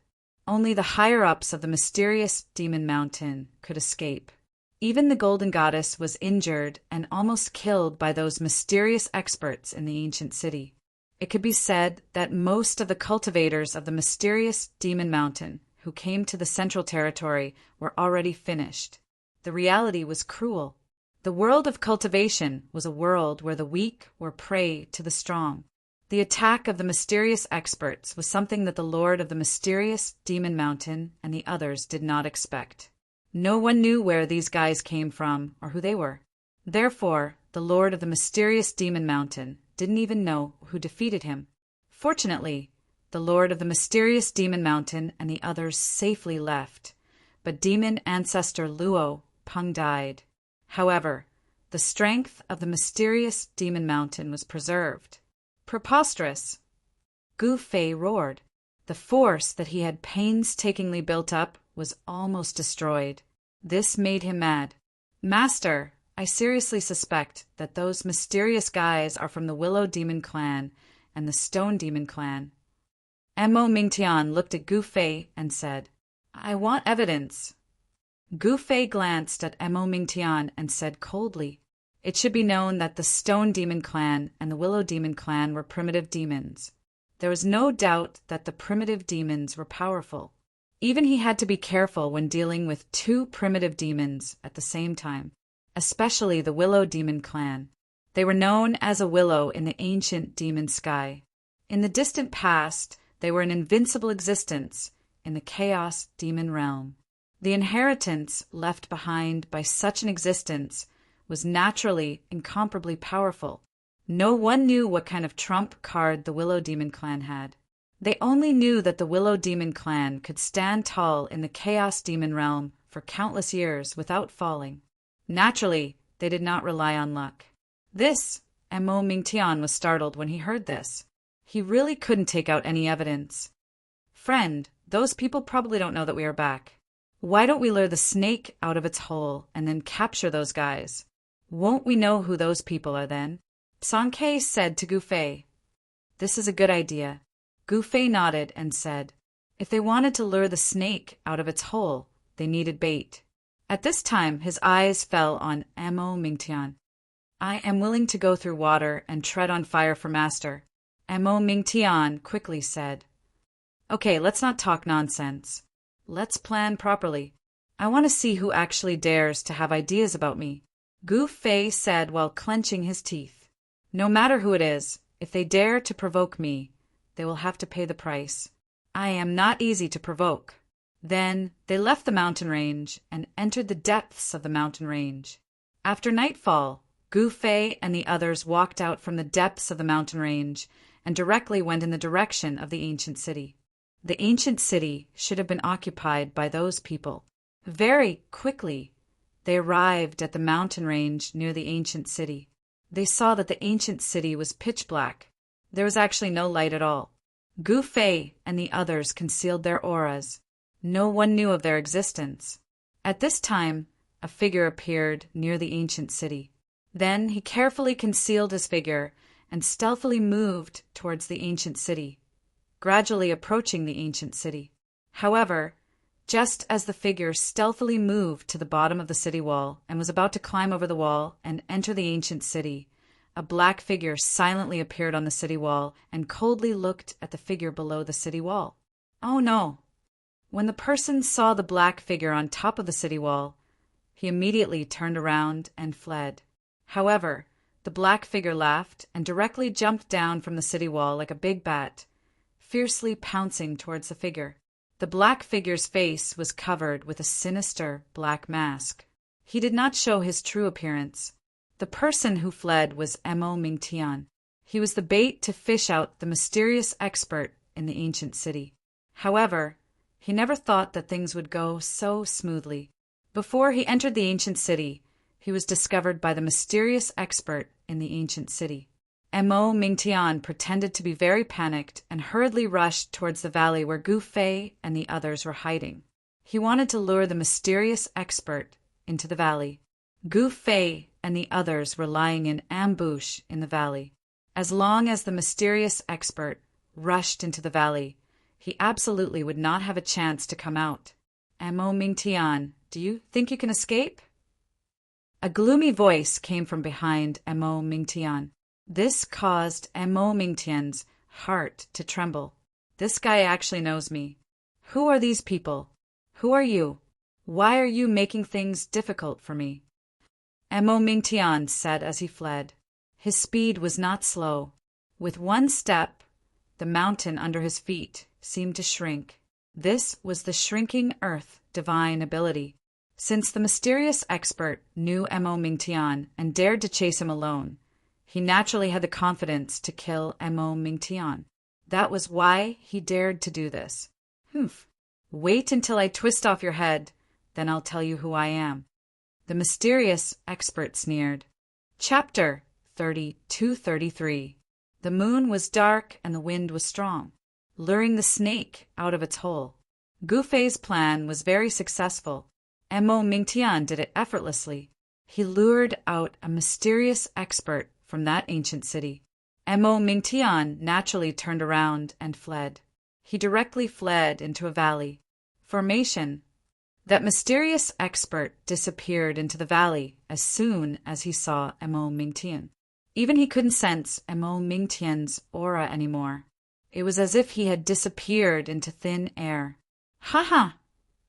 A: Only the higher-ups of the mysterious Demon Mountain could escape. Even the Golden Goddess was injured and almost killed by those mysterious experts in the ancient city. It could be said that most of the cultivators of the mysterious Demon Mountain who came to the Central Territory were already finished. The reality was cruel. The world of cultivation was a world where the weak were prey to the strong. The attack of the mysterious experts was something that the Lord of the mysterious Demon Mountain and the others did not expect. No one knew where these guys came from or who they were. Therefore, the Lord of the mysterious Demon Mountain didn't even know who defeated him. Fortunately, the Lord of the mysterious Demon Mountain and the others safely left, but demon ancestor Luo Peng died. However, the strength of the mysterious Demon Mountain was preserved. Preposterous! Gu Fei roared. The force that he had painstakingly built up was almost destroyed. This made him mad. Master, I seriously suspect that those mysterious guys are from the Willow Demon clan and the Stone Demon clan. Mo Mingtian looked at Gu Fei and said, I want evidence. Gu Fei glanced at Mo Mingtian and said coldly, It should be known that the Stone Demon clan and the Willow Demon clan were primitive demons. There was no doubt that the primitive demons were powerful. Even he had to be careful when dealing with 2 primitive demons at the same time, especially the Willow Demon clan. They were known as a willow in the ancient demon sky. In the distant past, they were an invincible existence in the chaos demon realm. The inheritance left behind by such an existence was naturally incomparably powerful. No one knew what kind of trump card the Willow Demon clan had. They only knew that the Willow Demon clan could stand tall in the chaos demon realm for countless years without falling. Naturally, they did not rely on luck. Mo Mingtian was startled when he heard this. He really couldn't take out any evidence. Friend, those people probably don't know that we are back. Why don't we lure the snake out of its hole and then capture those guys? Won't we know who those people are then? Sankei said to Gufei. This is a good idea. Gufei nodded and said, if they wanted to lure the snake out of its hole, they needed bait. At this time, his eyes fell on Amo Mingtian. I am willing to go through water and tread on fire for master, Amo Mingtian quickly said. Okay, let's not talk nonsense. Let's plan properly. I want to see who actually dares to have ideas about me, Gu Fei said while clenching his teeth. No matter who it is, if they dare to provoke me, they will have to pay the price. I am not easy to provoke. Then they left the mountain range and entered the depths of the mountain range. After nightfall, Gu Fei and the others walked out from the depths of the mountain range and directly went in the direction of the ancient city. The ancient city should have been occupied by those people. Very quickly, they arrived at the mountain range near the ancient city. They saw that the ancient city was pitch black. There was actually no light at all. Gu Fei and the others concealed their auras. No one knew of their existence. At this time, a figure appeared near the ancient city. Then he carefully concealed his figure and stealthily moved towards the ancient city, gradually approaching the ancient city. However, just as the figure stealthily moved to the bottom of the city wall and was about to climb over the wall and enter the ancient city, a black figure silently appeared on the city wall and coldly looked at the figure below the city wall. Oh no! When the person saw the black figure on top of the city wall, he immediately turned around and fled. However, the black figure laughed and directly jumped down from the city wall like a big bat, fiercely pouncing towards the figure. The black figure's face was covered with a sinister black mask. He did not show his true appearance. The person who fled was Amo Mingtian. He was the bait to fish out the mysterious expert in the ancient city. However, he never thought that things would go so smoothly. Before he entered the ancient city, he was discovered by the mysterious expert in the ancient city. Amo Mingtian pretended to be very panicked and hurriedly rushed towards the valley where Gu Fei and the others were hiding. He wanted to lure the mysterious expert into the valley. Gu Fei and the others were lying in ambush in the valley. As long as the mysterious expert rushed into the valley, he absolutely would not have a chance to come out. Amo Mingtian, do you think you can escape? A gloomy voice came from behind Amo Mingtian. This caused Amo Mingtian's heart to tremble. This guy actually knows me. Who are these people? Who are you? Why are you making things difficult for me? Amo Mingtian said as he fled. His speed was not slow. With one step, the mountain under his feet seemed to shrink. This was the shrinking earth divine ability. Since the mysterious expert knew Amo Mingtian and dared to chase him alone, he naturally had the confidence to kill Amo Mingtian. That was why he dared to do this. Humph. Wait until I twist off your head, then I'll tell you who I am. The mysterious expert sneered. Chapter 32-33. The moon was dark and the wind was strong, luring the snake out of its hole. Gu Fei's plan was very successful. Amo Mingtian did it effortlessly. He lured out a mysterious expert from that ancient city. Amo Mingtian naturally turned around and fled. He directly fled into a valley. Formation. That mysterious expert disappeared into the valley as soon as he saw Amo Mingtian. Even he couldn't sense Amo Mingtian's aura anymore. It was as if he had disappeared into thin air. Ha ha!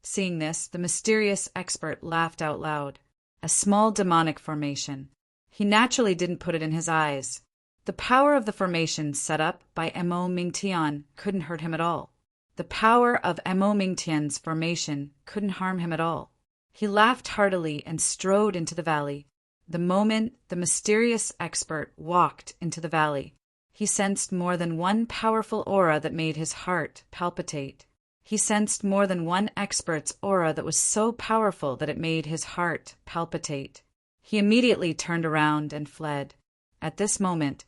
A: Seeing this, the mysterious expert laughed out loud. A small demonic formation. He naturally didn't put it in his eyes. The power of the formation set up by Amo Mingtian couldn't hurt him at all. The power of Amo Mingtian's formation couldn't harm him at all. He laughed heartily and strode into the valley. The moment the mysterious expert walked into the valley, he sensed more than one powerful aura that made his heart palpitate. He sensed more than one expert's aura that was so powerful that it made his heart palpitate. He immediately turned around and fled. At this moment,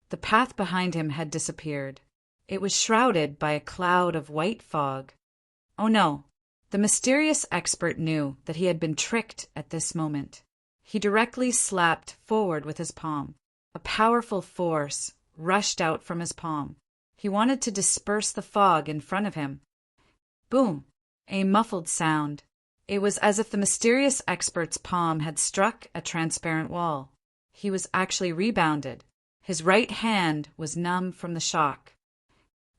A: the path behind him had disappeared. It was shrouded by a cloud of white fog. Oh no! The mysterious expert knew that he had been tricked at this moment. He directly slapped forward with his palm. A powerful force rushed out from his palm. He wanted to disperse the fog in front of him. Boom! A muffled sound. It was as if the mysterious expert's palm had struck a transparent wall. He was actually rebounded. His right hand was numb from the shock.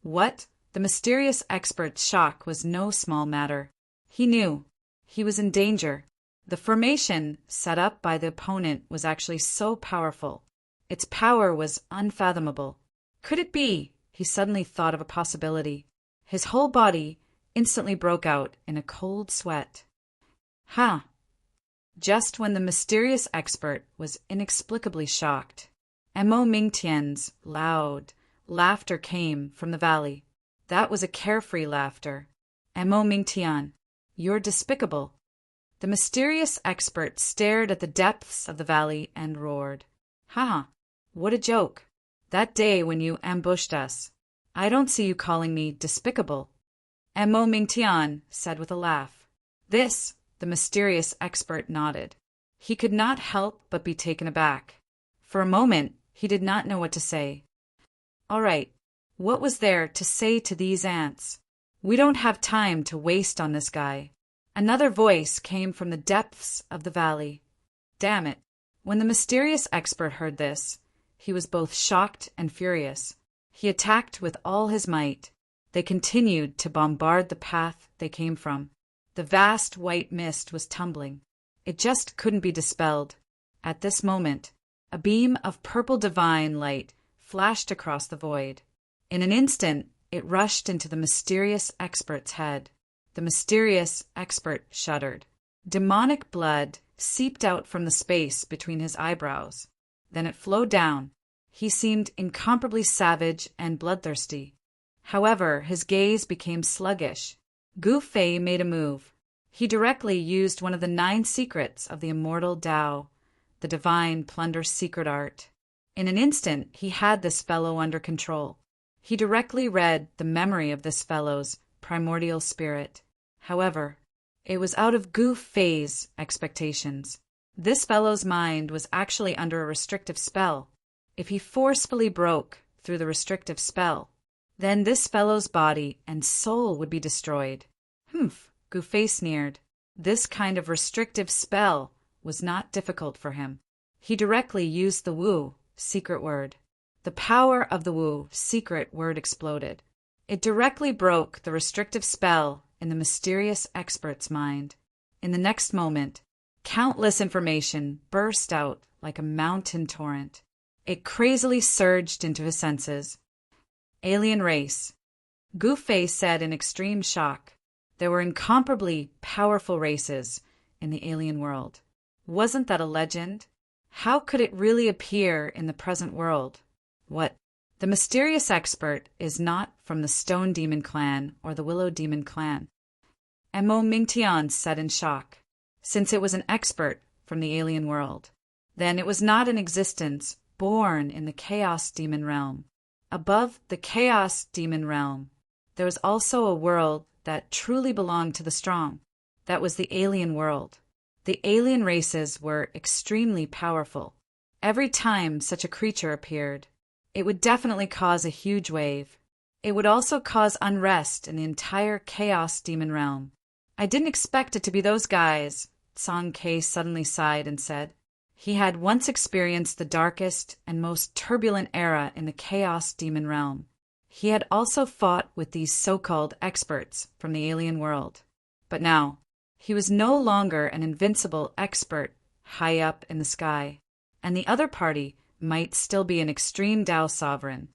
A: What? The mysterious expert's shock was no small matter. He knew. He was in danger. The formation set up by the opponent was actually so powerful. Its power was unfathomable. Could it be? He suddenly thought of a possibility. His whole body instantly broke out in a cold sweat. Ha! Just when the mysterious expert was inexplicably shocked, Mo Mingtian's loud laughter came from the valley. That was a carefree laughter. Mo Mingtian, you're despicable. The mysterious expert stared at the depths of the valley and roared. Ha! What a joke! That day when you ambushed us. I don't see you calling me despicable. Mo Mingtian said with a laugh. This, the mysterious expert nodded. He could not help but be taken aback. For a moment, he did not know what to say. All right, what was there to say to these ants? We don't have time to waste on this guy. Another voice came from the depths of the valley. Damn it! When the mysterious expert heard this, he was both shocked and furious. He attacked with all his might. They continued to bombard the path they came from. The vast white mist was tumbling. It just couldn't be dispelled. At this moment, a beam of purple divine light flashed across the void. In an instant, it rushed into the mysterious expert's head. The mysterious expert shuddered. Demonic blood seeped out from the space between his eyebrows. Then it flowed down. He seemed incomparably savage and bloodthirsty. However, his gaze became sluggish. Gu Fei made a move. He directly used one of the 9 secrets of the immortal Tao, the divine plunder's secret art. In an instant, he had this fellow under control. He directly read the memory of this fellow's primordial spirit. However, it was out of Gu Fei's expectations. This fellow's mind was actually under a restrictive spell. If he forcefully broke through the restrictive spell, then this fellow's body and soul would be destroyed. Humph, Gu Fei sneered. This kind of restrictive spell was not difficult for him. He directly used the Wu secret word. The power of the Wu secret word exploded. It directly broke the restrictive spell in the mysterious expert's mind. In the next moment, countless information burst out like a mountain torrent. It crazily surged into his senses. Alien race. Gu Fei said in extreme shock. There were incomparably powerful races in the alien world. Wasn't that a legend? How could it really appear in the present world? What? The mysterious expert is not from the Stone Demon clan or the Willow Demon clan. Mo Mingtian said in shock. Since it was an expert from the alien world, then it was not an existence born in the Chaos Demon realm. Above the Chaos Demon realm, there was also a world that truly belonged to the strong. That was the alien world. The alien races were extremely powerful. Every time such a creature appeared, it would definitely cause a huge wave. It would also cause unrest in the entire Chaos Demon realm. I didn't expect it to be those guys, Song Kei suddenly sighed and said. He had once experienced the darkest and most turbulent era in the Chaos Demon realm. He had also fought with these so-called experts from the alien world. But now, he was no longer an invincible expert high up in the sky, and the other party might still be an extreme Tao sovereign.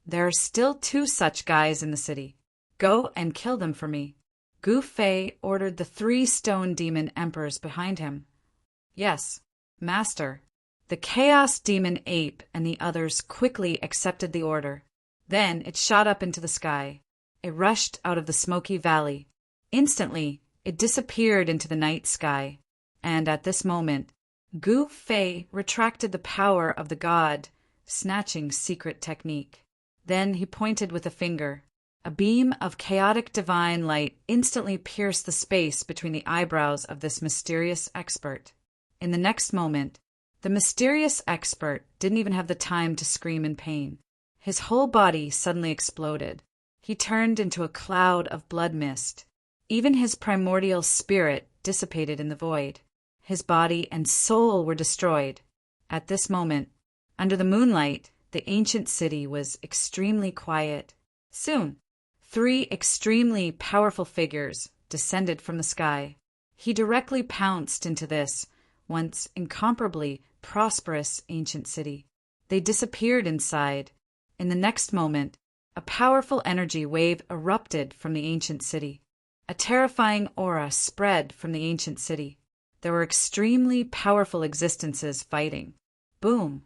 A: There are still 2 such guys in the city. Go and kill them for me. Gu Fei ordered the 3 stone demon emperors behind him. Yes, master. The Chaos Demon Ape and the others quickly accepted the order. Then it shot up into the sky. It rushed out of the smoky valley. Instantly, it disappeared into the night sky. And at this moment, Gu Fei retracted the power of the god, snatching secret technique. Then he pointed with a finger. A beam of chaotic divine light instantly pierced the space between the eyebrows of this mysterious expert. In the next moment, the mysterious expert didn't even have the time to scream in pain. His whole body suddenly exploded. He turned into a cloud of blood mist. Even his primordial spirit dissipated in the void. His body and soul were destroyed. At this moment, under the moonlight, the ancient city was extremely quiet. Soon, 3 extremely powerful figures descended from the sky. He directly pounced into this, once incomparably prosperous ancient city. They disappeared inside. In the next moment, a powerful energy wave erupted from the ancient city. A terrifying aura spread from the ancient city. There were extremely powerful existences fighting. Boom!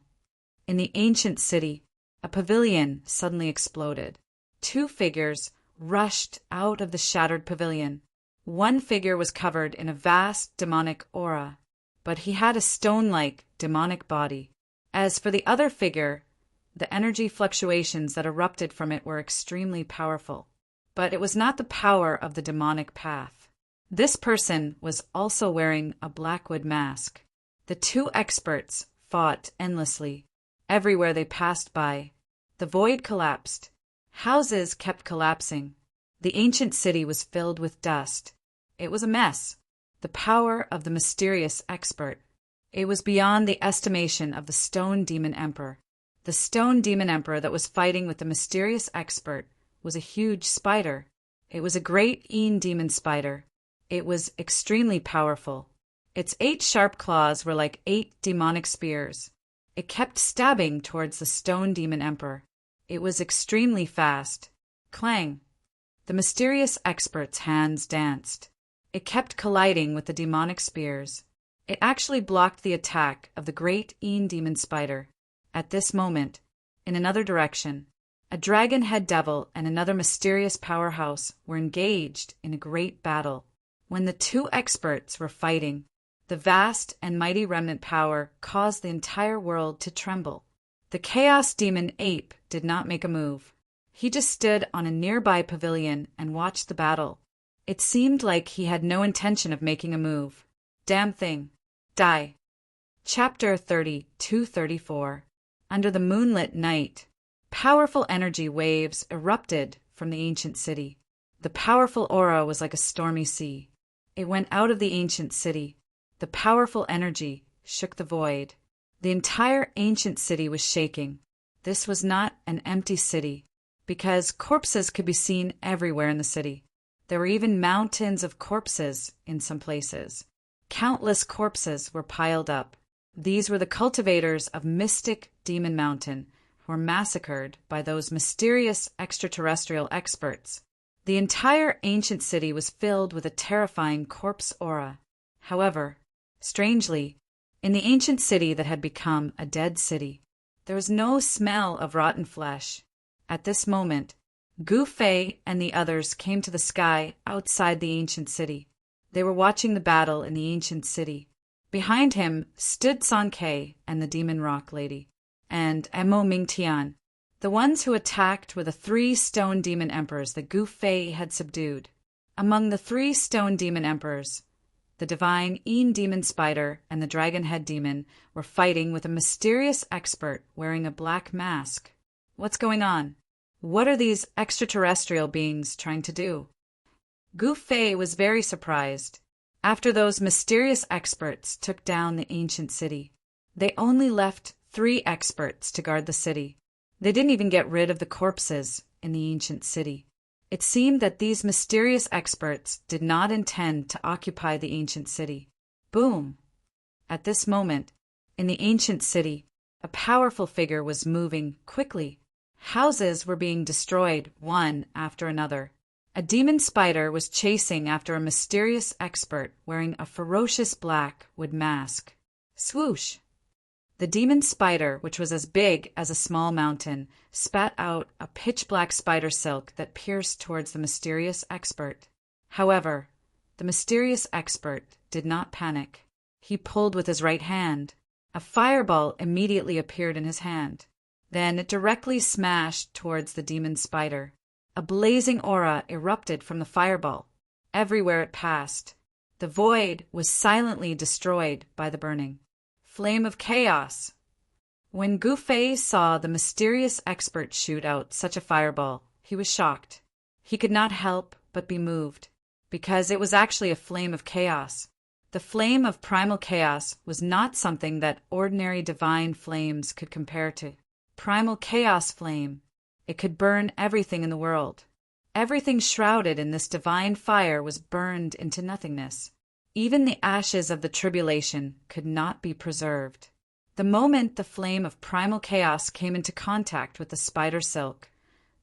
A: In the ancient city, a pavilion suddenly exploded. 2 figures rushed out of the shattered pavilion. One figure was covered in a vast demonic aura, but he had a stone-like demonic body. As for the other figure, the energy fluctuations that erupted from it were extremely powerful. But it was not the power of the demonic path. This person was also wearing a blackwood mask. The 2 experts fought endlessly. Everywhere they passed by, the void collapsed. Houses kept collapsing. The ancient city was filled with dust. It was a mess. The power of the mysterious expert. It was beyond the estimation of the Stone Demon Emperor. The Stone Demon Emperor that was fighting with the mysterious expert was a huge spider. It was a great demon spider. It was extremely powerful. Its 8 sharp claws were like 8 demonic spears. It kept stabbing towards the Stone Demon Emperor. It was extremely fast. Clang! The mysterious expert's hands danced. It kept colliding with the demonic spears. It actually blocked the attack of the great demon spider. At this moment, in another direction, a dragon-head devil and another mysterious powerhouse were engaged in a great battle. When the 2 experts were fighting, the vast and mighty remnant power caused the entire world to tremble. The Chaos Demon Ape did not make a move. He just stood on a nearby pavilion and watched the battle. It seemed like he had no intention of making a move. Damn thing. Die. Chapter 30-34. Under the moonlit night, powerful energy waves erupted from the ancient city. The powerful aura was like a stormy sea. It went out of the ancient city. The powerful energy shook the void. The entire ancient city was shaking. This was not an empty city, because corpses could be seen everywhere in the city. There were even mountains of corpses in some places. Countless corpses were piled up. These were the cultivators of Mystic Demon Mountain, who were massacred by those mysterious extraterrestrial experts. The entire ancient city was filled with a terrifying corpse aura. However, strangely, in the ancient city that had become a dead city, there was no smell of rotten flesh. At this moment, Gu Fei and the others came to the sky outside the ancient city. They were watching the battle in the ancient city. Behind him stood San Ke and the Demon Rock Lady, and Emo Mingtian, the ones who attacked were the 3 stone demon emperors that Gu Fei had subdued. Among the 3 stone demon emperors, the divine demon spider and the dragon-head demon were fighting with a mysterious expert wearing a black mask. What's going on? What are these extraterrestrial beings trying to do? Gu Fei was very surprised. After those mysterious experts took down the ancient city, they only left 3 experts to guard the city. They didn't even get rid of the corpses in the ancient city. It seemed that these mysterious experts did not intend to occupy the ancient city. Boom! At this moment, in the ancient city, a powerful figure was moving quickly. Houses were being destroyed one after another. A demon spider was chasing after a mysterious expert wearing a ferocious black wood mask. Swoosh! The demon spider, which was as big as a small mountain, spat out a pitch-black spider silk that pierced towards the mysterious expert. However, the mysterious expert did not panic. He pulled with his right hand. A fireball immediately appeared in his hand. Then it directly smashed towards the demon spider. A blazing aura erupted from the fireball. Everywhere it passed, the void was silently destroyed by the burning flame of chaos. When Gu Fei saw the mysterious expert shoot out such a fireball, he was shocked. He could not help but be moved, because it was actually a flame of chaos. The flame of primal chaos was not something that ordinary divine flames could compare to. Primal chaos flame. It could burn everything in the world. Everything shrouded in this divine fire was burned into nothingness. Even the ashes of the tribulation could not be preserved. The moment the flame of primal chaos came into contact with the spider silk,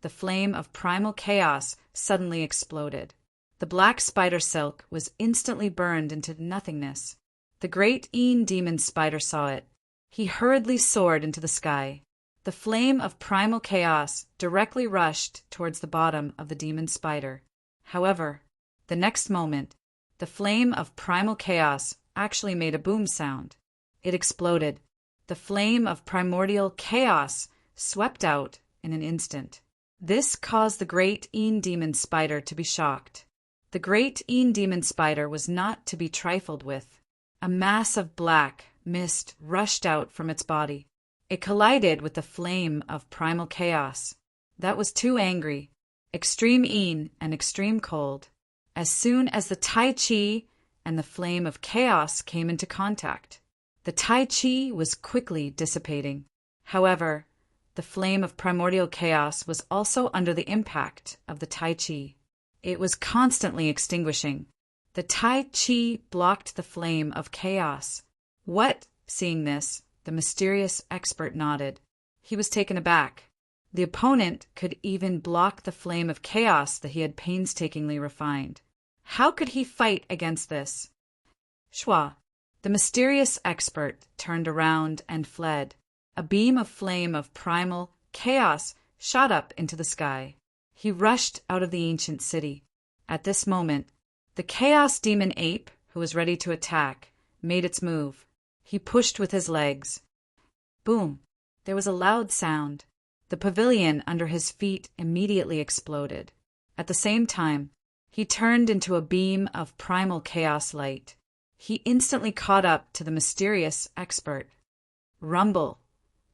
A: the flame of primal chaos suddenly exploded. The black spider silk was instantly burned into nothingness. The great Een demon spider saw it. He hurriedly soared into the sky. The flame of primal chaos directly rushed towards the bottom of the demon spider. However, the next moment, the flame of primal chaos actually made a boom sound. It exploded. The flame of primordial chaos swept out in an instant. This caused the great Een demon spider to be shocked. The great Een demon spider was not to be trifled with. A mass of black mist rushed out from its body. It collided with the flame of primal chaos. That was too angry. Extreme Een and extreme cold. As soon as the Tai Chi and the flame of chaos came into contact, the Tai Chi was quickly dissipating. However, the flame of primordial chaos was also under the impact of the Tai Chi. It was constantly extinguishing. The Tai Chi blocked the flame of chaos. What? Seeing this, the mysterious expert nodded. He was taken aback. The opponent could even block the flame of chaos that he had painstakingly refined. How could he fight against this? Shua, the mysterious expert, turned around and fled. A beam of flame of primal chaos shot up into the sky. He rushed out of the ancient city. At this moment, the chaos demon ape, who was ready to attack, made its move. He pushed with his legs. Boom! There was a loud sound. The pavilion under his feet immediately exploded. At the same time, he turned into a beam of primal chaos light. He instantly caught up to the mysterious expert. Rumble!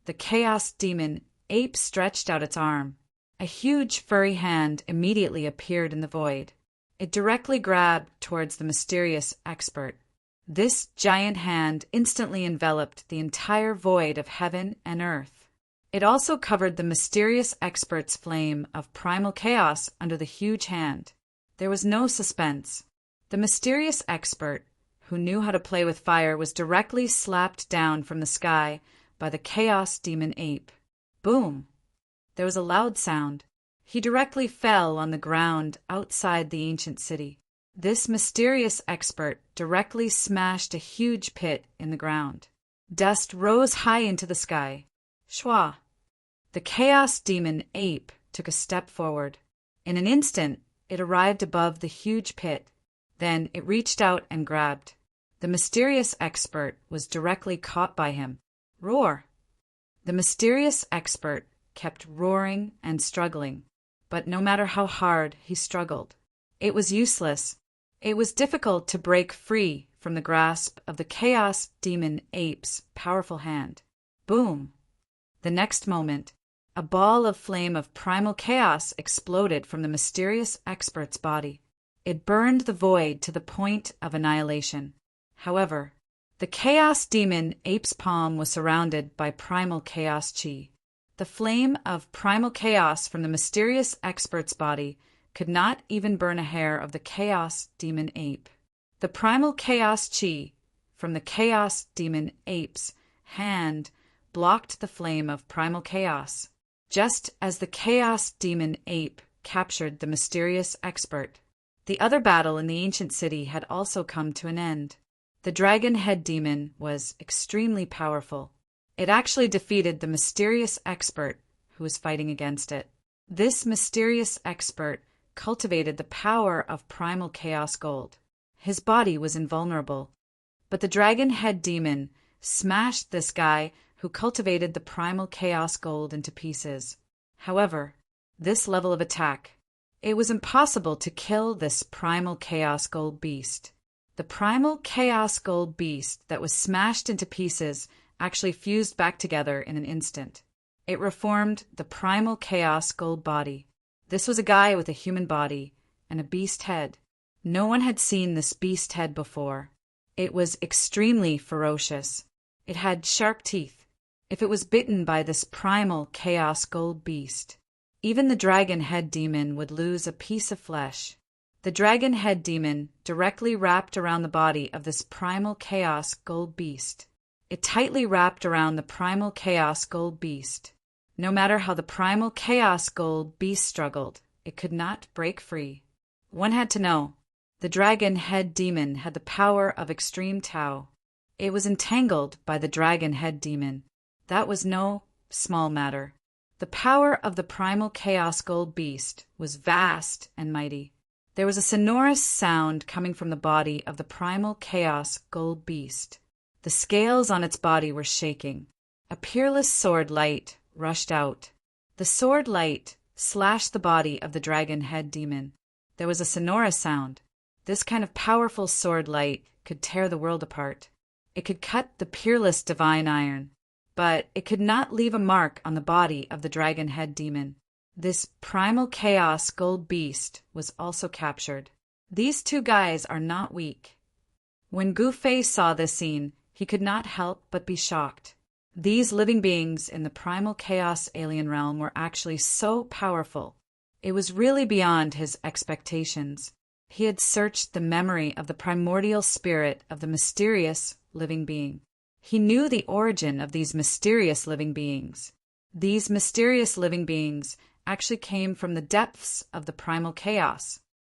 A: The chaos demon ape stretched out its arm. A huge furry hand immediately appeared in the void. It directly grabbed towards the mysterious expert. This giant hand instantly enveloped the entire void of heaven and earth. It also covered the mysterious expert's flame of primal chaos under the huge hand. There was no suspense. The mysterious expert, who knew how to play with fire, was directly slapped down from the sky by the chaos demon ape. Boom! There was a loud sound. He directly fell on the ground outside the ancient city. This mysterious expert directly smashed a huge pit in the ground. Dust rose high into the sky. Shua! The chaos demon ape took a step forward. In an instant, it arrived above the huge pit. Then it reached out and grabbed. The mysterious expert was directly caught by him. Roar! The mysterious expert kept roaring and struggling, but no matter how hard he struggled, it was useless. It was difficult to break free from the grasp of the chaos demon ape's powerful hand. Boom! The next moment, a ball of flame of primal chaos exploded from the mysterious expert's body. It burned the void to the point of annihilation. However, the chaos demon ape's palm was surrounded by primal chaos chi. The flame of primal chaos from the mysterious expert's body could not even burn a hair of the chaos demon ape. The primal chaos chi from the chaos demon ape's hand blocked the flame of primal chaos, just as the chaos demon ape captured the mysterious expert. The other battle in the ancient city had also come to an end. The dragon head demon was extremely powerful. It actually defeated the mysterious expert who was fighting against it. This mysterious expert cultivated the power of primal chaos gold. His body was invulnerable, but the dragon head demon smashed this guy who cultivated the primal chaos gold into pieces. However, this level of attack, it was impossible to kill this primal chaos gold beast. The primal chaos gold beast that was smashed into pieces actually fused back together in an instant. It reformed the primal chaos gold body. This was a guy with a human body and a beast head. No one had seen this beast head before. It was extremely ferocious. It had sharp teeth. If it was bitten by this primal chaos gold beast, even the dragon head demon would lose a piece of flesh. The dragon head demon directly wrapped around the body of this primal chaos gold beast. It tightly wrapped around the primal chaos gold beast. No matter how the primal chaos gold beast struggled, it could not break free. One had to know. The dragon head demon had the power of extreme Tao. It was entangled by the dragon head demon. That was no small matter. The power of the primal chaos gold beast was vast and mighty. There was a sonorous sound coming from the body of the primal chaos gold beast. The scales on its body were shaking. A peerless sword light rushed out. The sword light slashed the body of the dragon head demon. There was a sonorous sound. This kind of powerful sword light could tear the world apart. It could cut the peerless divine iron, but it could not leave a mark on the body of the dragon head demon. This primal chaos gold beast was also captured. These two guys are not weak. When Gu-Fei saw this scene, he could not help but be shocked. These living beings in the primal chaos alien realm were actually so powerful. It was really beyond his expectations. He had searched the memory of the primordial spirit of the mysterious living being. He knew the origin of these mysterious living beings. These mysterious living beings actually came from the depths of the primal chaos.